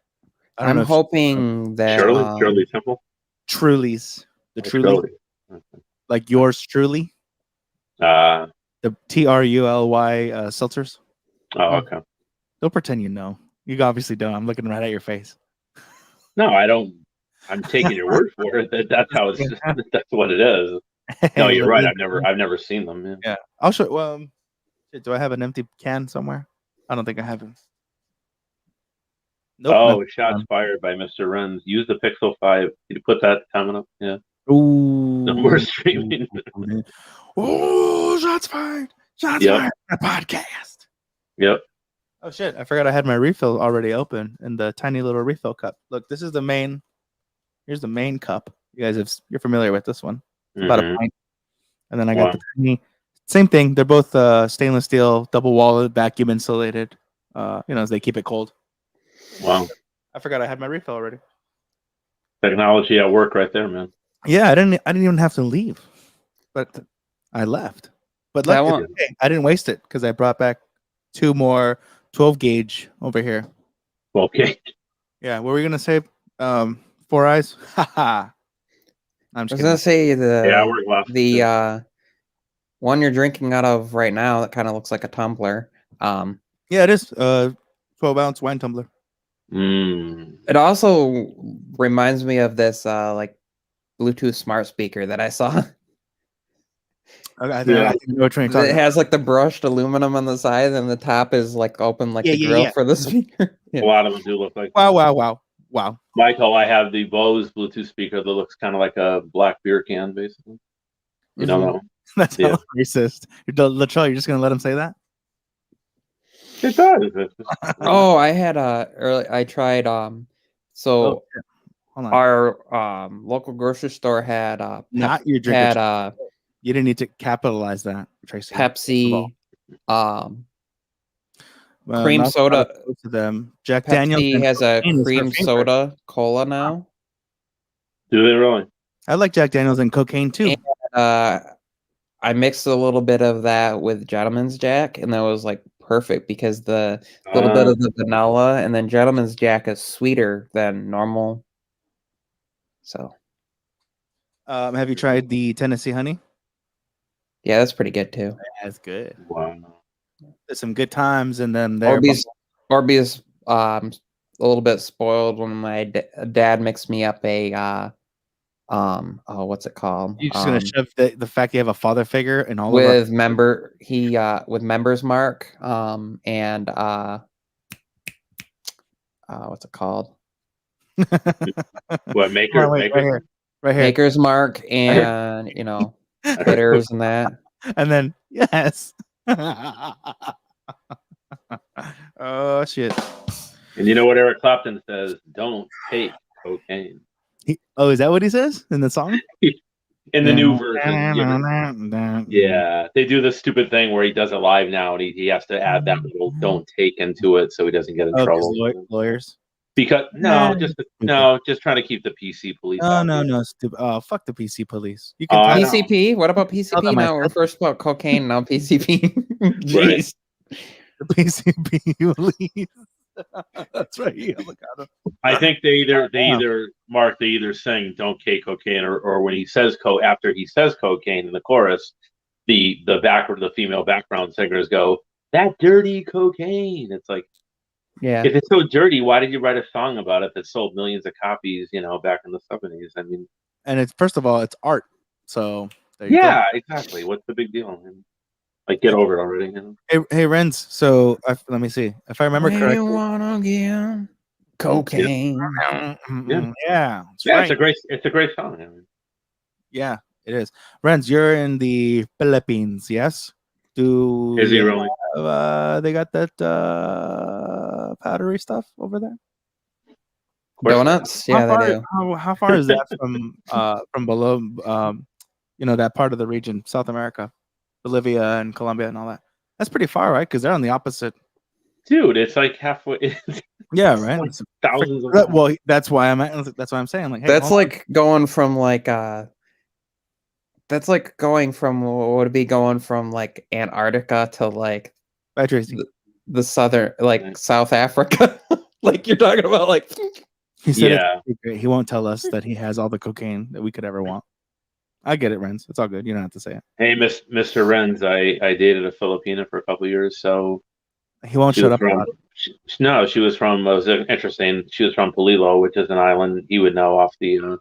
I'm hoping that Shirley Temple. Truly's, the Truly, like yours truly. The TRULY seltzers. Oh, okay. Don't pretend you know. You obviously don't. I'm looking right at your face. No, I don't. I'm taking your word for it. That's how it's. That's what it is. No, you're right. I've never seen them. Yeah. I'll show. Well, do I have an empty can somewhere? I don't think I have it. Nope. Oh, shots fired by Mr. Renz. Use the Pixel 5. Did you put that comment up? Yeah. Ooh. No more streaming. Oh, shots fired. Shots fired. A podcast. Yep. Oh shit! I forgot I had my refill already open in the tiny little refill cup. Look, this is the main. Here's the main cup. You're familiar with this one. It's about a pint. And then I got the tiny. Same thing. They're both stainless steel, double walled, vacuum insulated. As they keep it cold. Wow. I forgot I had my refill already. Technology at work, right there, man. Yeah, I didn't even have to leave, but I left. But I didn't waste it because I brought back 2 more 12 gauge over here. 12 gauge. Yeah, what were we gonna say? 4 eyes. Haha. I was gonna say the one you're drinking out of right now that kind of looks like a tumbler. Yeah, it is 12-ounce wine tumbler. It also reminds me of this like Bluetooth smart speaker that I saw. I know what you're talking It has like the brushed aluminum on the side, and the top is like open, like the grill for the speaker. A lot of them do look like Wow. Michael, I have the Bose Bluetooth speaker that looks kind of like a black beer can, basically. You know that one? That's Yeah. hella racist. Latrell, you're just gonna let him say that? It does. It's just, Oh, I had I tried so shit. Hold on. our local grocery store had Not your drink. had You didn't need to capitalize that, Tracy. First of all. Pepsi Well, cream not soda. opposed to them. Jack Daniels Pepsi and has a cocaine is her cream favorite. soda cola now. do they really? I like Jack Daniels and cocaine too. And, I mixed a little bit of that with Gentleman's Jack, and that was like perfect because the little bit of the vanilla, and then Gentleman's Jack is sweeter than normal. So Have you tried the Tennessee honey? yeah, that's pretty good too. That's good. Wow. There's some good times in them there. Orbeez, a little bit spoiled when my dad mixed me up a oh, what's it called? You're just gonna shove the fact you have a father figure in all with of with Members Mark, and what's it called? What maker? Wait, Maker? right here, Maker's Mark, and Quitters and that. and then yes. Oh shit! And you know what Eric Clapton says? Don't take cocaine. Is that what he says in the song? In the new version. Yeah. They do this stupid thing where he does it live now and he has to add that little don't take into it so he doesn't get in trouble. Lawyers. Because just trying to keep the PC police. No, stupid. Oh, fuck the PC police. You can PCP. What about PCP? Now we're first about cocaine. Now PCP. Jeez. The PCP police. That's right. Yeah, look at him. I think they either saying don't take cocaine or when he says after he says cocaine in the chorus, the female background singers go, that dirty cocaine. It's like, yeah, if it's so dirty, why did you write a song about it that sold millions of copies, back in the 70s? I mean, and it's first of all, it's art. So there you go. Exactly. What's the big deal? Like, get over it already. Hey, Renz. So let me see if I remember correctly. You wanna get cocaine? Yeah, right. It's a great song. Yeah, it is. Renz, you're in the Philippines, yes? Is he really? They got that powdery stuff over there. Donuts? Yeah, they do. How far is that from below? That part of the region, South America, Bolivia and Colombia and all that. That's pretty far, right? Because they're on the opposite. Dude, it's like halfway. Yeah, right. Like thousands of miles. Well, that's why I'm saying. I'm like, hey, that's like going from that's like going from what would it be going from like Antarctica to like the southern South Africa. Like you're talking about like he said he won't tell us that he has all the cocaine that we could ever want. I get it, Renz. It's all good. You don't have to say it. Hey, Mr. Renz, I dated a Filipina for a couple of years, so he won't shut up about it. She was from. It was interesting. She was from Polillo, which is an island you would know off the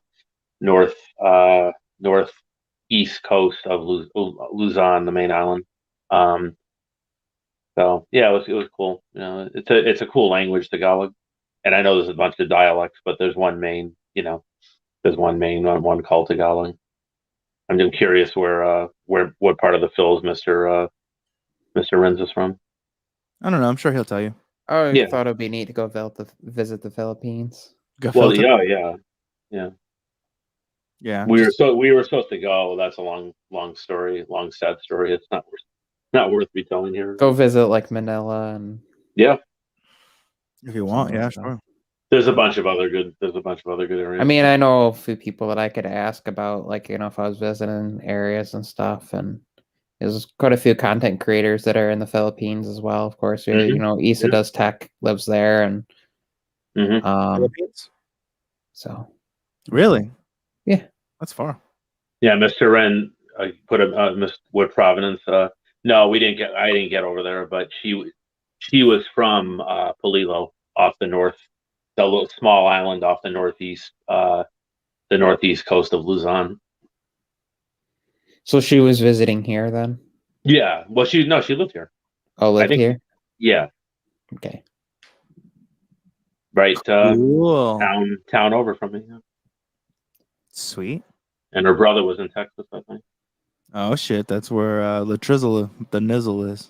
northeast coast of Luzon, the main island. So yeah, it was cool. It's a cool language, Tagalog, and I know there's a bunch of dialects, but there's one main. One called Tagalog. I'm just curious what part of the Phils Mr. Renz is from. I don't know. I'm sure he'll tell you. I thought it'd be neat to go visit the Philippines. Yeah. Yeah. We were supposed to go. That's a long story, long sad story. It's not worth me telling here. Go visit like Manila and if you want, sure. There's a bunch of other good areas. I mean, I know a few people that I could ask about, like, if I was visiting areas and stuff, and there's quite a few content creators that are in the Philippines as well. Of course, Isa Does Tech lives there, and Philippines. So, really, yeah, that's far. Yeah, Mr. Ren put a Wood Providence. No, I didn't get over there, but she was from Polillo off the north. The little small island off the northeast coast of Luzon. So she was visiting here then? Yeah. Well, she lived here. Oh, lived here? Yeah. Okay. Right. Cool. Town over from me. Yeah. Sweet. And her brother was in Texas, I think. Oh shit, that's where Latrizzle, the Nizzle is.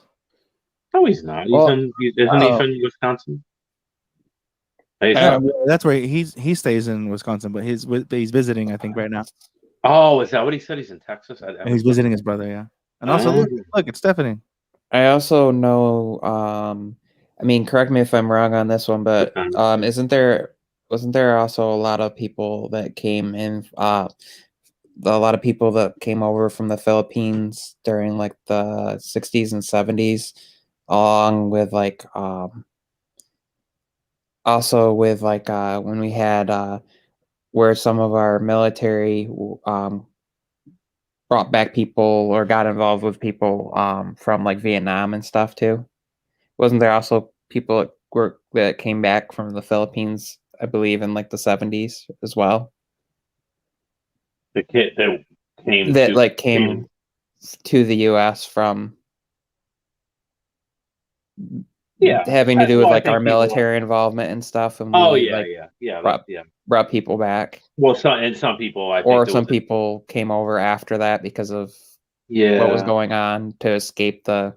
No, he's not. Well, Isn't he from Wisconsin? Are you Uh, sure? That's where he stays in Wisconsin, but he's visiting, I think, right now. Oh, is that what he said? He's in Texas at And he's Evanston. visiting his brother, yeah. And also, look, it's Stephanie. I also know, I mean, correct me if I'm wrong on this one, but wasn't there also a lot of people that came in, a lot of people that came over from the Philippines during like the 60s and 70s, along with like, also with like, when we had, where some of our military, brought back people or got involved with people, from like Vietnam and stuff too. Wasn't there also people that came back from the Philippines, I believe, in like the 70s as well? The kid that came That to like came to the US from yeah. having to do with Well, I like our think people. military involvement and stuff, and Oh we yeah, like yeah. brought Yeah. brought people back. Well, some people, I think Or there some was people came over after that because of what was yeah, going on to escape the.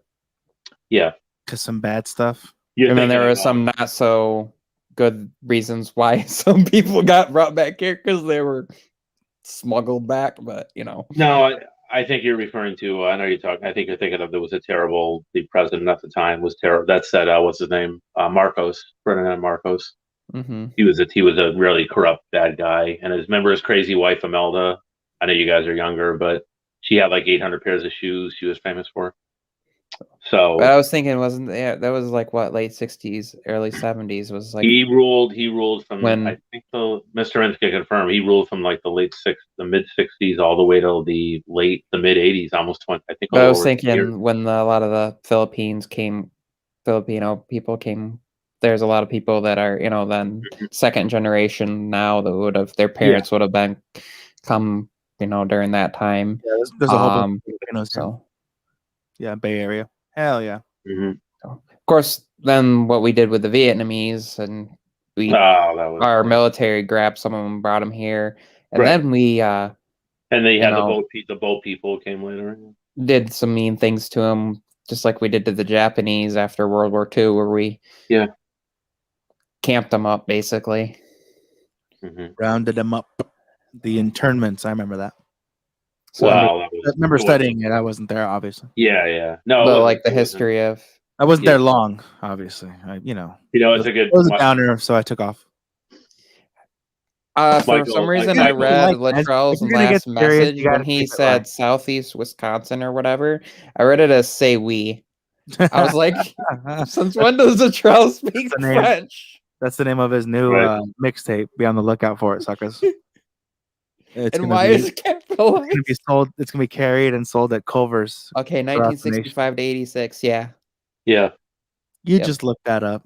yeah. Cause some bad stuff. You're And then thinking there of was some not so good reasons why some people got brought back here because they were smuggled back, but you know. no, I think you're referring to. I know you're talking. I think you're thinking of there was a terrible. The president at the time was terrible. That said, what's his name? Marcos, Ferdinand Marcos. Mm-hmm. He was a really corrupt bad guy, and his crazy wife Imelda. I know you guys are younger, but she had like 800 pairs of shoes. She was famous for. So But I was thinking, wasn't that was like what, late 60s, early 70s was like he ruled. He ruled from. I when. think the Mr. N can confirm. He ruled from like the mid '60s all the way till the mid '80s, almost 20. I think a But I little was over 20 years. thinking when a lot of the Filipino people came. There's a lot of people that are, then second generation now that would have their Yeah. parents would have been come, during that time. Yeah, there's a whole bunch of Filipinos here. So Yeah, Bay Area. Hell yeah. Mm-hmm. of course, then what we did with the Vietnamese, and we Oh, that was our military grabbed some of them, brought them here, and right. then we And they you had know, the boat people came later. did some mean things to them, just like we did to the Japanese after World War II, where we Yeah. camped them up basically. Mm-hmm. Rounded them up. The internments, I remember that. So, Wow, I remember studying it. I wasn't there, obviously. Yeah. No, but like the history of. I wasn't Yeah. there long, obviously. it's a good. It was a downer, so I took off. For Michael, some reason, Michael, I read like, man, Latrell's if you're gonna last get serious, message you gotta when he keep it said light. Southeast Wisconsin or whatever. I read it as "say we." I was like, since when does Latrell speak the name. French? That's the name of his new mixtape. Be on the lookout for it, suckers. And why is it capitalized? It's gonna be sold. It's gonna be carried and sold at Culver's. Okay, across the nation. 1965 to 86. Yeah. Yeah, You Yep. just look that up.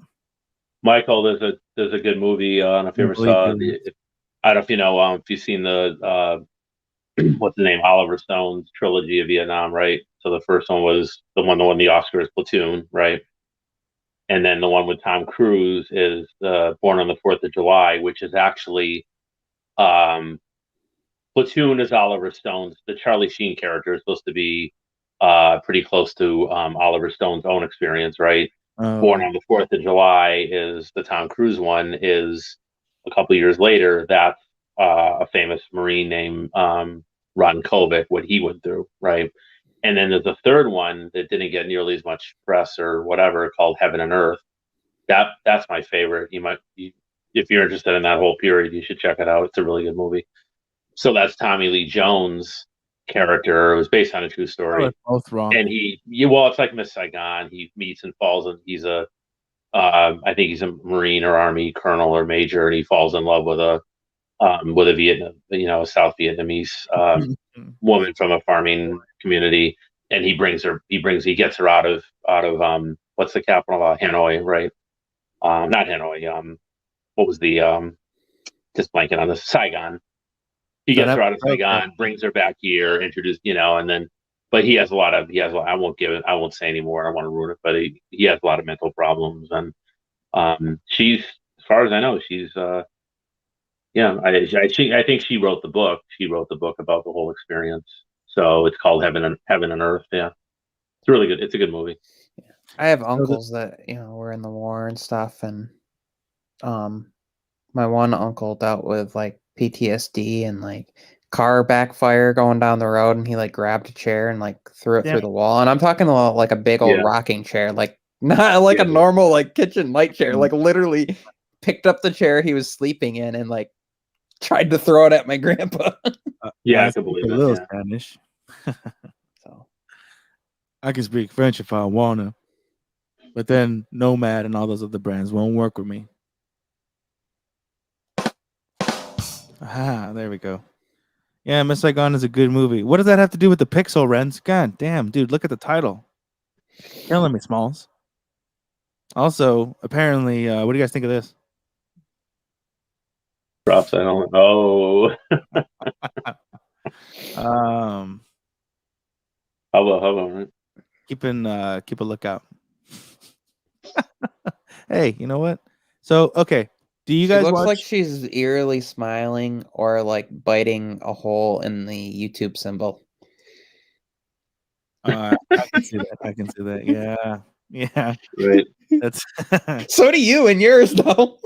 Michael, there's a good movie. I don't know if you ever saw. I don't know if you know. If you've seen the what's the name, Oliver Stone's trilogy of Vietnam, right? So the first one was the one that won the Oscars, Platoon, right? And then the one with Tom Cruise is Born on the 4th of July, which is actually Platoon is Oliver Stone's. The Charlie Sheen character is supposed to be pretty close to Oliver Stone's own experience, right? Born on the 4th of July is the Tom Cruise one. Is a couple years later. That's a famous Marine named Ron Kovic, what he went through, right? And then there's a third one that didn't get nearly as much press or whatever, called Heaven and Earth. That's my favorite. If you're interested in that whole period, you should check it out. It's a really good movie. So that's Tommy Lee Jones' character. It was based on a true story. Both wrong. And it's like Miss Saigon. He meets and falls, and I think he's a Marine or Army colonel or major, and he falls in love with a a South Vietnamese woman from a farming community, and he gets her out of what's the capital? Hanoi, right? Not Hanoi. What was the just blanking on this? Saigon. He gets her out of Saigon, brings her back here, and then. But he has a lot. I won't say anymore. I don't want to ruin it. But he has a lot of mental problems, and she's, as far as I know, she's I think she wrote the book. She wrote the book about the whole experience. So it's called Heaven and Earth. Yeah, it's really good. It's a good movie. I have uncles that were in the war and stuff, and my one uncle dealt with like PTSD and like car backfire going down the road, and he like grabbed a chair and like threw it through the wall. And I'm talking about like a big old rocking chair, like not like a normal like kitchen light chair, like literally picked up the chair he was sleeping in and like tried to throw it at my grandpa. Yeah, I can believe a little it. Spanish. So I can speak French if I wanna, but then Nomad and all those other brands won't work with me. Ah, there we go. Yeah, Miss Saigon is a good movie. What does that have to do with the Pixel, Renz? God damn, dude, look at the title. Killing me, Smalls. Also, apparently, what do you guys think of this? Props, I don't. Oh, Um, how about right? keep a lookout. Hey, you know what? So, okay, do you she guys looks watch? like she's eerily smiling or like biting a hole in the YouTube symbol. I can see that. I can see that. Yeah, yeah. Right. That's So do you and yours, though.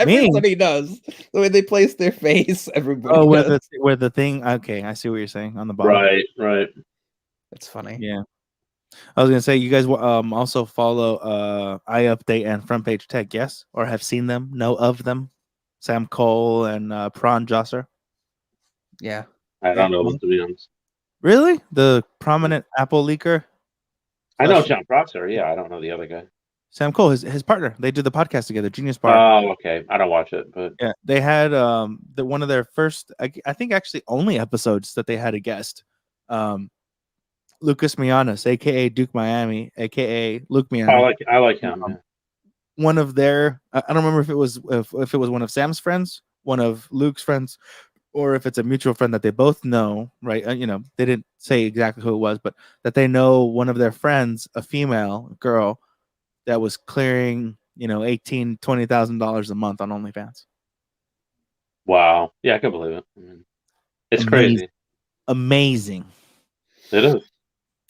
Me? Everybody does. The way they place their face, everybody oh, does. where the thing. Okay, I see what you're saying on the bottom. Right. It's funny. Yeah. I was gonna say you guys also follow iUpdate and Front Page Tech, yes, or have seen them, know of them, Sam Cole and Prawn Josser. Yeah. I don't know them, to be honest. Really, the prominent Apple leaker. I know John Prosser. Yeah, I don't know the other guy. Sam Cole, his partner. They did the podcast together, Genius Bar. Oh, okay. I don't watch it, but Yeah, they had one of their first, I think actually only episodes that they had a guest, Lucas Mianis, aka Duke Miami, aka Luke Miami. I like him. Yeah. One of their, I don't remember if it was one of Sam's friends, one of Luke's friends, or if it's a mutual friend that they both know, right? They didn't say exactly who it was, but that they know one of their friends, a female girl, that was clearing, $18,000-$20,000 a month on OnlyFans. Wow. Yeah, I can believe it. I mean, it's Amazing. crazy. Amazing. It is.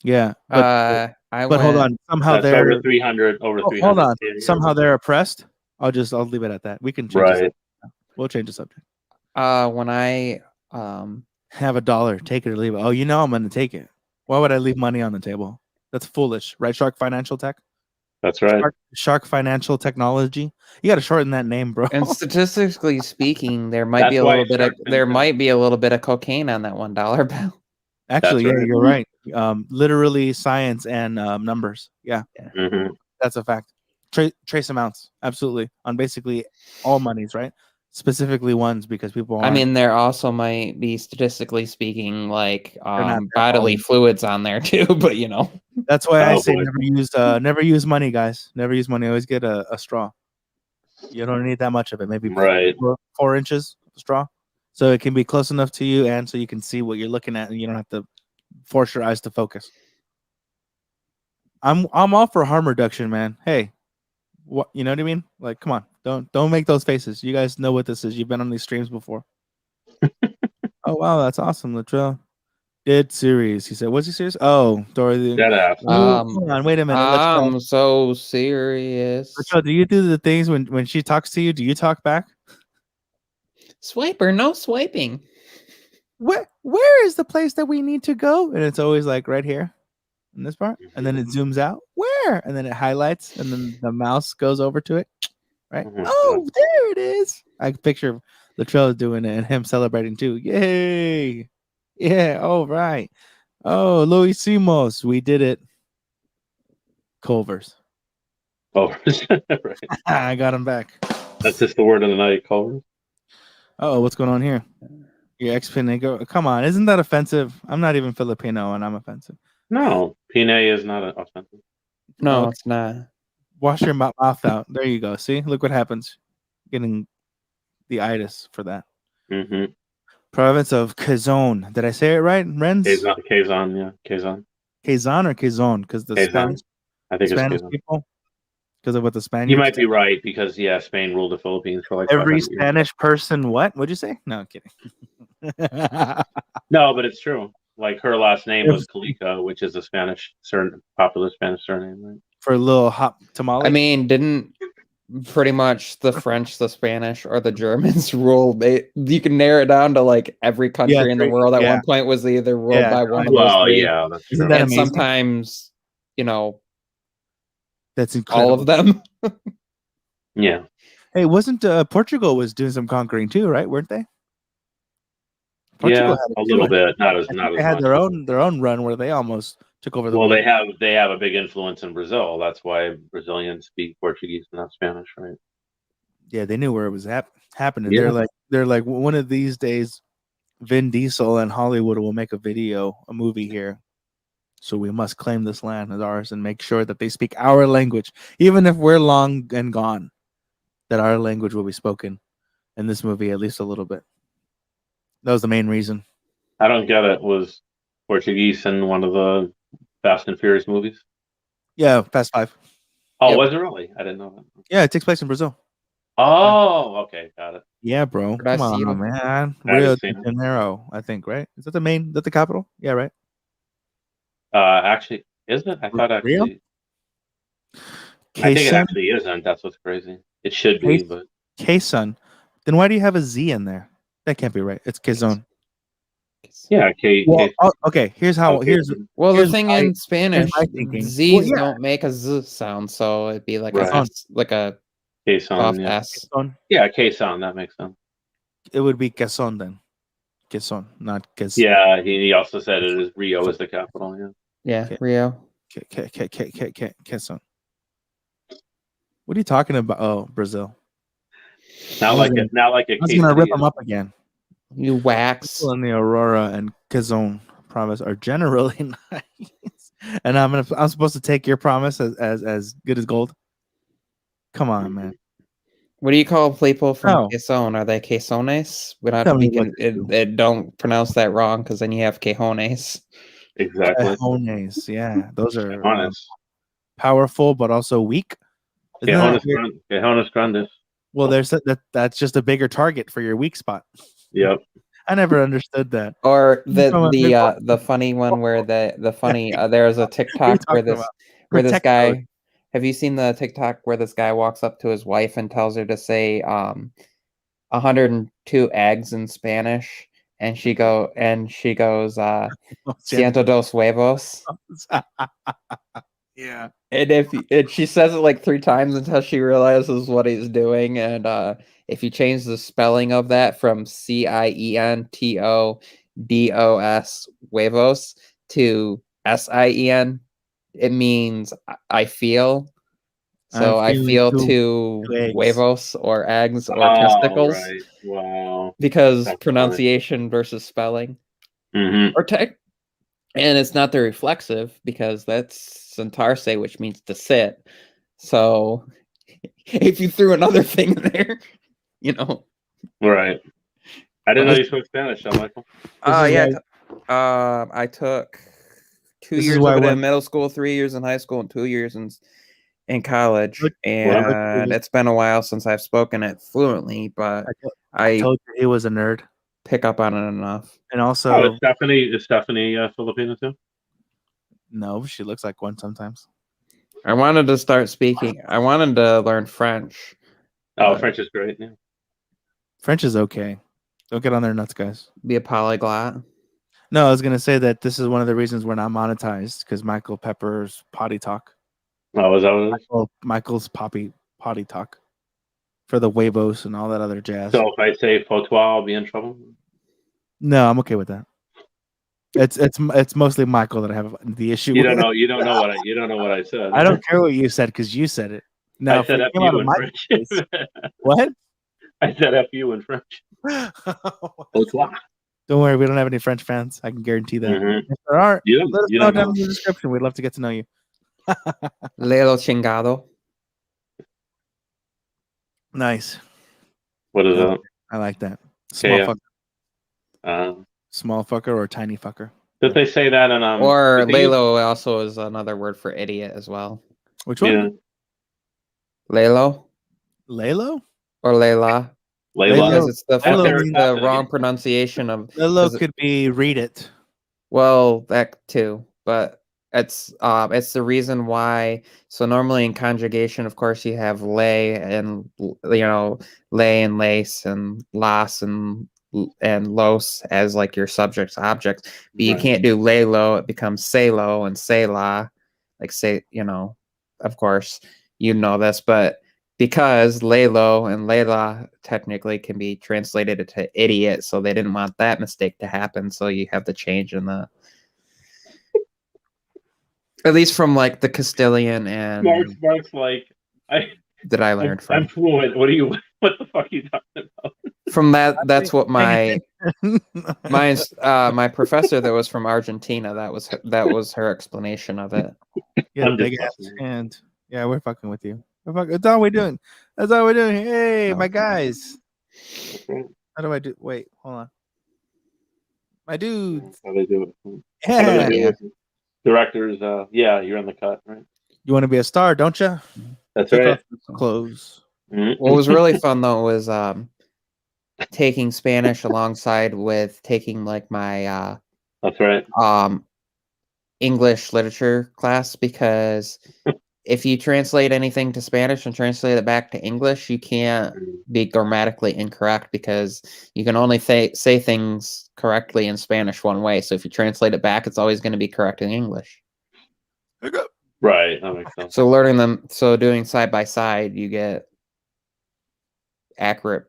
Yeah, but hold on. Somehow That's they're over 300. Over 300. Hold on. Somehow they're oppressed. I'll leave it at that. We can change we'll change the subject. When I have $1, take it or leave it. Oh, I'm going to take it. Why would I leave money on the table? That's foolish, right? Shark Financial Tech. That's right. Shark Financial Technology. You got to shorten that name, bro. And statistically speaking, there might be a little bit of cocaine on that $1 bill. Actually, yeah, you're right. Literally science and numbers. Yeah, Mm-hmm. That's a fact. Trace amounts, absolutely, on basically all monies, right? Specifically ones because people. I mean, there also might be, statistically speaking, like bodily fluids on there too. But that's why I say never use money, guys. Never use money. Always get a straw. You don't need that much of it. Maybe 4 inches of straw, so it can be close enough to you, and so you can see what you're looking at, and you don't have to force your eyes to focus. I'm all for harm reduction, man. Hey, what, you know what I mean? Like, come on, don't make those faces. You guys know what this is. You've been on these streams before. Oh wow, that's awesome, Latrell. Dead series. He said, "Was he serious?" Oh, Dorothy. Hold on, wait a minute. I'm so serious. Latrell, do you do the things when she talks to you? Do you talk back? Swiper, no swiping. Where is the place that we need to go? And it's always like right here in this part, and then it zooms out. Where? And then it highlights, and then the mouse goes over to it. Right? Oh, there it is. I picture Latrell doing it and him celebrating too. Yay! Yeah. All right. Oh, Luis Simos, we did it. Culvers. Culvers. Right. I got him back. That's just the word of the night, Culvers. Oh, what's going on here? Your ex-Pinay. Come on, isn't that offensive? I'm not even Filipino, and I'm offensive. No, Pinay is not offensive. No, it's not. Wash your mouth out. There you go. See, look what happens. Getting the itis for that. Mm-hmm. Province of Quezon. Did I say it right, Renz? Quezon, yeah, Quezon. Quezon or Quezon? Because the Spanish, I think Spanish it's people. Because of what the Spaniards. You might be right because Spain ruled the Philippines for like every Spanish person. What? What'd you say? No, I'm kidding. No, but it's true. like her last name If- was Calica, which is a popular Spanish surname, right? For a little hot tamale. I mean, didn't pretty much the French, the Spanish, or the Germans rule? You can narrow it down to like every country in the three, world at yeah. one point was either ruled Yeah, by one of those Well, three. yeah, that's Isn't true. that And amazing? sometimes, That's incredible. all of them. Yeah. Hey, wasn't Portugal was doing some conquering too, right? Weren't they? Yeah, had it a too. little I bit, not as think not they as had much. their own run where they almost took over the Well, world. they have a big influence in Brazil. That's why Brazilians speak Portuguese and not Spanish, right? Yeah, they knew where it was happening. Yeah. They're like one of these days, Vin Diesel and Hollywood will make a movie here. So we must claim this land as ours and make sure that they speak our language, even if we're long and gone. That our language will be spoken in this movie at least a little bit. That was the main reason. I don't get it. Was Portuguese in one of the Fast and Furious movies? Yeah, Fast 5. Oh, Yep. was it really? I didn't know that. Yeah, it takes place in Brazil. Oh, okay, got it. Yeah, bro. Come on, Brazil. man. I Rio haven't de seen it. Janeiro, I think, right? Is that the capital? Yeah, right. Actually, is it? I thought Rio? actually. I think it Quezon? actually isn't. That's what's crazy. It should be, but Quezon. Then why do you have a Z in there? That can't be right. It's Quezon. yeah. Well, okay. Here's Well, the here's thing my- in Spanish, my thinking. Z's Well, yeah. don't make a Z sound, so it'd be like Right. a S, like a Quezon, soft yeah. S. Quezon. Yeah, Quezon. That makes sense. It would be Quezon then. Quezon, not Quezon. Yeah, he also said it is Rio is the capital. Yeah. Yeah, Okay. Rio. Quezon. What are you talking about? Oh, Brazil. Not like a I was gonna rip quesadilla. them up again. You wax. People in the Aurora and Quezon province are generally nice, and I'm supposed to take your promise as good as gold. Come on, man. What do you call people from No. Quezon? Are they quesones? Tell me what to do. Don't pronounce that wrong because then you have quejones. Exactly. Cajones, yeah, those are Honest. powerful but also weak. Isn't that weird? Quejones grandes. Well, there's that's just a bigger target for your weak spot. Yep. I never understood that. Or From a the funny one where the funny there's a TikTok where talking about? this Protect guy. code. Have you seen the TikTok where this guy walks up to his wife and tells her to say 102 eggs in Spanish, and she goes ciento dos huevos. Yeah. And she says it like 3 times until she realizes what he's doing. And if you change the spelling of that from CIENTODOS huevos to SIEN, it means I feel. So I feel two eggs. huevos or eggs or testicles. Right. Wow. Because That's pronunciation versus spelling. Mm-hmm. Or and it's not the reflexive because that's centarse, which means to sit. So if you threw another thing in there, Right. I didn't know you spoke Spanish, Michael. I took 2 This is years why of it when- in middle school, 3 years in high school, and 2 years in college. Look- And it's been a while since I've spoken it fluently, but I I told you he was a nerd, pick up on it enough. and Is also Stephanie Filipino too? no, she looks like one sometimes. I wanted to start speaking. I wanted to learn French. Oh, French is great. Yeah. French is okay. Don't get on their nuts, guys. Be a polyglot. No, I was gonna say that this is one of the reasons we're not monetized because Michael Pepper's potty talk. Oh, is that what it is? Michael's potty talk for the huevos and all that other jazz. So if I say patois, I'll be in trouble. No, I'm okay with that. It's mostly Michael that I have the issue You with. don't know. You don't know what I said. I don't care what you said because you said it. Now, I said if F it came out you of in my French. face- what? I said F you in French. Patois. Don't worry, we don't have any French fans. I can guarantee that. Mhm. If there are, You let us you know don't down know. in the description. We'd love to get to know you. Lelo chingado. Nice. What is Yeah. that? I like that. Small yeah. fucker, small fucker, or tiny fucker. Did they say that in Or did they use- lelo also is another word for idiot as well. Which one? Yeah. Lelo Lalo? or lela. Layla. Layla. Because it's Lelo it's means- the wrong pronunciation of Lalo 'cause could be read it. Well, that too, but it's the reason why. So normally in conjugation, of course, you have lay and lay and lace and las and los as like your subjects objects, but you Right. can't do lay low. It becomes say low and say la, like say of course you know this, but because Laylo and Layla technically can be translated to idiot, so they didn't want that mistake to happen. So you have the change in the, at least from like the Castilian and Mark's like, that I learned I'm from. fluent. What the fuck are you talking about? From that's what my Mine. my professor that was from Argentina. That was her explanation of it. You had a I'm big just ass fucking. hand. Yeah, we're fucking with you. That's all we're doing. That's all we're doing. Hey, No. my guys. Okay. How do I do? Wait, hold on. My dudes. How they do it. How do Yeah. they do Yeah. it? Directors, yeah, you're in the cut, right? You want to be a star, don't you? That's Take right. off your clothes. Mhm. What was really fun though was taking Spanish alongside with taking like my That's right. English literature class, because if you translate anything to Spanish and translate it back to English, you can't be grammatically incorrect, because you can only say things correctly in Spanish one way. So if you translate it back, it's always going to be correct in English. Right, that makes sense. So learning them, so doing side by side, you get accurate.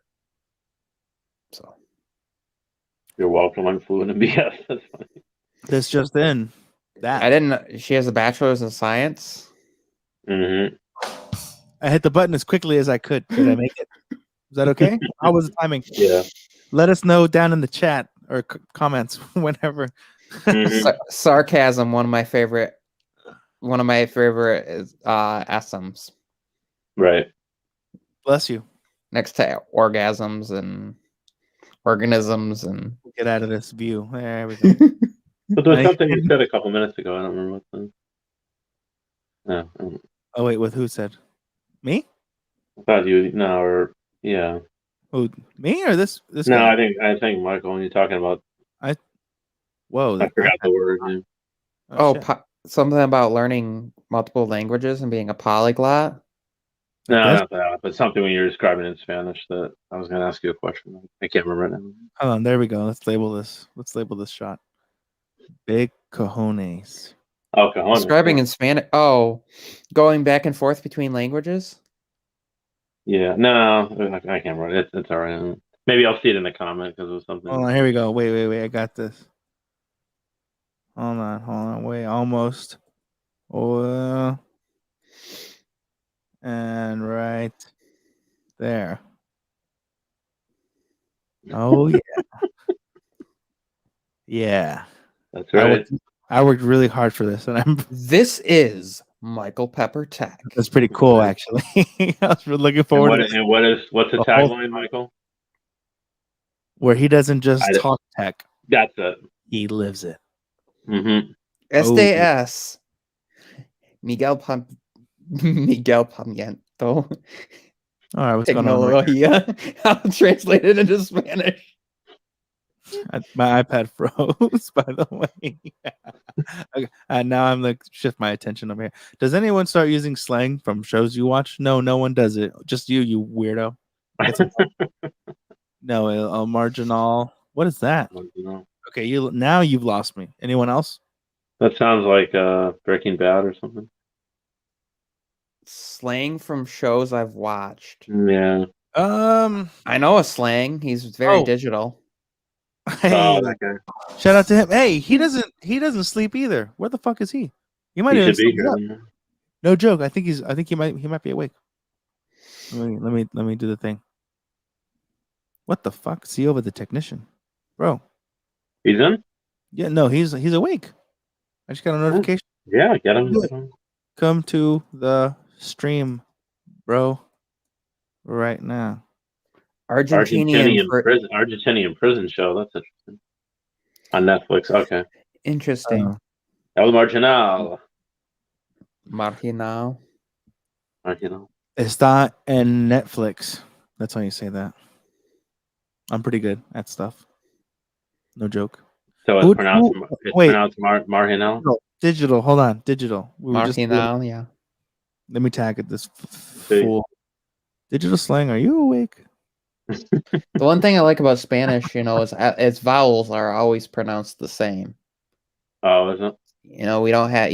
So You're welcome. I'm fluent in BS. That's funny. This just in. That I didn't know she has a bachelor's in science. Mm-hmm. I hit the button as quickly as I could. Did I make it? Is that okay? How was the timing? Yeah. Let us know down in the chat or comments whenever. Mhm. Sarcasm, one of my favorite is SMs, Right. Bless you. next to orgasms and organisms and Get out of this view. There we go. But there was I- something you said a couple minutes ago. I don't remember what the. No, Oh wait, with who said? Me? I thought you. No, or yeah. Who? Me or this No, guy? I think Michael. When you're talking about, Whoa. I forgot iPad. the word. Yeah. Oh, shit. something about learning multiple languages and being a polyglot. I No, guess. not that. But something when you're describing in Spanish that I was going to ask you a question. I can't remember it now. Hold on. There we go. Let's label this. Let's label this shot. Big cojones. Oh, cojones. Describing in Spanish. Oh, going back and forth between languages. Yeah. No, I can't remember. It's all right. Maybe I'll see it in the comment because it was something. Hold on. Here we go. Wait. I got this. Hold on. Wait. Almost. Oh. And right there. Oh yeah. Yeah. That's right. I worked really hard for this, and I'm. This is Michael Pepper Tech. That's pretty cool, actually. I was really looking And forward what, to this, and what's the The whole tagline, Michael? where he doesn't just I- talk tech; That's it. he lives it. Mm-hmm. SDS. Miguel Pimiento. All right, what's going on? Right Tecnología. I'll translate it into Spanish. my iPad froze, by the way. Okay, now I'm like shift my attention over here. Does anyone start using slang from shows you watch? No, no one does it. Just you weirdo. No, marginal. What is that? Okay, you've lost me. Anyone else? That sounds like Breaking Bad or something. Slang from shows I've watched. Yeah. I know a slang. He's very Oh. digital. Hey, Oh, that guy. shout out to him. Hey, he doesn't sleep either. Where the fuck is he? He might He even should be still be up. here. No joke. I think he might be awake. Let me do the thing. What the fuck? See over the technician, bro. He's in? Yeah, no, he's awake. I just got a notification. Yeah, get him. Good. Come to the stream, bro. Right now. Argentinian Argentinian prison show. That's interesting. On Netflix. Okay. Interesting. El Marginal. Marginal. Marginal. Está en Netflix. That's how you say that. I'm pretty good at stuff. No joke. Is So Who- it's pronounced. who- It's wait. pronounced Marhinel. Digital. Hold on. Digital. We were just. Marginal, yeah. Let me tag it. This See. fool. Digital slang. Are you awake? The one thing I like about Spanish, is its vowels are always pronounced the same. Oh, is it? You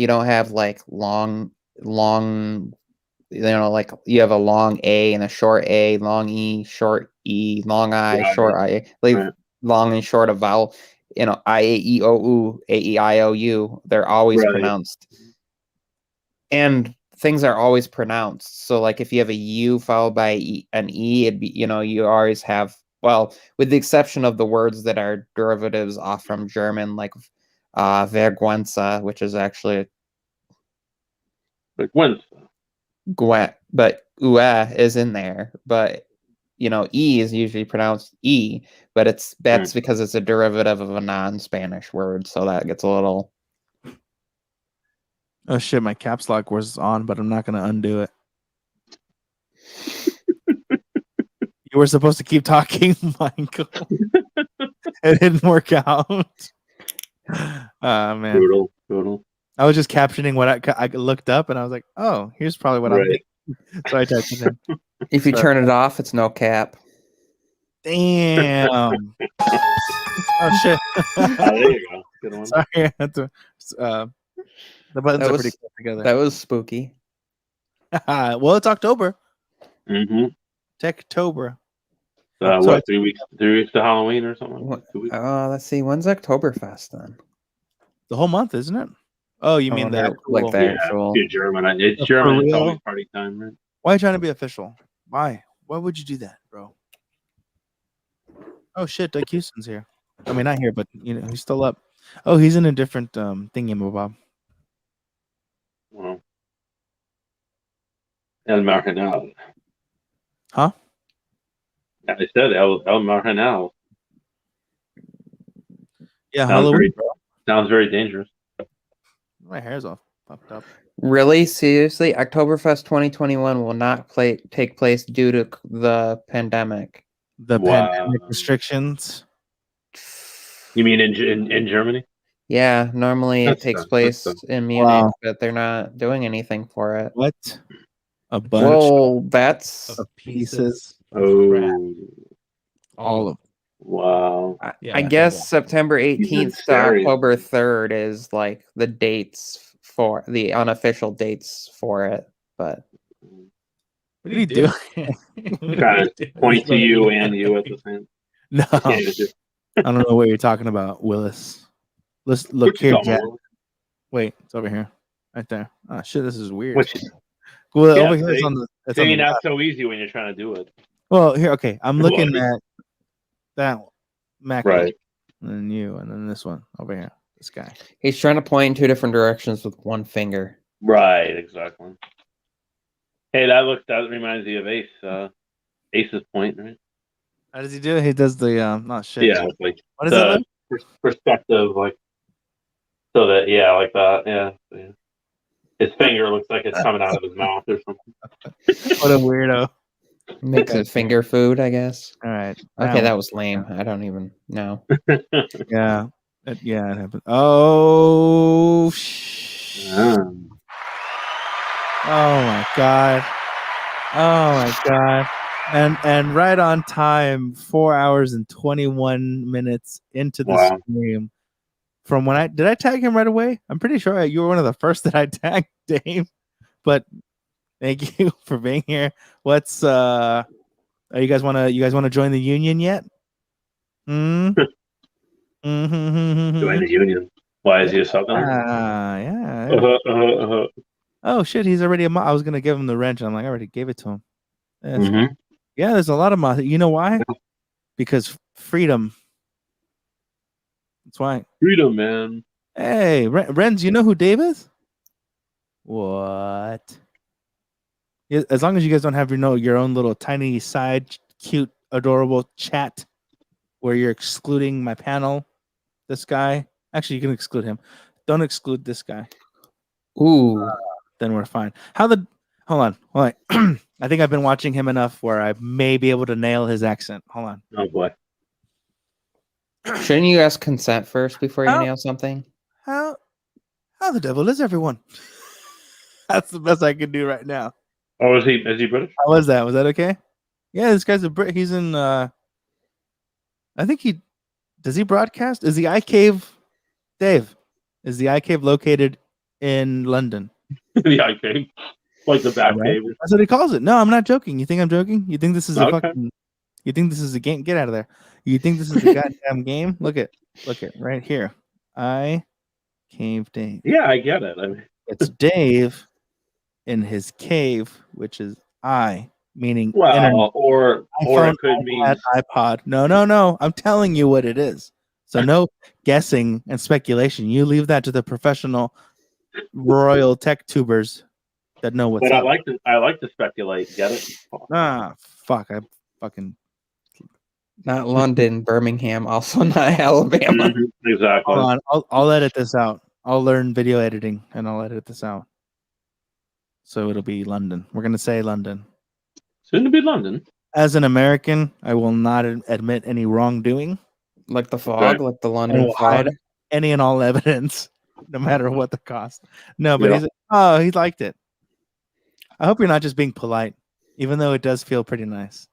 don't have like long, like you have a long A and a short A, long E, short E, long I, Right. short I, like Right. long and short of vowel. I, A, E, O, U, A, E, I, O, U. They're always Right. pronounced. And things are always pronounced. So like if you have a U followed by an E, it'd be, you always have, well, with the exception of the words that are derivatives off from German, like vergüenza, which is actually Like when? but ue is in there. But E is usually pronounced E, but that's because it's a derivative of a non-Spanish word, so that gets a little. Oh shit! My caps lock was on, but I'm not gonna undo it. You were supposed to keep talking, Michael. It didn't work out. Oh man. Brutal. I was just captioning what I looked up, and I was like, "Oh, here's probably what I'm Right. thinking." So I typed it in. If you Sorry. turn it off, it's no cap. Damn. Oh shit. Oh, there you go. Good one. Sorry, I had to. The buttons That are was- pretty close together. That was spooky. Well, it's October. Mm-hmm. Techtober. What? 3 weeks? 3 weeks to Halloween or something? What- 2 weeks? Let's see. When's Oktoberfest then? The whole month, isn't it? Oh, you mean that? like that? Yeah, actual- it's German. It's For German. It's real? always party time, right? Why are you trying to be official? Why? Why would you do that, bro? Oh shit, Doug Houston's here. I mean, not here, but he's still up. Oh, he's in a different thingy, Bob. Well, El Marginal. Huh? I said El Marginal. Yeah, Sounds Halloween. very, Bro. sounds very dangerous. My hair's all fucked up. Really? Seriously? Oktoberfest 2021 will not take place due to the pandemic. The Wow. pandemic restrictions. You mean in Germany? Yeah, normally That's it takes tough, place that's tough. in Munich, Wow. but they're not doing anything for it. What? A bunch Well, that's of pieces. Oh, All of wow. I Yeah. guess September 18th to serious. October 3rd is like the dates for the unofficial dates for it, but What are you doing? Trying to point to you and you at the same. No, Yeah, just I don't know what you're talking about, Willis. Let's look what you here, talking Jack. about? Wait, it's over here, right there. Oh shit, this is weird. What you- Well, Yeah, over here it's see? on the. It's on See, the not left. so easy when you're trying to do it. Well, here, okay. I'm Well, looking at that Mac, Right. and then you, and then this one over here. This guy. he's trying to point in two different directions with one finger. Right, exactly. Hey, that reminds me of Ace. Ace's point, right? How does he do it? He does the not shit. Yeah, it's like What is it? Like? perspective, like so that like that, yeah. His finger looks like it's coming out of his mouth or something. What a weirdo. Makes it finger food, I guess. All right. Okay, now- that was lame. I don't even know. Yeah. It happened. Oh, Oh my god. Oh my god. And right on time, 4 hours and 21 minutes into the Wow. stream. From when did I tag him right away? I'm pretty sure you were one of the first that I tagged, Dave. But thank you for being here. What's you guys wanna join the union yet? Join the union. Why is he a Southerner? Yeah. Oh shit, he's already a mod. I was gonna give him the wrench. I'm like, I already gave it to him. That's Mhm. Yeah, there's a lot of mods. You know why? Because freedom. That's why. Freedom, man. Hey, Renz, you know who Dave is? What? Yeah, as long as you guys don't have your own little tiny side, cute, adorable chat where you're excluding my panel, this guy. Actually, you can exclude him. Don't exclude this guy. Ooh. Then we're fine. Hold on. I think I've been watching him enough where I may be able to nail his accent. Hold on. Oh boy. Shouldn't you ask consent first before you How- nail something? How the devil is everyone? That's the best I can do right now. Oh, is he British? How was that? Was that okay? Yeah, this guy's a Brit. He's in. I think does he broadcast? Is the iCave, Dave? Is the iCave located in London? The eye cave, like the back Right? cave. That's what he calls it. No, I'm not joking. You think I'm joking? You think this is a Okay. fucking? You think this is a game? Get out of there. You think this is a goddamn game? Look at right here. Cave Dave. Yeah, I get it. I mean, It's Dave in his cave, which is meaning internet. well, or iPhone, it could mean iPod. No. I'm telling you what it is. So no guessing and speculation. You leave that to the professional royal tech tubers that know what's But up. I like to speculate. Get it? Fuck. I fucking Not London, Birmingham, also not Alabama. Mhm, exactly. hold on. I'll edit this out. I'll learn video editing and I'll edit this out. So it'll be London. We're gonna say London. Soon to be London. As an American, I will not admit any wrongdoing. Like the fog, like the And London will hide fog. any and all evidence, no matter what the cost. No, but Yeah. he liked it. I hope you're not just being polite, even though it does feel pretty nice.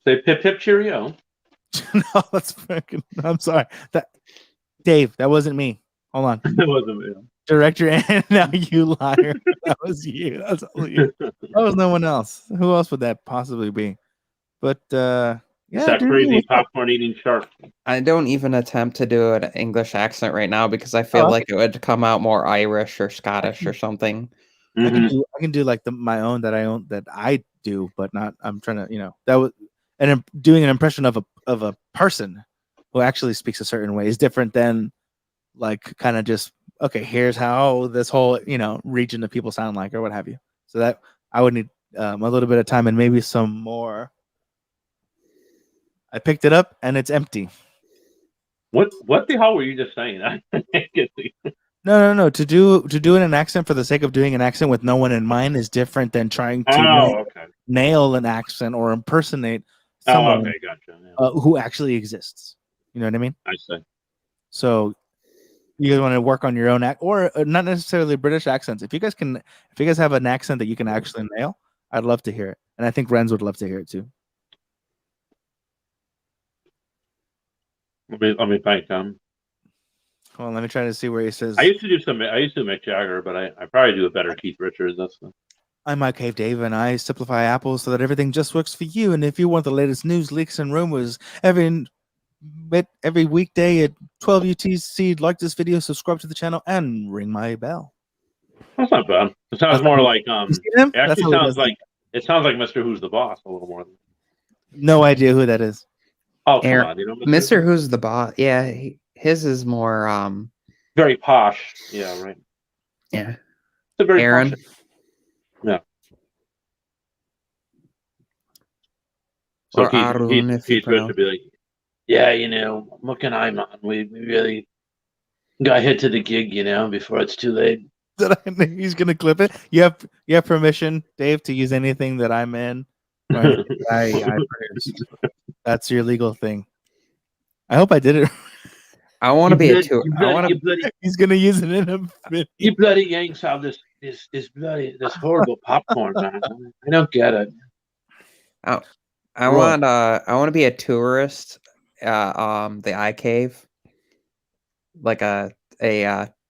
Say pip pip cheerio. No, that's fucking. I'm sorry. Dave, that wasn't me. Hold on, It wasn't me. director, and now you liar. That was you. That was only you. That was no one else. Who else would that possibly be? But yeah, It's that dude, crazy what's up? popcorn eating shark. I don't even attempt to do an English accent right now because I feel Oh, like it would come out more Irish or Scottish or something. Mhm. I can do like my own that I do, but not. I'm trying to that was doing an impression of a person who actually speaks a certain way is different than like kind of just okay. Here's how this whole region of people sound like or what have you. So that I would need a little bit of time and maybe some more. I picked it up and it's empty. What the hell were you just saying? No. To do an accent for the sake of doing an accent with no one in mind is different than trying to okay. nail an accent or impersonate Oh, someone okay, gotcha. Yeah. who actually exists. You know what I mean? I see. So you guys want to work on your own act, or not necessarily British accents. If you guys have an accent that you can actually nail, I'd love to hear it, and I think Renz would love to hear it too. Let me think. Hold on, let me try to see where he says. I used to do Mick Jagger, but I probably do a better Keith Richards. I'm Mike Cave Dave, and I simplify Apple so that everything just works for you. And if you want the latest news, leaks, and rumors every weekday at 12 UTC, like this video, subscribe to the channel, and ring my bell. That's not bad. It sounds more like You see him? It actually That's how he sounds does like it sounds like Mr. Who's the Boss a little more. No idea who that is. Oh, come Aaron- on, you know, Mr. Who's the Boss? Yeah, his is more very posh. Yeah, right. yeah. It's a very Aaron. posh. Yeah. So Or Arun, if you Keith Richards would be like, yeah, what can I on? We really got hit to the gig, before it's too late. He's gonna clip it. You have permission, Dave, to use anything that I'm in. Or anything that I produce. That's your legal thing. I hope I did it. I want to be a tour. He's gonna use it in a video. You bloody Yanks have this horrible popcorn, man. I don't get it. I want to be a tourist the iCave. Like a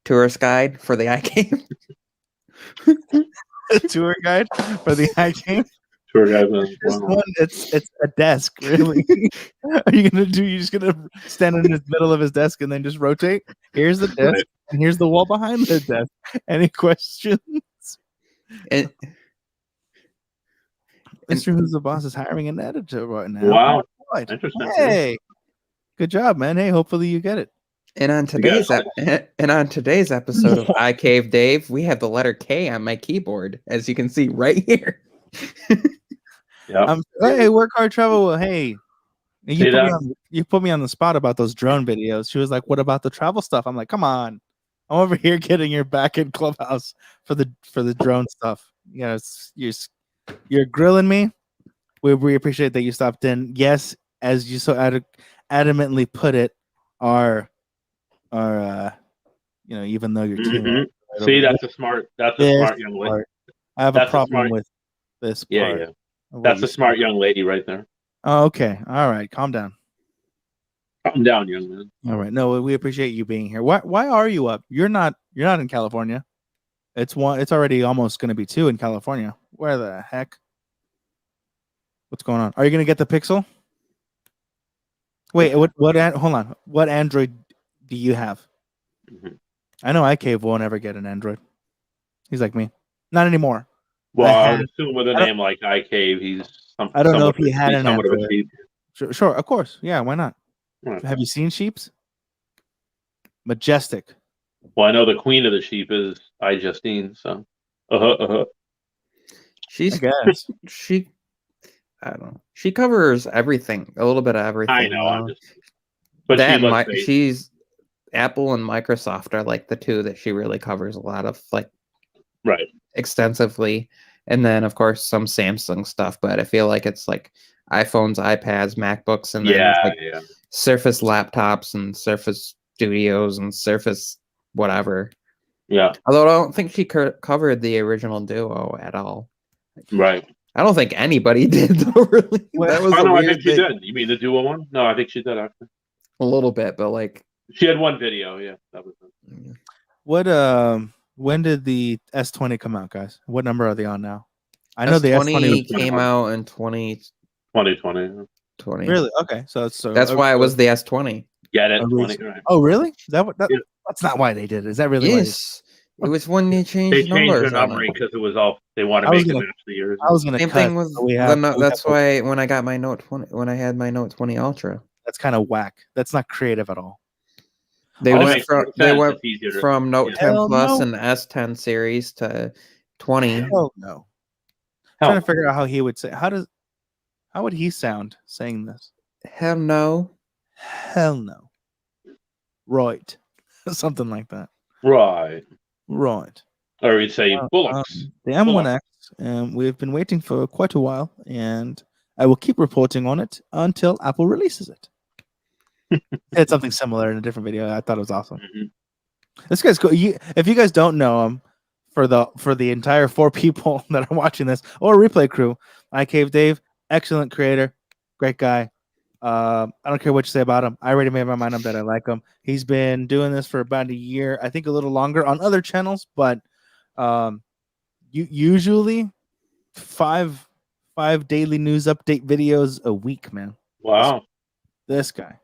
tourist guide for the iCave. A tour guide for the iCave. Tour guide. It's a desk, really. You're just gonna stand in the middle of his desk and then just rotate. Here's the desk, Right. and here's the wall behind the desk. Any questions? And Mr. Who's the Boss is hiring an editor right now. Wow. Right. Interesting. Hey, good job, man. Hey, hopefully you get it. And on today's episode of iCave Dave, we have the letter K on my keyboard, as you can see right here. Yeah. Hey, work hard, travel well. Hey, See you put me on the spot about those drone videos. She was like, "What about the travel stuff?" I'm like, "Come on, I'm over here getting your back in Clubhouse for the drone stuff. You're grilling me. We appreciate that you stopped in. Yes, as you so adamantly put it, are even though you're too Mhm. right See, over that's a smart this young lady. part. I have a That's a problem smart. with this Yeah, part yeah. of what That's you a said. smart young lady right there. Oh, okay. All right. Calm down. Calm down, young man. All right. No, we appreciate you being here. Why are you up? You're not in California. It's already almost going to be 2 in California. Where the heck? What's going on? Are you going to get the Pixel? Wait, hold on. What Android do you have? Mhm. I know iCave won't ever get an Android. He's like me. Not anymore. Well, I had- would assume with a I don't- name like iCave, he's I don't know somewhat if he had he's an somewhat of a Android. sheep. Sure, of course. Yeah, why not? Right. Have you seen Sheeps? Majestic. Well, I know the queen of the sheep is iJustine, so. I She's guess. she I don't know. She covers everything, a little bit of everything. I know. now. But that she looks fake. she's Apple and Microsoft are like the two that she really covers a lot of, like, Right. extensively, and then of course some Samsung stuff. But I feel like it's like iPhones, iPads, MacBooks, and then Yeah, like yeah. Surface laptops and Surface Studios and Surface whatever. Yeah. Although I don't think she covered the original Duo at all. Right. I don't think anybody did though. Really, Well, that was Oh, a no, I weird think she thing. did. You mean the Duo one? No, I think she did, actually. A little bit, but like, She had one video, yeah. That was it. What when did the S20 come out, guys? What number are they on now? I know the S20 S20 came out in 2020. 2020. Really? Okay, so That's why it was the S20. Get it? A 20, right. Oh, really? Is that what Yeah. that's not why they did it. Is that really why? Yes, it was when they They changed changed their numbers on numbering it. because it was all, they want to I was make it gonna- match the years. I was gonna Same cut. thing with so we have, that's why when I got my Note 20, when I had my Note 20 Ultra, that's kind of whack. That's not creative at all. they Oh, That went makes from more sense. It's easier to- from Note yeah. 10 Hell Plus no. and S10 series to 20. Hell no. Hell Trying to figure out how he would say. How would he sound saying this? Hell no. Hell no. Right. Something like that. Right. Right. Or we'd say bullocks. The M1X, we've been waiting for quite a while, and I will keep reporting on it until Apple releases it. It's something similar in a different video. I thought it was awesome. Mhm. This guy's cool. If you guys don't know him, for the entire 4 people that are watching this, or replay crew, iCave Dave, excellent creator, great guy. I don't care what you say about him. I already made my mind up that I like him. He's been doing this for about a year, I think a little longer on other channels, but usually 5 daily news update videos a week, man. Wow. This guy.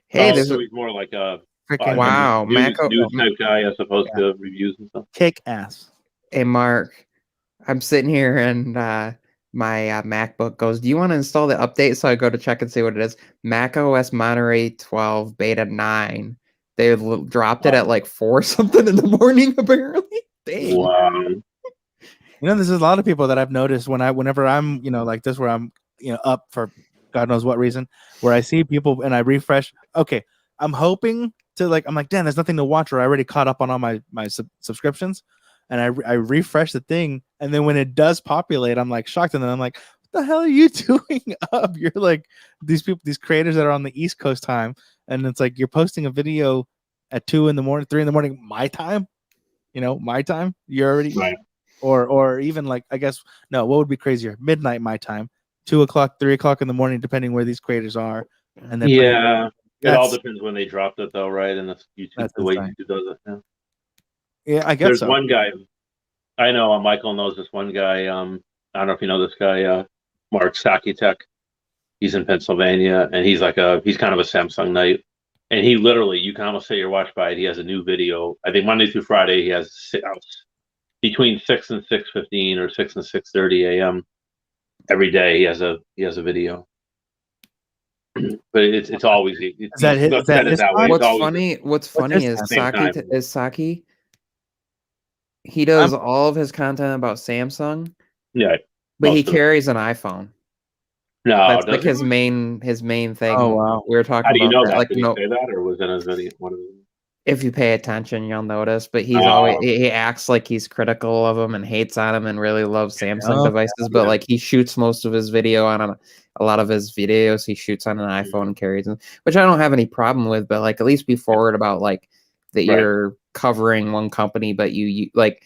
Hey, Oh, there's so a he's more like a Freaking Wow, news Mac- type guy as opposed to reviews and stuff. kick ass. Hey, Mark, I'm sitting here and my MacBook goes, do you want to install the update? So I go to check and see what it is. Mac OS Monterey 12 Beta 9. They dropped it at like 4 something in the morning, apparently. Dang. Wow. There's a lot of people that I've noticed whenever I'm, like this, where I'm, up for God knows what reason, where I see people and I refresh. Okay, I'm hoping to I'm like, damn, there's nothing to watch, or I already caught up on all my subscriptions, and I refresh the thing, and then when it does populate, I'm like shocked, and then I'm like, what the hell are you doing up? You're like these creators that are on the East Coast time, and it's like you're posting a video at 2 in the morning, 3 in the morning, my time, my time. You're already Right. or even I guess no, what would be crazier? Midnight my time, 2 o'clock, 3 o'clock in the morning, depending where these creators are, and then Yeah. It all That's- depends when they dropped it, though, right? And YouTube, That's the way insane. YouTube does it. Yeah. yeah, I guess There's so. one guy. I know. Michael knows this one guy. I don't know if you know this guy, Mark Sakitek. He's in Pennsylvania, and he's kind of a Samsung knight. And he literally, you can almost say you're watched by it. He has a new video. I think Monday through Friday, he has between 6 and 6:15 or 6 and 6:30 a.m. every day. He has a video. But it's always Is that his that time? way. What's It's always- funny? What's What's funny his is time? Same time. Saki. He does all of his content about Samsung, Yeah. but he most of it. carries an iPhone. No, That's does like he? his main thing. Oh, wow. We were talking How do you about know that. that? Like, Did he say that, or was it a video? One of them? if you pay attention, you'll notice. But he's Oh. always he acts like he's critical of them and hates on them and really loves Samsung Oh, devices. But yeah. like he shoots most of his video on a a lot of his videos he shoots on an iPhone and carries them, which I don't have any problem with. But like, at least be forward about like that Right. you're covering one company, but you like.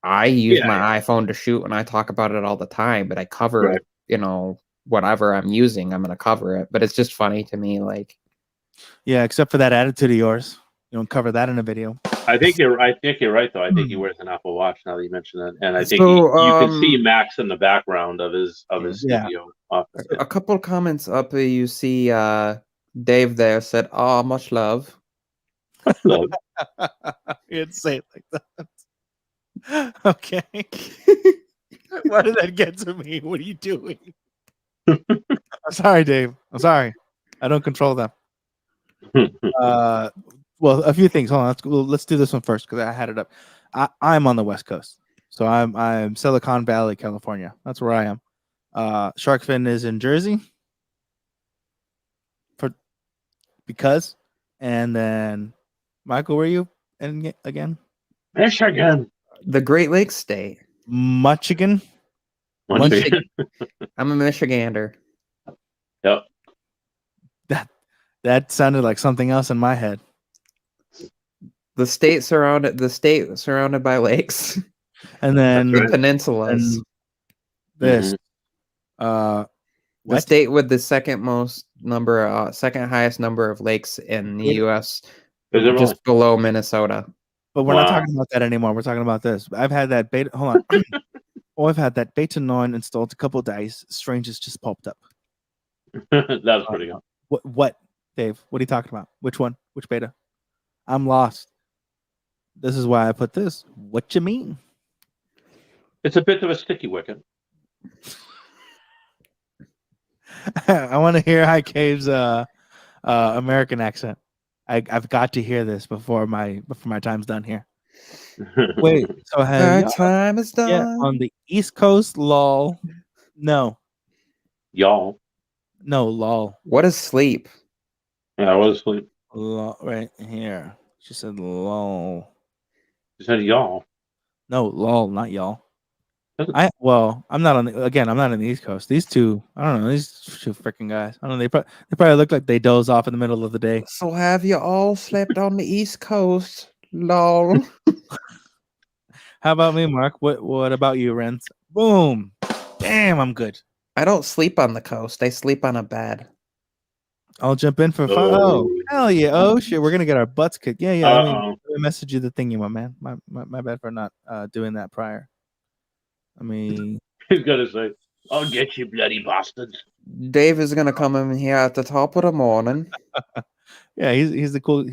I use Yeah, my iPhone to shoot, and I talk about it all the time. But I cover, Right. you know, whatever I'm using, I'm gonna cover it. But it's just funny to me, like. Yeah, except for that attitude of yours. You don't cover that in a video. I think you're right though. I think he wears an Apple Watch now that you mention it, and I think So, you can see Max in the background of his Yeah. studio office. a couple comments up. You see, Dave there said, "Oh, much love." So, You didn't say it like that. Okay. Why did that get to me? What are you doing? I'm sorry, Dave. I'm sorry. I don't control them. Well, a few things. Hold on. Let's do this one first because I had it up. I'm on the West Coast, so I'm Silicon Valley, California. That's where I am. Sharkfin is in Jersey, because, and then Michael, where are you? And again, Michigan. The Great Lakes state. Michigan. Michigan. I'm a Michigander. Yep. That sounded like something else in my head. The state surrounded by lakes. And then That's right. Peninsulas. and this, The what? state with the second highest number of lakes in the U.S. Is it just below Minnesota. But we're not Wow. talking about that anymore. We're talking about this. I've had that beta. Hold on. I've had that beta 9 installed a couple of days. Strange has just popped up. That was pretty good. What, Dave? What are you talking about? Which one? Which beta? I'm lost. This is why I put this. What you mean? It's a bit of a sticky wicket. I want to hear High Cave's American accent. I've got to hear this before my time's done here. Wait, so have y'all, time is done. yeah, on the East Coast, lol. No, Y'all. lol. What is sleep? Yeah, I was asleep. Lol right here. She said lol. You said y'all. No, lol, not y'all. Does it- I'm not on I'm not on the East Coast. These two, I don't know, these two freaking guys. I don't know, they probably look like they doze off in the middle of the day. So have you all slept on the East Coast? Lol. How about me, Mark? What about you, Renz? Boom. Damn, I'm good. I don't sleep on the coast. I sleep on a bed. I'll jump in for 5. Oh, hell yeah. Oh shit, we're gonna get our butts kicked. Yeah. Let me message you the thingy, my man. My bad for not doing that prior. I mean, He's gonna say, "I'll get you, bloody bastards." Dave is gonna come in here at the top of the morning. yeah, he's a cool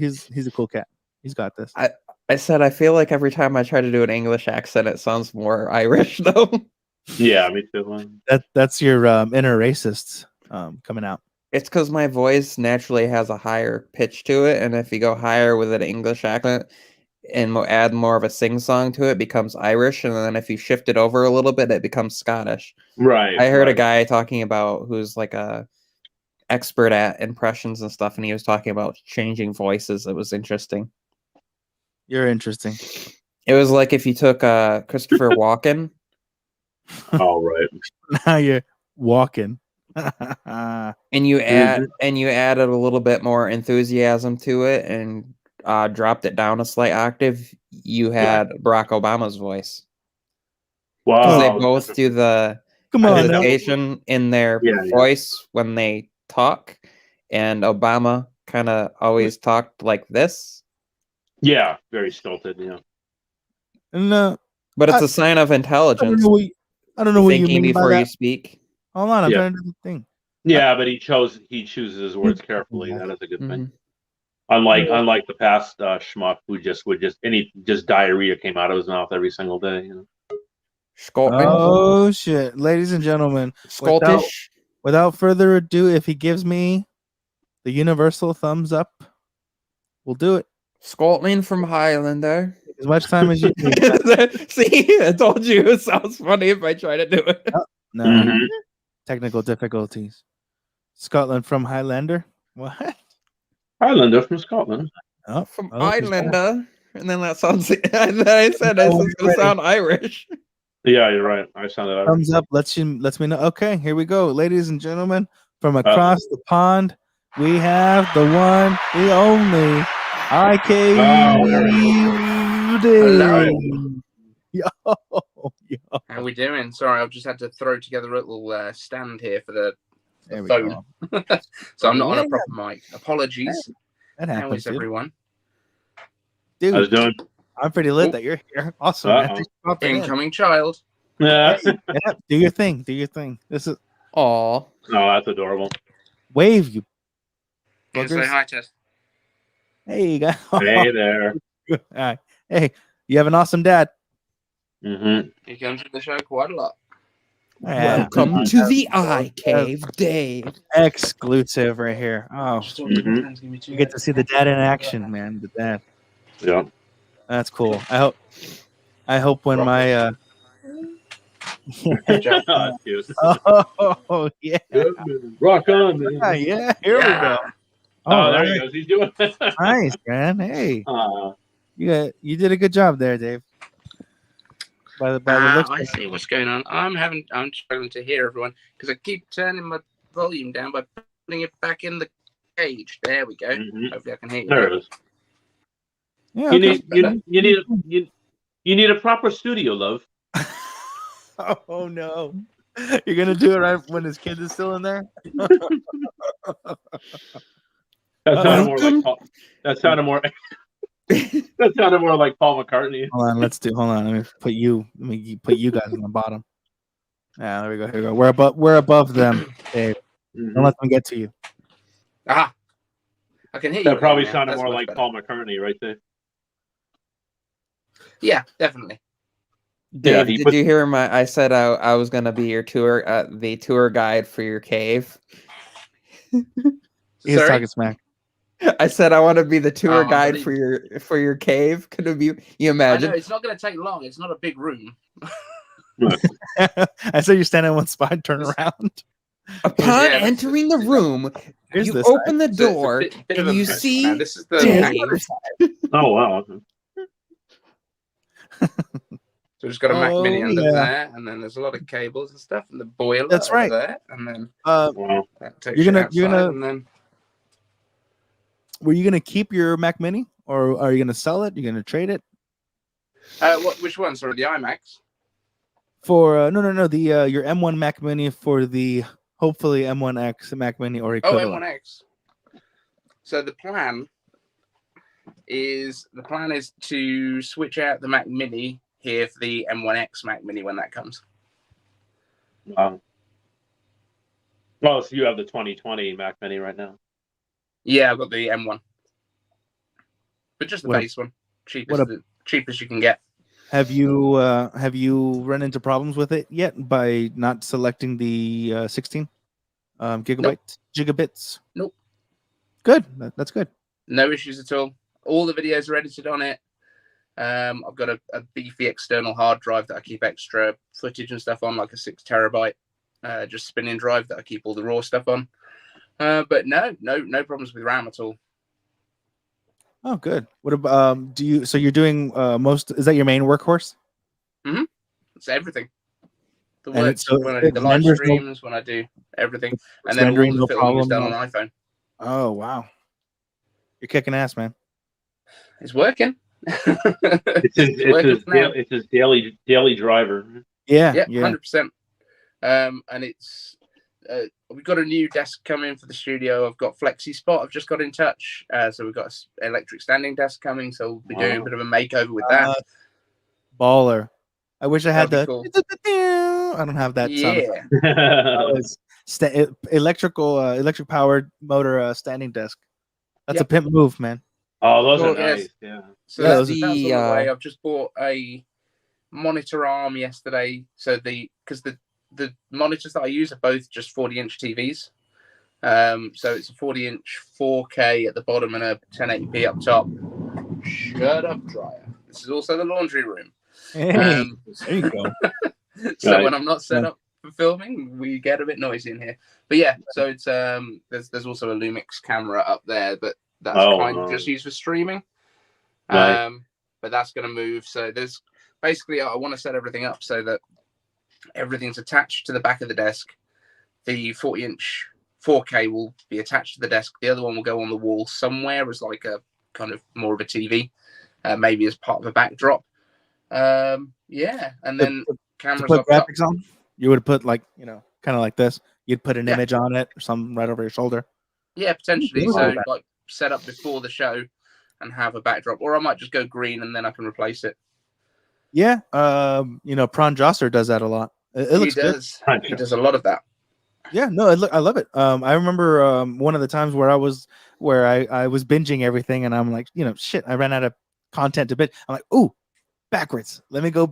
cat. He's got this. I said I feel like every time I try to do an English accent, it sounds more Irish though. Yeah, me too. That's your inner racist coming out. It's because my voice naturally has a higher pitch to it, and if you go higher with an English accent and add more of a sing-song to it, it becomes Irish, and then if you shift it over a little bit, it becomes Scottish. Right. I heard a right. guy talking about who's like a expert at impressions and stuff, and he was talking about changing voices. It was interesting. You're interesting. It was like if you took Christopher Walken. All right. Now you're walking. And you added a little bit more enthusiasm to it and dropped it down a slight octave, you had Barack Obama's voice. Wow. They both do the Come on, now. hesitation in their voice when they talk, and Obama kind of always talked like this. Yeah, very stilted. Yeah. No, but it's a sign of intelligence. I don't know what you thinking mean before by you that. speak. Hold on, I'm trying to do the thing. Yeah, but he chooses his words carefully. That is a good thing. Mm-hmm. Unlike the past schmuck who just diarrhea came out of his mouth every single day. You know? Scotland. Oh shit, ladies and gentlemen, Scottish. Without further ado, if he gives me the universal thumbs up, we'll do it. Scotland from Highlander. As much time as you need. See, I told you it sounds funny if I try to do it. Oh, no. Technical difficulties. Scotland from Highlander? What? Highlander from Scotland. Oh, from Highlander. And then that sounds I said it's going to sound Irish. Yeah, you're right. I sounded out. Thumbs up lets me know. Okay, here we go, ladies and gentlemen, from across the pond, we have the one, the only IK. Oh, there we Hello. Yo, yo. How we doing? Sorry, I've just had to throw together a little stand here for the There we phone. go. So I'm not on Yeah. a proper mic. Apologies. That How happens, is dude. everyone? Dude, I was doing. I'm pretty lit Oh. that you're here. Awesome, man. Uh-oh. Thanks for popping in. Incoming child. Yeah. Hey, yeah, do your thing. Do your thing. This is Aw. Oh, that's adorable. wave, you Can say buggers. hi, Tess. Hey, you guys. Hey there. All right. Hey, you have an awesome dad. Mm-hmm. He comes to the show quite a lot. Yeah. Welcome to the Eye Cave, Dave. Exclusive right here. Oh, Just Mhm. sometimes give me two you get to see the dad in action, man. The dad. Yeah. That's cool. I hope when my Good job. Oh, cute. oh yeah. Rock on, man. Yeah, here we go. Oh, All there right. he goes. He's doing it. Nice, man. Hey, Uh, you did a good job there, Dave. By the looks I see what's going on. I'm struggling to hear everyone because I keep turning my volume down by putting it back in the cage. There we go. mhm. Hopefully I can hear you. There now. it is. yeah, You okay. you need a proper studio, love. Oh no. You're gonna do it right when his kid is still in there? That sounded more Welcome. like Paul, that sounded more that sounded more like Paul McCartney. Hold on, let me put you guys on the bottom. Yeah, there we go. Here we go. We're above them, Dave. Mhm. Don't let them get to you. Aha! I can hear you. That probably again now. sounded That's more much like better. Paul McCartney right there. Yeah, definitely. Dave, he did put- you hear I said I was gonna be your the tour guide for your cave. He's Sorry? talking smack. I said I want to be the tour I guide believe- for your cave. Could it be? You I know imagine? it's not going to take long. It's not a big room. I said you stand in one spot and turn around. Upon Yeah, that's- entering the room, Here's you this open the So it's a door bit of and a you mess. see Now, this is the Dave. cave. Oh wow. So we've got a Mac Mini Oh, under yeah. there, and then there's a lot of cables and stuff, and the boiler That's over right. there, and then Wow. that takes You're you gonna- outside, you're gonna- and then Were you gonna keep your Mac Mini, or are you gonna sell it? You're gonna trade it which one? Sorry, the iMacs. for no the your M1 Mac Mini for the hopefully M1X Mac Mini or Oh, equivalent. M1X. So the plan is to switch out the Mac Mini here for the M1X Mac Mini when that comes. Wow. Well, so you have the 2020 Mac Mini right now. Yeah, I've got the M1, but just the What a- base one, what cheapest you can get. Have you run into problems with it yet by not selecting the 16 gigabits? Nope. Good. That's good. No issues at all. All the videos are edited on it. I've got a beefy external hard drive that I keep extra footage and stuff on, like a 6 terabyte just spinning drive that I keep all the raw stuff on. But no problems with RAM at all. Oh, good. What about so you're doing is that your main workhorse? It's everything. The And works so when I do it the live renders no- streams, when I do everything, It's and then all rendering the no filming is problem, done on iPhone. Oh, wow. You're kicking ass, man. It's working. It's his daily driver. Yeah. Yeah, Yeah. 100%. And it's we've got a new desk coming for the studio. I've got Flexi Spot. I've just got in touch. So we've got an electric standing desk coming. So we'll be doing a bit of a makeover with that. Baller. I wish I had That'd the. be cool. I don't have that sound. Yeah. That was electric powered motor standing desk. That's Yep. a pimp move, man. Oh, those Well, are yes. nice. Yeah. So Yeah, that's those on are- the way. I've just bought a monitor arm yesterday. So because the monitors that I use are both just 40-inch TVs. So it's a 40-inch 4K at the bottom and a 1080p up top. Shut up, dryer. This is also the laundry room. Hey, there you go. So Right. when I'm not set up for filming, we get a bit noisy in here. But yeah, so it's there's also a Lumix camera up there, but that's Oh, kind of wow. just used for streaming. Right. but that's going to move. So there's basically, I want to set everything up so that everything's attached to the back of the desk. The 40-inch 4K will be attached to the desk. The other one will go on the wall somewhere as like a kind of more of a TV, maybe as part of a backdrop. Yeah, and then cameras put up top. graphics on. You would put like, you know, kind of like this. You'd put an Yeah. image on it or something right over your shoulder. Yeah, potentially. Ooh. So like set up before the show and have a backdrop, or I might just go green and then I can replace it. Yeah, you know, Prawn Josser does that a lot. It looks He good. does. He does a lot of that. Yeah, no, I love it. I remember one of the times where I was binging everything, and I'm like, you know, shit, I ran out of content to binge. I'm like, ooh, backwards. Let me go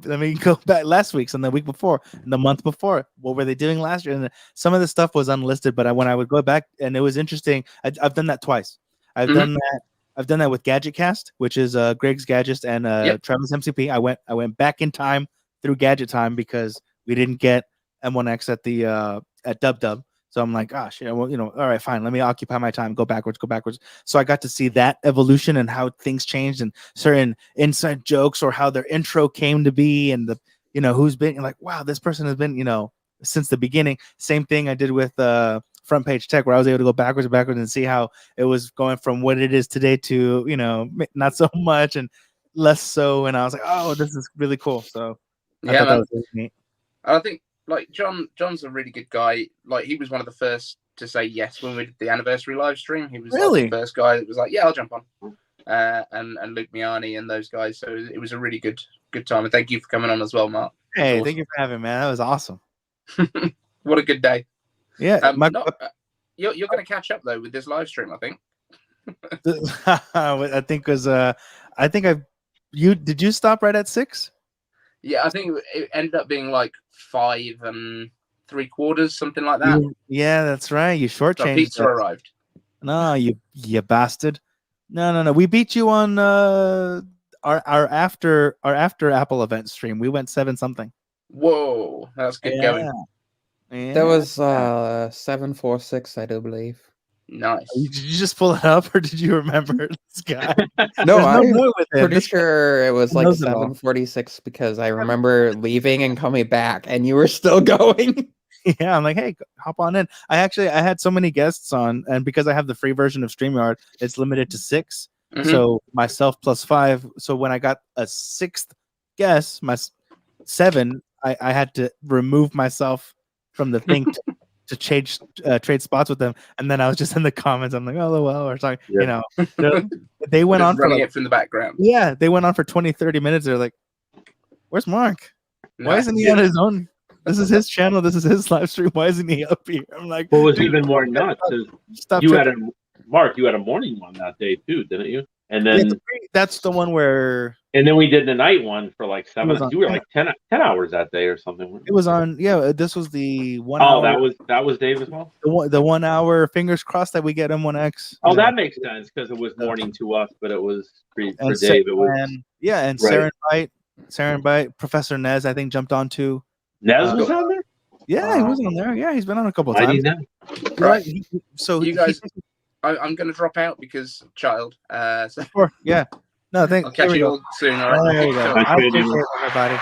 back last week's and the week before and the month before. What were they doing last year? And some of the stuff was unlisted, but when I would go back, and it was interesting. I've done that twice. I've done that with Gadget Cast, which is Greg's Gadgets and Travis MCP. I went back in time through Gadget Time because we didn't get M1X at the at Dub. So I'm like, gosh, yeah, well, you know, all right, fine. Let me occupy my time. Go backwards. So I got to see that evolution and how things changed and certain inside jokes or how their intro came to be and the, you know, who's been like, wow, this person has been, you know, since the beginning. Same thing I did with Front Page Tech, where I was able to go backwards and see how it was going from what it is today to, you know, not so much and less so. And I was like, oh, this is really cool. So I thought that was really neat. I think like John's a really good guy. Like he was one of the first to say yes when we did the anniversary live stream. He was like the first guy that was like, yeah, I'll jump on. And Luke Miani and those guys. So it was a really good time. And thank you for coming on as well, Mark. Hey, awesome. Thank you for having me, man. That was awesome. What a good day. Yeah. You're going to catch up though with this live stream, I think. I think did you stop right at 6? Yeah, I think it ended up being like 5 3/4, something like that. Yeah, that's right. You shortchanged. So pizza arrived. No, you bastard. No. We beat you on our after Apple event stream. We went 7 something. Whoa, that's good going. Yeah. That was 746, I do believe. Nice. Did you just pull it up, or did you remember this guy? No, I'm with him. pretty sure it was like knows it all. 746 because I remember leaving and coming back, and you were still going. Yeah, I'm like, hey, hop on in. I had so many guests on, and because I have the free version of StreamYard, it's limited to 6. Mhm. So myself plus 5. So when I got a 6th guest, my 7, I had to remove myself from the thing to change trade spots with them, and then I was just in the comments. I'm like, oh well, or something. Yeah. You know, they went on for running it from the background. Yeah, they went on for 20-30 minutes. They're like, where's Mark? Why isn't he on his own? This is his channel. This is his live stream. Why isn't he up here? I'm like, what was even more nuts is stop. You had a morning one that day too, didn't you? And then that's the one where. And then we did the night one for like 7. You were like 10 hours that day or something. It was on. Yeah, this was the 1 hour. Oh, that was Dave as well. The 1 hour. Fingers crossed that we get M1X. Oh, that makes sense because it was morning to us, but it was for Dave. It was and right. Saren Bite, Professor Nez, I think jumped on too. Nez was on there. Yeah, he was on there. Yeah, he's been on a couple of times. Right. So you guys, I'm going to drop out because child. So yeah. No, thank. I'll catch you all soon. All right. There you go. I appreciate everybody.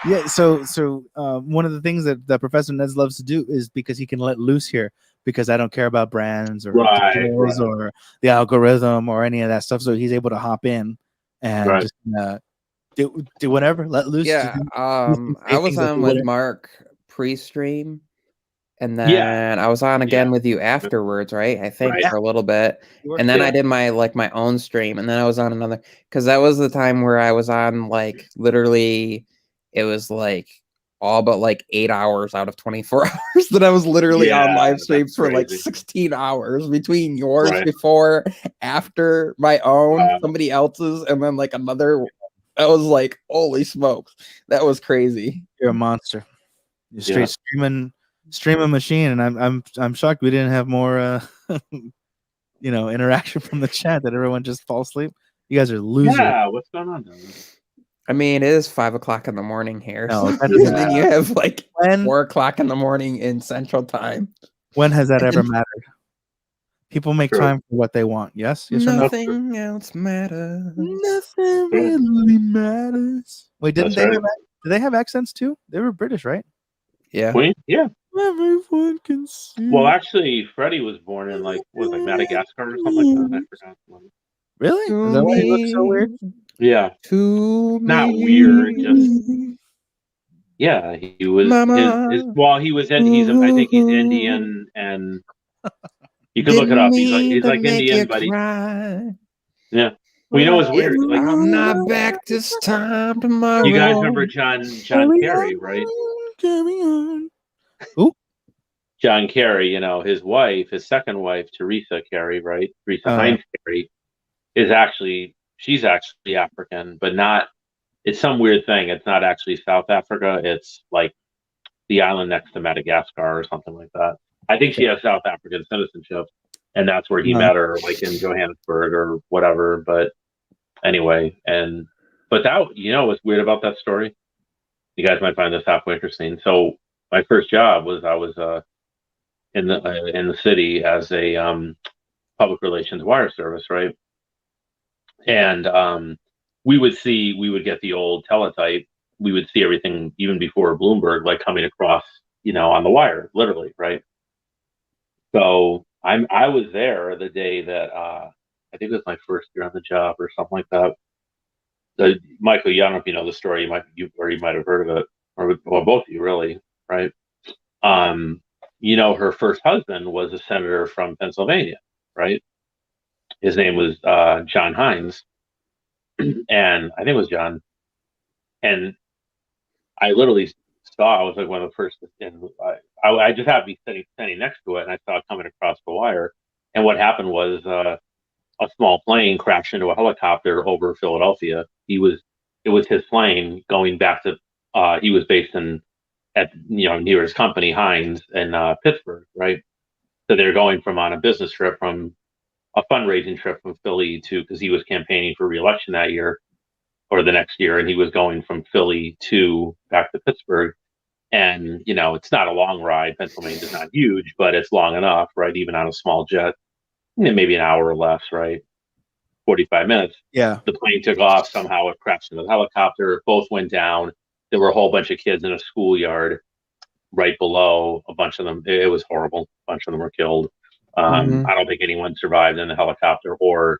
Yeah. So one of the things that Professor Nez loves to do is because he can let loose here because I don't care about brands or or the algorithm or any of that stuff. So he's able to hop in and just do whatever, let loose. Yeah. I was on with Mark pre-stream. And then I was on again with you afterwards, right? I think for a little bit. And then I did my own stream. And then I was on another, because that was the time where I was on like literally, it was like all but like 8 hours out of 24 hours that I was literally on live streams for like 16 hours between yours before, after my own, somebody else's, and then like another. I was like, holy smokes. That was crazy. You're a monster. You're straight streaming machine, and I'm shocked we didn't have more interaction from the chat, that everyone just falls asleep. You guys are losers. Yeah, what's going on? I mean, it is 5 o'clock in the morning here. No, so, and then you have like 4 o'clock in the morning in Central Time. When has that ever mattered? People make True. time for what they want. Yes or no? Nothing else matters. Nothing True. really matters. Wait, didn't That's they right. have? Did they have accents too? They were British, right? Yeah. Queen? Yeah. Everyone can see. Well, actually, Freddie was born in like Madagascar or something like that. I forgot. Really? Is To that why he looks so me, weird? Yeah, to not me, weird. Just yeah, he was his. Mama. Well, he was in. I think he's Indian, and you could look it Didn't up. mean He's to like make you Indian, but he cry. yeah. Well, you know what's If weird? Like I'm not back this time you guys tomorrow. remember John Carry Kerry, on, right? carry on. Who? John Kerry. You know his wife, his second wife, Teresa Kerry, right? Teresa Oh, yeah. Heinz Kerry she's actually African, but not. It's some weird thing. It's not actually South Africa. It's like the island next to Madagascar or something like that. I think she has South African citizenship, and that's where he No. met her, like in Johannesburg or whatever. But anyway, but that what's weird about that story? You guys might find this halfway interesting. So my first job was I was in the city as a public relations wire service, right? And we would get the old teletype. We would see everything even before Bloomberg, like coming across, on the wire, literally, right? So I was there the day that I think it was my first year on the job or something like that. Michael, I don't know if you know the story. You might have heard of it, or well, both of you really, right? Her first husband was a senator from Pennsylvania, right? His name was John Hines, and I think it was John. And I literally saw, I was like one of the first, and I just happened to be standing next to it, and I saw it coming across the wire. And what happened was a small plane crashed into a helicopter over Philadelphia. It was his plane going back to, he was based near his company, Heinz, in Pittsburgh, right? So they're going on a business trip, from a fundraising trip from Philly because he was campaigning for re-election that year or the next year, and he was going from Philly to back to Pittsburgh. And it's not a long ride. Pennsylvania is not huge, but it's long enough, right? Even on a small jet, maybe an hour or less, right? 45 minutes. Yeah. The plane took off. Somehow it crashed into the helicopter. Both went down. There were a whole bunch of kids in a schoolyard right below. A bunch of them. It was horrible. A bunch of them were killed. I don't think anyone survived in the helicopter or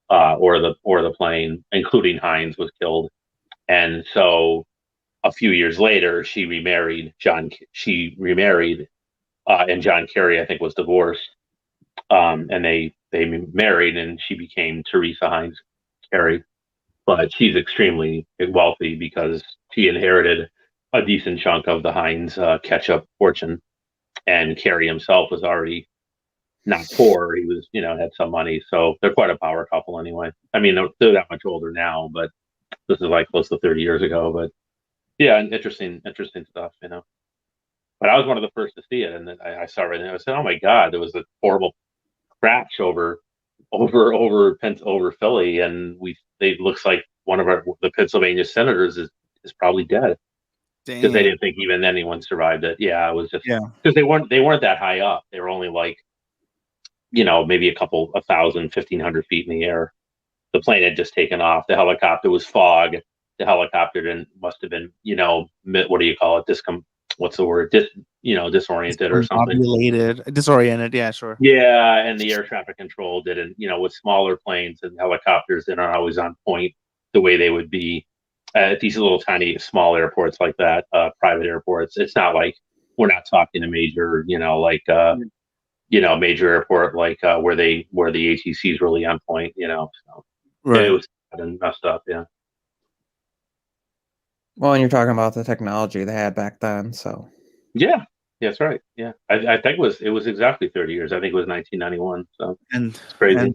the plane, including Hines, was killed. And so a few years later, she remarried, and John Kerry, I think, was divorced. And they married, and she became Teresa Heinz Kerry. But she's extremely wealthy because she inherited a decent chunk of the Heinz ketchup fortune. And Kerry himself was already not poor. He was, had some money. So they're quite a power couple anyway. I mean, they're that much older now, but this is like close to 30 years ago. But yeah, interesting stuff, But I was one of the first to see it, and then I saw it, and I said, "Oh my God!" There was a horrible crash over Philly, and it looks like one of the Pennsylvania senators is probably dead because they didn't think even anyone survived it. Yeah, it was just because they weren't that high up. They were only like maybe 1,000, 1,500 feet in the air. The plane had just taken off. The helicopter was fog. The helicopter must have been, what do you call it? What's the word? Disoriented or something. Disoriented. Yeah, sure. Yeah, and the air traffic control didn't, with smaller planes and helicopters, they're not always on point the way they would be at these little tiny small airports like that, private airports. It's not like we're not talking a major, major airport like where the ATC is really on point, So Right. it was messed up, yeah. Well, and you're talking about the technology they had back then, so. Yeah, that's right. Yeah, I think it was exactly 30 years. I think it was 1991. So And it's crazy. And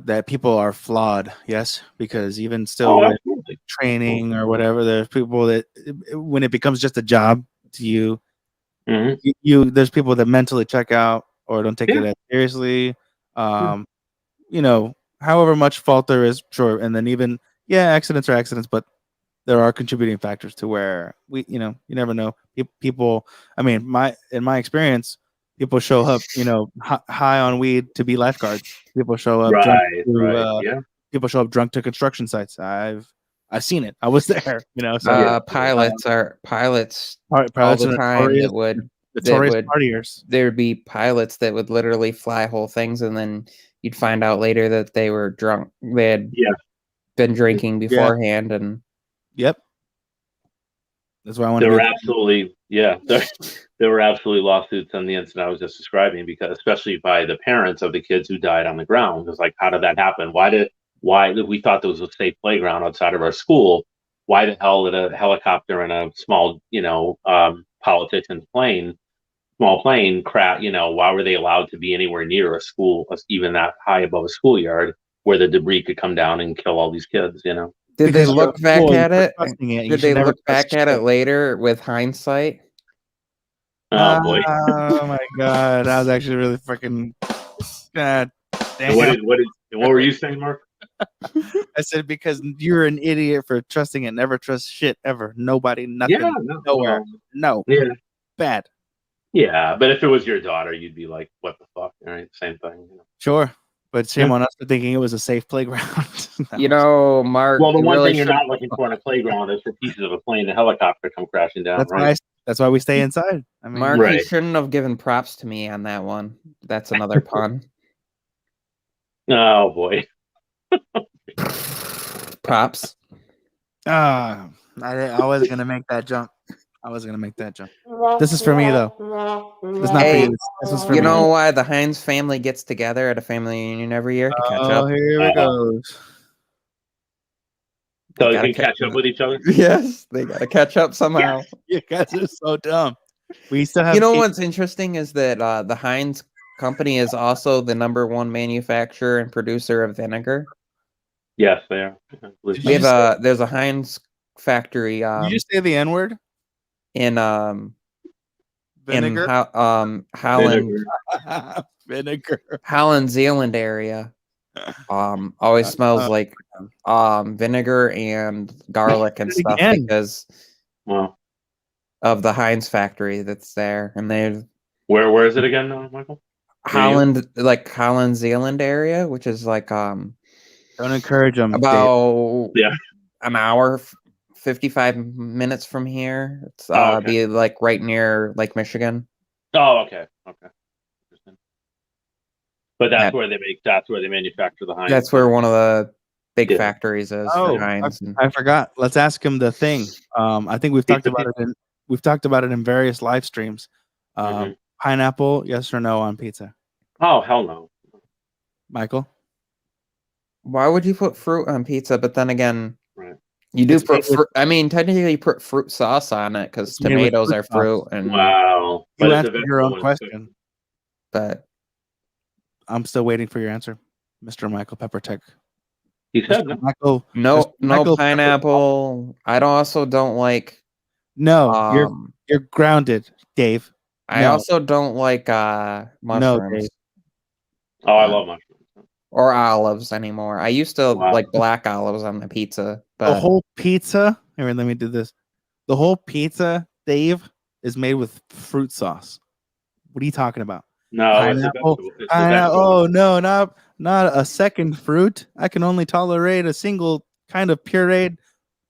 that people are flawed, yes, because even still with training or whatever, there's people that when it becomes just a job to you, there's people that mentally check out or don't take it as seriously. However much fault there is, sure, and then even accidents are accidents, but there are contributing factors to where you never know. People, I mean, in my experience, People show up, high on weed to be lifeguards. People show up drunk Right, to right, yeah. people show up drunk to construction sites. I've seen it. I was there. So Yeah. Pilots are pilots all pilots the are time notorious, that would notorious would- partiers. there'd be pilots that would literally fly whole things, and then you'd find out later that they were drunk. They had Yeah. been drinking Yeah. beforehand, and Yep. That's why I want There to were be. absolutely, yeah, there were absolutely lawsuits on the incident I was just describing, because especially by the parents of the kids who died on the ground. It's like, how did that happen? Why did we thought there was a safe playground outside of our school? Why the hell did a helicopter and a small, politician's small plane crash? Why were they allowed to be anywhere near a school, even that high above a schoolyard, where the debris could come down and kill all these kids? did they Because you're look back full, at you're it? trusting it. You Did should they never look back trust at it shit. later with hindsight? Oh boy! Oh my god, that was actually really freaking. God And damn. what were you saying, Mark? I said because you're an idiot for trusting it. Never trust shit ever. Nobody, nothing, Yeah, no, nowhere. well, No, yeah, bad. yeah. But if it was your daughter, you'd be like, "What the fuck?" All right, same thing. Sure, but shame Yeah. on us for thinking it was a safe playground. Mark. Well, the you one really thing you're should- not looking for in a playground is for pieces of a plane and a helicopter come crashing down, that's right? that's why we stay inside. I mean, Mark, you Right. shouldn't have given props to me on that one. That's another pun. Oh boy. Props. I wasn't gonna make that jump. I wasn't gonna make that jump. This is for me though. This is not Hey, for you. This was for You me. know why the Heinz family gets together at a family reunion every year to catch Oh, up? here it goes. So They you gotta can catch up with each other? Yes, they gotta catch up somehow. You guys are so dumb. We still have. You know what's interesting is that the Heinz company is also the #1 manufacturer and producer of vinegar. Yes, they are. I believe Did so. We you have there's a Heinz factory Did you just say the N word? in Vinegar. Holland Vinegar. Holland Zealand area. Always smells like vinegar and garlic and Say it stuff again. because Well, of the Heinz factory that's there, and they've where is it again, Michael? Holland, like Holland Zealand area, which is like Don't encourage them. about Yeah. an hour, 55 minutes from here. It's Oh, okay. be like right near Lake Michigan. Oh, okay. Interesting. But Yeah. that's where they manufacture the Heinz. That's where one of the big Yeah. factories is Oh, for Heinz. And I forgot. Let's ask him the thing. I think we've talked Pizza. about it in various live streams. Mhm. Pineapple, yes or no on pizza? Oh, hell no. Michael? why would you put fruit on pizza? But then again, Right. you do It's put made with- fruit. I mean, technically, you put fruit sauce on it because It's made with tomatoes fruit are sauce. fruit, and Wow. You But it's a answered your own vegetable one, so- question. but I'm still waiting for your answer, Mr. Michael Peppertech. He said Mr. no. Michael, no, Mr. no Michael Pepper- pineapple. I also don't like. No, you're grounded, Dave. I No. also don't like mushrooms Dave. Oh, I Uh, love mushrooms. or olives anymore. I used to Wow. like black olives on the pizza, The but whole pizza. Here, let me do this. The whole pizza, Dave, is made with fruit sauce. What are you talking about? No, Pineapple. it's a vegetable. It's a Pineapple. vegetable. Oh no, not a second fruit. I can only tolerate a single kind of pureed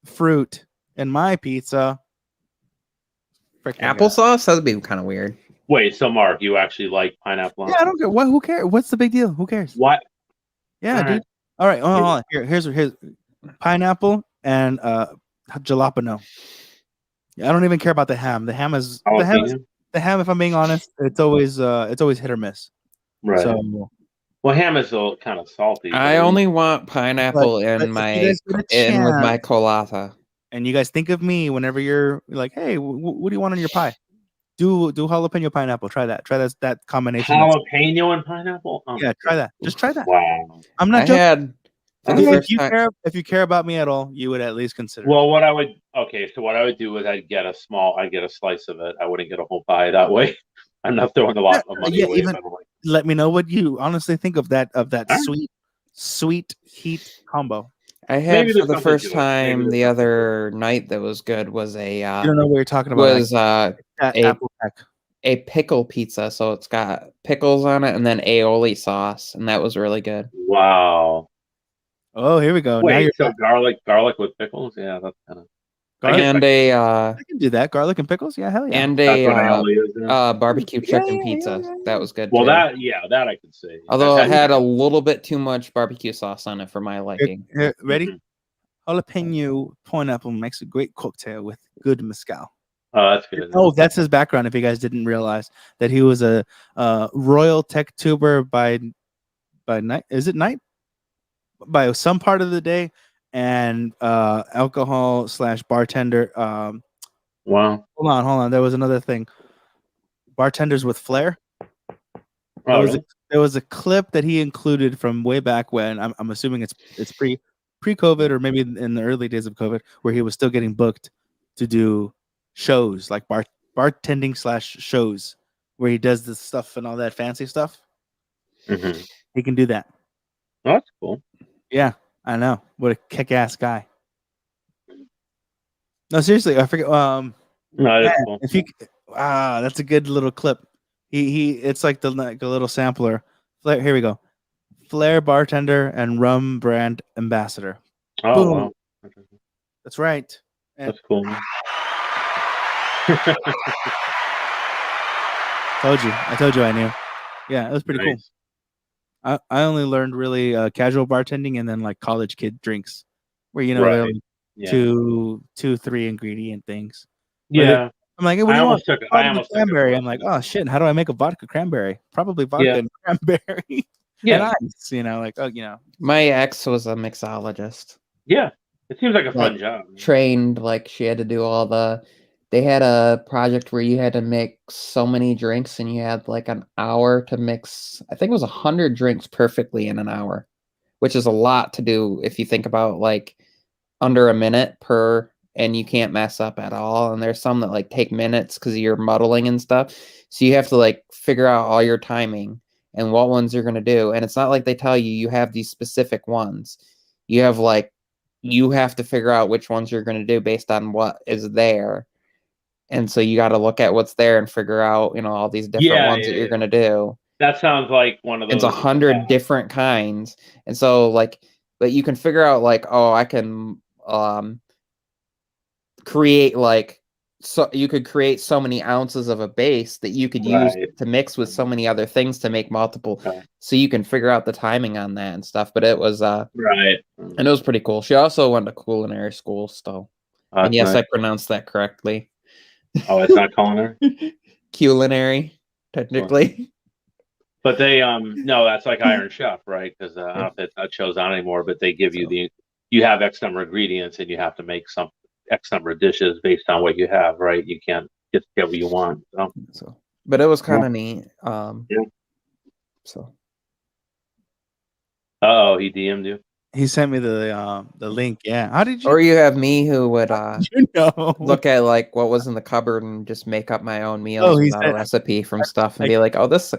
fruit in my pizza. Frickin' God. applesauce that'd be kind of weird. Wait, so Mark, you actually like pineapple? Yeah, I don't care. What? Who cares? What's the big deal? Who cares? What? Yeah, All dude. right. All right. Hold on. Here's pineapple and jalapeno. I don't even care about the ham. The ham is Jalapeno? the ham. If I'm being honest, it's always hit or miss. Right. So Well, ham is a kind of salty. I only want pineapple But in if you my guys get a in with my chance- colata. and you guys think of me whenever you're like, hey, what do you want on your pie? Do jalapeno pineapple. Try that. Try that combination. Jalapeno and pineapple? Oh, Yeah, try that. Just try that. Wow. I'm I not joking. had for the If first you time. if you care about me at all, you would at least consider. Well, what I would do is I'd get a slice of it. I wouldn't get a whole pie that way. I'm not throwing a lot of money away. even if I don't like it. let me know what you honestly think of that Alright. sweet heat combo. I had Maybe for there's the something first to it. time Maybe the there's something to other night that was good was You don't know what you're talking about. was That a- apple tech. a pickle pizza, so it's got pickles on it and then aioli sauce, and that was really good. Wow. Oh, here we go. Now Wait, you're so garlic with pickles? Yeah, that's kind of. garlic. And I can do that. Garlic and pickles. Yeah, hell yeah. and That's a what aioli is. Yeah. barbecue Yeah, chicken yeah, pizza. yeah. That was good Well, too. that I could see. Although I've it had a that. little bit too much barbecue sauce on it for my liking. Here, ready? Mhm. Jalapeno pineapple makes a great cocktail with good mezcal. Oh, that's good. Oh, that's his background. If you guys didn't realize that he was a royal tech tuber by night. Is it night? By some part of the day, and alcohol / bartender. Wow. Hold on. There was another thing. Bartenders with flair. Oh, really? There was a clip that he included from way back when. I'm assuming it's pre-COVID or maybe in the early days of COVID, where he was still getting booked to do shows like bartending / shows, where he does this stuff and all that fancy stuff. Mm-hmm. He can do that. Oh, that's cool. Yeah, I know. What a kick-ass guy. No, seriously, I forget. No, that's Yeah, cool. if you that's a good little clip. He it's like a little sampler. Flair, here we go. Flair bartender and rum brand ambassador. Oh, Boom. wow. That's right. And That's cool. Man. I told you I knew. Yeah, it was pretty Nice. cool. I only learned really casual bartending and then like college kid drinks, where they're Right. like Yeah. 2-3 ingredient things. But Yeah. I'm like, hey, what I do you want? almost took it. Vodka cranberry. I'm like, oh shit, how do I make a vodka cranberry? Probably vodka and cranberry and ice. My ex was a mixologist. Yeah. It seems like a fun Like, job. Trained, like she had to do all the. They had a project where you had to mix so many drinks, and you had like an hour to mix. I think it was 100 drinks perfectly in an hour, which is a lot to do if you think about like under a minute per, and you can't mess up at all. And there's some that like take minutes because you're muddling and stuff. So you have to like figure out all your timing and what ones you're gonna do. And it's not like they tell you have these specific ones. You have like you have to figure out which ones you're gonna do based on what is there. And so you got to look at what's there and figure out, all these different ones that you're gonna do. That sounds like one of those. It's 100 different kinds, and so like, but you can figure out like, oh, I can create like, so you could create so many ounces of a base that you could use to mix with so many other things to make multiple. So you can figure out the timing on that and stuff. But it was right, and it was pretty cool. She also went to culinary school still, and yes, I pronounced that correctly. Oh, it's not culinary. Culinary, technically. But they no, that's like Iron Chef, right? Because I don't know if that show's on anymore, but they give you you have X number of ingredients and you have to make some X number of dishes based on what you have, right? You can't just get what you want. So but it was kind of neat. So. Oh, he DM'd you. He sent me the link. Yeah. How did you? Or you have me who would look at like what was in the cupboard and just make up my own meals without a recipe from stuff and be like, oh, this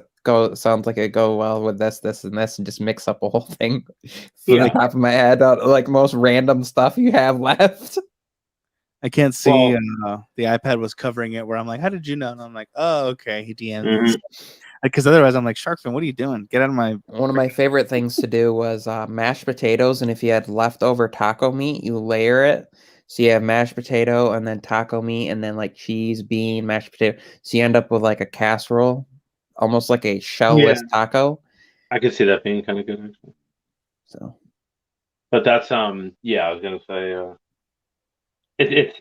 sounds like it go well with this, and this, and just mix up a whole thing from the top of my head, like most random stuff you have left. I can't see the iPad was covering it where I'm like, how did you know? And I'm like, oh, okay. He DM'd because otherwise I'm like, Sharkfin, what are you doing? Get out of my. One of my favorite things to do was mashed potatoes. And if you had leftover taco meat, you layer it. So you have mashed potato and then taco meat and then like cheese, bean, mashed potato. So you end up with like a casserole, almost like a shell-less taco. I could see that being kind of good. Actually. So. But that's I was gonna say it's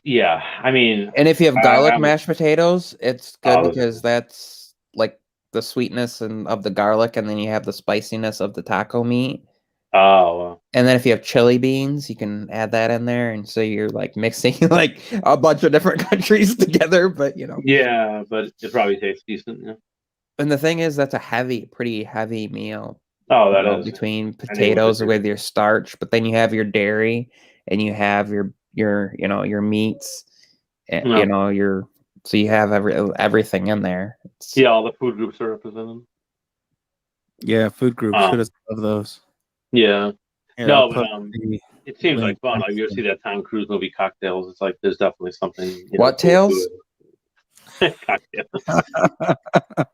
I mean. And if you have garlic mashed potatoes, it's good because that's like the sweetness of the garlic, and then you have the spiciness of the taco meat. Oh, wow. And then if you have chili beans, you can add that in there, and so you're like mixing like a bunch of different countries together. But yeah, but it probably tastes decent. Yeah. And the thing is, that's a pretty heavy meal. Oh, that is between potatoes with your starch, but then you have your dairy, and you have your meats, and so you have everything in there. All the food groups are represented. Yeah, food groups. Who doesn't love those? Yeah. Here, no, but it seems like fun. Like you ever see that Tom Cruise movie Cocktails? It's like there's definitely something. What Tales? God damn it.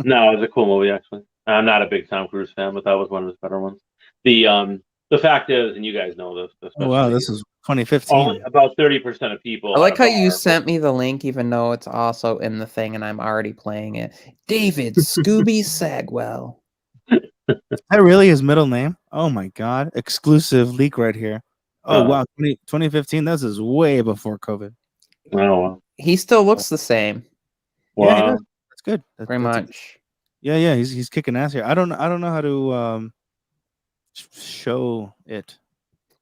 No, it was a cool movie actually. I'm not a big Tom Cruise fan, but that was one of his better ones. The fact is, and you guys know this, Oh, wow, especially this is 2015. only about 30% of people. I like at how a you bar- sent me the link, even though it's also in the thing, and I'm already playing it. David Scooby Sagwell. Is that really his middle name? Oh my god. Exclusive leak right here. Oh wow, 2015. This is way before COVID. Oh, wow. He still looks the same, Yeah, he Wow. does. That's good. pretty That's much. yeah, he's kicking ass here. I don't know how to show it.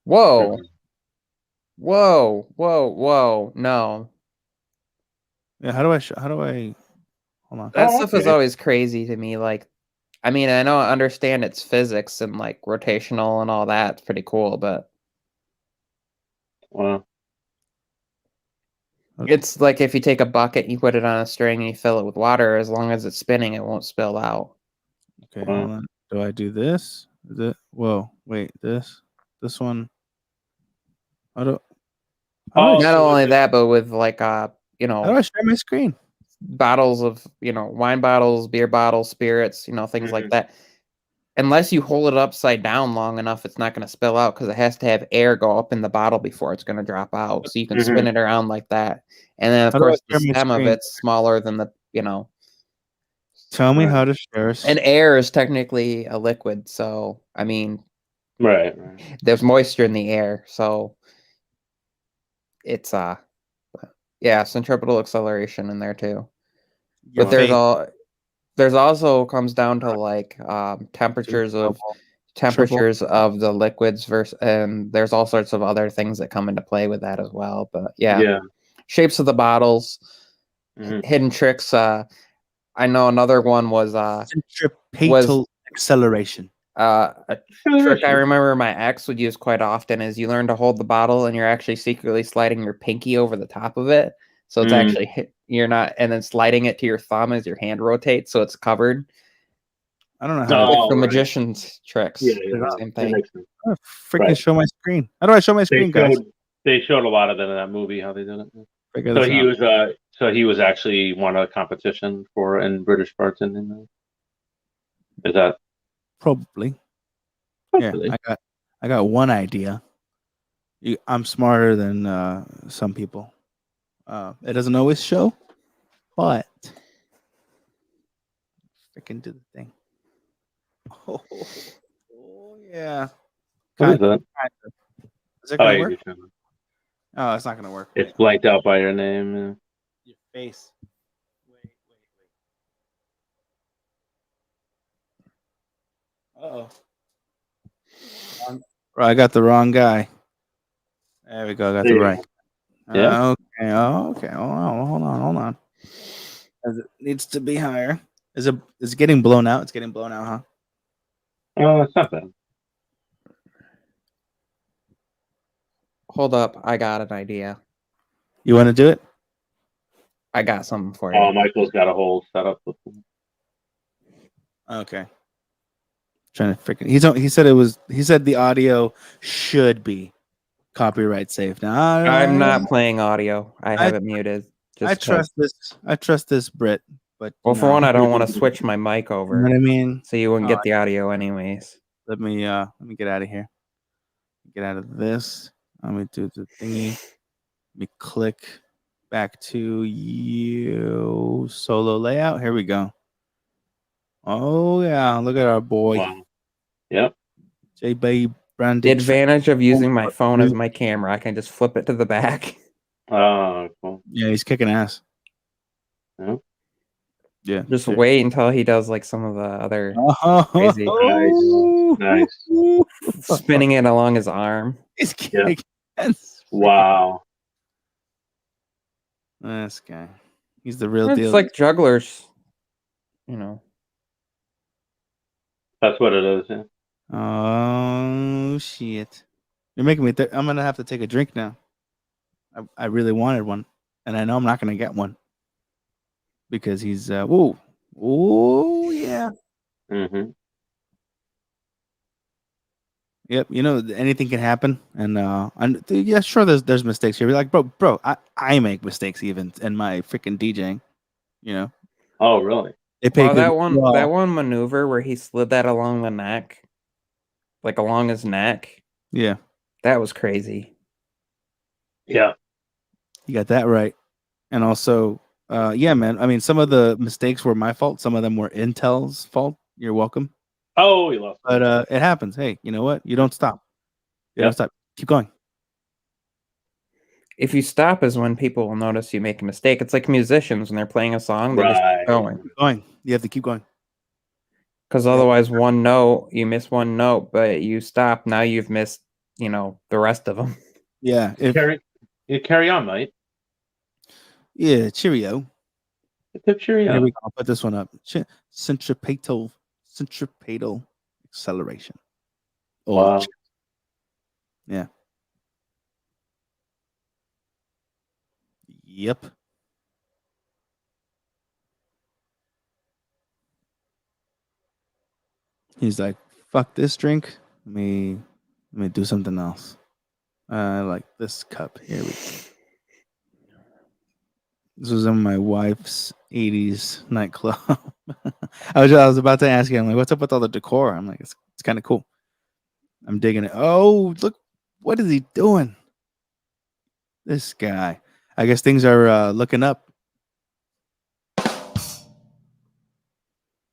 Whoa. Whoa. No. Yeah, how do I hold on. That Oh, stuff is okay. always crazy to me. Like, I mean, I know I understand it's physics and like rotational and all that. It's pretty cool, but Wow. it's like if you take a bucket, you put it on a string, and you fill it with water. As long as it's spinning, it won't spill out. Okay, Wow. hold on. Do I do this? Is it whoa, wait, this one. How do Oh, Not so only is it- that, but with like how do I share my screen? bottles of wine bottles, beer bottles, spirits, things like that. Unless you hold it upside down long enough, it's not going to spill out because it has to have air go up in the bottle before it's going to drop out. So you can spin it around like that, and then of How do I course the share my stem of screen? it's smaller than the Tell me Right. how to share. and air is technically a liquid. So I mean, right. there's moisture in the air, so it's centripetal acceleration in there too. Your But there's face. there's also comes down to like temperatures of the liquids versus, and there's all sorts of other things that come into play with that as well. But Yeah. shapes of the bottles, Mhm. hidden tricks. I know another one was Centripetal acceleration. a trick I remember my ex would use quite often is you learn to hold the bottle and you're actually secretly sliding your pinky over the top of it. So it's actually you're not, and then sliding it to your thumb as your hand rotates, so it's covered. I don't know No. how to Like the right. magician's tricks. Yeah, Same that thing. makes sense. how to freaking Right. show my screen. How do I show my They screen, guys? showed a lot of that in that movie how they did it. Figure So this he out. was actually won a competition for in British bartending. Is that Probably. hopefully. Yeah, I got one idea. I'm smarter than some people. It doesn't always show, but freaking do the thing. Oh yeah. What is that? Is it Oh, gonna you're work? trying- Oh, it's not gonna work. it's blanked out by your name. Yeah. Your face. Wait. Uh-oh. I got the wrong guy. There we go. I got There the you right. go. Yeah. Okay. Okay. Hold on. It needs to be higher. Is it getting blown out? It's getting blown out, huh? Oh, it's not bad. Hold up, I got an idea. You want to do it? I got something for Oh, you. Michael's got a whole setup with him. Okay. Trying to freaking. He said it was. He said the audio should be copyright safe. Now I'm not playing audio. I have it muted. I trust this. I trust this Brit. But Well, for one, I don't want to switch my mic you over, know what I mean. so you wouldn't get the audio anyways. Let me get out of here. Get out of this. Let me do the thingy. Let me click back to you solo layout. Here we go. Oh yeah, look at our boy. Wow. Yep. JB branded. The advantage of using my phone as my camera, I can just flip it to the back. Oh, cool. Yeah, he's kicking ass. Yeah. Yeah. Just wait until he does like some of the other crazy Nice. spinning it along his arm. He's kicking ass. Wow. This guy. He's the real It's deal. like jugglers, That's what it is. Yeah. Oh shit! You're making me. I'm gonna have to take a drink now. I really wanted one, and I know I'm not gonna get one because he's. Whoa! Oh yeah! Mm-hmm. Yep. You know, anything can happen, and yeah, sure. There's mistakes here. Be like, bro, I make mistakes even in my freaking DJing. You know, Oh, really? they pay Well, good. that one maneuver where he slid that along the neck, like along his neck, Yeah, that was crazy. Yeah. you got that right. And also, yeah, man. I mean, some of the mistakes were my fault. Some of them were Intel's fault. You're welcome. Oh, he lost. But it happens. Hey, you know what? You don't stop. You don't Yep. stop. Keep going. If you stop is when people will notice you make a mistake. It's like musicians when they're playing a song, they just Right. keep going. Keep going. You have to keep going. Because otherwise, one note, you miss one note, but you stop, now you've missed, the rest of them. Yeah. Carry on, mate. Yeah. Cheerio. Cheerio. Here we go. I'll put this one up. Centripetal acceleration. Oh, Wow. yeah. Yep. He's like, fuck this drink. Let me do something else. I like this cup. Here we go. This was in my wife's 80s nightclub. I was about to ask you, I'm like, what's up with all the decor? I'm like, it's kind of cool. I'm digging it. Oh, look, what is he doing? This guy. I guess things are looking up.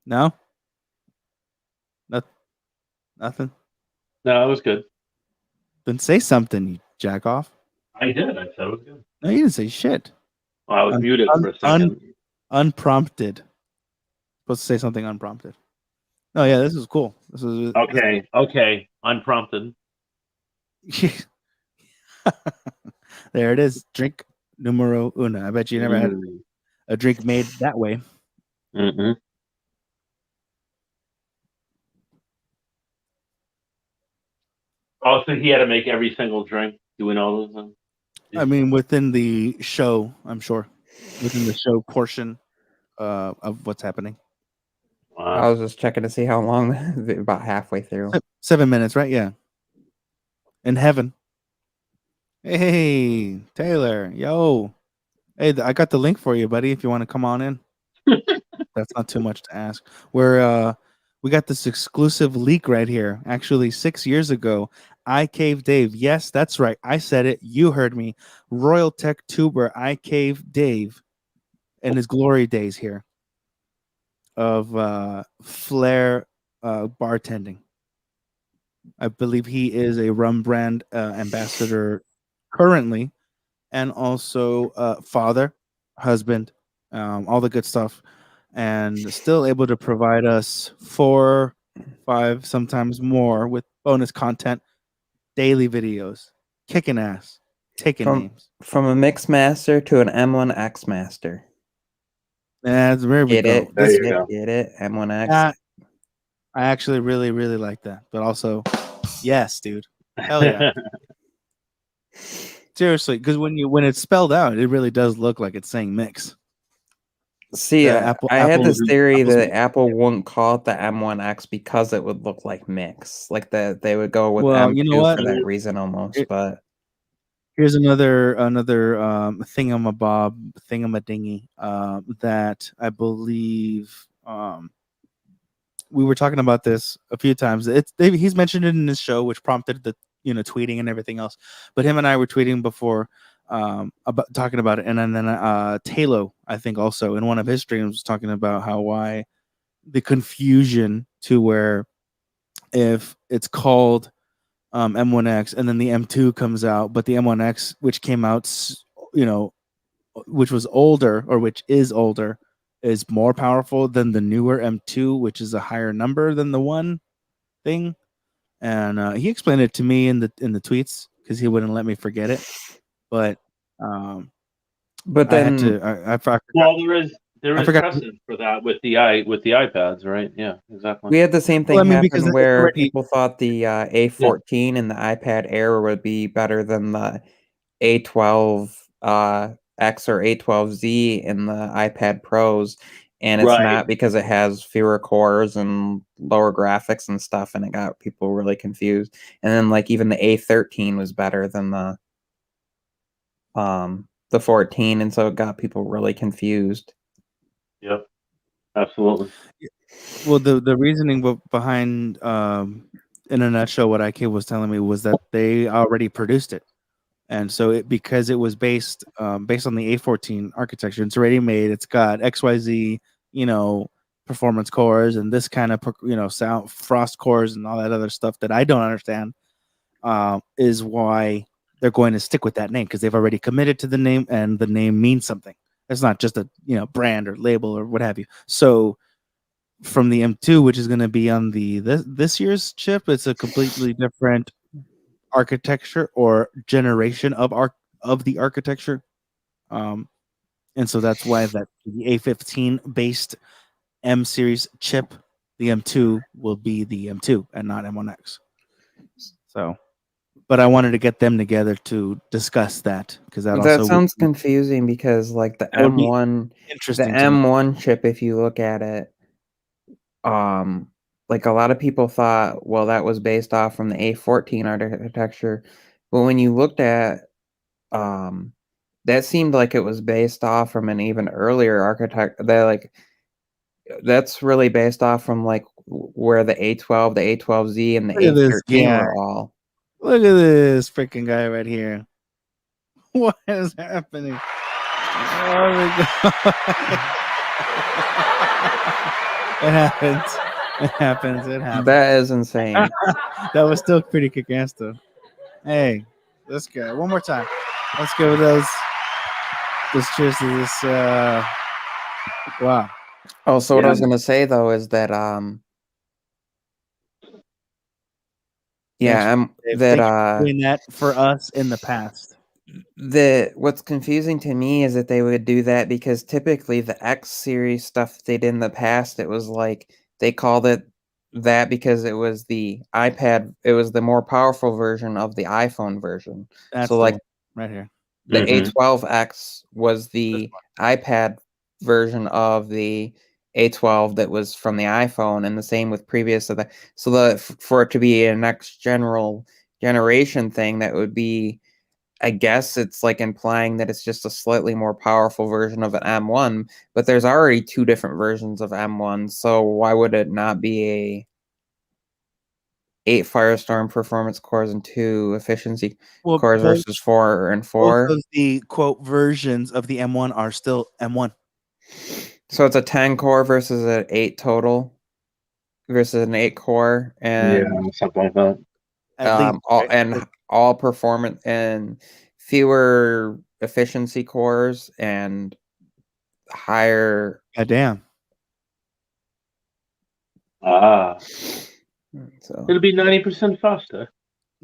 No? Nothing? No, it was good. Then say something, you jack off. I did. I said it was good. No, you didn't say shit. Well, I was muted for a second. Unprompted. Supposed to say something unprompted. Oh yeah, this is cool. This is Okay. Unprompted. There it is. Drink numero uno. I bet you never had a drink made that way. Mm-hmm. Oh, so he had to make every single drink doing all those things? I mean, within the show, I'm sure. Within the show portion of what's happening. I Wow. was just checking to see how long, about halfway through. 7 minutes, right? Yeah. In heaven. Hey, Taylor. Yo. Hey, I got the link for you, buddy, if you want to come on in. That's not too much to ask. We got this exclusive leak right here. Actually, 6 years ago, I Cave Dave. Yes, that's right. I said it. You heard me. Royal Tech tuber I Cave Dave in his glory days here of flair bartending. I believe he is a rum brand ambassador currently, and also father, husband, all the good stuff, and still able to provide us 4, 5, sometimes more with bonus content, daily videos, kicking ass, taking names. From a mix master to an M1X master. That's where we Get go. it? There you go. Get it? M1X. I actually really, really like that, but also, yes, dude, hell yeah. Seriously, because when it's spelled out, it really does look like it's saying mix. See, The I had this theory Apple's that mix. Apple wouldn't call it the M1X because it would look like mix, like they would go with Well, M2 you know what? for that reason almost. But Here's another thingamadingy that I believe we were talking about this a few times. He's mentioned it in his show, which prompted the tweeting and everything else. But him and I were tweeting before about talking about it, and then Talo, I think, also in one of his streams was talking about why the confusion to where if it's called M1X and then the M2 comes out, but the M1X, which came out, which was older or which is older, is more powerful than the newer M2, which is a higher number than the one thing. And he explained it to me in the tweets because he wouldn't let me forget it. But but I had then to. I forgot. Well, there I is forgot. precedent for that with the iPads, right? Yeah, exactly. we had the same thing Well, I mean, because happen it's where already people thought the A14 and the iPad Air would be better than the A12 X or A12Z and the iPad Pros, and it's Right. not because it has fewer cores and lower graphics and stuff, and it got people really confused. And then like even the A13 was better than the 14, and so it got people really confused. Yep. Absolutely. Well, the reasoning behind in a nutshell, what IK was telling me was that they already produced it, and so because it was based on the A14 architecture, it's already made. It's got XYZ, performance cores and this kind of sound frost cores and all that other stuff that I don't understand. Is why they're going to stick with that name, because they've already committed to the name, and the name means something. It's not just a brand or label or what have you. So from the M2, which is going to be on this year's chip, it's a completely different architecture or generation of the architecture. And so that's why that the A15 based M series chip, the M2 will be the M2 and not M1X. So, but I wanted to get them together to discuss that, because that also sounds confusing, because like the would be M1, interesting. the M1 chip, if you look at it, like a lot of people thought, well, that was based off from the A14 architecture, but when you looked at that seemed like it was based off from an even earlier architect. That's really based off from like where the A12, the A12Z, and the Look at this A13 guy. were all. Look at this freaking guy right here. What is happening? Oh my God. It happens. It happens. It happens. That is insane. That was still pretty kick-ass though. Hey, let's go one more time. Let's go with those cheers to this. Wow. Oh, so what I was Yeah. gonna say though is that yeah, Dave, that thank you for doing that for us in the past. what's confusing to me is that they would do that because typically the X series stuff they did in the past, it was like they called it that because it was the iPad, it was the more powerful version of the iPhone version. That's So the like one right here. the Mhm. A12X was the iPad version of the A12 that was from the iPhone, and the same with previous to that. So for it to be a next generation thing, that would be, I guess it's like implying that it's just a slightly more powerful version of an M1, but there's already two different versions of M1, so why would it not be a 8 Firestorm performance cores and 2 efficiency Well, cores versus 4 and both 4? of the quote versions of the M1 are still M1. So it's a 10 core versus an 8 total versus an 8 core, Yeah, and something like that. At least, right? all performance and fewer efficiency cores and higher. God damn. So It'll be 90% faster.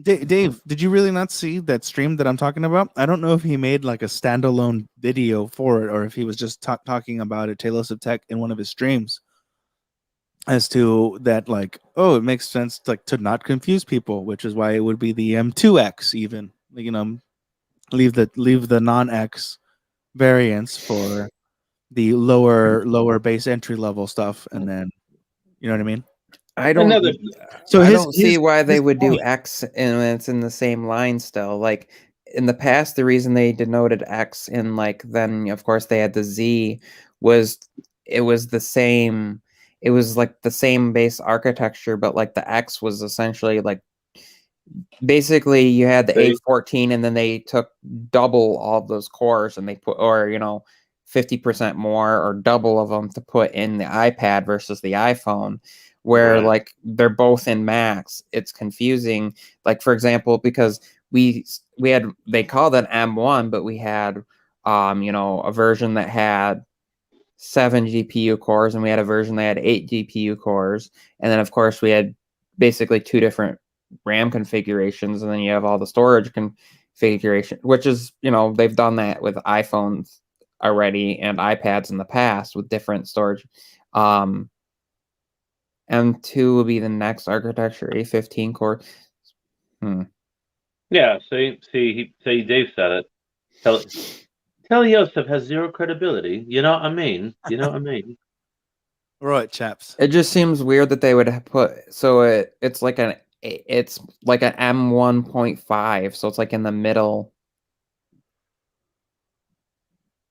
Dave, did you really not see that stream that I'm talking about? I don't know if he made like a standalone video for it, or if he was just talking about it, Talos of Tech, in one of his streams, as to that, like, oh, it makes sense to not confuse people, which is why it would be the M2X even. Leave the non-X variants for the lower base entry level stuff, and then you know what I mean. I don't. Another. So I his don't see why they his would do point- X and it's in the same line still. Like in the past, the reason they denoted X and like then of course they had the Z was it was the same. It was like the same base architecture, but like the X was essentially like basically you had the A14 and then they took double all of those cores and they put, or 50% more or double of them to put in the iPad versus the iPhone, where Right. like they're both in max. It's confusing, like for example, because we had, they called it M1, but we had a version that had 7 GPU cores and we had a version that had 8 GPU cores, and then of course we had basically two different RAM configurations, and then you have all the storage configuration, which is they've done that with iPhones already and iPads in the past with different storage. M2 will be the next architecture, A15 core. Yeah, see, Dave said it. Tell Yosef has zero credibility. You know what I mean? You know what I mean? Right, chaps. It just seems weird that they would put so it's like an M1.5, so it's like in the middle.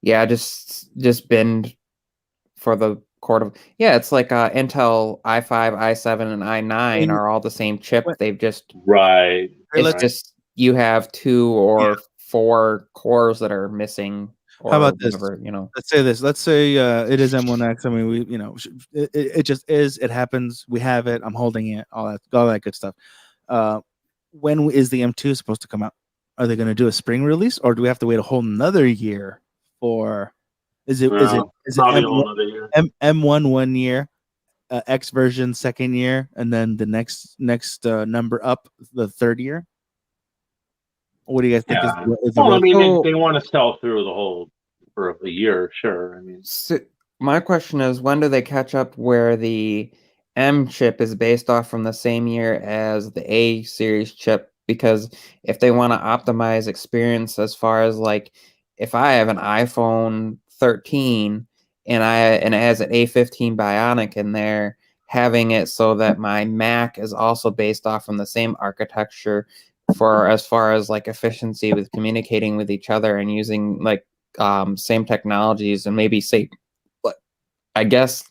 Yeah, just bend for the cord of it's like Intel i5, i7, and i9 are all the same chip. What- They've just Right. it's right. just you have 2 or 4 cores that are missing or How about this? whatever, you know. Let's say this. Let's say it is M1X. I mean, it just is. It happens. We have it. I'm holding it. All that good stuff. When is the M2 supposed to come out? Are they going to do a spring release, or do we have to wait a whole another year for? Is it Probably a whole other year. M1 1 year, X version second year, and then the next number up the third year? What do you guys think Yeah. is the Well, I mean, So- they want to sell through the whole for a year, sure. I mean, So my question is, when do they catch up where the M chip is based off from the same year as the A series chip? Because if they want to optimize experience as far as like if I have an iPhone 13 and it has an A15 Bionic in there, having it so that my Mac is also based off from the same architecture for as far as like efficiency with communicating with each other and using like same technologies and maybe say, but I guess,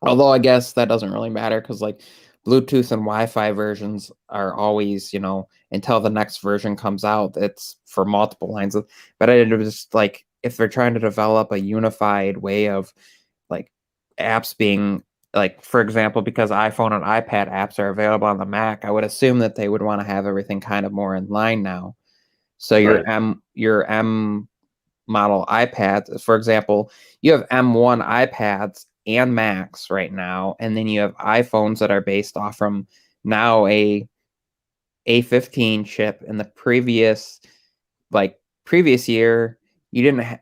although I guess that doesn't really matter because like Bluetooth and Wi-Fi versions are always, until the next version comes out, it's for multiple lines of, but it was like, if they're trying to develop a unified way of like apps being like, for example, because iPhone and iPad apps are available on the Mac, I would assume that they would want to have everything kind of more in line now. So Right. your M model iPads, for example, you have M1 iPads and Macs right now, and then you have iPhones that are based off from now a A15 chip. In the previous year, you didn't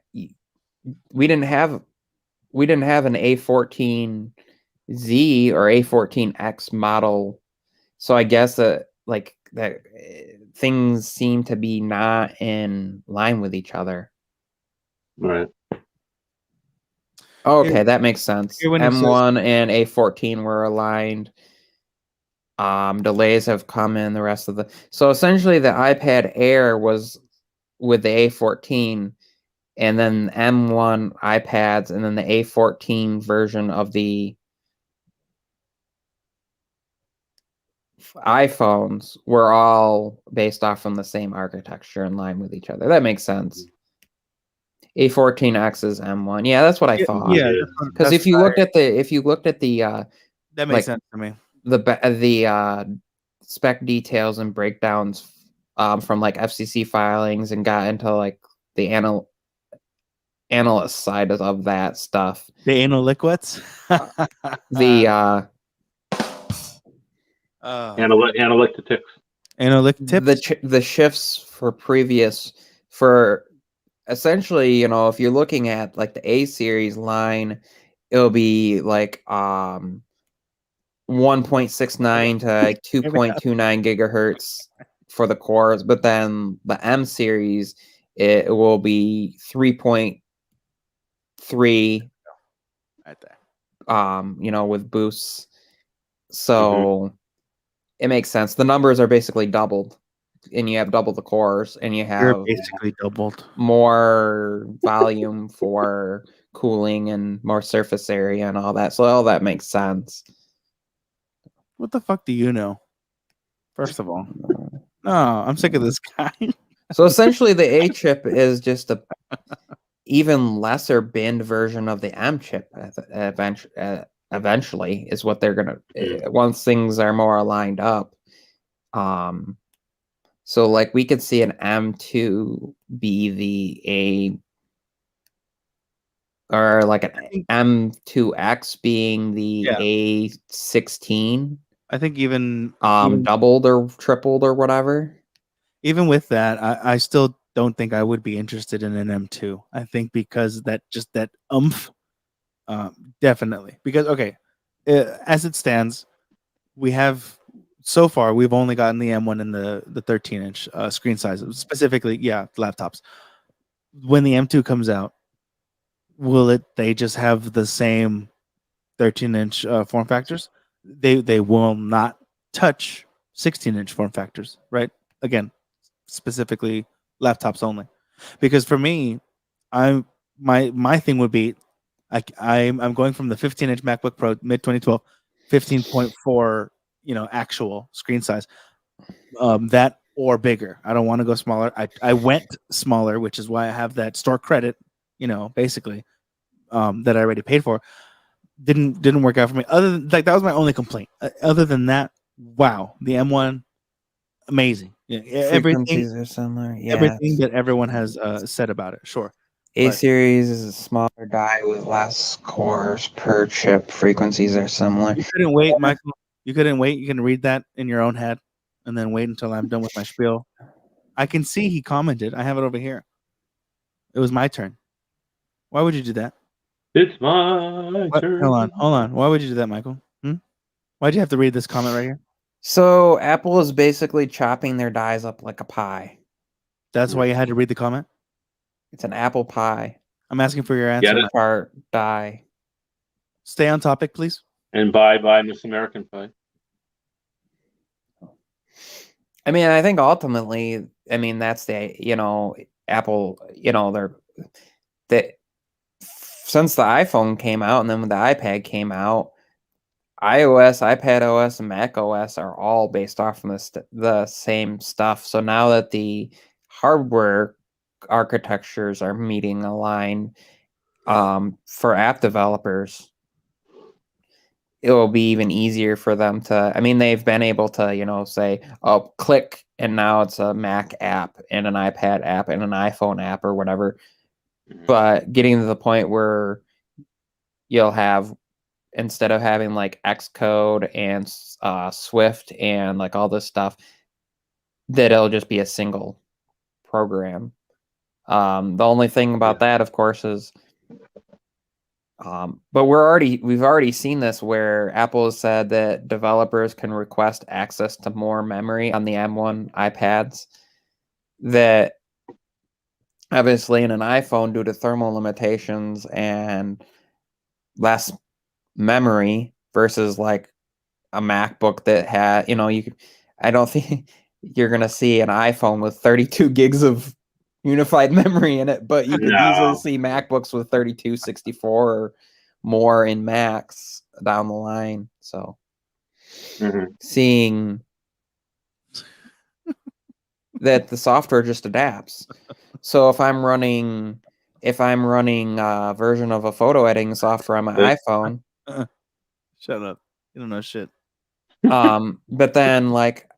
we didn't have an A14Z or A14X model, so I guess that things seem to be not in line with each other. right. Okay, Here- that makes sense. here when it says- M1 and A14 were aligned. Delays have come in the rest of the. So essentially, the iPad Air was with the A14, and then M1 iPads, and then the A14 version of the iPhones were all based off from the same architecture in line with each other. That makes sense. A14X is M1. Yeah, that's what I thought. Yeah, Because if you looked at the that makes like- sense to me. the spec details and breakdowns from like FCC filings and got into like the analyst side of that stuff. The anal liquids. The Analytics. Analytic tips. the shifts for essentially, if you're looking at like the A series line, it'll be like 1.69 to like 2.29 gigahertz for the cores, but then the M series it will be 3.3 Right there. with boosts. So it makes sense. The numbers are basically doubled, and you have double the cores, and you You're have basically doubled. more volume for cooling and more surface area and all that. So all that makes sense. What the fuck do you know? First of all, no, I'm sick of this guy. So essentially, the A chip is just a even lesser binned version of the M chip. Eventually, is what they're gonna once things are more aligned up. So like we could see an M2 be or like an M2X being the Yeah. A16, I think even doubled or tripled or whatever. even with that, I still don't think I would be interested in an M2. I think because that oomph, definitely. Because okay, as it stands, we've only gotten the M1 and the 13-inch screen sizes, specifically, laptops. When the M2 comes out, will they just have the same 13-inch form factors. They will not touch 16-inch form factors, right? Again, specifically laptops only. Because for me, my thing would be I'm going from the 15-inch MacBook Pro mid 2012, 15.4, actual screen size. That or bigger. I don't want to go smaller. I went smaller, which is why I have that store credit, basically, that I already paid for. Didn't work out for me. Other than that was my only complaint. Other than that, wow, the M1, amazing. Yeah, everything Frequencies are similar. Yeah. everything that everyone has said about it. Sure. A but- series is a smaller die with less cores per chip. Frequencies are similar. You couldn't wait, Michael. You couldn't wait. You can read that in your own head and then wait until I'm done with my spiel. I can see he commented. I have it over here. It was my turn. Why would you do that? It's my turn. Hold on. Why would you do that, Michael? Why'd you have to read this comment right here? So Apple is basically chopping their dies up like a pie. That's why you had to read the comment? It's an apple pie. I'm asking for your Get answer. it? Mike. Part die. Stay on topic, please. And bye Miss American Pie. I mean, I think ultimately, that's the, Apple, since the iPhone came out and then when the iPad came out, iOS, iPad OS, and Mac OS are all based off from the same stuff. So now that the hardware architectures are meeting a line for app developers, it will be even easier for them to, they've been able to, say, oh, click, and now it's a Mac app and an iPad app and an iPhone app or whatever. But getting to the point where you'll have, instead of having like Xcode and Swift and like all this stuff, that it'll just be a single program. The only thing about that, of course, is but we've already seen this where Apple has said that developers can request access to more memory on the M1 iPads. That obviously in an iPhone, due to thermal limitations and less memory versus like a MacBook that had, I don't think you're gonna see an iPhone with 32 gigs of unified memory in it, but you could easily see MacBooks with 32, 64 or more in Macs down the line. So seeing that the software just adapts. So if I'm running a version of a photo editing software on my iPhone, shut up. You don't know shit. but then like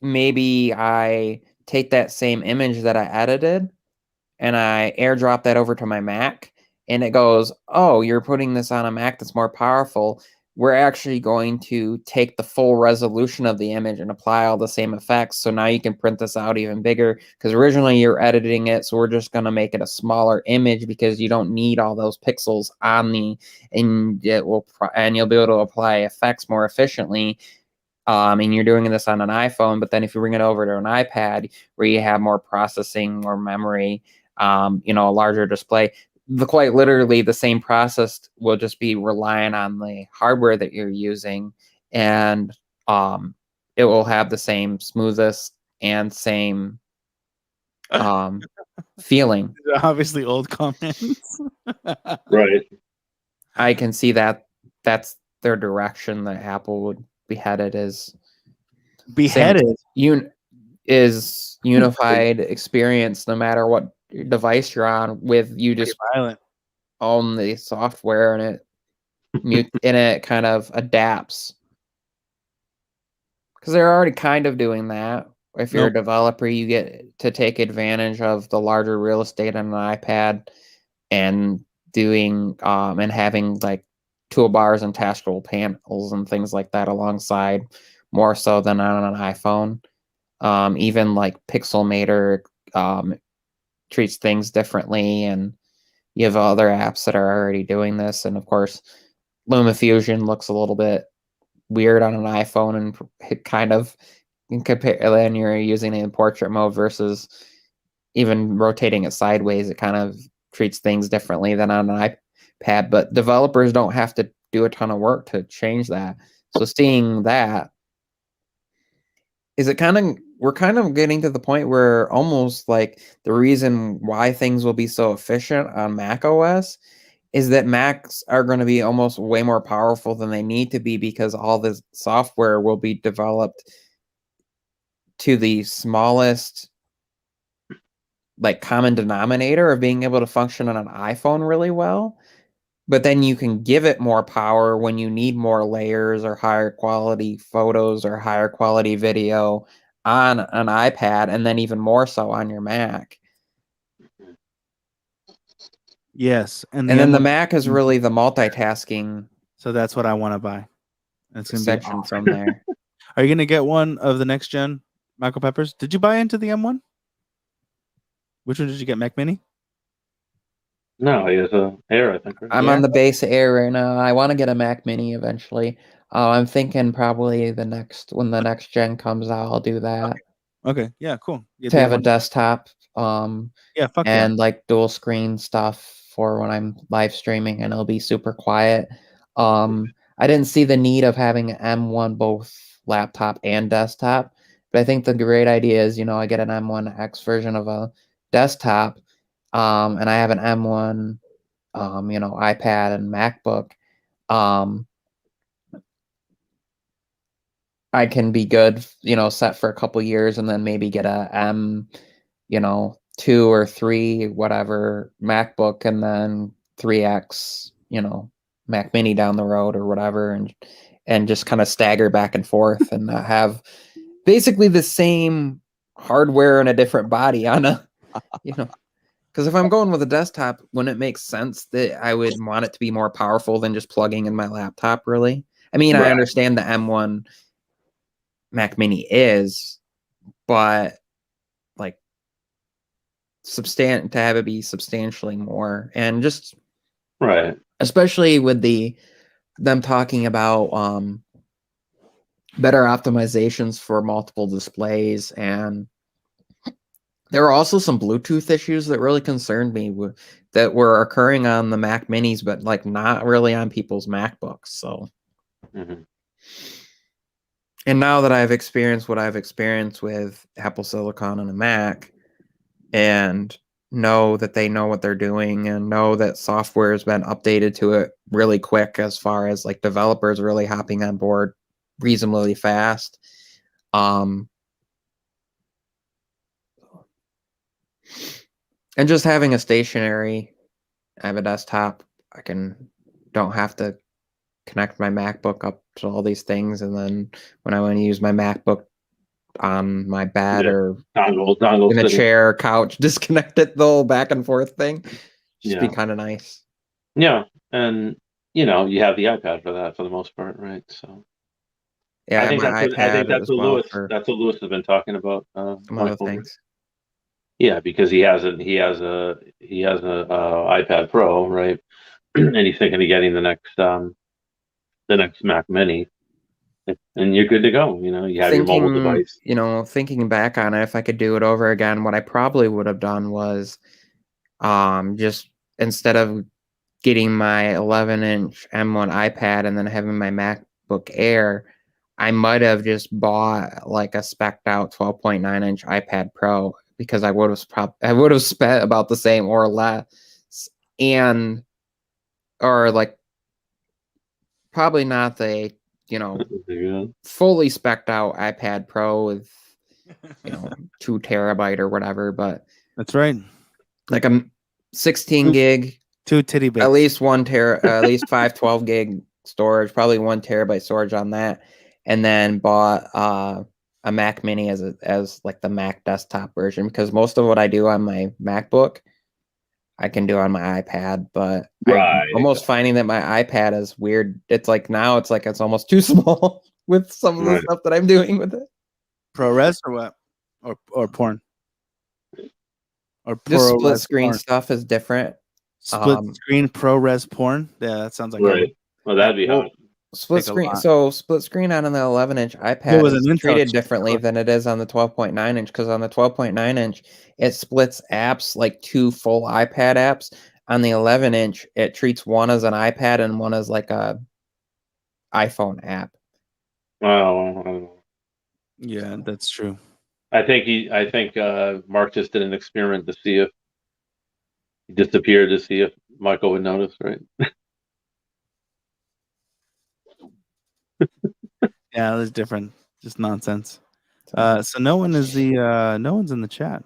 maybe I take that same image that I edited and I airdrop that over to my Mac and it goes, oh, you're putting this on a Mac that's more powerful. We're actually going to take the full resolution of the image and apply all the same effects. So now you can print this out even bigger because originally you're editing it. So we're just going to make it a smaller image because you don't need all those pixels on and you'll be able to apply effects more efficiently. And you're doing this on an iPhone, but then if you bring it over to an iPad where you have more processing, more memory, a larger display, quite literally the same process will just be relying on the hardware that you're using, and it will have the same smoothest and same feeling. Obviously old comments. Right. I can see that that's their direction that Apple would be headed is Beheaded. Is unified experience no matter what device you're on with. You just violent. own the software and it kind of adapts because they're already kind of doing that. If you're a developer, you get to take advantage of the larger real estate on an iPad and doing and having like toolbars and taskable panels and things like that alongside, more so than on an iPhone. Even like Pixelmator treats things differently, and you have other apps that are already doing this. And of course, LumaFusion looks a little bit weird on an iPhone, and it kind of in compare when you're using it in portrait mode versus even rotating it sideways, it kind of treats things differently than on an iPad. But developers don't have to do a ton of work to change that. So seeing that, we're kind of getting to the point where almost like the reason why things will be so efficient on Mac OS is that Macs are going to be almost way more powerful than they need to be, because all this software will be developed to the smallest like common denominator of being able to function on an iPhone really well. But then you can give it more power when you need more layers or higher quality photos or higher quality video on an iPad, and then even more so on your Mac. Yes, And then the M1 Mac is really the multitasking So that's what I want to buy. It's gonna be section awesome. from there. Are you gonna get one of the next gen Michael Peppers? Did you buy into the M1? Which one did you get? Mac Mini? No, he has a Air, I think. Right? I'm on the base Air right now. I want to get a Mac Mini eventually. I'm thinking probably when the next gen comes out, I'll do that. Okay, yeah, cool. Get To the have a M1. desktop, Yeah, fuck yeah. and like dual screen stuff for when I'm live streaming, and it'll be super quiet. I didn't see the need of having an M1 both laptop and desktop, but I think the great idea is, I get an M1X version of a desktop, and I have an M1, iPad and MacBook. I can be good, set for a couple years, and then maybe get a M, 2 or 3, whatever MacBook, and then 3X, Mac Mini down the road or whatever, and just kind of stagger back and forth and not have basically the same hardware and a different body on a, because if I'm going with a desktop, wouldn't it make sense that I would want it to be more powerful than just plugging in my laptop, really? I mean, I understand the M1 Mac Mini is, but like to have it be substantially more, and just especially with them talking about better optimizations for multiple displays, and there were also some Bluetooth issues that really concerned me that were occurring on the Mac Minis, but like not really on people's MacBooks. So. Mm-hmm. And now that I've experienced what I've experienced with Apple Silicon and a Mac, and know that they know what they're doing, and know that software has been updated to it really quick, as far as like developers really hopping on board reasonably fast. And just having a stationary, I have a desktop, don't have to connect my MacBook up to all these things, and then when I want to use my MacBook on my bed or dongle in a chair or couch, disconnect it, the whole back and forth thing. Just be kind of nice. Yeah, and you have the iPad for that for the most part, right? So yeah, I think that's what Lewis has been talking about. Some other things. Yeah, because he has a iPad Pro, right? And he's thinking of getting the next Mac Mini, and you're good to go. You have your mobile device. Thinking back on it, if I could do it over again, what I probably would have done was, just instead of getting my 11-inch M1 iPad and then having my MacBook Air, I might have just bought like a spec'd out 12.9-inch iPad Pro, because I would have spent about the same or less, or like probably not the fully spec'd out iPad Pro with 2 terabyte or whatever, but that's right, like a 16 gig, 2 titty bits, at least 512 gig storage, probably 1 terabyte storage on that, and then bought a Mac Mini as like the Mac desktop version, because most of what I do on my MacBook I can do on my iPad, but I'm almost finding that my iPad is weird. It's like now it's almost too small with some of the stuff that I'm doing with it. ProRes or what? Or porn? Or just split screen stuff is different. Split screen ProRes porn? Yeah, that sounds like right. Well, that'd be hot. Split screen. So split screen on the 11-inch iPad is treated differently than it is on the 12.9-inch, because on the 12.9-inch it splits apps like 2 full iPad apps. On the 11-inch, it treats one as an iPad and one as like a iPhone app. Oh, I don't know. Yeah, that's true. I think Mark just did an experiment to see if he disappeared to see if Michael would notice, right? Yeah, it was different. Just nonsense. So, So no one is the no one's in the chat.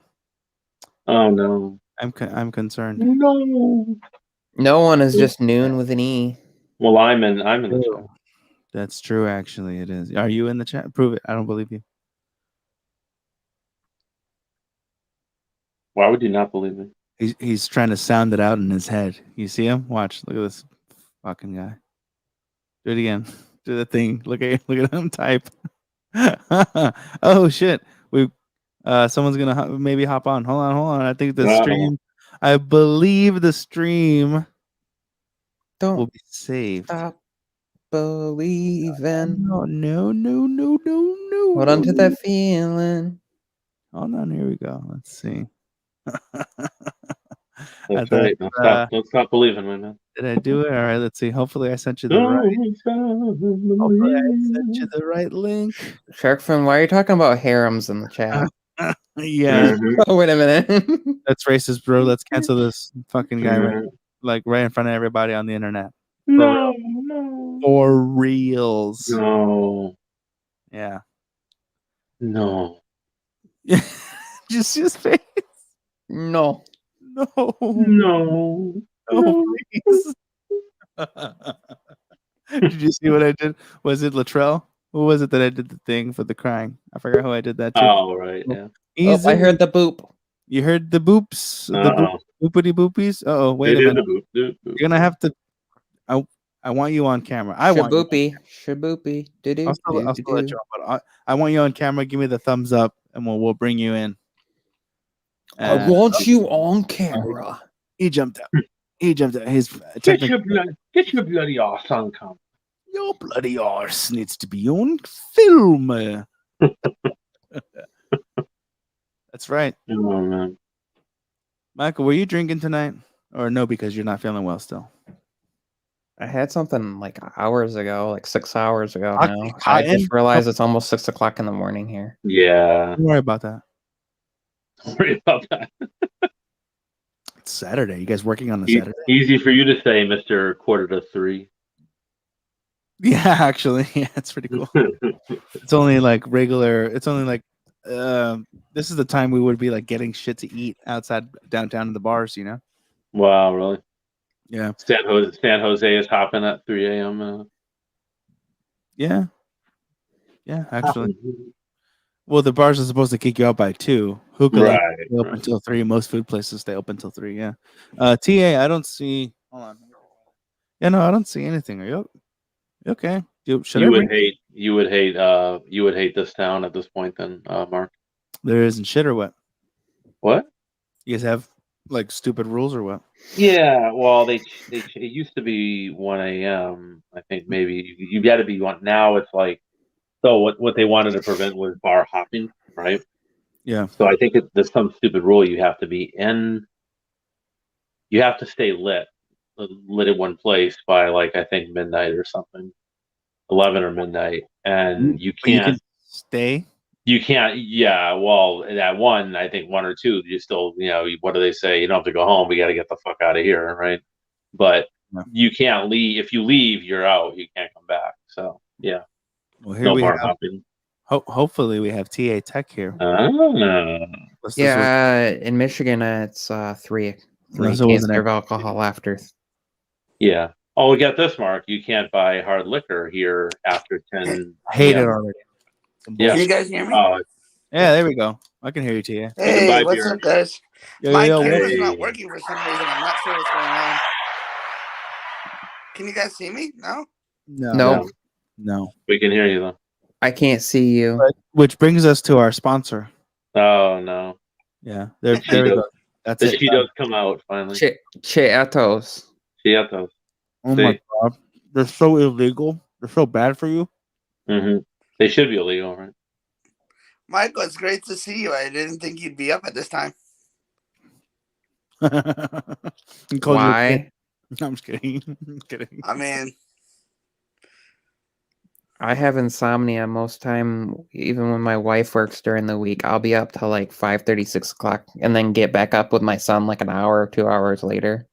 Oh no. I'm concerned. No. no one is just noon with an E. Well, I'm in the chat. That's true. Actually, it is. Are you in the chat? Prove it. I don't believe you. Why would you not believe me? He's trying to sound it out in his head. You see him? Watch. Look at this fucking guy. Do it again. Do the thing. Look at him type. Oh shit. We someone's gonna maybe hop on. Hold on. I think the Uh-oh. stream. I believe the stream will Don't be saved. stop believing. No. Hold on to that feeling. Hold on. Here we go. Let's see. That's thought, right. Don't stop believing, my man. Did I do it? All right. Let's see. Hopefully, I sent you the right. Hopefully, I sent you the right link. Sharkfin, why are you talking about harems in the chat? Yeah, Oh, wait a minute. that's racist, bro. Let's cancel this fucking guy right in front of everybody on the internet. No. For reals. No. Yeah. No. Just his face. No. No. Please. Did you see what I did? Was it Latrell? Who was it that I did the thing for the crying? I forgot who I did that to. Oh, right. Yeah. Oh, I heard the boop. You heard the boops? The boopity boopies? Uh-oh, wait a minute. You're gonna have to. I want you on camera. Shaboopy. I'll still let you on, but I want you on camera. Give me the thumbs up, and we'll bring you in. I want you on camera. He jumped out. His Get your bloody arse on camera. Your bloody arse needs to be on film. That's right. Oh man. Michael, were you drinking tonight? Or no, because you're not feeling well still? I had something like hours ago, like 6 hours ago Hot- now. hot I just in? realized it's almost 6 o'clock in the morning here. Yeah. Don't worry about that. Sorry about that. It's Saturday. You guys working on a Saturday? Easy for you to say, Mr. 2:45. Yeah, actually. Yeah, it's pretty cool. It's only like regular. It's only like this is the time we would be like getting shit to eat outside downtown in the bars, you know? Wow, really? Yeah. San Jose is hopping at 3 a.m. Yeah. Yeah, actually. Well, the bars are supposed to kick you out by 2. Hookah Right. stay open until 3. Most food places stay open until 3. Yeah. TA, I don't see. Hold on. Yeah, no, I don't see anything. Are you okay? You would hate this town at this point, then, Mark. There isn't shit or what? What? You guys have like stupid rules or what? Yeah. Well, it used to be 1 a.m. I think maybe you got to be one. Now it's like. So what they wanted to prevent was bar hopping, right? Yeah. So I think there's some stupid rule you have to be in. You have to stay lit at one place by like I think midnight or something, 11 or midnight, and you But you can't can stay. You can't. Yeah. Well, at 1, I think 1 or 2, you still what do they say? You don't have to go home. We got to get the fuck out of here, right? But you can't leave. If you leave, you're out. You can't come back. So yeah. Well, here No we bar have. hopping. Hopefully, we have TA Tech here. Yeah, in Michigan, it's 3. You can't serve alcohol after. Yeah. Oh, we got this, Mark. You can't buy hard liquor here after 10. I hate it already. Yeah. Can you guys hear me? Yeah, there we go. I can hear you, TA. Hey, what's up, guys? My yo, camera's not working for some reason. I'm not sure what's going on. Can you guys see me? No? No. We can hear you, though. I can't see you. Which brings us to our sponsor. Oh, no. Yeah, there we go. That's it. The Cheetos come out, finally. Cheetos. Cheetos. Oh, my God. They're so illegal. They're so bad for you. Mm-hmm. They should be illegal, right? Michael, it's great to see you. I didn't think you'd be up at this time. Why? No, I'm just kidding. I'm kidding. I mean, I have insomnia most time, even when my wife works during the week. I'll be up till like 5:30, 6 o'clock, and then get back up with my son like an hour or 2 hours later.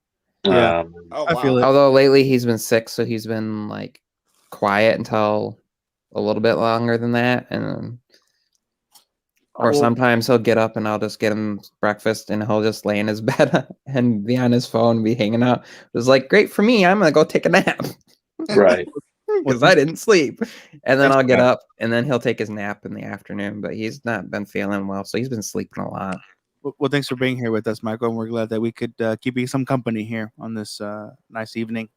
Yeah. Oh I feel wow. it. Although lately he's been sick, so he's been like quiet until a little bit longer than that, and or Well, sometimes he'll get up and I'll just get him breakfast and he'll just lay in his bed and be on his phone, be hanging out. It was like, great for me. I'm gonna go take a nap Right. because I didn't sleep. And then Thanks I'll for get that. up and then he'll take his nap in the afternoon. But he's not been feeling well, so he's been sleeping a lot. Well, thanks for being here with us, Michael. And we're glad that we could keep you some company here on this nice evening.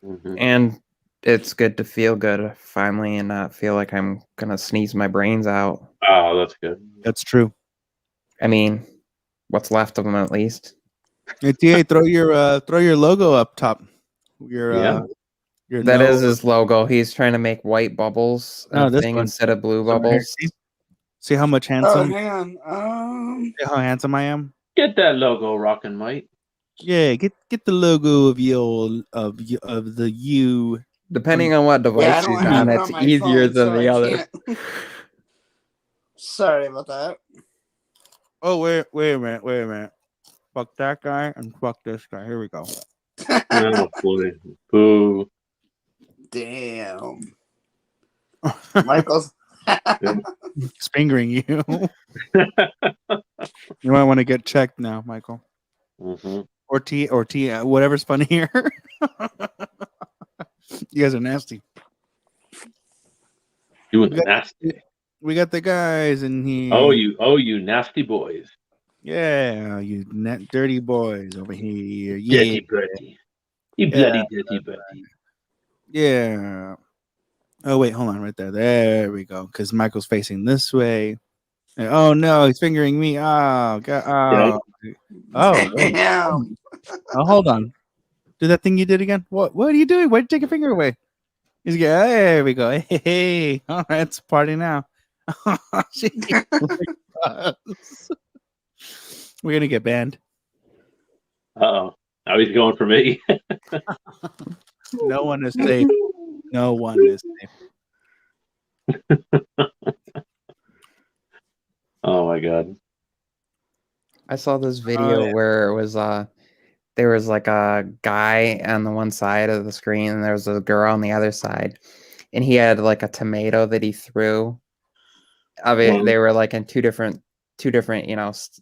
Mhm. And it's good to feel good finally and not feel like I'm gonna sneeze my brains out. Oh, that's good. That's true. I mean, what's left of them at least. Hey, TA, throw your logo up top. Your Yeah. your That no, is his logo. He's trying to make white bubbles no, a this thing one. instead of blue This one right here. bubbles. See how much Oh, handsome? hang on. See how handsome I am? Get that logo rocking, Mike. Yeah, get the logo of of the U. Depending on what Yeah, device I don't he's have on, it it's on my easier phone, than so the I other. can't. Sorry about that. Oh wait a minute. Fuck that guy and fuck this guy. Here we go. Oh boy. Boo. Damn. Michael's. He's fingering you. You might want to get checked now, Michael. Hmm. Or T, whatever's funnier. You guys are nasty. Doing We the got, nasty. we got the guys in here. You nasty boys. Yeah, you dirty boys over here. Yeah, Dirty birdie. You Yeah. bloody dirty birdie. yeah. Oh wait, hold on, right there. There we go. Because Michael's facing this way. Oh no, he's fingering me. Oh god. Oh wait. Damn. Oh, hold on. Do that thing you did again. What are you doing? Why'd you take your finger away? He's going, there we go. Hey, all right, it's a party now. Jesus. We're gonna get banned. Uh-oh. Now he's going for me. No one is safe. No one is safe. Oh my god. I saw this video yeah. where it was there was like a guy on the one side of the screen and there was a girl on the other side, and he had like a tomato that he threw. Wow. They were like in two different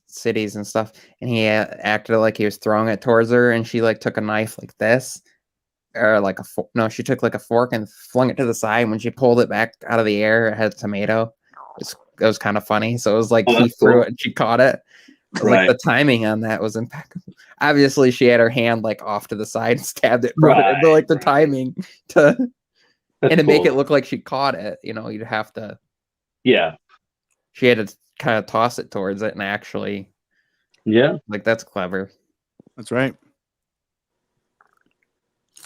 cities and stuff, and he acted like he was throwing it towards her, and she like took a knife like this, or like no, she took like a fork and flung it to the side. And when she pulled it back out of the air, it had a tomato. It was kind of funny. So it was like Oh, he that's threw cool. it and she caught it. It was like the timing on that was impeccable. Obviously, she had her hand like off to the side and stabbed it, but like the timing That's and to make cool. it look like she caught it, you'd have to. Yeah. She had to kind of toss it towards it, and actually, Yeah. like that's clever. That's right.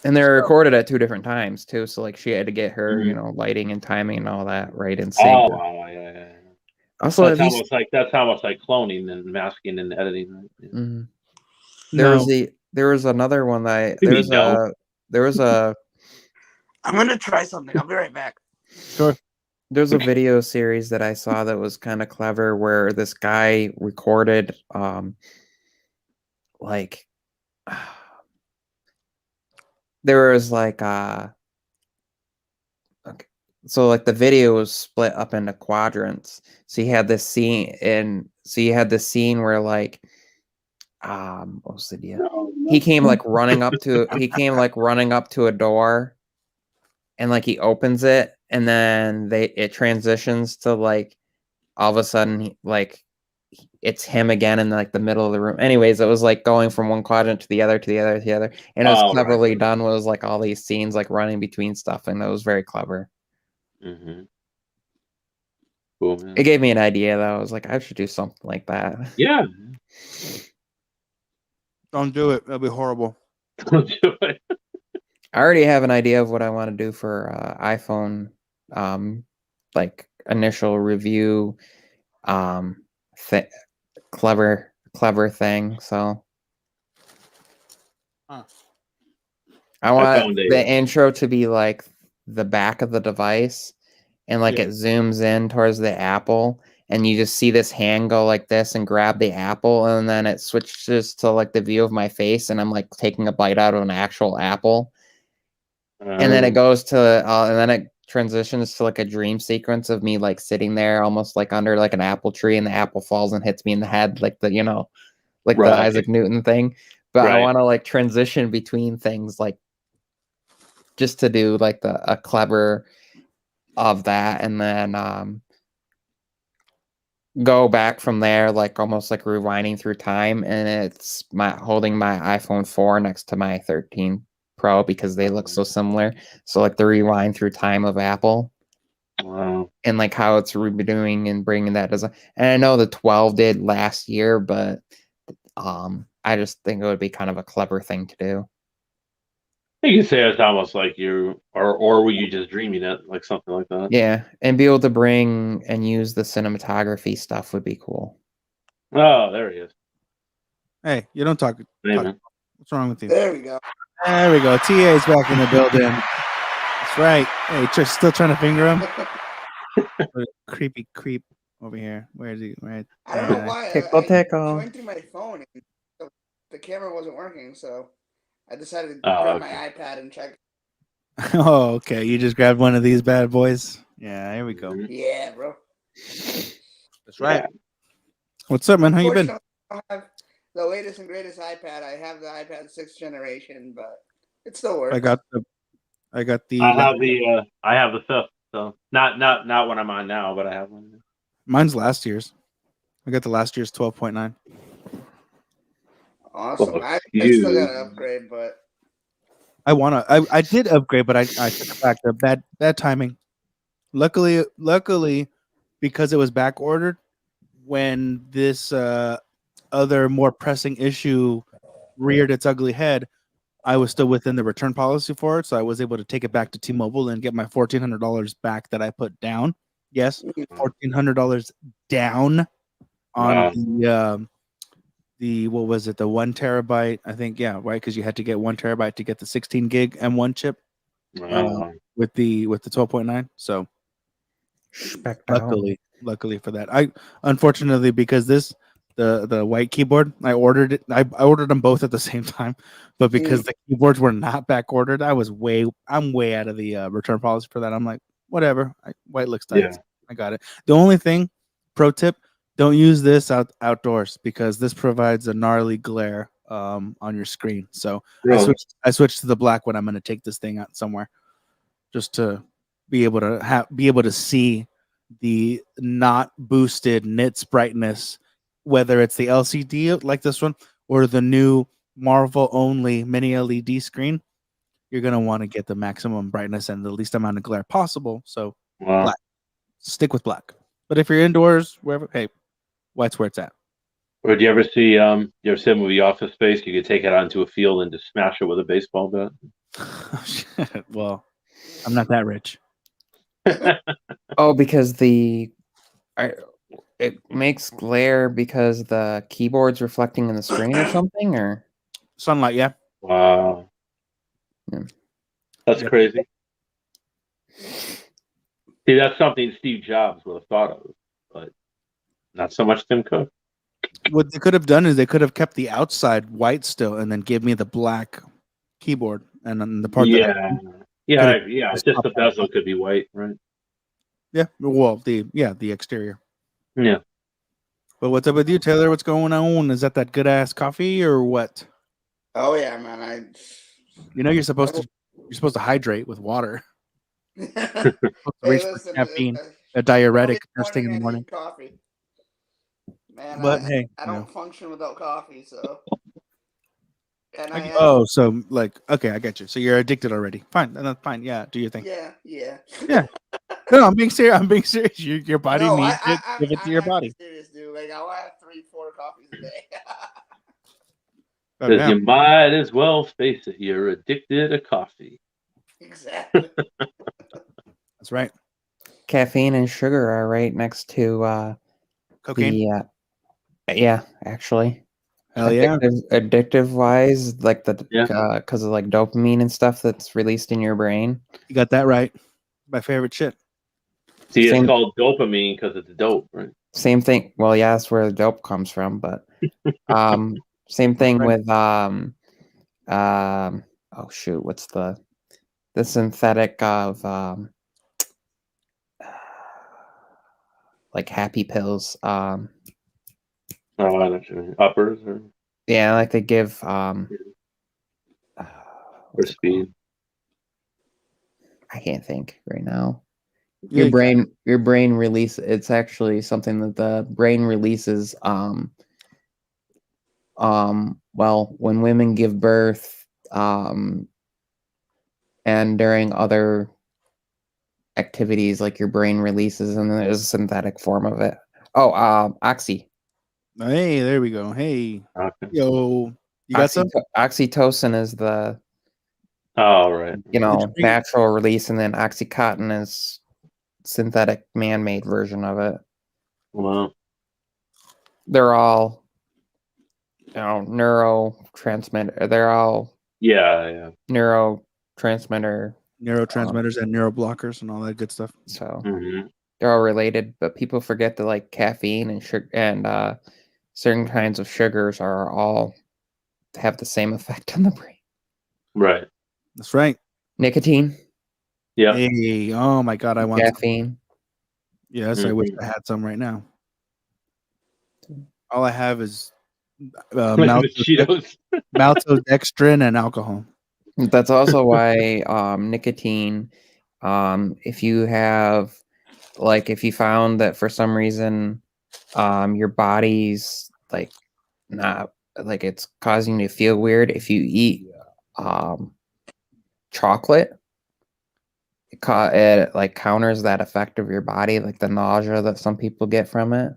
And they're recorded at two different times too, so like she had to get her, Mhm. lighting and timing and all that right in sync. Oh wow, yeah. Also, That's almost like cloning and masking and editing. Right? Yeah. Mhm. No. There was another one that What do you mean, no? there was a I'm gonna try something. I'll be right back. Sure. there's a video series that I saw that was kind of clever where this guy recorded like there was like okay, so like the video was split up into quadrants. So you had this scene where like what was the deal? No, He came like running up to a door, and like he opens it, and then it transitions to like all of a sudden it's him again in like the middle of the room. Anyways, it was like going from one quadrant to the other, and it was Oh, cleverly right. done. It was like all these scenes like running between stuff, and it was very clever. Mm-hmm. Cool, man. It gave me an idea though. I was like, I should do something like that. Yeah. Don't do it. That'll be horrible. Don't do it. I already have an idea of what I want to do for iPhone, like initial review, clever thing. So Huh. I want found the intro to be like the back of the device, and like Yeah. it zooms in towards the apple, and you just see this hand go like this and grab the apple, and then it switches to like the view of my face, and I'm like taking a bite out of an actual apple, and then it goes to and then it transitions to like a dream sequence of me like sitting there almost like under like an apple tree, and the apple falls and hits me in the head like the like the Right. Isaac Newton thing. But I Right. want to like transition between things, like just to do like a clever of that, and then go back from there, like almost like rewinding through time. And it's my holding my iPhone 4 next to my 13 Pro because they look so similar. So like the rewind through time of Apple Wow. and like how it's redoing and bringing that design. And I know the 12 did last year, but I just think it would be kind of a clever thing to do. You could say it's almost like or were you just dreaming it, like something like that? Yeah, and be able to bring and use the cinematography stuff would be cool. Oh, there he is. Hey, you don't talk. Hey, talk. man. What's wrong with you? There we go. There we go. TA's back in the building. That's right. Hey, still trying to finger him. Creepy creep over here. Where is he? Right. I don't know why. Tickle, I tickle. joined through my phone and the camera wasn't working, so I decided to Oh, grab okay. my iPad and check. Oh, okay. You just grabbed one of these bad boys. Yeah, here we go. Mhm. Yeah, bro. That's right. What's up, man? How you been? Unfortunately, I don't have the latest and greatest iPad. I have the iPad 6th generation, but it still works. I got the. I have the fifth, so not what I'm on now, but I have one. Mine's last year's. I got the last year's 12.9. Awesome. Well, I still got to upgrade, but I did upgrade, but I took it back. The bad timing. Luckily, because it was back ordered, when this other more pressing issue reared its ugly head, I was still within the return policy for it, so I was able to take it back to T-Mobile and get my $1,400 back that I put down. Yes, $1,400 down on Wow. the what was it, the 1 terabyte? I think, yeah, right, because you had to get 1 terabyte to get the 16 gig M1 chip with the 12.9. So luckily for that, I unfortunately, because the white keyboard, I ordered it. I ordered them both at the same time, but because the keyboards were not back ordered, I'm way out of the return policy for that. I'm like, whatever. White looks tight. Yeah. I got it. The only thing, pro tip, don't use this outdoors because this provides a gnarly glare on your screen. So Really? I switched to the black when I'm going to take this thing out somewhere, just to be able to see the not boosted nits brightness, whether it's the LCD like this one or the new Marvel only mini LED screen. You're gonna want to get the maximum brightness and the least amount of glare possible. So Wow. black, stick with black. But if you're indoors, wherever, hey, white's where it's at. Or do you ever see you ever see a movie Office Space? You could take it onto a field and just smash it with a baseball bat. Oh, shit. Well, I'm not that rich. Oh, because it makes glare because the keyboard's reflecting in the screen or something, or Sunlight, yeah. Wow. Yeah. That's Yeah. crazy. See, that's something Steve Jobs would have thought of, but not so much Tim Cook. What they could have done is they could have kept the outside white still and then give me the black keyboard and then the part that Just the bezel could be white, right? the exterior. Yeah. But what's up with you, Taylor? What's going on? Is that good ass coffee or what? oh yeah, man. You're supposed to hydrate with water. Hey, listen, caffeine, a diuretic first thing in the I morning. need coffee. Man, But hey, I don't function without coffee, so. And so like, okay, I get you. So you're addicted already. Fine, then that's fine. Yeah, do your thing. Yeah. Yeah. No, I'm being serious. Your body needs it. Give it to your I'm body. serious, dude. Like I'll have 3-4 coffees a day. Because you might as well face it. You're addicted to coffee. Exactly. That's right. caffeine and sugar are right next to cocaine. yeah, actually. Hell yeah. Addictive wise, like the Yeah. because of like dopamine and stuff that's released in your brain. You got that right. My favorite shit. See, it's Same- called dopamine because it's dope, right? Same thing. Well, yeah, that's where the dope comes from, but same thing Right. with oh shoot, what's the synthetic of like happy pills. Oh, I know what you mean. Uppers or Yeah, like they give for what's it called? speed. I can't think right now. Yeah, Your brain release, it's actually something that the brain releases well, when women give birth and during other activities, like your brain releases, and there's a synthetic form of it. Oh, oxy. Hey, there we go. Hey, Okay. yo, you got some? Oxytocin is the Oh, right. natural release, and then oxycontin is synthetic man-made version of it. Well, They're all neurotransmitter. They're all yeah. neurotransmitter. Neurotransmitters and neuroblockers and all that good stuff. So Hmm. they're all related, but people forget that like caffeine and sugar and certain kinds of sugars are all have the same effect on the brain. Right. That's right. Nicotine, Yeah. Hey, oh my God, I want some. caffeine. Yes, I wish I had some right now. All I have is Like the Cheetos. maltodextrin and alcohol. That's also why nicotine, if you have if you found that for some reason your body's like not like it's causing you to feel weird, if you eat chocolate, it like counters that effect of your body, like the nausea that some people get from it.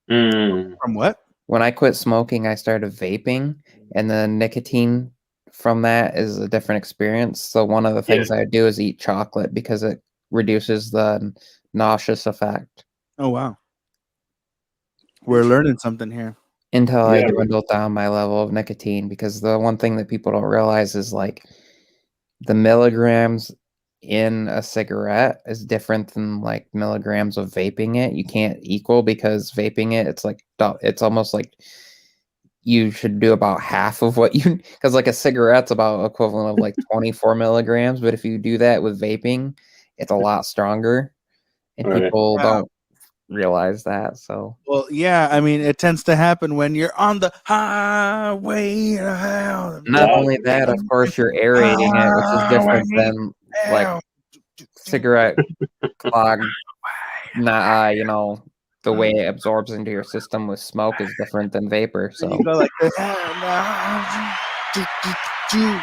From what? When I quit smoking, I started vaping, and the nicotine from that is a different experience. So one of the things I do is eat chocolate because it reduces the nauseous effect. Oh wow, we're learning something here. Until I Yeah, right. dwindled down my level of nicotine, because the one thing that people don't realize is like the milligrams in a cigarette is different than like milligrams of vaping it. You can't equal, because vaping it, it's almost like you should do about half of what you, because like a cigarette's about equivalent of like 24 milligrams, but if you do that with vaping, it's a lot stronger, and Right. people Yeah. don't realize that. So Well, yeah, I mean, it tends to happen when you're on the highway to hell. not Wow. only that, of course, you're aerating it, which is different than like cigarette clog. Not the way it absorbs into your system with smoke is different than vapor. And So you go like this. no,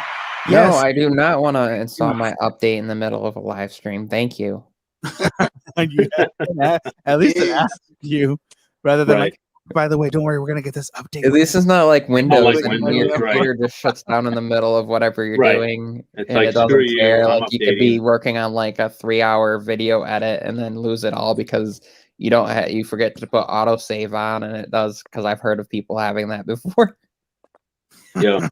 Yes, I do not want to install my update in the middle of a live stream. Thank you. you at least it Jeez. asks you rather than Right. like. By the way, don't worry, we're gonna get this update. At least it's not like Windows, like and Windows, your right. computer just shuts down in the middle of whatever you're Right. doing, It's and like, it doesn't screw you, care. I'm Like you could be updating. working on like a 3-hour video edit and then lose it all because you don't you forget to put autosave on, and it does, because I've heard of people having that before. Yeah.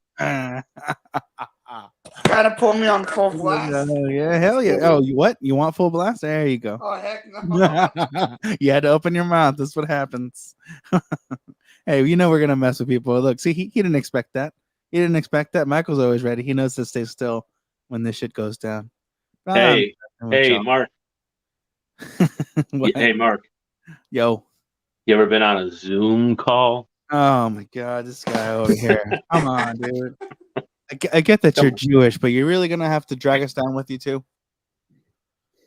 Trying to pull me on full blast. Yeah, hell yeah. Oh, you what? You want full blast? There you go. Oh heck no. You had to open your mouth. That's what happens. Hey, we're gonna mess with people. Look, see, he didn't expect that. He didn't expect that. Michael's always ready. He knows to stay still when this shit goes down. Hey, y'all. Mark. What? Hey, Mark. Yo. You ever been on a Zoom call? Oh my God, this guy over here. Come on, dude. I get that you're Jewish, but you're really gonna have to drag us down with you too.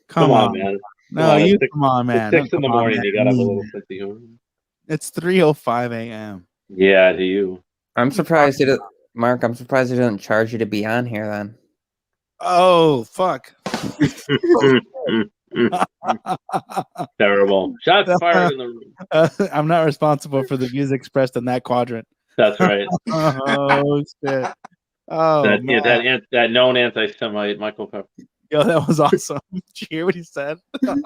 Come on, man. No, on, you it's come on, man. It's 6 in the Come on, morning. man. You gotta have a little sense of humor. It's 3:05 a.m. Yeah, to you. I'm surprised Mark, I'm surprised he didn't charge you to be on here then. Oh fuck. Terrible. Shots fired in the room. I'm not responsible for the views expressed in that quadrant. That's right. Oh shit. Oh man. that known anti-Semite, Michael Pepper. Yo, that was awesome. Did you hear what he said? That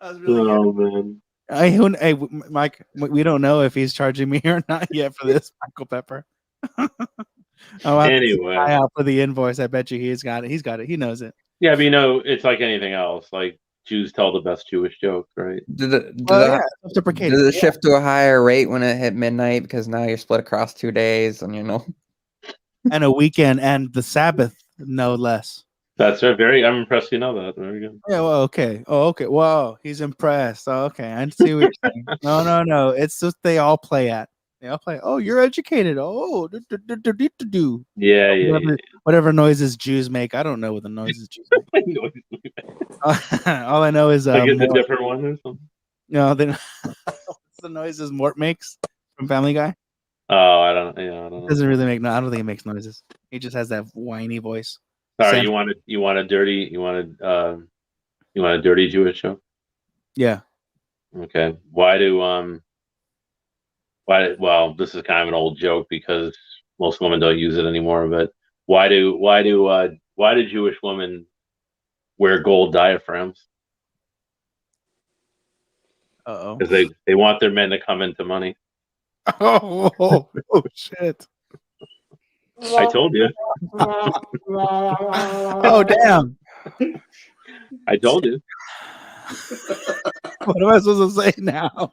was really good. Oh man. Mike, we don't know if he's charging me or not yet for this, Michael Pepper. I'll have to keep an Anyway, eye out for the invoice. I bet you he's got it. He's got it. He knows it. yeah, but it's like anything else. Like Jews tell the best Jewish jokes, right? Did it, Well, yeah, self-deprecating. did it shift to a higher rate when it hit midnight because now you're split across 2 days and And a weekend and the Sabbath, no less. That's very. I'm impressed. You know that. Very good. Yeah, well, okay. Oh, okay. Whoa, he's impressed. Oh, okay. I see what you're saying. No. It's just they all play at. They all play. Oh, you're educated. Oh, do. Yeah. Whatever noises Jews make. I don't know what the noises Jews make. All I know is Like it's a different one or something. no, then what's the noises Mort makes from Family Guy? Oh, I don't know. Doesn't really make. No, I don't think he makes noises. He just has that whiny voice. Sorry, Sam- you want a dirty Jewish joke? Yeah. Okay. Well, this is kind of an old joke because most women don't use it anymore, but why do Jewish women wear gold diaphragms? Uh-oh. Because they want their men to come into money. Oh shit. I told you. Oh damn. I told you. What am I supposed to say now?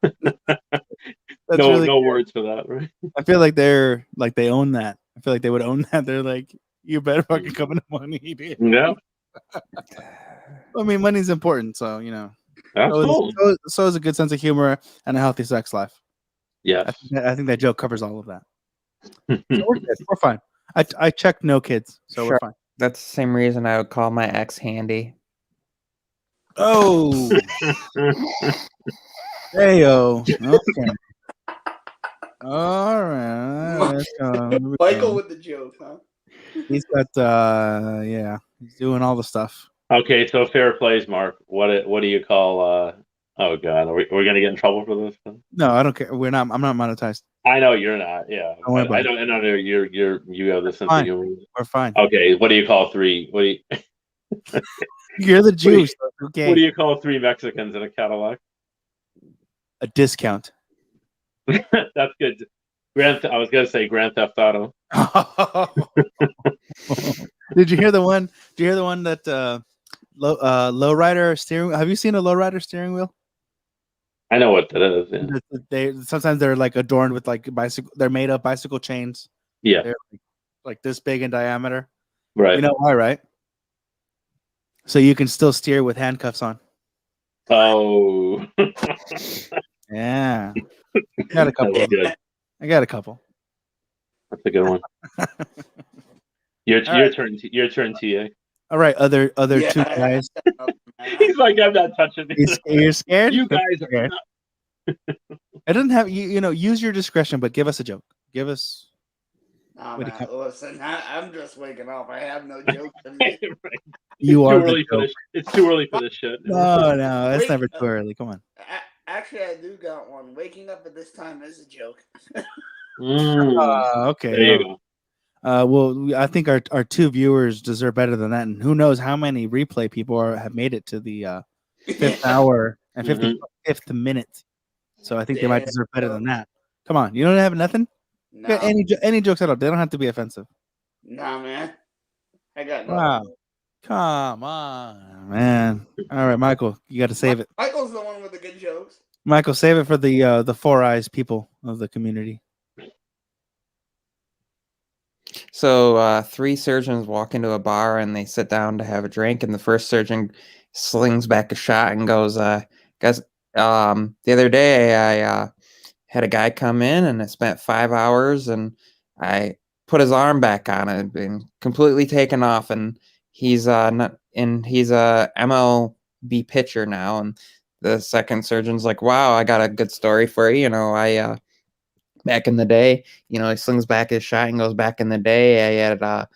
That's No really no words for that, right? I feel like they own that. I feel like they would own that. They're like, you better fucking come into money, dude. Yeah. I mean, money's important, so you know. Absolutely. So is a good sense of humor and a healthy sex life. Yes. I think that joke covers all of that. So we're good. We're fine. I checked no kids, so we're Sure. fine. that's the same reason I would call my ex handy. Oh, heyo. Okay. All right. Let's go. Here we Michael go. with the joke, huh? He's got yeah. He's doing all the stuff. Okay, so fair plays, Mark. What do you call oh god, are we gonna get in trouble for this? No, I don't care. I'm not monetized. I know you're not, yeah. Don't worry about I know you have this sense of Fine. humor. We're fine. Okay, what do you call three? You're the Jew. So it's okay. What do you call three Mexicans in a Cadillac? A discount. That's good. I was gonna say Grand Theft Auto. Did you hear the one? Did you hear the one that lowrider steering? Have you seen a lowrider steering wheel? I know what that is. Yeah. They sometimes they're like adorned with like bicycle. They're made of bicycle chains. Yeah. They're like this big in diameter. Right. You know why, right? So you can still steer with handcuffs on. Oh. Yeah. I got a couple. That was good. I got a couple. That's a good one. Your turn. Your turn, TA. All right, other two guys. He's like, I'm not touching it. You're scared? You guys are scared. not. I didn't have you know, use your discretion, but give us a joke. Give us Nah, What do man, you listen, I'm just waking up. I have no joke for me. Right. you It's are too early for the this. joke. It's too early for this shit. No, it's Wait, never too early. Come on. Actually, I do got one. Waking up at this time is a joke. Okay. There you go. Well, I think our two viewers deserve better than that, and who knows how many replay people have made it to the fifth hour and 55th minute. So I think they might deserve better than that. Come on, you don't have nothing. No, Got any jokes at all? They don't have to be offensive. nah, man. I got no. Wow. Come on, man. All right, Michael, you got to save it. Michael's the one with the good jokes. Michael, save it for the Four Eyes people of the community. So 3 surgeons walk into a bar and they sit down to have a drink, and the first surgeon slings back a shot and goes, guys, the other day I had a guy come in and I spent 5 hours and I put his arm back on it and been completely taken off, and he's a MLB pitcher now. And the second surgeon's like, wow, I got a good story for you. You know, I back in the day, you know, he slings back his shot and goes, back in the day, I had a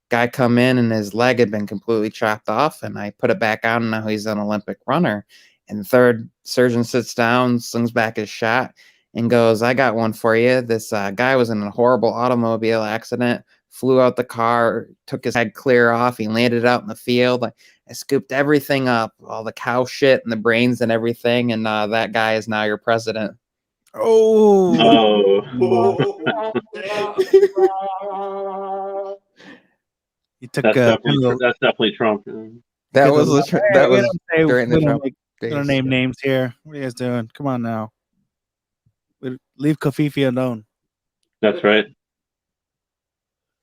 guy come in and his leg had been completely chopped off, and I put it back on, and now he's an Olympic runner. And the third surgeon sits down, slings back his shot, and goes, I got one for you. This guy was in a horrible automobile accident, flew out the car, took his head clear off. He landed out in the field. I scooped everything up, all the cow shit and the brains and everything. And that guy is now your president. Oh, you took That's kind definitely Trump. That of was the- that we was don't say- during the we don't Trump make- we don't days. name names here. What are you guys doing? Come on now. Leave Kofifi alone. That's right.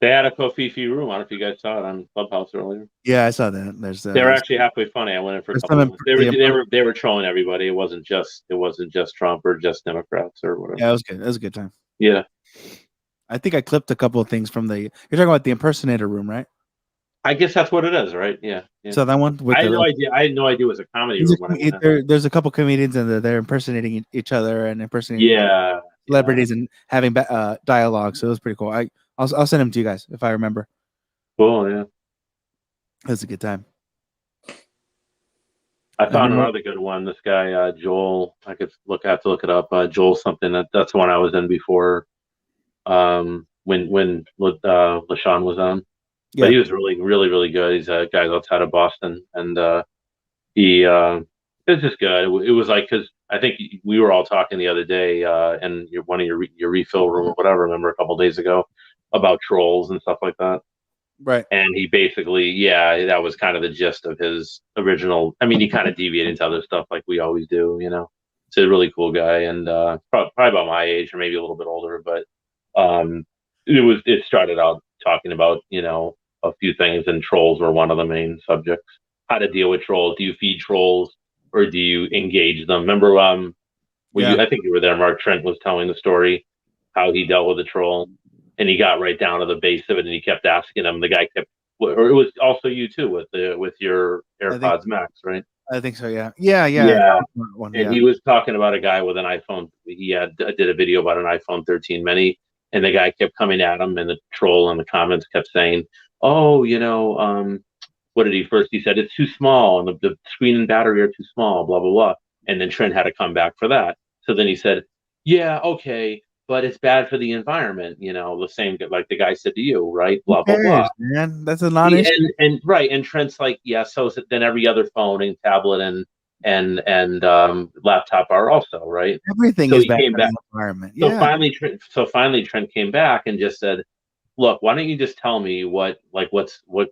They had a Kofifi room. I don't know if you guys saw it on Clubhouse earlier. Yeah, I saw that. There's They were actually halfway funny. I went in for a There's couple some minutes. They were trolling everybody. It wasn't just Trump or just Democrats or whatever. Yeah, it was good. It was a good time. Yeah. I think I clipped a couple of things from the. You're talking about the impersonator room, right? I guess that's what it is, right? Yeah. So that one with I had the, no idea. I had no idea it was a comedy room when I went in. there's a couple comedians and they're impersonating each other and impersonating Yeah. celebrities and having dialogue. So it was pretty cool. I'll send them to you guys if I remember. Cool. Yeah. It was a good time. I found another good one. This guy Joel. I have to look it up. Joel something. That's the one I was in before. When LaShawn was on. Yeah. But he was really, really, really good. He's a guy outside of Boston, and he it was just good. It was like, because I think we were all talking the other day, and one of your refill room or whatever. I remember a couple days ago about trolls and stuff like that. Right. And he basically, that was kind of the gist of his original. I mean, he kind of deviated into other stuff like we always do, you know. He's a really cool guy, and probably about my age or maybe a little bit older, but it started out talking about, you know, a few things, and trolls were one of the main subjects. How to deal with trolls. Do you feed trolls or do you engage them? Remember, I think you were there, Mark. Trent was telling the story how he dealt with a troll, and he got right down to the base of it, and he kept asking him. The guy kept, or it was also you too with your AirPods Max, right? I think so. Yeah. And he was talking about a guy with an iPhone. He did a video about an iPhone 13 mini, and the guy kept coming at him, and the troll in the comments kept saying, "Oh, you know, what did he first? He said it's too small, and the screen and battery are too small, blah blah blah." And then Trent had to come back for that. So then he said, "Yeah, okay, but it's bad for the environment, you know, the same like the guy said to you, right? Blah blah blah." Man, that's a non-issue. And right, and Trent's like, yeah. So then every other phone and tablet and laptop are also, right. Everything so is he bad came for back. the environment. So Yeah. finally, Trent came back and just said, "Look, why don't you just tell me what's in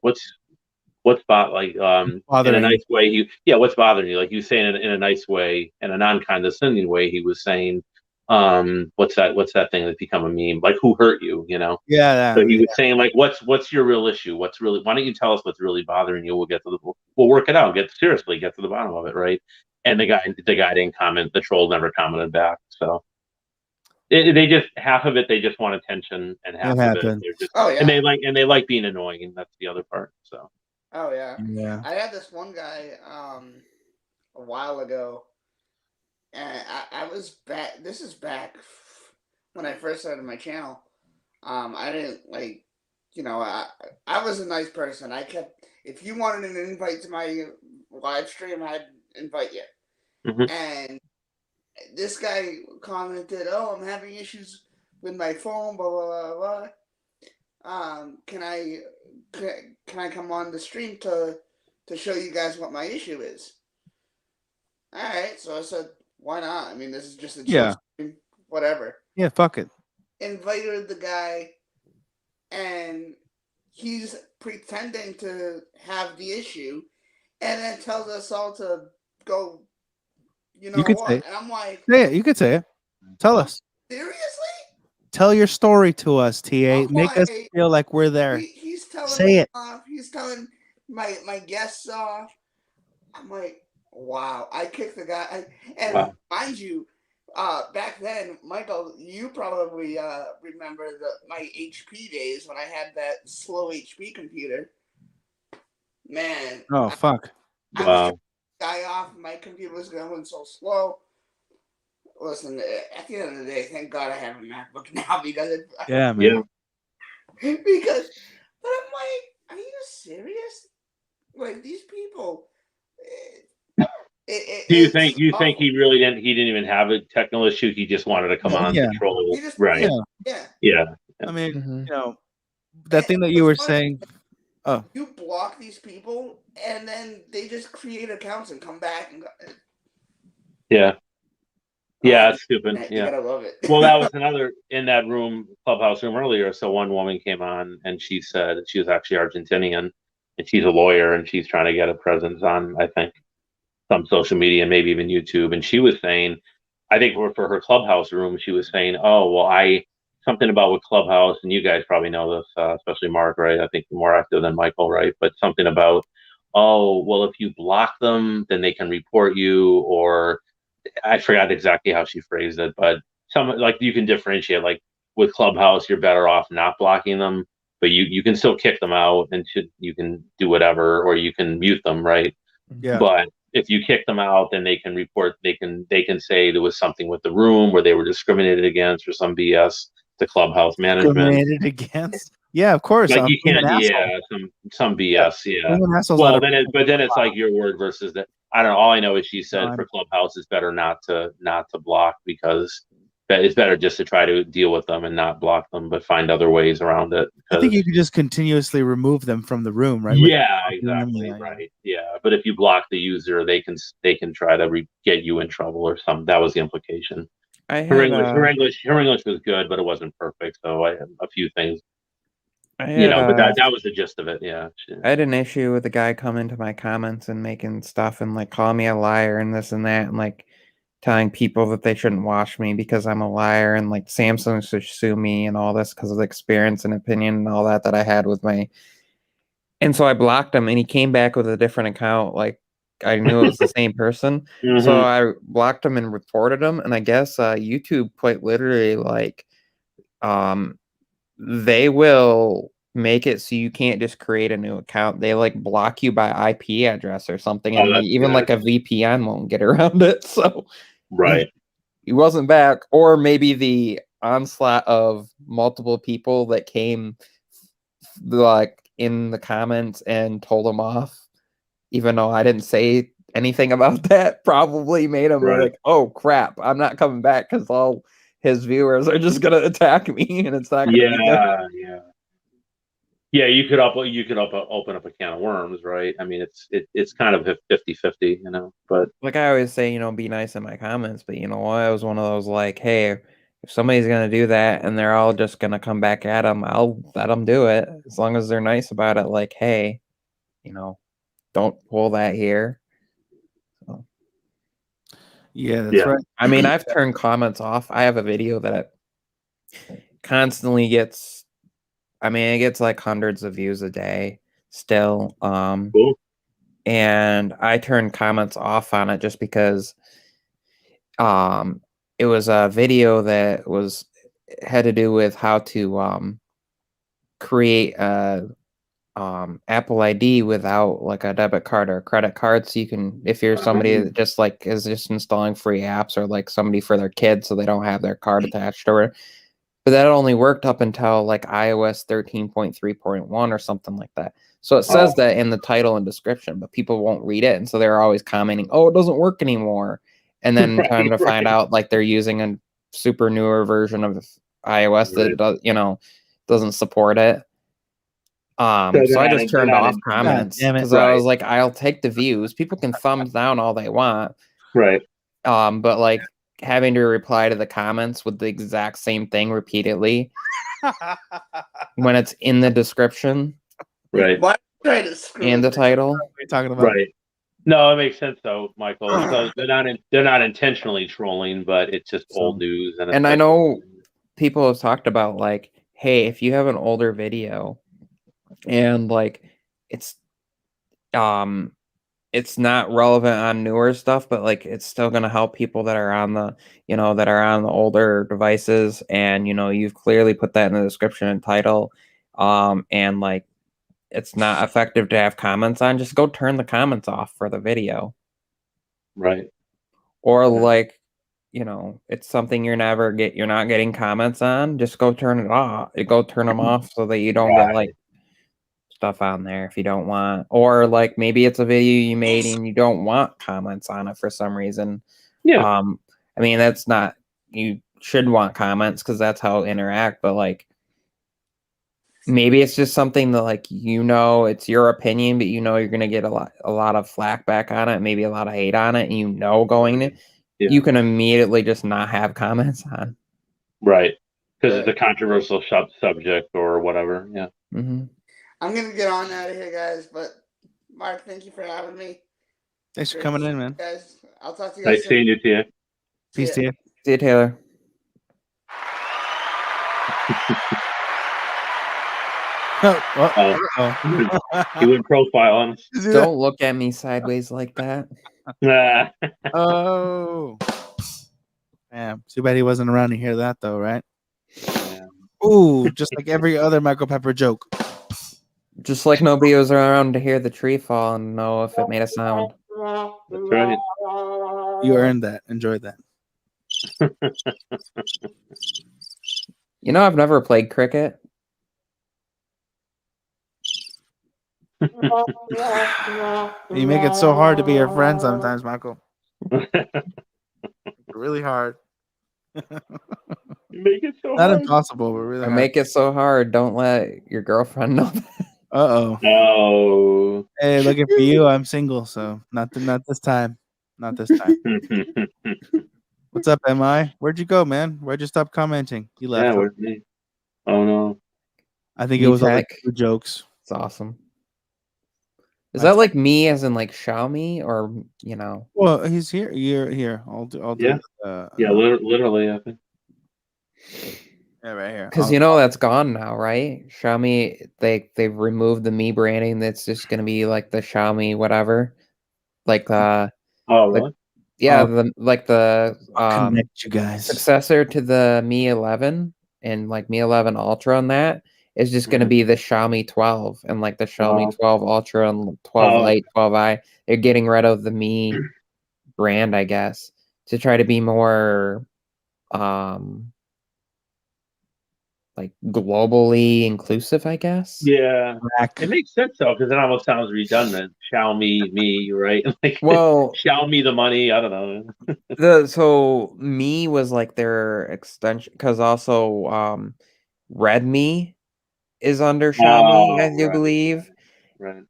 a nice way? What's bothering you? Like you saying in a nice way, in a non-condescending way. He was saying, what's that thing that's become a meme? Like, who hurt you? You know? Yeah. So he was saying, like, what's your real issue? Why don't you tell us what's really bothering you? We'll work it out. Get to the bottom of it, right?" And the guy didn't comment. The troll never commented back. So they just, half of it they just want attention, and half of it they're just, and they like being annoying, and that's the other part. So. Oh yeah. Yeah. I had this one guy a while ago, and I was back. This is back when I first started my channel. I didn't I was a nice person. If you wanted an invite to my live stream, I'd invite you. Mm-hmm. And this guy commented, "Oh, I'm having issues with my phone, blah blah blah blah. Can I come on the stream to show you guys what my issue is?" All right, so I said, "Why not? I mean, this is just a chill stream, whatever." Yeah, fuck it. Invited the guy, and he's pretending to have the issue, and then tells us all to go. You know what? And I'm like, "Yeah, you could say it. Tell us. Seriously? Tell your story to us, TA. Make us feel like we're there." He's telling Say me it. off. He's telling my guests off. I'm like, wow. I kicked the guy. Mind you, back then, Michael, you probably remember my HP days when I had that slow HP computer. Man. Oh, fuck. I was trying to die off. My computer was going so slow. Listen, at the end of the day, thank God I have a MacBook now because yeah, man. But I'm like, are you serious? Like these people. Do you think he really didn't? He didn't even have a technical issue. He just wanted to come on control, right? Yeah. Yeah. I mean, you know, that thing that you were saying. Oh, You block these people, and then they just create accounts and come back and go, Yeah. Yeah, it's stupid. you Yeah. gotta love it. Well, that was another in that room, clubhouse room earlier. So one woman came on and she said she was actually Argentinian and she's a lawyer and she's trying to get a presence on, I think, some social media, maybe even YouTube. And she was saying, I think for her clubhouse room, she was saying, oh, well, something about with clubhouse, and you guys probably know this, especially Mark, right? I think more active than Michael, right? But something about, oh, well, if you block them, then they can report you, or I forgot exactly how she phrased it, but some like you can differentiate. Like with Clubhouse, you're better off not blocking them, but you can still kick them out and you can do whatever, or you can mute them, right? yeah. But if you kick them out, then they can report. They can say there was something with the room where they were discriminated against or some BS to Clubhouse management. Discriminated against. Yeah, of course. Like you Being can't, an asshole. yeah, some BS, yeah. Being an asshole's Well, not a- then it's like your word versus that. I don't know. All I know is she said No, for Clubhouse, it's better not to block because it's better just to try to deal with them and not block them, but find other ways around it. I think Because you could just continuously remove them from the room, right? With- yeah, exactly, Yeah. right, yeah. But if you block the user, they can try to get you in trouble or something. That was the implication. I Her had English was good, but it wasn't perfect. So I had a few things, I you had know. But that was the gist of it. Yeah. I had an issue with a guy coming to my comments and making stuff and like calling me a liar and this and that and like telling people that they shouldn't watch me because I'm a liar and like Samsung should sue me and all this because of the experience and opinion and all that I had with my. And so I blocked him and he came back with a different account. Like I knew it was the same person. So Mhm. I blocked him and reported him. And I guess YouTube quite literally like they will make it so you can't just create a new account. They like block you by IP address or something, Oh, and that's even good. like a VPN won't get around it. So Right. he wasn't back, or maybe the onslaught of multiple people that came like in the comments and told him off, even though I didn't say anything about that, probably made him Right. like, oh crap, I'm not coming back because all his viewers are just gonna attack me and it's not gonna be good. Yeah. Yeah, you could open up a can of worms, right? I mean, it's kind of 50-50, you know, but Like I always say, be nice in my comments, but you know what? I was one of those like, hey, if somebody's gonna do that and they're all just gonna come back at them, I'll let them do it as long as they're nice about it. Like, hey, don't pull that here. So, Yeah, that's right. I mean, I've turned comments off. I have a video that constantly gets, I mean, it gets like hundreds of views a day still. cool. And I turned comments off on it just because it was a video that had to do with how to create a Apple ID without like a debit card or a credit card. So you can, if you're somebody that just like is just installing free apps or like somebody for their kids so they don't have their card attached to it. But that only worked up until like iOS 13.3.1 or something like that. So it says that in the title and description, but people won't read it. And so they're always commenting, oh, it doesn't work anymore. And then come to find out like they're using a super newer version of iOS that does, doesn't support it. So I just turned off comments because I was like, I'll take the views. People can thumbs down all they want. Right. But like having to reply to the comments with the exact same thing repeatedly when it's in the description, Right. Why try to screw and the title. What are you talking about? Right. No, it makes sense though, Michael. So they're not intentionally trolling, but it's just old news. And I know people have talked about like, hey, if you have an older video and like it's not relevant on newer stuff, but like it's still going to help people that are on the older devices, and you've clearly put that in the description and title, and like it's not effective to have comments on, just go turn the comments off for the video. Right. Or like it's something you're not getting comments on, just go turn it off, turn them off so that you don't get like stuff on there if you don't want. Or like maybe it's a video you made and you don't want comments on it for some reason. Yeah. I mean, that's not, you should want comments because that's how interact, but like maybe it's just something that like it's your opinion, but you're gonna get a lot of flack back on it, maybe a lot of hate on it, and going to Yeah. you can immediately just not have comments on. Right. Because it's a controversial subject or whatever. Yeah. Mm-hmm. I'm gonna get on out of here, guys. But Mark, thank you for having me. Thanks for Great coming to see in, you man. guys. I'll talk to you guys Nice soon. seeing you, Tia. Peace ya. to you. See you, Taylor. He went profile on us. Don't look at me sideways like that. Nah. Oh. Damn. Too bad he wasn't around to hear that, though, right? Yeah. Ooh, just like every other Michael Pepper joke. Just like nobody was around to hear the tree fall and know if it made a sound. That's right. You earned that. Enjoy that. I've never played cricket. You make it so hard to be your friend sometimes, Michael. Really hard. You make it so Not hard. impossible, but really I hard. make it so hard. Don't let your girlfriend know that. Uh-oh. No. Hey, looking for you. I'm single, so not this time. Not this time. What's up, MI? Where'd you go, man? Why'd you stop commenting? You left. Yeah, Huh? where's me? Oh no. I think it was all the tech. two jokes. It's awesome. Is My that like me as in like Xiaomi or Well, he's here. You're here. I'll do. Yeah. Yeah, literally, I think. Yeah, right here. Because that's gone now, right? Xiaomi, they've removed the Mi branding. That's just gonna be like the Xiaomi whatever. Like Oh, really? yeah, I'll the connect you guys. successor to the Mi 11 and like Mi 11 Ultra on that is just going to Mhm. be the Xiaomi 12 and like the Xiaomi Wow. 12 Ultra and 12 Lite, 12i. They're getting rid of the Mi brand, I guess, to try to be more like globally inclusive, I guess. Yeah. Back. It makes sense though, because it almost sounds redundant. Xiaomi, me, right? Like, Well, Xiaomi the money. I don't know. so Mi was like their extension because also Redmi is under Xiaomi, I do Right. believe. Right.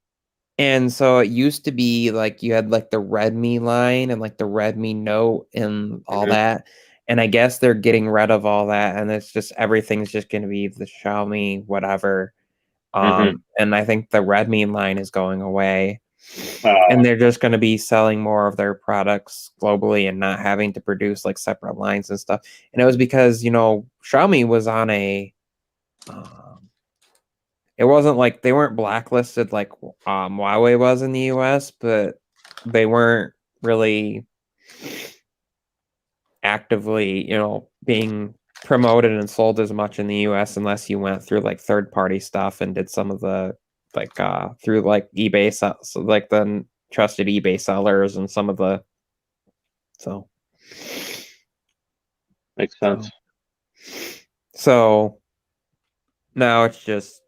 And so it used to be like you had like the Redmi line and like the Redmi Note and all Mhm. that. And I guess they're getting rid of all that and it's just everything's just going to be the Xiaomi whatever. And I think the Redmi line is going away. And they're just going to be selling more of their products globally and not having to produce like separate lines and stuff. And it was because, Xiaomi was on it wasn't like they weren't blacklisted like Huawei was in the US, but they weren't really actively, being promoted and sold as much in the US unless you went through like third party stuff and did some of the like through like eBay so like the trusted eBay sellers and some of the Makes sense. So now it's just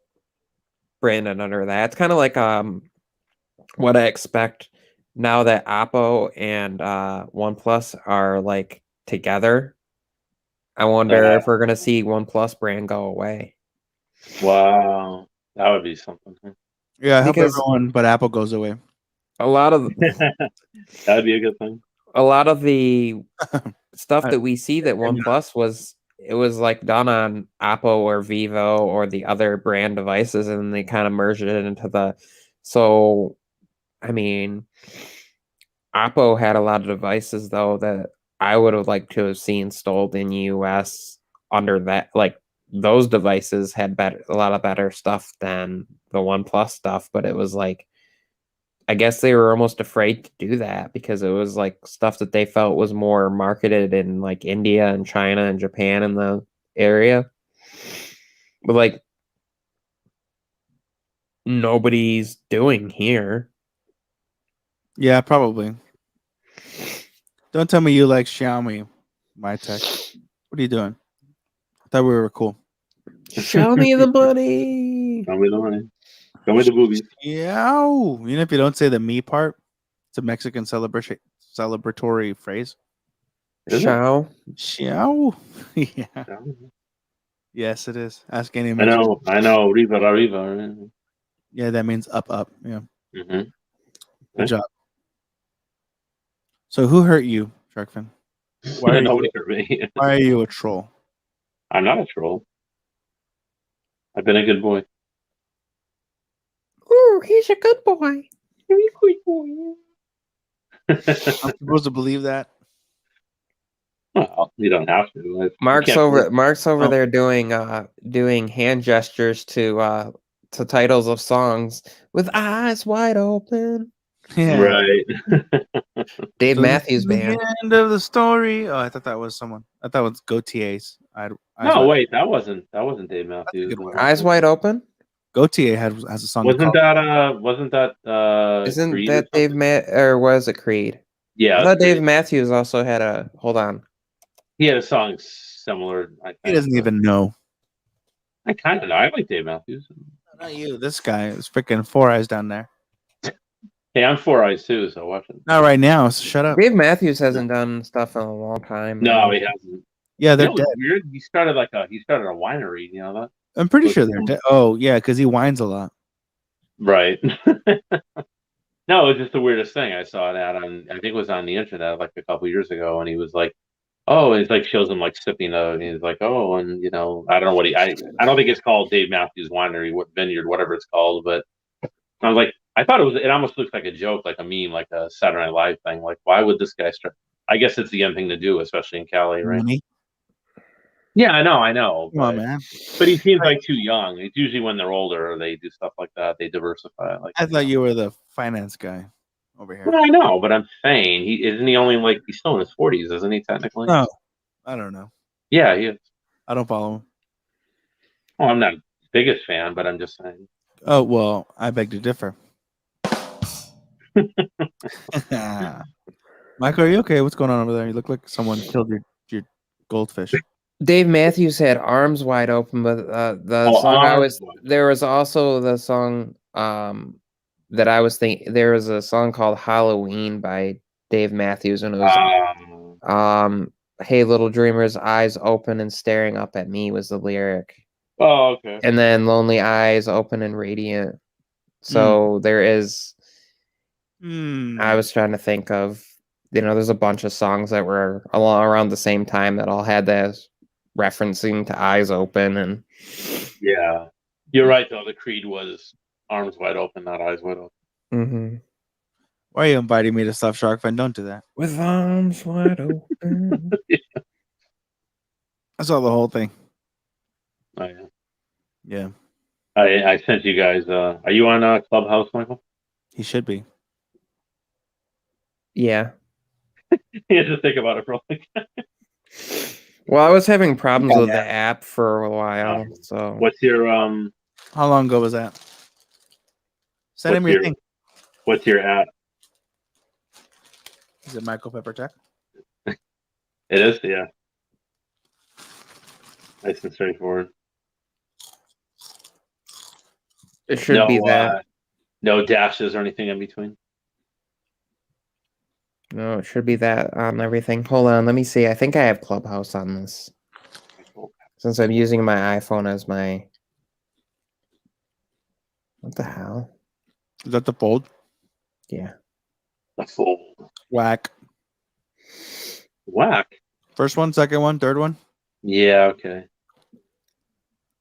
branded under that. It's kind of like what I expect now that Oppo and OnePlus are like together. I wonder if we're gonna see OnePlus brand go away. Wow. That would be something. Yeah, I hope Because everyone but Apple goes away. a lot of That'd be a good thing. a lot of the stuff I- that we see that OnePlus was like done on Oppo or Vivo or the other brand devices, and they kind of merged it into the. So, I mean, Oppo had a lot of devices though that I would have liked to have seen installed in US under that. Like those devices had a lot of better stuff than the OnePlus stuff, but it was like I guess they were almost afraid to do that because it was like stuff that they felt was more marketed in like India and China and Japan in the area. But like nobody's doing here. Yeah, probably. Don't tell me you like Xiaomi, my tech. What are you doing? I thought we were cool. Show me the money. Show me the money. Show me the boobies. Yeah. Even if you don't say the me part, it's a Mexican celebratory phrase. Is it? Show. Xiao. Yeah. Yes, it is. Ask any I Mexican. know. Riva la Riva. Yeah, that means up, up. Yeah. Mm-hmm. Good job. So who hurt you, Sharkfin? Why are Nobody you, hurt me. why are you a troll? I'm not a troll. I've been a good boy. Ooh, he's a good boy. I'm supposed to believe that? Well, you don't have to. You Mark's can't over. believe- Mark's over Oh. there doing hand gestures to titles of songs with eyes wide open. Yeah. Right. Dave So this Matthews is the Band. end of the story. Oh, I thought that was someone. I thought it was Gautier's. No, wait, that wasn't Dave That's a Matthews. good one. Eyes wide open. Gautier has a song Wasn't called. that Isn't Creed that or Dave something? or was it Creed? Yeah, I it's thought Dave Creed. Matthews also had a. Hold on. He had a song similar, I think. He doesn't but even know. I kind of know. I like Dave Matthews. Not you. This guy is freaking Four Eyes down there. Hey, I'm Four Eyes too, so watch it. Not right now. So shut up. Dave Matthews hasn't done stuff in a long time. No, man. he hasn't. Yeah, You they're know what's dead. weird? He started a winery. You know that? I'm pretty With sure they're some- dead. Oh yeah, because he whines a lot. Right. No, it was just the weirdest thing. I saw an ad on, I think it was on the internet like a couple years ago, and he was like, "Oh," and he's like shows him like sipping and he's like, "Oh," and you know, I don't know what I don't think it's called Dave Matthews Winery, what Vineyard, whatever it's called, but I was like, I thought it almost looks like a joke, like a meme, like a Saturday Night Live thing. Like, why would this guy start? I guess it's the end thing to do, especially in Cali, right? Money. Yeah, I know, Come on, man. but he seems like too young. It's usually when they're older they do stuff like that. They diversify. Like, I thought you were the finance guy over here. well, I know, but I'm saying he only like he's still in his 40s, isn't he? Technically, No, I don't know. yeah, he is. I don't follow him. Well, I'm not the biggest fan, but I'm just saying. Oh well, I beg to differ. Michael, are you okay? What's going on over there? You look like someone killed your goldfish. Dave Matthews had Arms Wide Open, but the Oh, song Arms Wide there was also the song that I was thinking. There was a song called Halloween by Dave Matthews, and it was "Hey Little Dreamers, eyes open and staring up at me" was the lyric, oh, okay. and then "Lonely Eyes Open and Radiant." So there is. I was trying to think of, there's a bunch of songs that were around the same time that all had that referencing to eyes open, and Yeah, you're right though. The Creed was Arms Wide Open, not Eyes Wide Open. Why are you inviting me to Stuff Shark Fin? Don't do that. With arms wide open. I saw the whole thing. Oh, yeah. Yeah, I sent you guys. Are you on Clubhouse, Michael? he should be. Yeah. You have to think about it, bro. Well, I was having problems with the app for a while, so What's your How long ago was that? Send him your thing. What's your at? Is it Michael Pepper Tech? It is, yeah. Nice and straightforward. it should be that. No dashes or anything in between. No, it should be that on everything. Hold on, let me see. I think I have Clubhouse on this. Since I'm using my iPhone as my... What the hell? Is that the fold? Yeah. The fold. Whack. Whack. First one, second one, third one. Yeah. Okay.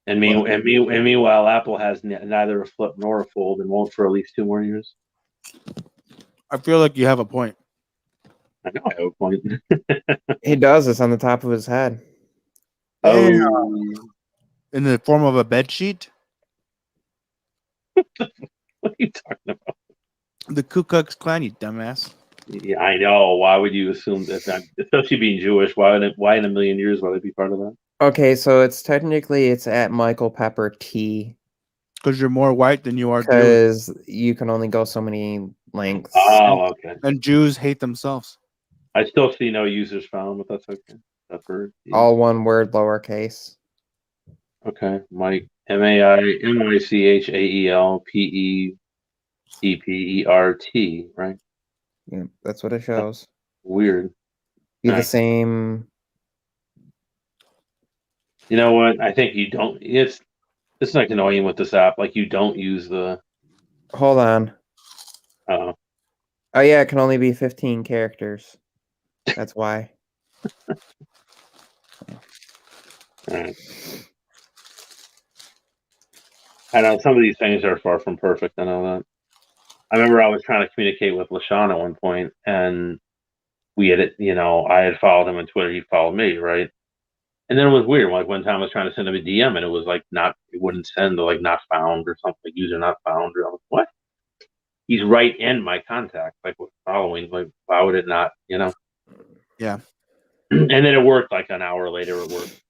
And meanwhile, Apple has neither a flip nor a fold, and won't for at least 2 more years. I feel like you have a point. I know I have a point. He does. It's on the top of his head. Oh, In the form of a bed sheet. what are you talking about? The Ku Klux Klan, you dumbass. Yeah, I know. Why would you assume that? Especially being Jewish, why in a million years would I be part of that? Okay, so it's at Michael Pepper T, Because you're more white than you are Jewish. because you can only go so many lengths. Oh, okay. And Jews hate themselves. I still see no users found, but that's okay. Pepper. Yeah. All one word, lowercase. Okay, Mike. MaiChaelPepert, right? Yeah, that's what it shows. Weird. Be the Nice. same. You know what? I think you don't. It's like annoying with this app. Like you don't use the. Hold on. Uh, Oh yeah, it can only be 15 characters. That's why. Alright. I know some of these things are far from perfect. I know that. I remember I was trying to communicate with LaShawn at one point, and we had, I had followed him on Twitter. He followed me, right? And then it was weird. Like one time I was trying to send him a DM, and it was like it wouldn't send, or like not found or something, like user not found. Or I was like, what? He's right in my contact, like with following. Like, why would it not? Yeah. And then it worked. Like an hour later, it worked.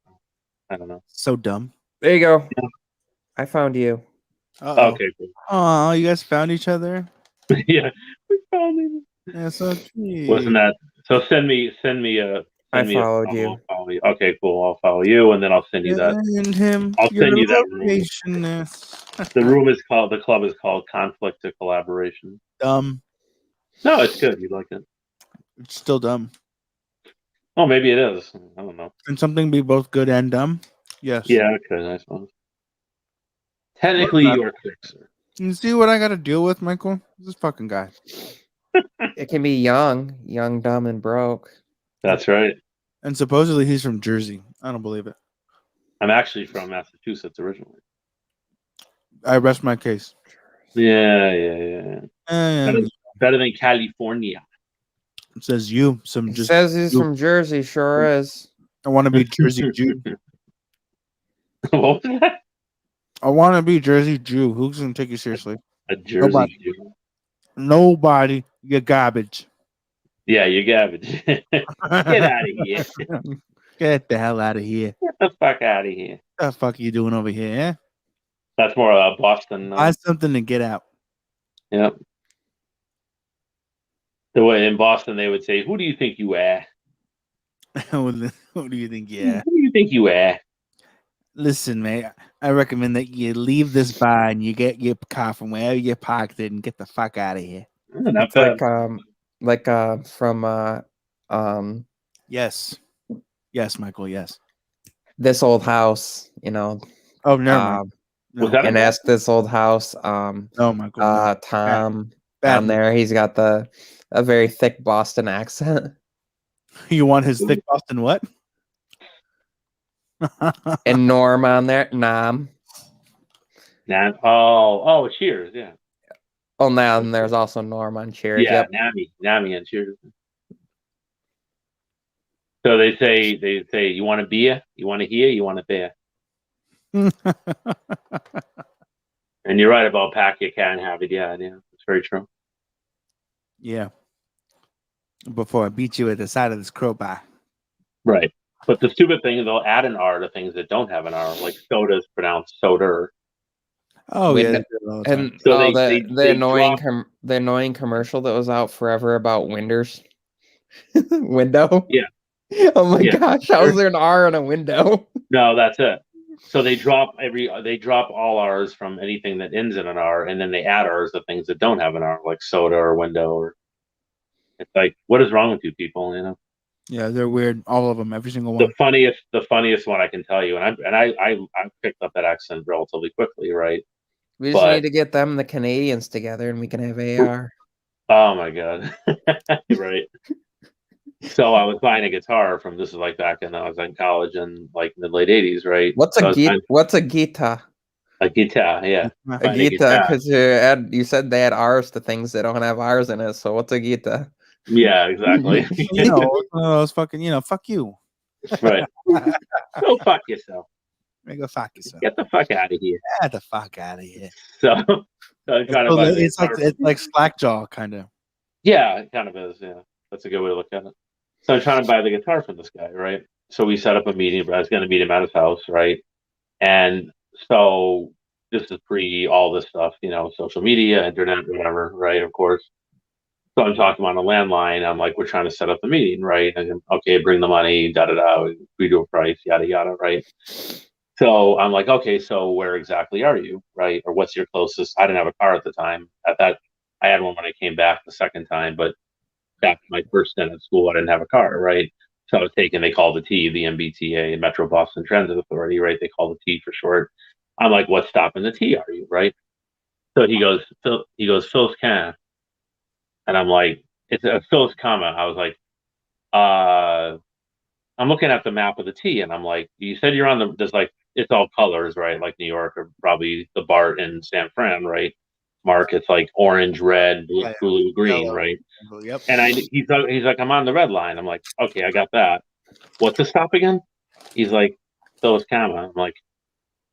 I don't know. So dumb. There you go. Yeah. I found you. Uh-oh. Okay, cool. Oh, you guys found each other? Yeah, we found him. Yeah, so cute. Wasn't that so? Send me I a followed follow. you. I'll follow you. Okay, cool. I'll follow you, and then I'll send you that. Send him I'll your send you that room. location. The club is called Conflict to Collaboration. Dumb. No, it's good. You like it? It's still dumb. Oh, maybe it is. I don't know. Can something be both good and dumb? Yes. Yeah, okay, I suppose. Technically, you are correct, sir. You see what I got to deal with, Michael? This fucking guy. It can be young, dumb, and broke. That's right. And supposedly he's from Jersey. I don't believe it. I'm actually from Massachusetts originally. I rest my case. Yeah. Better than California. It says you. It says he's from Jersey. Sure is. I want to be Jersey Jew. What was that? I want to be Jersey Jew. Who's gonna take you seriously? A Jersey Jew. Nobody. You're garbage. Yeah, you're garbage. Get out of here. Get the hell out of here. Get the fuck out of here. What the fuck are you doing over here? Eh? That's more Boston. Find something to get out. Yep. The way in Boston they would say, "Who do you think you are? Who do you think? Yeah. Who do you think you are?" Listen, man. I recommend that you leave this bar and you get your car from wherever you parked it and get the fuck out of here. Not It's bad. like from Yes, Michael. Yes. this old house, Oh, never mind. Was that and ask this old house. No, Michael. No. Tom Bad down there. He's got a very thick Boston accent. You want his thick Boston what? And Norm on there. Nam. Oh, Cheers, yeah. Oh, now and there's also Norm on Cheers. Yeah, Yep. Nami and Cheers. So they say, you want a beer? You want to hear? You want a beer? And you're right about pack your can have it. Yeah, it's very true. Yeah. Before I beat you at the side of this crowbar. Right. But the stupid thing is they'll add an R to things that don't have an R, like soda is pronounced soda. Oh, yeah. And So the annoying commercial that was out forever about Winders. Window. Yeah. Oh my gosh! How is there an R on a window? No, that's it. So they drop all R's from anything that ends in an R, and then they add R's to things that don't have an R, like soda or window. Or it's like, what is wrong with you people? Yeah, they're weird. All of them, every single one. The funniest one I can tell you, and I picked up that accent relatively quickly, right? We just need to get them, the Canadians, together, and we can have AR. Oh my god, right. So I was buying a guitar from, this is like back in, I was in college in like mid late 80s, right? What's a guitar? A guitar, yeah. A guitar, because you said they had R's to things that don't have R's in it. So what's a guitar? Yeah, exactly. Those fucking, fuck you. Right. Go fuck yourself. Go fuck yourself. Get the fuck out of here. Get the fuck out of here. So it's like Slackjaw, kind of. Yeah, it kind of is. Yeah, that's a good way to look at it. So I'm trying to buy the guitar from this guy, right? So we set up a meeting, but I was going to meet him at his house, right? And so this is pre all this stuff, social media, internet, whatever, right? Of course. So I'm talking on a landline. I'm like, we're trying to set up the meeting, right? And okay, bring the money, we do a price, yada yada, right? So I'm like, okay, so where exactly are you, right? Or what's your closest? I didn't have a car at the time. I had one when I came back the second time, but back my first stint at school, I didn't have a car, right? So I was taking, they call the T, the MBTA, Metro Boston Transit Authority, right? They call the T for short. I'm like, what's stopping the T, are you, right? So he goes, Phil's Can. And I'm like, it's a Phil's comma. I was like, I'm looking at the map of the T, and I'm like, you said you're on the, there's like, it's all colors, right? Like New York or probably the BART in San Fran, right? Mark, it's like orange, red, blue, green, Yellow. right? Yep. And he's like, I'm on the red line. I'm like, okay, I got that. What's the stop again? He's like, Phyllis Comma. I'm like,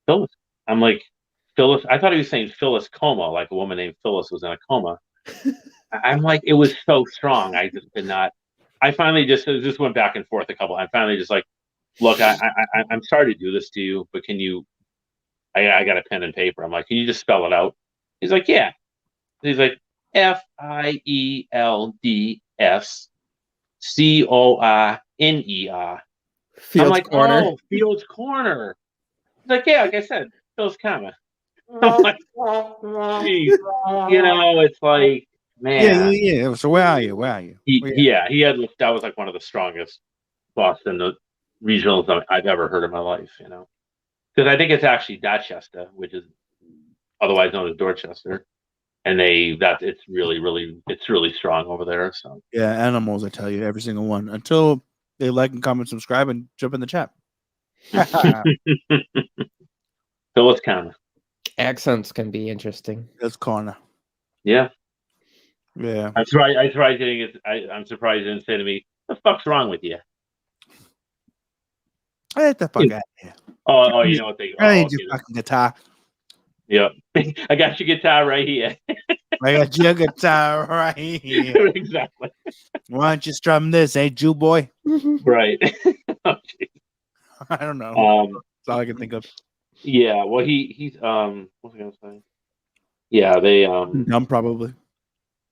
Phyllis. I'm like, Phyllis. I thought he was saying Phyllis Coma, like a woman named Phyllis was in a coma. I'm like, it was so strong. I just could not. I finally just went back and forth a couple. I finally just like, look, I'm sorry to do this to you, but can you? I got a pen and paper. I'm like, can you just spell it out? He's like, yeah. He's like, FIELDSCORNER. I'm like, Corner. oh, Fields Corner. He's like, yeah, like I said, Phil's Comma. I'm like, geez. It's like, man. Yeah. So where are you? Where are you? He had, that was like one of the strongest Boston regionals I've ever heard in my life, because I think it's actually Dorchester, which is otherwise known as Dorchester, and it's really strong over there. So Yeah, animals. I tell you, every single one. Until they like and comment, subscribe, and jump in the chat. Phyllis Comma. Accents can be interesting. That's corner. Yeah. Yeah. I'm surprised I'm surprised you didn't say to me, "What the fuck's wrong with you?" Get the fuck out of here. Oh, you know what they? I Oh, need okay. your fucking guitar. Yeah, I got your guitar right here. I got your guitar right here. Exactly. Why don't you strum this, Jew boy? Right. Okay. I don't know. That's all I can think of. Yeah. Well, he's what was I gonna say? Yeah, they Dumb, probably.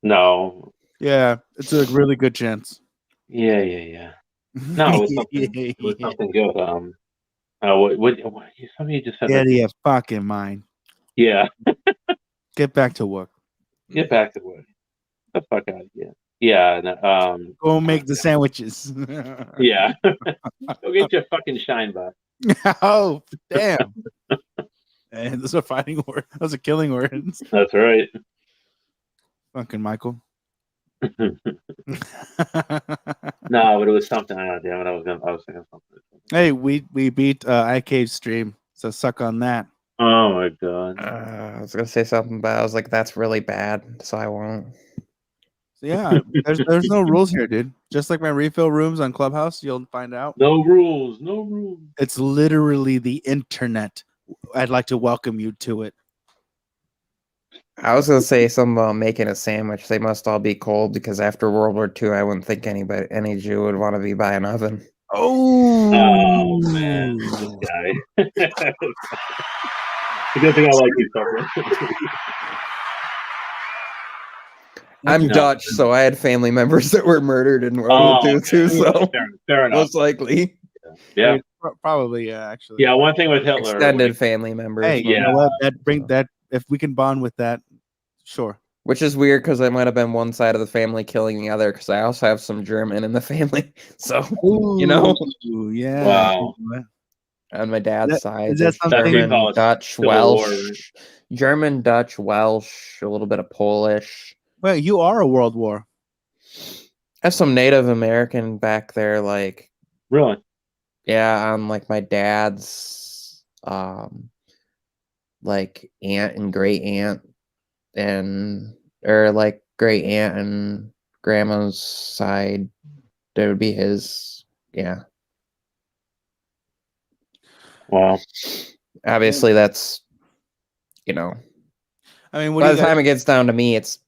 No. Yeah, it's a really good chance. Yeah. No, it was something good. What somebody just said Get out that. of your fucking mind. Yeah. Get back to work. Get back to work. Get the fuck out of here. Yeah. Go make the sandwiches. Yeah. Go get your fucking shine box. Oh, damn. And those are fighting words. Those are killing words. That's right. Fucking Michael. No, but it was something. Damn it! I was thinking something. Hey, we beat iCave stream, so suck on that. Oh my god. I was gonna say something, but I was like, "That's really bad," so I won't. So yeah, there's no rules here, dude. Just like my refill rooms on Clubhouse, you'll find out. No rules. It's literally the internet. I'd like to welcome you to it. I was gonna say something about making a sandwich. They must all be cold because after World War II, I wouldn't think any Jew would want to be by an oven. Oh man, this guy. I don't think I like you, Tucker. I'm Dutch, so I had family members that were murdered in World War II too. So fair enough. Most likely, yeah, probably, yeah, actually. Yeah, one thing with Hitler, extended family members. Hey, you know what? That if we can bond with that, sure. Which is weird because I might have been one side of the family killing the other because I also have some German in the family. So, yeah. Wow. On my dad's side, is that German, Dutch, Welsh, German, Dutch, Welsh, a little bit of Polish. Well, you are a world war. I have some Native American back there, like really, yeah, on like my dad's, like aunt and great aunt, or like great aunt and grandma's side. That would be his, yeah. Wow. Obviously, that's I mean, by the time it gets down to me, it's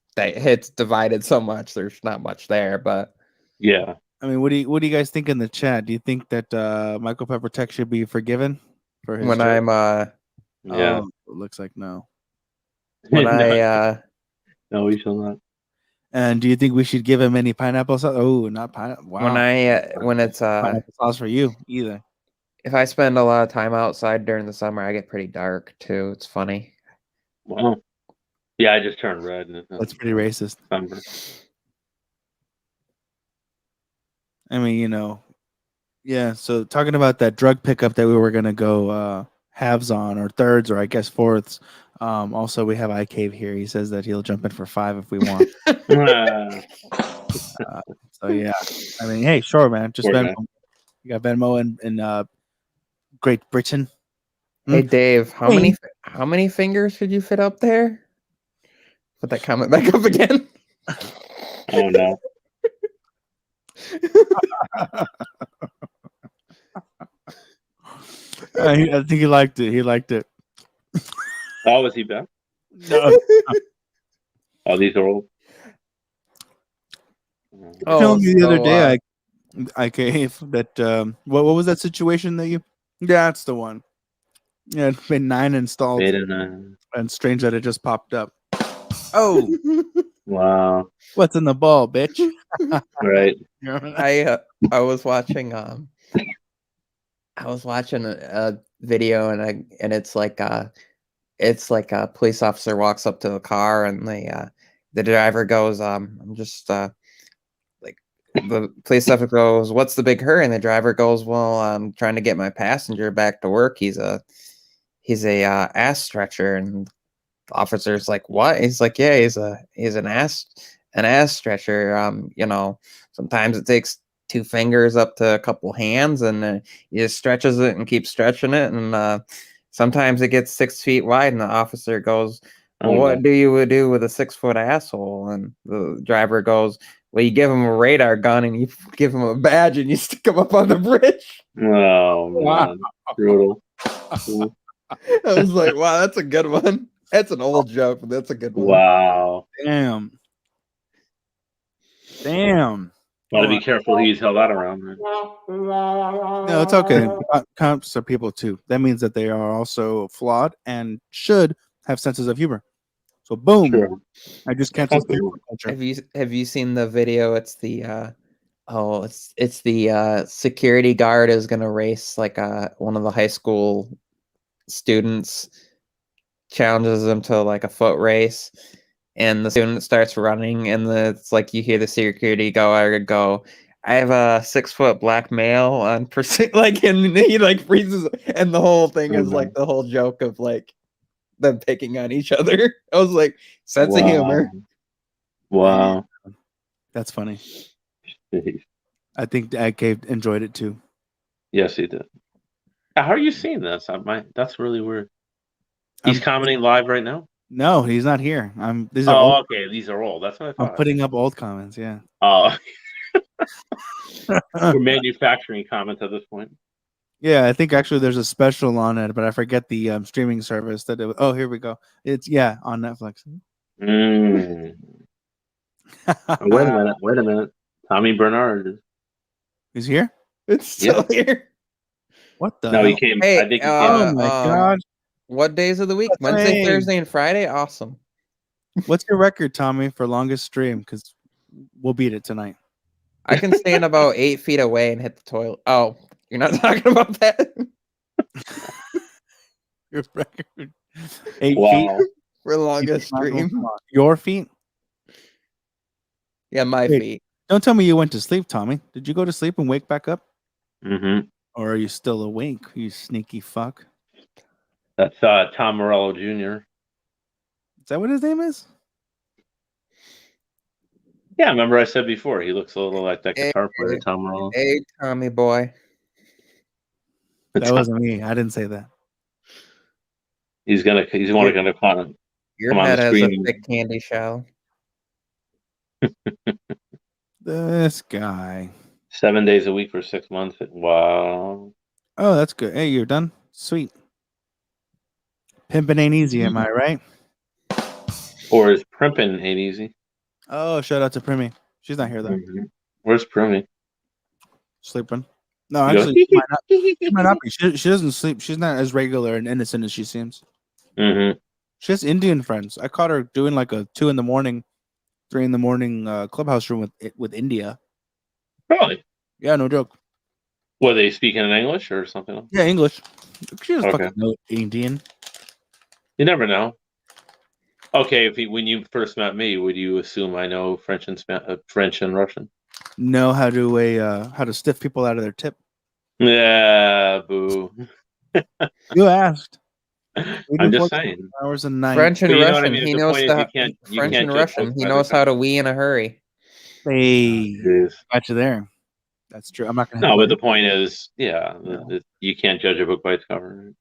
divided so much. There's not much there, but yeah. I mean, what do you guys think in the chat? Do you think that Michael Pepper Tech should be forgiven for his? When I'm yeah, it looks like no. When no, we shall not. And do you think we should give him any pineapple sauce? Oh, not pineapple. Wow. When it's pineapple sauce for you either. If I spend a lot of time outside during the summer, I get pretty dark too. It's funny. Wow. Yeah, I just turned red. That's pretty racist. December. I mean, Yeah. So talking about that drug pickup that we were gonna go halves on or thirds or I guess fourths. Also, we have iCave here. He says that he'll jump in for 5 if we want. Ah, So yeah, I mean, hey, sure, man. Just poor Venmo. guy. You got Venmo in Great Britain. Hey Dave, how Hey. many fingers could you fit up there? Put that comment back up again. Oh no. I think he liked it. He liked it. Oh, was he back? No, Oh, these are old. you telling me the other so, day I gave that. What was that situation that you? Yeah, that's the one. Yeah, it's been 9 installed, Made in and strange that it just popped up. Oh, wow. what's in the ball, bitch? Right. I was watching a video and it's like a police officer walks up to the car and the driver goes I'm just like the police officer goes, "What's the big hurry?" And the driver goes, "Well, I'm trying to get my passenger back to work. He's a ass stretcher." And the officer's like, "What?" He's like, "Yeah, he's an ass stretcher. Sometimes it takes 2 fingers up to a couple hands, and he just stretches it and keeps stretching it, and sometimes it gets 6 feet wide." And the officer goes, "Well, Oh, what no. do you do with a 6 foot asshole?" And the driver goes, "Well, you give him a radar gun and you give him a badge and you stick him up on the bridge." Oh man. Brutal. I was like, "Wow, that's a good one. That's an old joke, but that's a good one." Wow. Damn. Damn. Gotta be careful who you tell that around, man. No, it's okay. Cops are people too. That means that they are also flawed and should have senses of humor. So boom, Sure. I just canceled Something. culture. Have you seen the video? It's the it's the security guard is gonna race like one of the high school students, challenges him to like a foot race, and the student starts running and it's like you hear the security guard go, "I have a 6 foot black male on pursuit," like, and he like freezes, and the whole thing is like the whole joke of like them picking on each other. I was like, sense of humor. Wow. That's funny. Jeez. I think Cave enjoyed it too. Yes, he did. How are you seeing this? That's really weird. He's I'm- commenting live right now. No, he's not here. These are Oh, old, okay. These are old. That's what I I'm thought. putting up old comments. Yeah. Oh, we're manufacturing comments at this point. Yeah, I think actually there's a special on it, but I forget the streaming service that. Oh, here we go. It's on Netflix. Mm. Oh, wait a minute. Wait a minute. Tommy Bernard. He's here. It's still here. What the? No, hell? he came. Hey, I think he came. Oh my god! What days of the week? That's Wednesday, lame. Thursday, and Friday? Awesome. What's your record, Tommy, for longest stream? Because we'll beat it tonight. I can stand about 8 feet away and hit the toilet. Oh, you're not talking about that? Your record, 8 feet Wow. For longest stream. Your feet? Yeah, my Wait. feet. Don't tell me you went to sleep, Tommy. Did you go to sleep and wake back up, Mm-hmm. or are you still awake? You sneaky fuck. That's Tom Morello Jr. Is that what his name is? Yeah, remember I said before he looks a little like that Hey, guitar player, Tom Morello. Hey, Tommy boy. That wasn't me. I didn't say that. He's gonna Your come on head the has a screen. thick candy shell. This guy. 7 days a week for 6 months. Wow. Oh, that's good. Hey, you're done. Sweet. Pimping ain't easy, am I right? Or is primping ain't easy? Oh, shout out to Primmy. She's not here though. Mhm. Where's Primmy? Sleeping. No, You go, actually, she might not be. She doesn't sleep. She's not as regular and innocent as she seems. Mhm. She has Indian friends. I caught her doing like a 2 a.m, 3 a.m clubhouse room with India. Really? Yeah, no joke. Were they speaking in English or something? Yeah, English. She doesn't Okay. fucking know Indian. You never know. Okay, when you first met me, would you assume I know French and Russian? Know how to stiff people out of their tip. Yeah, boo. You asked. I'm just saying. Hours a night. French and But you know what I Russian. mean? He The knows point is, you French can't and judge Russian. books He by their knows how to cover. wee in a hurry. Hey, Jeez. got you there. That's true. I'm not gonna. No, but the point is, yeah, you can't judge a book by its cover.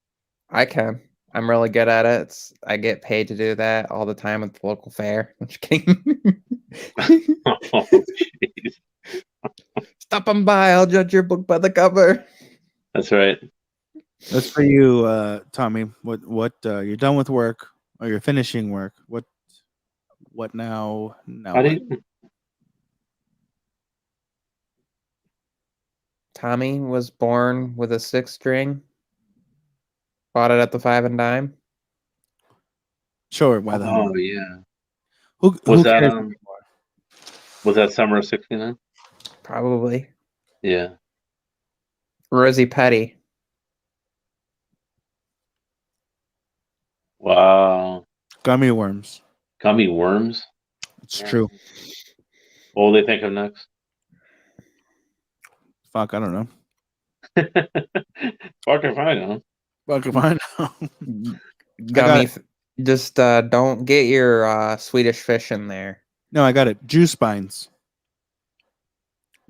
I can. I'm really good at it. I get paid to do that all the time at the local fair. I'm just kidding. Oh, jeez. Stop on by. I'll judge your book by the cover. That's right. That's for you, Tommy. What you're done with work or you're finishing work? What now? Now How do what? you, Tommy was born with a 6-string. Bought it at the 5 and dime. Sure. Why the hell? oh yeah. Who Was that cares? was that summer of '69? Probably. Yeah. Rosie Petty. Wow. Gummy worms. Gummy worms. It's Yeah. true. What will they think of next? Fuck, I don't know. Fuck if I know. Fuck if I know. Gummy. Just don't get your Swedish fish in there. No, I got it. Juice spines.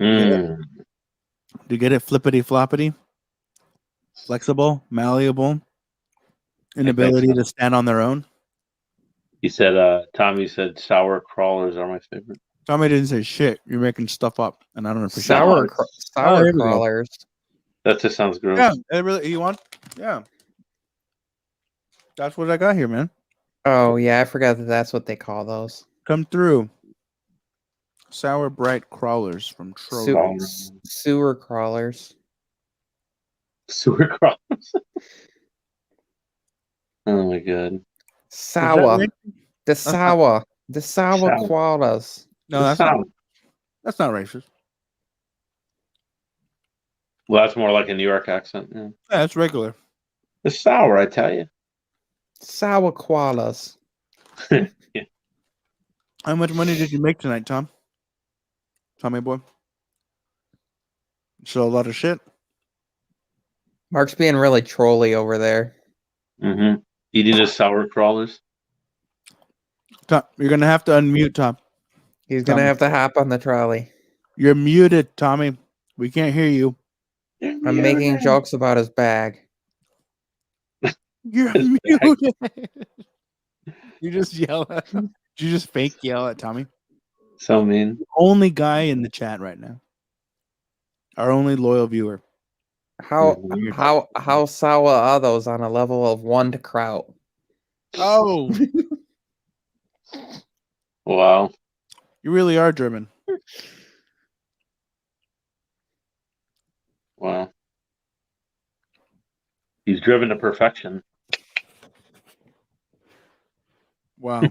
Mm. Do you get it? Flippity floppity. Flexible, malleable, inability to stand on their own. He said, Tommy said sour crawlers are my favorite. Tommy didn't say shit. You're making stuff up, and I don't appreciate Sour, it. sour here we go. crawlers. That just sounds gross. Yeah, it really. You want? Yeah. That's what I got here, man. Oh yeah, I forgot that that's what they call those. Come through. Sour bright crawlers from Troll. Sewer crawlers. Sewer crawlers. Oh my god. Sour. right? The sour. The sour Sour. crawlers. No, The that's sour. not. That's not racist. Well, that's more like a New York accent. Yeah. Yeah, that's regular. It's sour, I tell you. Sour koalas. Yeah. How much money did you make tonight, Tom? Tommy boy. So a lot of shit. Mark's being really trolly over there. Mm-hmm. Eating his sour crawlers. Tom, you're gonna have to unmute, Tom. He's gonna Tommy. have to hop on the trolley. You're muted, Tommy. We can't hear you. I'm making jokes about his bag. You're His muted. You just yell at him. Did you just fake yell at Tommy? So mean. Only guy in the chat right now. Our only loyal viewer. How sour are those on a level of 1 to kraut? Oh, Wow. you really are German. Wow. He's driven to perfection. Wow.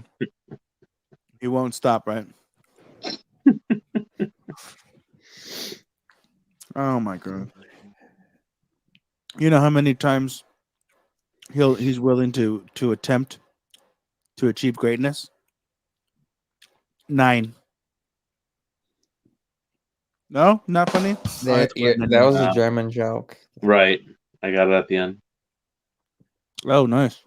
He won't stop, right? Oh my god. You know how many times he's willing to attempt to achieve greatness? 9. No, not funny. That was a German joke. Right. I got it at the end. Oh, nice.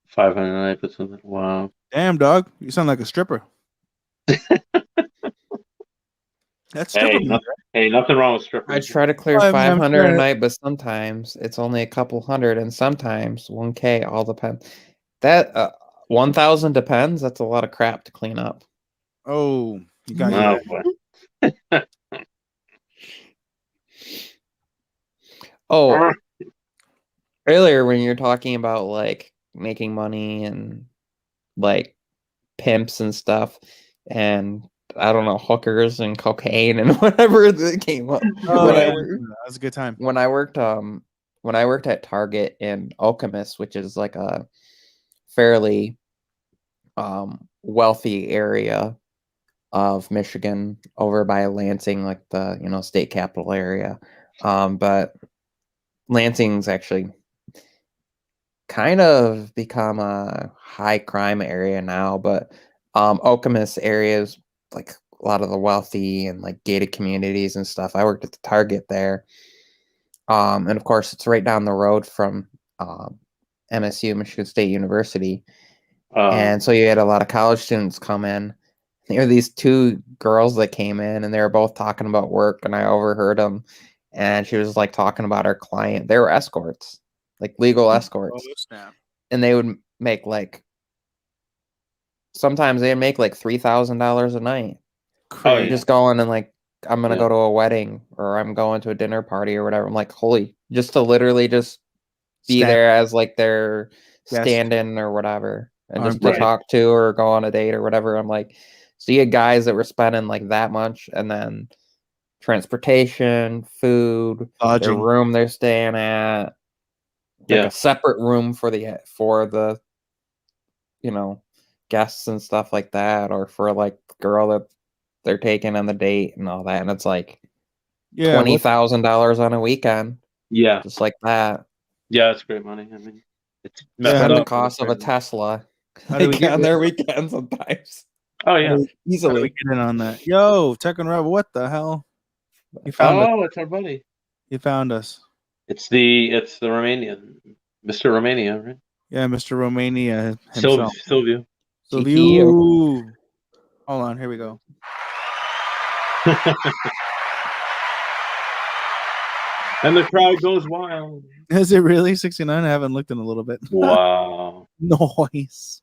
500 I put something. Wow. Damn, dog, you sound like a stripper. That's stripper. Hey, nothing wrong with strippers. I try to clear I'm 500 sure. a night, but sometimes it's only a couple hundred, and sometimes 1K. All depends. That 1,000 depends. That's a lot of crap to clean up. Oh, you got Oh, you. boy. Oh, earlier when you're talking about like making money and like pimps and stuff, and I don't know, hookers and cocaine and whatever that came up. Oh, When I yeah. worked- That was a good time. when I worked at Target in Okemos, which is like a fairly wealthy area of Michigan over by Lansing, like the state capital area. But Lansing's actually kind of become a high crime area now, but Okemos area is like a lot of the wealthy and like gated communities and stuff. I worked at the Target there. And of course, it's right down the road from MSU, Michigan State University. And so you had a lot of college students come in. There were these two girls that came in, and they were both talking about work, and I overheard them. And she was like talking about her client. They were escorts, like legal escorts, snap. and they would make like sometimes they'd make like $3,000 a night. Oh, yeah. Just going and like I'm gonna Yeah. go to a wedding or I'm going to a dinner party or whatever. I'm like, holy, just to literally just be there as like their Guest. stand-in or whatever, and just Right. to talk to or go on a date or whatever. I'm like, so you had guys that were spending like that much, and then transportation, food, their Lodging. room they're staying at, like Yeah. a separate room for the guests and stuff like that, or for like the girl that they're taking on the date and all that. And it's like Yeah. $20,000 on a weekend, Yeah. just like that. Yeah, it's great money. I mean, it's Yeah, Spend the up, cost of a crazy. Tesla How do we like, get on their weekend sometimes. Oh, yeah. How do we Easily. get in on that? Yo, Tekken Rebel, what the hell? You found us. Oh, it's our buddy. You found us. It's the Romanian, Mr. Romania, right? Yeah, Mr. Romania himself. Silvio. Silvio. Hold on, here we go. And the crowd goes wild. Is it really 69? I haven't looked in a little bit. Wow. Noise.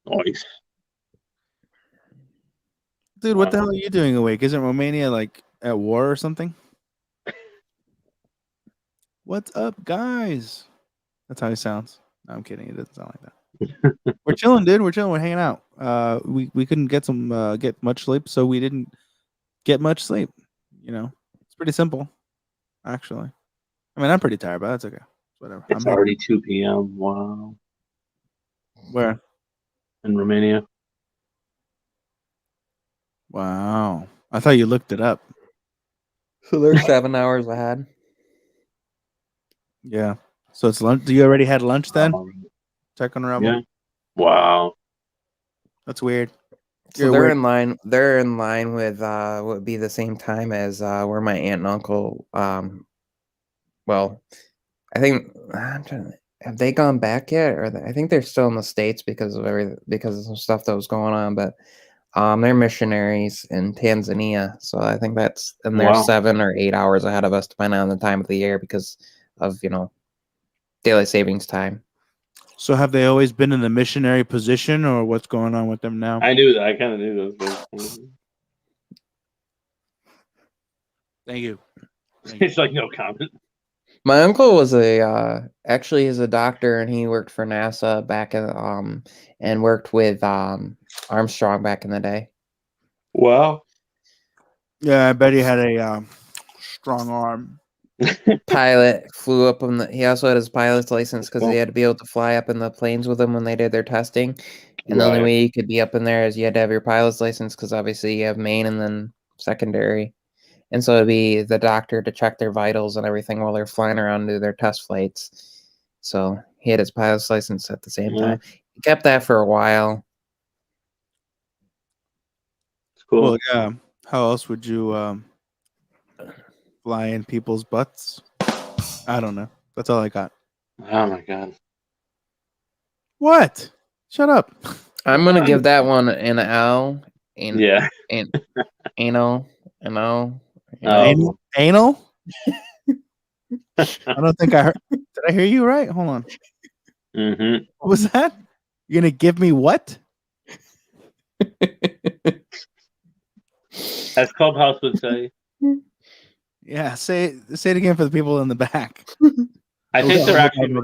Nice. Dude, what the hell are you doing awake? Isn't Romania like at war or something? What's up, guys? That's how he sounds. No, I'm kidding. It doesn't sound like that. We're chilling, dude. We're chilling. We're hanging out. We couldn't get much sleep, so we didn't get much sleep. You know, it's pretty simple, actually. I mean, I'm pretty tired, but that's okay. Whatever. It's already 2 p.m. Wow. Where? In Romania. Wow. I thought you looked it up. So they're 7 hours ahead. Yeah. So it's lunch. Do you already had lunch then? Tekken Rebel? Yeah. Wow. That's weird. So they're in line. They're in line with what would be the same time as where my aunt and uncle. Well, I think have they gone back yet, or I think they're still in the States because of some stuff that was going on. But they're missionaries in Tanzania, so I think they're 7 or 8 hours ahead of us, depending on the time of the year, because of daylight savings time. So have they always been in the missionary position, or what's going on with them now? I knew that. I kind of knew those things. Thank you. It's like no comment. My uncle was actually he's a doctor, and he worked for NASA back in and worked with Armstrong back in the day. Wow. Yeah, I bet he had a strong arm. Pilot flew up he also had his pilot's license because he had to be able to fly up in the planes with them when they did their testing. And the only way you could be up in there is you had to have your pilot's license, because obviously you have main and then secondary. And so it'd be the doctor to check their vitals and everything while they're flying around to their test flights. So he had his pilot's license at the same time. He kept that for a while. It's cool. Well, yeah. How else would you fly in people's butts? I don't know. That's all I got. Oh my god. What? Shut up. I'm gonna give that one an L. Yeah. Anal. Anal? I don't think I heard. Did I hear you right? Hold on. Mm-hmm. What was that? You're gonna give me what? As Clubhouse would say. Yeah, say it again for the people in the back. I think they're actually No,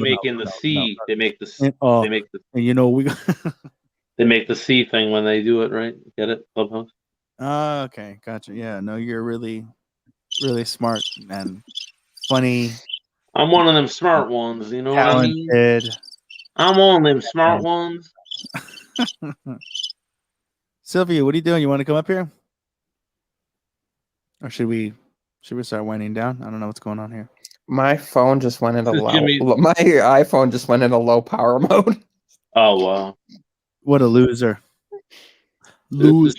making the C. They make the C. Oh, They make the. you know we. They make the C thing when they do it, right? Get it, Clubhouse? Okay, gotcha. Yeah, no, you're really, really smart and funny. I'm one of them smart ones. You know what I mean? Talented. I'm one of them smart ones. Sylvia, what are you doing? You want to come up here, or should we start winding down? I don't know what's going on here. My phone just went into low. Jimmy. My iPhone just went into low power mode. Oh wow! What a loser! This is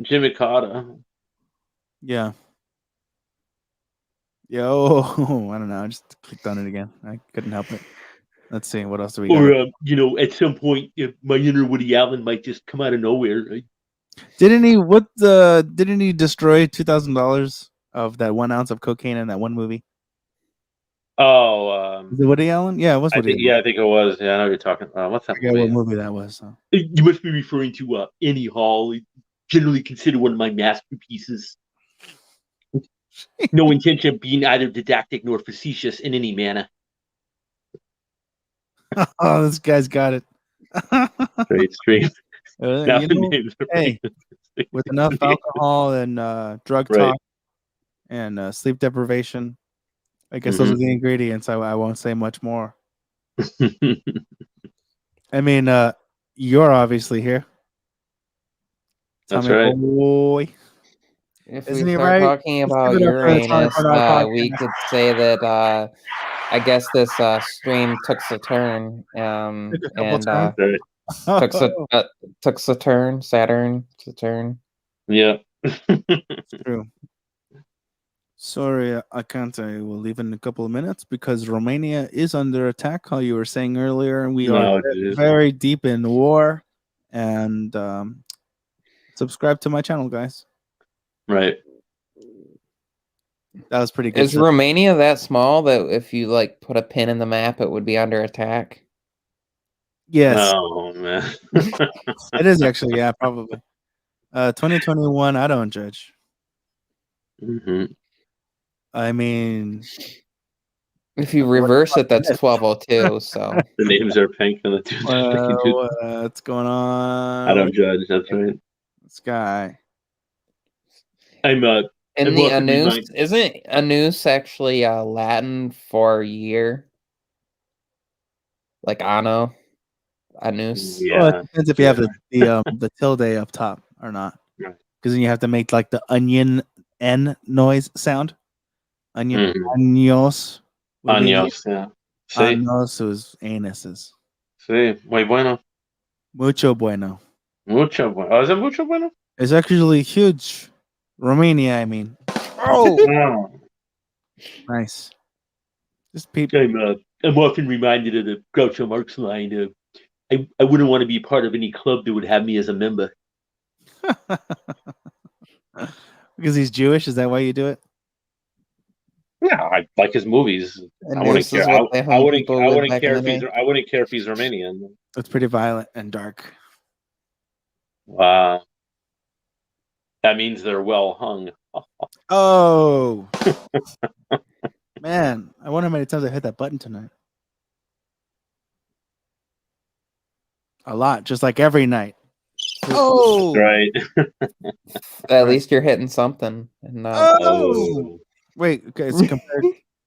Jimmy Cotta. Yeah. Yo, I don't know. I just clicked on it again. I couldn't help it. Let's see. What else do we Or got? at some point, my inner Woody Allen might just come out of nowhere. Right? Didn't he? Didn't he destroy $2,000 of that 1 ounce of cocaine in that one movie? Oh, Is it Woody Allen? Yeah, it was I Woody think Allen. I think it was. Yeah, I know what you're talking about. What's I that forget what movie? movie that was. So. You must be referring to Annie Hall, generally considered one of my masterpieces. No intention of being either didactic nor facetious in any manner. Oh, this guy's got it. Straight stream. Now You the know, names are hey, with enough alcohol and drug Right. talk and sleep deprivation, I guess those are the ingredients. I won't say much more. I mean, you're obviously here. That's Tommy right. boy. If Isn't we he start right? talking Let's about give it up for the Tommy Uranus, Bernard we podcast. could say that I guess this stream took a turn, Took a couple and turns. Right. took a turn. Saturn to turn. Yeah. True. Sorry, I can't. I will leave in a couple of minutes because Romania is under attack, how you were saying earlier, and we are Oh, geez. very deep in war. And subscribe to my channel, guys. Right. That was pretty good. Is Romania that small that if you like put a pin in the map, it would be under attack? Yes, Oh man. it is actually. Yeah, probably. 2021. I don't judge. hmm I mean, If you what the reverse fuck it, that's is 1202. So The names are pink and the two. what's going on? I don't judge. That's right. This guy. I'm in I'm the often anus, reminded. isn't anus actually Latin for year? Like anno, anus. Well, it Yeah. depends if you have the tilde up top or not, Right. because then you have to make like the onion n noise sound. Onion años. would be Años. Yeah. Sí. Años is anuses. Sí. Muy bueno. Mucho bueno. Mucho bueno. Oh, is it mucho bueno? It's actually huge. Romania, I mean. Oh, Oh. Nice. Just people. I'm often reminded of the Groucho Marx line. I wouldn't want to be part of any club that would have me as a member. Because he's Jewish, is that why you do it? Yeah, I like his movies. I wouldn't anus is care. what they I hung wouldn't. people I with wouldn't back care in if the he's. day. I wouldn't care if he's Romanian. It's pretty violent and dark. Wow. That means they're well hung. Oh. Man, I wonder how many times I hit that button tonight. A lot, just like every night. Oh, Right. at least you're hitting something. And Oh. Wait, okay,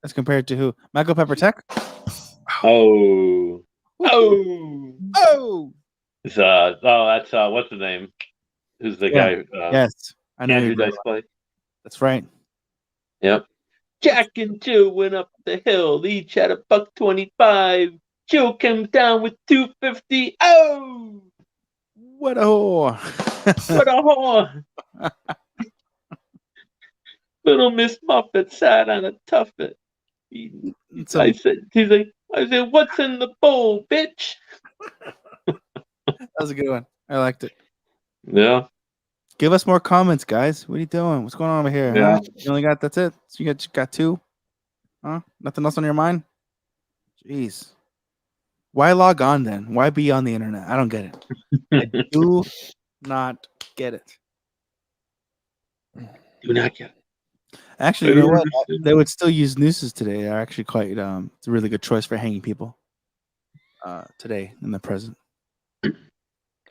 it's compared to who? Michael Pepper Tech? Oh. Oh. Oh. It's, that's what's the name? Who's the Yeah. guy? Yes. I know Andrew you Dice Clay. That's right. Yep. Jack and Jill went up the hill. Each had $1.25. Jill came down with $2.50. Oh, What a whore. what a whore! Little Miss Muffet sat on a tuffet. I said, what's in the bowl, bitch? That was a good one. I liked it. Yeah. Give us more comments, guys. What are you doing? What's going on over here? Yeah. Huh? You only that's it? So you got two? Huh? Nothing else on your mind? Jeez. Why log on then? Why be on the internet? I don't get it. I do not get it. Do not get. Actually, you know what? They would still use nooses today. They're actually quite it's a really good choice for hanging people today in the present.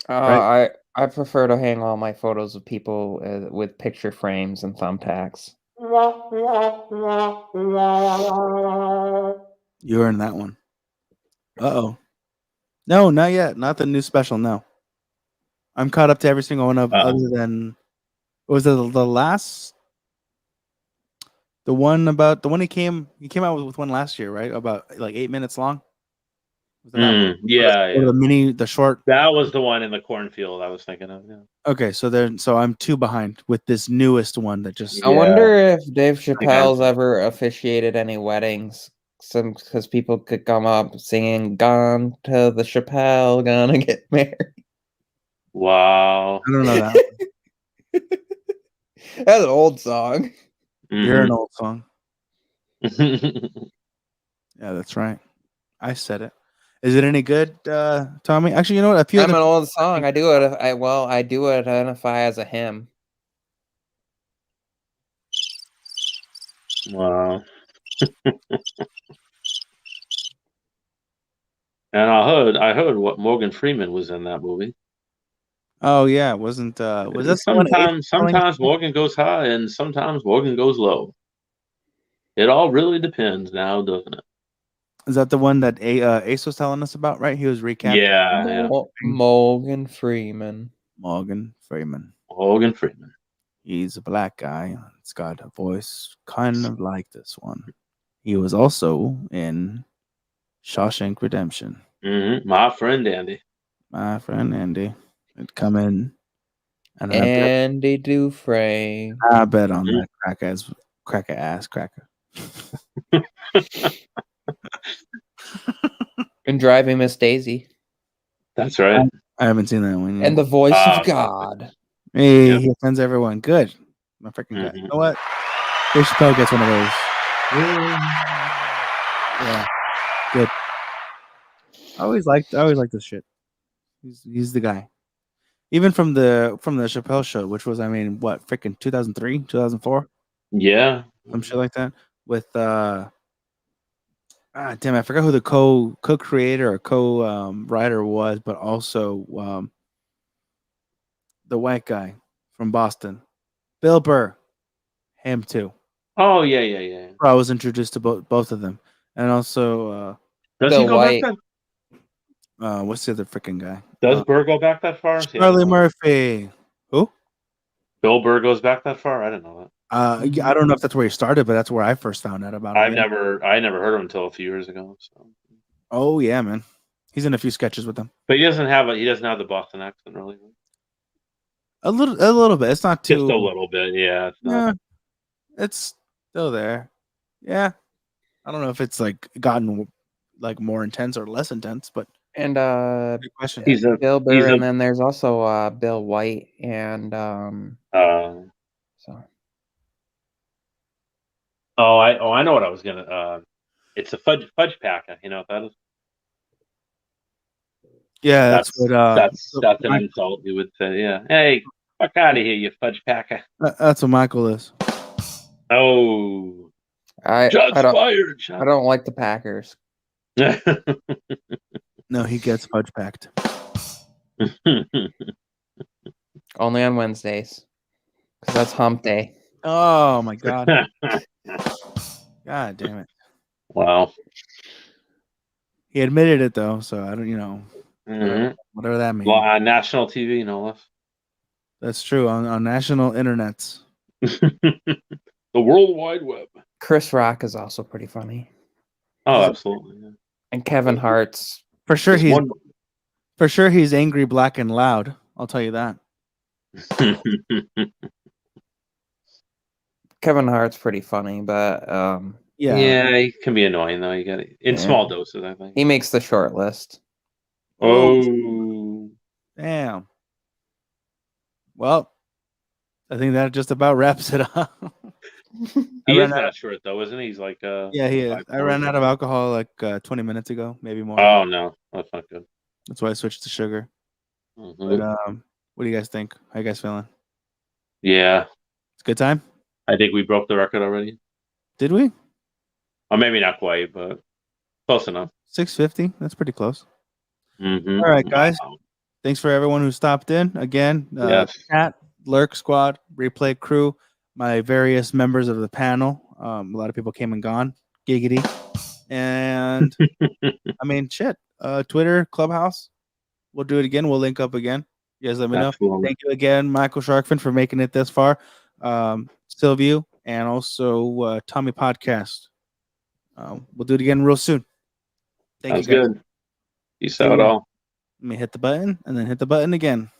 Right? I prefer to hang all my photos of people with picture frames and thumbtacks. You earned that one. Uh-oh. No, not yet. Not the new special, no. I'm caught up to every single one of other than was it the last the one he came out with one last year, right? About like 8 minutes long. Was that one? Yeah, Or yeah. the short. That was the one in the cornfield I was thinking of. Yeah. Okay, so I'm 2 behind with this newest one that just. I Yeah. wonder if Dave I'm- Chappelle's ever officiated any weddings. Some because people could come up singing "Gone to the Chappelle, gonna get married." Wow. I don't know that. That's an old song. You're an old song. Mhm. Yeah, that's right. I said it. Is it any good, Tommy? Actually, you know what? A few I'm of an them. old song. I do it. I do identify as a hymn. Wow. And I heard what Morgan Freeman was in that movie. Oh yeah, wasn't was this the one? Sometimes Morgan goes high and sometimes Morgan goes low. It all really depends now, doesn't it? Is that the one that Ace was telling us about? Right, he was recapping. Yeah. Morgan Freeman. Morgan Freeman. Morgan Freeman. He's a black guy. It's got a voice kind of like this one. He was also in Shawshank Redemption. My friend Andy. My friend Andy would come in, and Andy Dufresne. I bet on that cracker. And Driving Miss Daisy. That's right. I haven't seen that one yet. And the voice of God. Hey, Yep. he offends everyone. Good. My freaking guy. Mhm. You know what? Dave Chappelle gets one of those. Yeah. Good. I always liked this shit. He's the guy. Even from the Chappelle show, which was, I mean, what, freaking 2003, 2004? Yeah. Some shit like that. With damn, I forgot who the co-creator or co-writer was, but also the white guy from Boston, Bill Burr, him too. Oh yeah. I was introduced to both of them, and also Does Bill he go White. back what's the other freaking guy? Does Burr go back that far? See, I Charlie didn't know. Murphy. Who? Bill Burr goes back that far? I didn't know that. Yeah, I don't know if that's where he started, but that's where I first found out about him. I never heard of him until a few years ago. So. Oh yeah, man. He's in a few sketches with them. But he doesn't have the Boston accent really. A little bit. It's not too. Just a little bit, yeah. It's not. Yeah, it's still there. Yeah, I don't know if it's like gotten like more intense or less intense, but And good question. He's a Bill Burr, he's a and then there's also Bill White and so I know what I was gonna it's a fudge packer, you know what that is? Yeah, that's what. That's an insult you would say, yeah. Hey, fuck out of here, you fudge packer. That's what Michael is. Oh, I shots don't fired. I don't like the Packers. No, he gets fudge packed. Only on Wednesdays. Because that's hump day. Oh my god. God damn it. Wow. He admitted it though, so I don't, whatever that means. Well, on national TV, no less. That's true on national internets. The World Wide Web. Chris Rock is also pretty funny. Oh, absolutely. Yeah. And Kevin Hart's For sure There's he's angry, black, and loud. I'll tell you that. Kevin Hart's pretty funny, but Yeah. He can be annoying though. You got it in small doses, I think. he makes the short list. Oh, Damn. Well, I think that just about wraps it up. he is that short though, isn't he? He's like Yeah, he is. I ran out of alcohol like 20 minutes ago, maybe more. Oh no, that's not good. That's why I switched to sugar. Mhm. But what do you guys think? How you guys feeling? Yeah, It's a good time? I think we broke the record already. Did we? Or maybe not quite, but close enough. 650. That's pretty close. Mm-hmm. All right, guys. Thanks for everyone who stopped in. Again, Yes. Chat, Lurk Squad, Replay Crew, my various members of the panel. A lot of people came and gone. Giggity. And I mean, shit. Twitter, Clubhouse. We'll do it again. We'll link up again. You guys let me know. Absolutely. Thank you again, Michael Sharkfin, for making it this far. Sylvia, and also Tommy Podcast. We'll do it again real soon. Thank Sounds you guys. good. Peace out, all. Let me hit the button and then hit the button again.